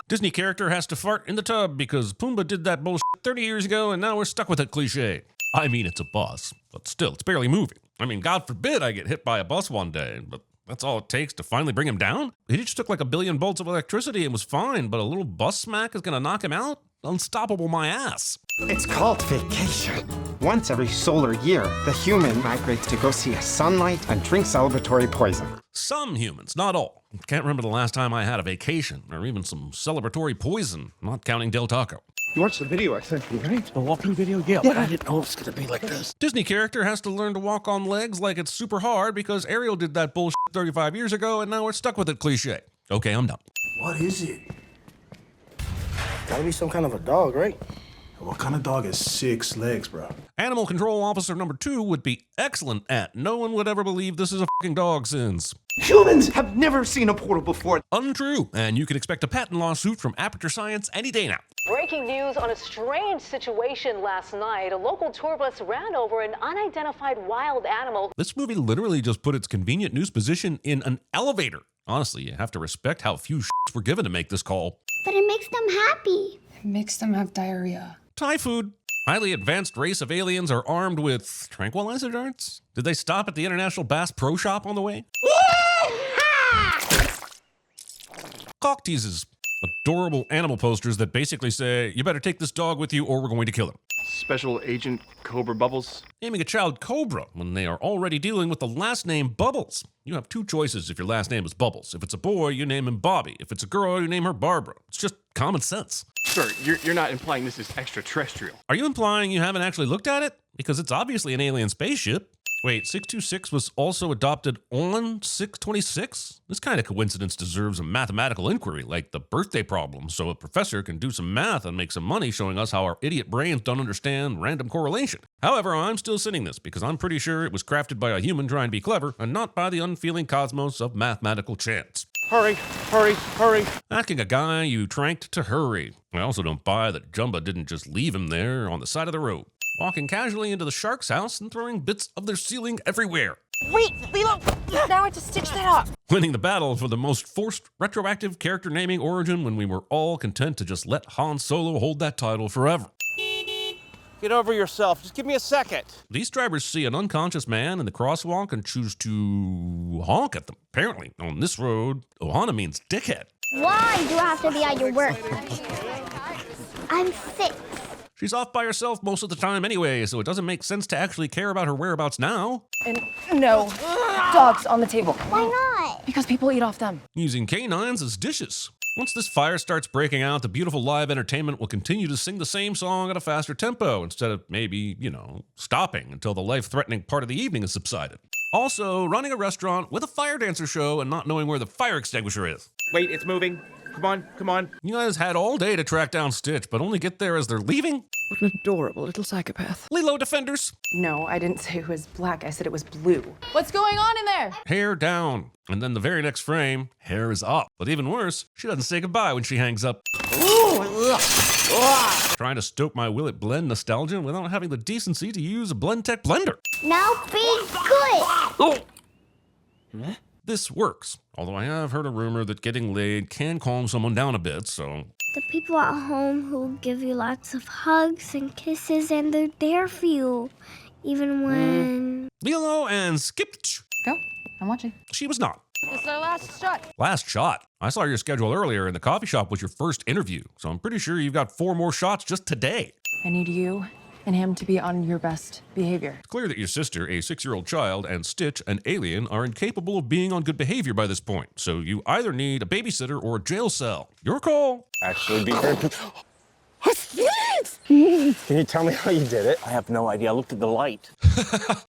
Disney character has to fart in the tub because Pumbaa did that bullshit 30 years ago and now we're stuck with that cliche. I mean, it's a bus, but still, it's barely moving. I mean, God forbid I get hit by a bus one day, but that's all it takes to finally bring him down? He just took like 1 billion bolts of electricity and was fine, but a little bus smack is gonna knock him out? Unstoppable my ass. It's called vacation. Once every solar year, the human migrates to go see a sunlight and drink celebratory poison. Some humans, not all. Can't remember the last time I had a vacation, or even some celebratory poison, not counting Del Taco. You watched the video I sent you, right? The walking video? Yeah, but I didn't know it was gonna be like this. Disney character has to learn to walk on legs like it's super hard because Ariel did that bullshit 35 years ago and now we're stuck with it cliche. Okay, I'm done. What is it? Gotta be some kind of a dog, right? What kind of dog has 6 legs, bro? Animal Control Officer number 2 would be excellent at no one would ever believe this is a fucking dog sins. Humans have never seen a portal before. Untrue, and you can expect a patent lawsuit from Aperture Science any day now. Breaking news on a strange situation last night. A local tour bus ran over an unidentified wild animal. This movie literally just put its convenient news position in an elevator. Honestly, you have to respect how few shits were given to make this call. But it makes them happy. It makes them have diarrhea. Thai food. Highly advanced race of aliens are armed with tranquilizer darts? Did they stop at the International Bass Pro Shop on the way? Cock teases. Adorable animal posters that basically say, you better take this dog with you or we're going to kill him. Special Agent Cobra Bubbles. Naming a child Cobra when they are already dealing with the last name Bubbles. You have 2 choices if your last name is Bubbles. If it's a boy, you name him Bobby. If it's a girl, you name her Barbara. It's just common sense. Sir, you're not implying this is extraterrestrial. Are you implying you haven't actually looked at it? Because it's obviously an alien spaceship. Wait, 626 was also adopted on 626? This kind of coincidence deserves a mathematical inquiry, like the birthday problem, so a professor can do some math and make some money showing us how our idiot brains don't understand random correlation. However, I'm still sinning this because I'm pretty sure it was crafted by a human trying to be clever and not by the unfeeling cosmos of mathematical chance. Hurry, hurry, hurry. Asking a guy you tranked to hurry. I also don't buy that Jumba didn't just leave him there on the side of the road. walking casually into the shark's house and throwing bits of their ceiling everywhere. Wait, Lilo! Now I have to stitch that up. Winning the battle for the most forced retroactive character naming origin when we were all content to just let Han Solo hold that title forever. Get over yourself. Just give me a second. These drivers see an unconscious man in the crosswalk and choose to honk at them. Apparently, on this road, Ohana means dickhead. Why do I have to be at your work? I'm 6. She's off by herself most of the time anyway, so it doesn't make sense to actually care about her whereabouts now. And no dogs on the table. Why not? Because people eat off them. Using canines as dishes. Once this fire starts breaking out, the beautiful live entertainment will continue to sing the same song at a faster tempo instead of maybe, stopping until the life-threatening part of the evening has subsided. Also, running a restaurant with a fire dancer show and not knowing where the fire extinguisher is. Wait, it's moving. Come on, come on. You guys had all day to track down Stitch, but only get there as they're leaving? What an adorable little psychopath. Lilo defenders. No, I didn't say it was black. I said it was blue. What's going on in there? Hair down. And then the very next frame, hair is up. But even worse, she doesn't say goodbye when she hangs up. Trying to stoke my Will It Blend nostalgia without having the decency to use a BlendTech blender. Now be good. This works, although I have heard a rumor that getting laid can calm someone down a bit, so... The people at home who give you lots of hugs and kisses, and they're there for you, even when... Lilo and Skip. Go. I'm watching. She was not. This is our last shot. Last shot? I saw your schedule earlier, and the coffee shop was your first interview, so I'm pretty sure you've got 4 more shots just today. I need you and him to be on your best behavior. It's clear that your sister, a 6-year-old child, and Stitch, an alien, are incapable of being on good behavior by this point, so you either need a babysitter or a jail cell. Your call. Actually, be very... Can you tell me how you did it? I have no idea. I looked at the light.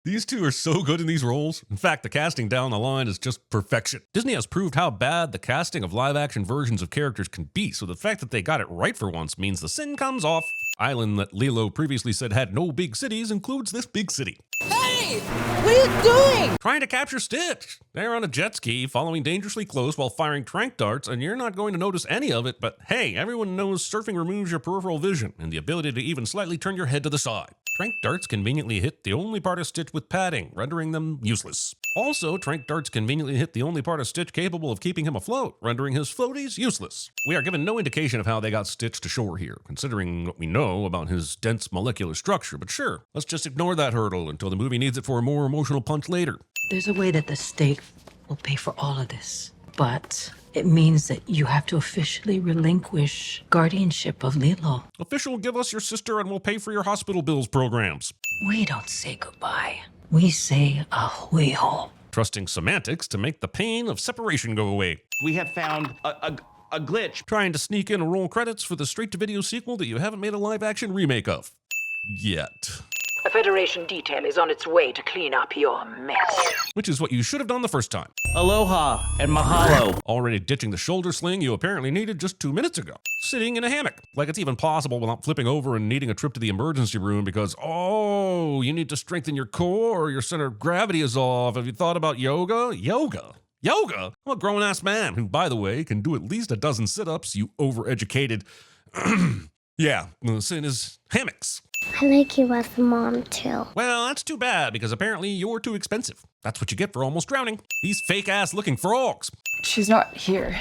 These two are so good in these roles. In fact, the casting down the line is just perfection. Disney has proved how bad the casting of live-action versions of characters can be, so the fact that they got it right for once means the sin comes off. Island that Lilo previously said had no big cities includes this big city. Hey! What are you doing? Trying to capture Stitch. They're on a jet ski, following dangerously close while firing tranq darts, and you're not going to notice any of it, but hey, everyone knows surfing removes your peripheral vision and the ability to even slightly turn your head to the side. Tranq darts conveniently hit the only part of Stitch with padding, rendering them useless. Also, tranq darts conveniently hit the only part of Stitch capable of keeping him afloat, rendering his floaties useless. We are given no indication of how they got Stitch to shore here, considering what we know about his dense molecular structure, but sure, let's just ignore that hurdle until the movie needs it for a more emotional punch later. There's a way that the state will pay for all of this, but it means that you have to officially relinquish guardianship of Lilo. Official, give us your sister and we'll pay for your hospital bills programs. We don't say goodbye. We say ahuiho. Trusting semantics to make the pain of separation go away. We have found a glitch. Trying to sneak in roll credits for the straight-to-video sequel that you haven't made a live-action remake of. Yet. A Federation detail is on its way to clean up your mess. Which is what you should have done the first time. Aloha and mahalo. Already ditching the shoulder sling you apparently needed just 2 minutes ago. Sitting in a hammock. Like it's even possible without flipping over and needing a trip to the emergency room because, oh, you need to strengthen your core or your center of gravity is off. Have you thought about yoga? Yoga? Yoga? I'm a grown-ass man who, by the way, can do at least a dozen sit-ups, you overeducated... Yeah, the sin is hammocks. I like you as a mom, too. Well, that's too bad, because apparently you're too expensive. That's what you get for almost drowning. These fake-ass looking frogs. She's not here.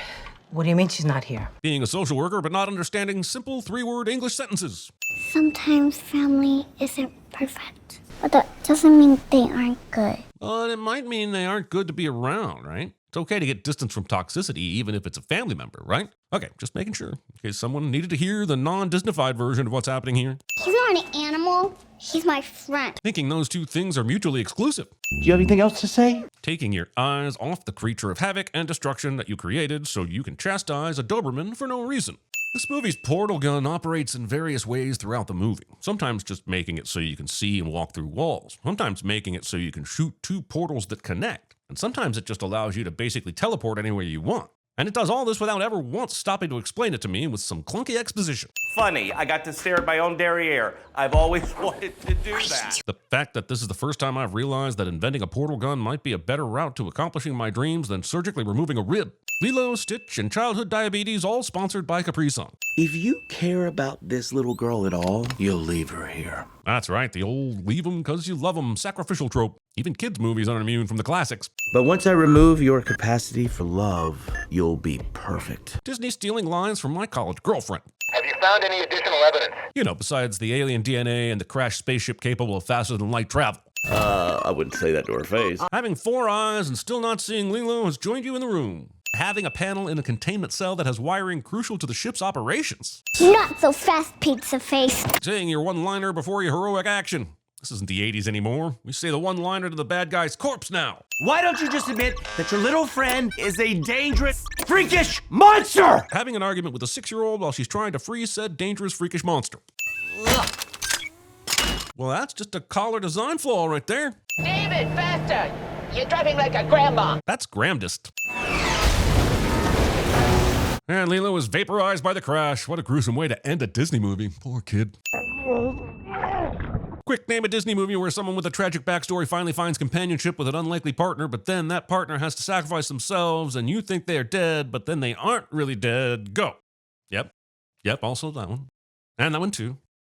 What do you mean she's not here? Being a social worker, but not understanding simple 3-word English sentences. Sometimes family isn't perfect, but that doesn't mean they aren't good. But it might mean they aren't good to be around, right? It's okay to get distance from toxicity, even if it's a family member, right? Okay, just making sure, in case someone needed to hear the non-Disneyfied version of what's happening here. He's not an animal. He's my friend. Thinking those two things are mutually exclusive. Do you have anything else to say? Taking your eyes off the creature of havoc and destruction that you created so you can chastise a Doberman for no reason. This movie's portal gun operates in various ways throughout the movie. Sometimes just making it so you can see and walk through walls. Sometimes making it so you can shoot 2 portals that connect. And sometimes it just allows you to basically teleport anywhere you want. And it does all this without ever once stopping to explain it to me with some clunky exposition. Funny, I got to stare at my own derriere. I've always wanted to do that. The fact that this is the first time I've realized that inventing a portal gun might be a better route to accomplishing my dreams than surgically removing a rib. Lilo, Stitch, and childhood diabetes, all sponsored by Capri Sun. If you care about this little girl at all, you'll leave her here. That's right, the old leave 'em 'cause you love 'em sacrificial trope. Even kids' movies aren't immune from the classics. But once I remove your capacity for love, you'll be perfect. Disney stealing lines from my college girlfriend. Have you found any additional evidence? You know, besides the alien DNA and the crashed spaceship capable of faster-than-light travel. I wouldn't say that to her face. Having 4 eyes and still not seeing Lilo has joined you in the room. Having a panel in a containment cell that has wiring crucial to the ship's operations. Not so fast, pizza face. Saying your one-liner before your heroic action. This isn't the 80s anymore. We say the one-liner to the bad guy's corpse now. Why don't you just admit that your little friend is a dangerous, freakish monster? Having an argument with a 6-year-old while she's trying to free said dangerous, freakish monster. Well, that's just a collar design flaw right there. David, faster! You're driving like a grandma. That's grandest. And Lilo is vaporized by the crash. What a gruesome way to end a Disney movie. Poor kid. Quick, name a Disney movie where someone with a tragic backstory finally finds companionship with an unlikely partner, but then that partner has to sacrifice themselves, and you think they're dead, but then they aren't really dead. Go. Yep, also that one. And that one too.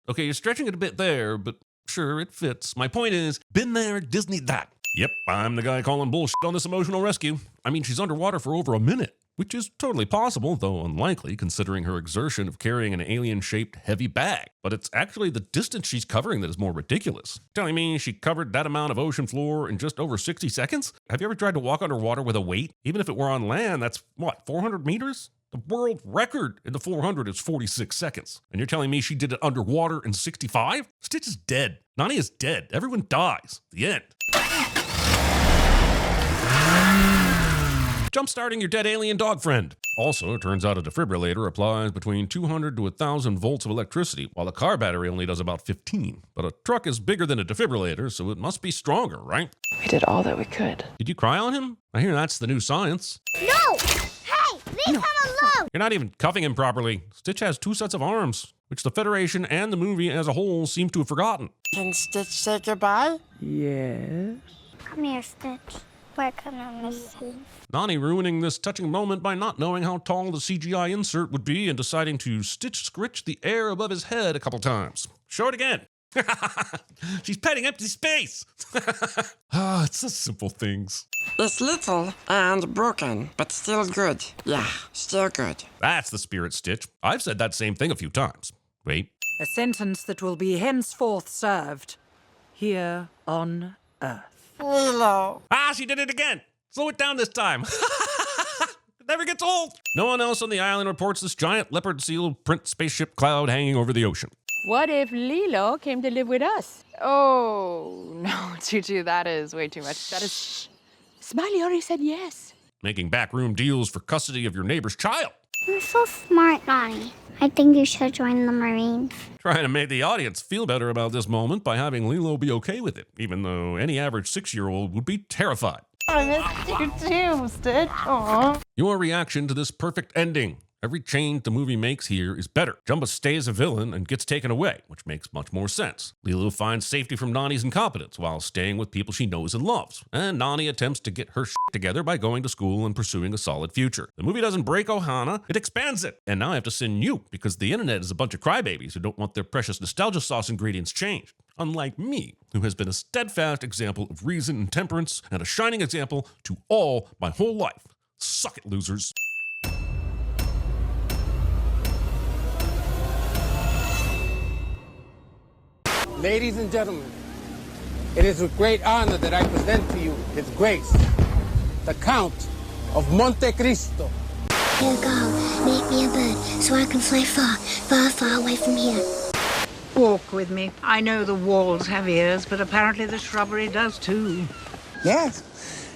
Okay, you're stretching it a bit there, but sure, it fits. My point is, been there, Disney that. Yep, I'm the guy calling bullshit on this emotional rescue. I mean, she's underwater for over a minute, which is totally possible, though unlikely, considering her exertion of carrying an alien-shaped heavy bag. But it's actually the distance she's covering that is more ridiculous. Telling me she covered that amount of ocean floor in just over 60 seconds? Have you ever tried to walk underwater with a weight? Even if it were on land, that's, 400 meters? The world record in the 400 is 46 seconds. And you're telling me she did it underwater in 65? Stitch is dead. Nani is dead. Everyone dies. The end. Jump-starting your dead alien dog friend. Also, it turns out a defibrillator applies between 200 to 1,000 volts of electricity, while a car battery only does about 15. But a truck is bigger than a defibrillator, so it must be stronger, right? We did all that we could. Did you cry on him? I hear that's the new science. No! Hey, leave him alone! You're not even cuffing him properly. Stitch has 2 sets of arms, which the Federation and the movie as a whole seem to have forgotten. Can Stitch say goodbye? Yes. Come here, Stitch. We're gonna miss you. Nani ruining this touching moment by not knowing how tall the CGI insert would be and deciding to stitch-scritch the air above his head a couple times. Show it again. She's petting empty space. It's the simple things. It's little and broken, but still good. Yeah, still good. That's the spirit, Stitch. I've said that same thing a few times. Wait. A sentence that will be henceforth served here on Earth. Lilo. She did it again. Slow it down this time. It never gets old. No one else on the island reports this giant leopard seal print spaceship cloud hanging over the ocean. What if Lilo came to live with us? Oh, no, Tutu, that is way too much. That is... Smiley already said yes. Making backroom deals for custody of your neighbor's child. You're so smart, Nani. I think you should join the Marines. Trying to make the audience feel better about this moment by having Lilo be okay with it, even though any average 6-year-old would be terrified. I missed you too, Stitch. Aww. Your reaction to this perfect ending. Every change the movie makes here is better. Jumba stays a villain and gets taken away, which makes much more sense. Lilo finds safety from Nani's incompetence while staying with people she knows and loves. And Nani attempts to get her shit together by going to school and pursuing a solid future. The movie doesn't break Ohana, it expands it. And now I have to send you, because the internet is a bunch of crybabies who don't want their precious nostalgia sauce ingredients changed. Unlike me, who has been a steadfast example of reason and temperance and a shining example to all my whole life. Suck it, losers. Ladies and gentlemen, it is with great honor that I present to you His Grace, the Count of Monte Cristo. Here, God, make me a bird so I can fly far, far, far away from here. Walk with me. I know the walls have ears, but apparently the shrubbery does too. Yes.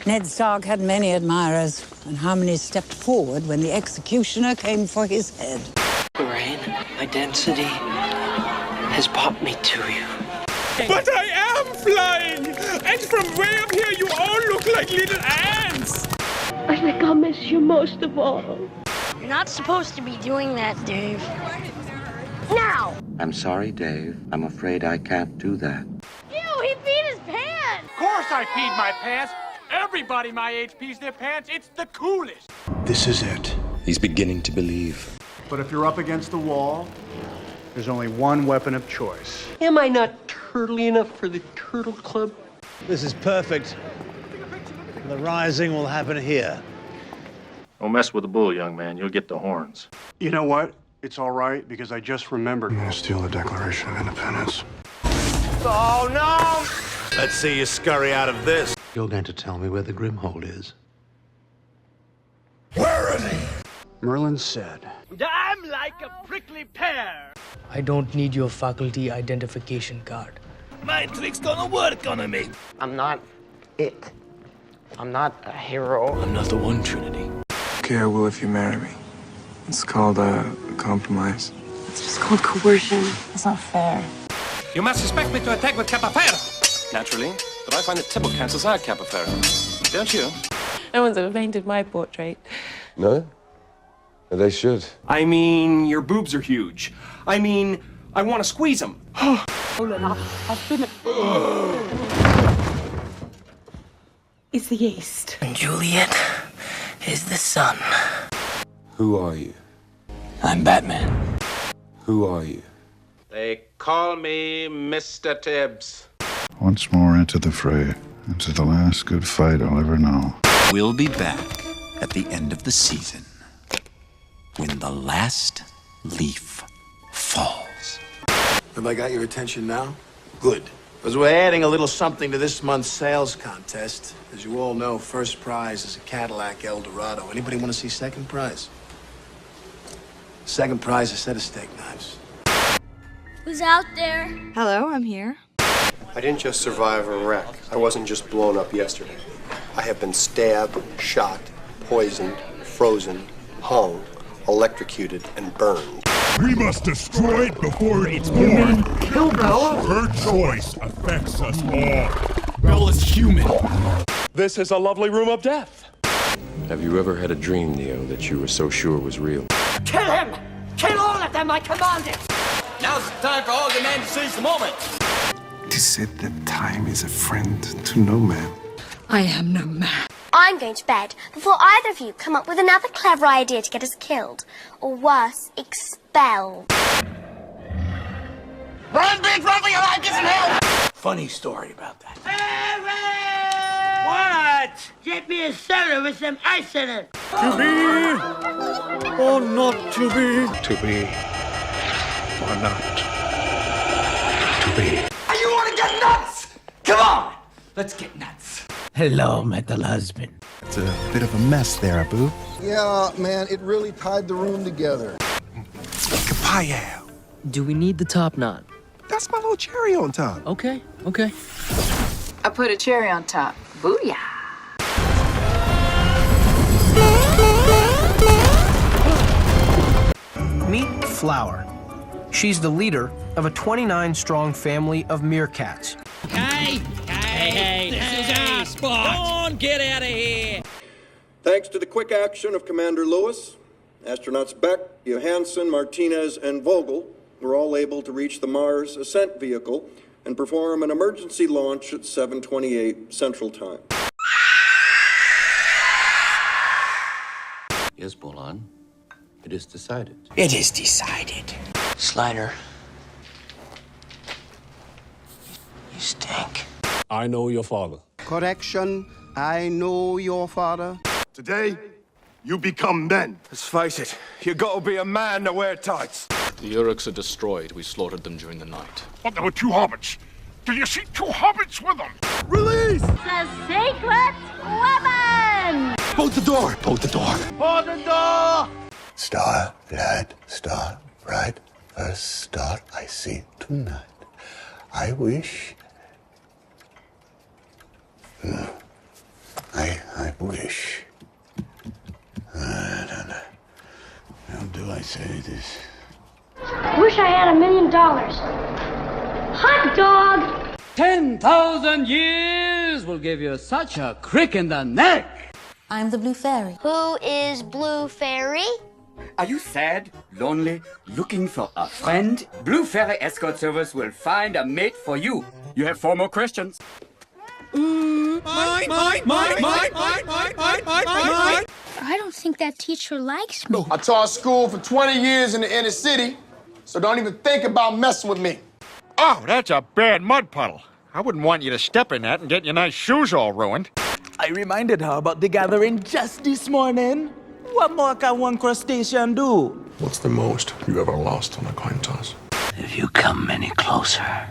Ned Stark had many admirers, and how many stepped forward when the executioner came for his head. Lorraine, my density has brought me to you. But I am flying! And from way up here, you all look like little ants! I think I'll miss you most of all. You're not supposed to be doing that, Dave. Now! I'm sorry, Dave. I'm afraid I can't do that. Ew, he peed his pants! Of course I peed my pants! Everybody my age pees their pants. It's the coolest. This is it. He's beginning to believe. But if you're up against the wall, there's only one weapon of choice. Am I not turtly enough for the Turtle Club? This is perfect. The rising will happen here. Don't mess with the bull, young man. You'll get the horns. You know what? It's all right, because I just remembered. I'm gonna steal the Declaration of Independence. Oh, no! Let's see you scurry out of this. You're going to tell me where the Grimhole is. Where is he? Merlin said, I'm like a prickly pear. I don't need your faculty identification card. My trick's gonna work on me. I'm not it. I'm not a hero. I'm not the one, Trinity. Okay, I will if you marry me. It's called a compromise. It's just called coercion. It's not fair. You must suspect me to attack with Capafera. Naturally, but I find that Tibble cancels out Capafera. Don't you? No one's ever painted my portrait. No? They should. I mean, your boobs are huge. I mean, I want to squeeze them. It's the yeast. And Juliet is the sun. Who are you? I'm Batman. Who are you? They call me Mr. Tibbs. Once more into the fray, into the last good fight I'll ever know. We'll be back at the end of the season when the last leaf falls. Have I got your attention now? Good. Because we're adding a little something to this month's sales contest. As you all know, first prize is a Cadillac Eldorado. Anybody want to see second prize? Second prize is a set of steak knives. Who's out there? Hello, I'm here. I didn't just survive a wreck. I wasn't just blown up yesterday. I have been stabbed, shot, poisoned, frozen, hung, electrocuted, and burned. We must destroy it before it's born. Kill Bella? Her choice affects us all. Bella's human. This is a lovely room of death. Have you ever had a dream, Neo, that you were so sure was real? Kill him! Kill all of them, I command it! Now's the time for all the men to seize the moment. It is said that time is a friend to no man. I am no man. I'm going to bed before either of you come up with another clever idea to get us killed. Or worse, expelled. Run, big, run for your life, get some help! Funny story about that. What? Get me a soda with some ice in it. To be or not to be? To be or not to be. You want to get nuts? Come on, let's get nuts. Hello, metal husband. It's a bit of a mess there, Abu. Yeah, man, it really tied the room together. Kapow! Do we need the top knot? That's my little cherry on top. Okay, okay. I put a cherry on top. Booyah. Meet Flower. She's the leader of a 29-strong family of meerkats. Hey, this is our spot. Go on, get out of here. Thanks to the quick action of Commander Lewis, astronauts Beck, Johansson, Martinez, and Vogel were all able to reach the Mars ascent vehicle and perform an emergency launch at 7:28 Central Time. Yes, Bolan. It is decided. It is decided. Slider. You stink. I know your father. Correction, I know your father. Today, you become men. Let's face it, you gotta be a man to wear tights. The Uruks are destroyed. We slaughtered them during the night. But there were two hobbits. Did you see two hobbits with them? Release! The secret weapon! Bolt the door! Bolt the door! Hold the door! Star, lad, star, bright, first star I see tonight. I wish. I wish. How do I say this? Wish I had $1 million. Hot dog! 10,000 years will give you such a crick in the neck. I'm the Blue Fairy. Who is Blue Fairy? Are you sad, lonely, looking for a friend? Blue Fairy Escort Service will find a mate for you. You have 4 more questions. Mine. I I don't think that teacher likes me. I taught school for 20 years in the inner city, so don't even think about messing with me. Oh, that's a bad mud puddle. I wouldn't want you to step in that and get your nice shoes all ruined. I reminded her about the gathering just this morning. What more can one crustacean do? What's the most you ever lost on a coin toss? If you come any closer,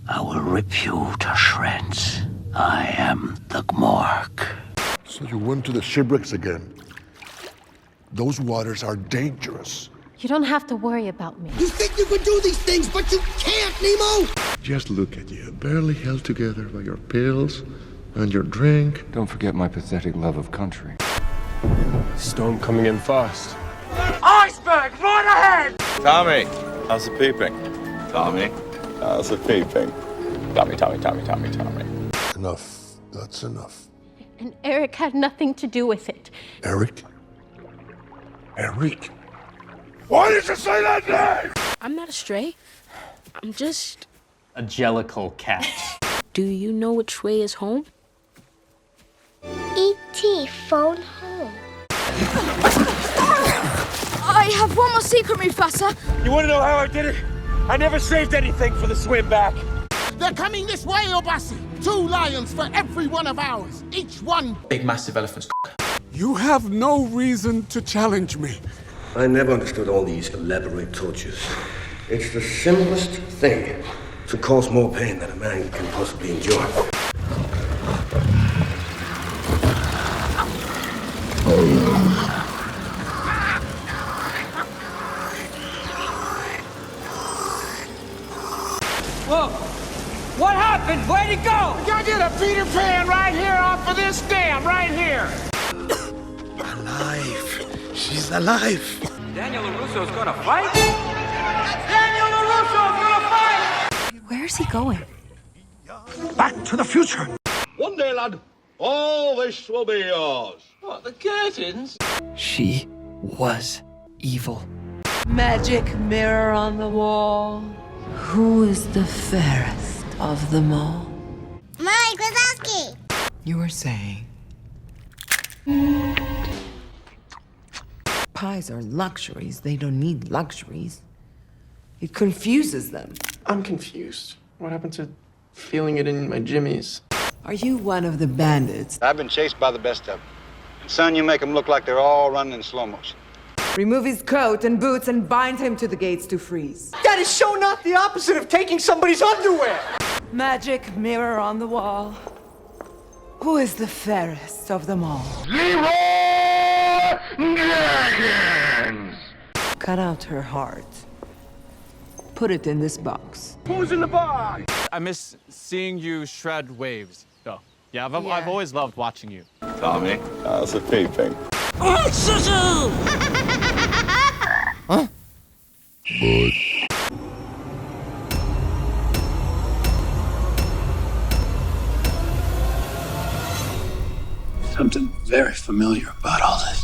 I will rip you to shreds. I am the Gmork. So you went to the shipwrecks again. Those waters are dangerous. You don't have to worry about me. You think you can do these things, but you can't, Nemo! Just look at you, barely held together by your pills and your drink. Don't forget my pathetic love of country. Storm coming in fast. Iceberg, right ahead! Tommy, how's the peeping? Tommy, how's the peeping? Tommy. Enough. That's enough. And Eric had nothing to do with it. Eric? Eric? Why did you say that name? I'm not a stray. I'm just a jellicle cat. Do you know which way is home? E.T. phone home. I have one more secret, Mufasa. You want to know how I did it? I never saved anything for the swim back. They're coming this way, Obasi. 2 lions for every one of ours. Each one. Big, massive elephant's You have no reason to challenge me. I never understood all these elaborate tortures. It's the simplest thing to cause more pain than a man can possibly endure. Whoa! What happened? Where'd he go? We gotta get a Peter Pan right here off of this dam, right here. Alive. She's alive. Daniel LaRusso's gonna fight? Daniel LaRusso's gonna fight! Where is he going? Back to the future. One day, lad, all this will be yours. What, the curtains? She was evil. Magic mirror on the wall. Who is the fairest of them all? Mike Wazowski! You were saying? Pies are luxuries. They don't need luxuries. It confuses them. I'm confused. What happened to feeling it in my jimmies? Are you one of the bandits? I've been chased by the best of them. Son, you make them look like they're all running in slow motion. Remove his coat and boots and bind him to the gates to freeze. That is so not the opposite of taking somebody's underwear! Magic mirror on the wall. Who is the fairest of them all? Dragons! Cut out her heart. Put it in this box. Who's in the box? I miss seeing you shred waves, though. Yeah, I've always loved watching you. Tommy, how's the peeping? Huh? But... Something very familiar about all this.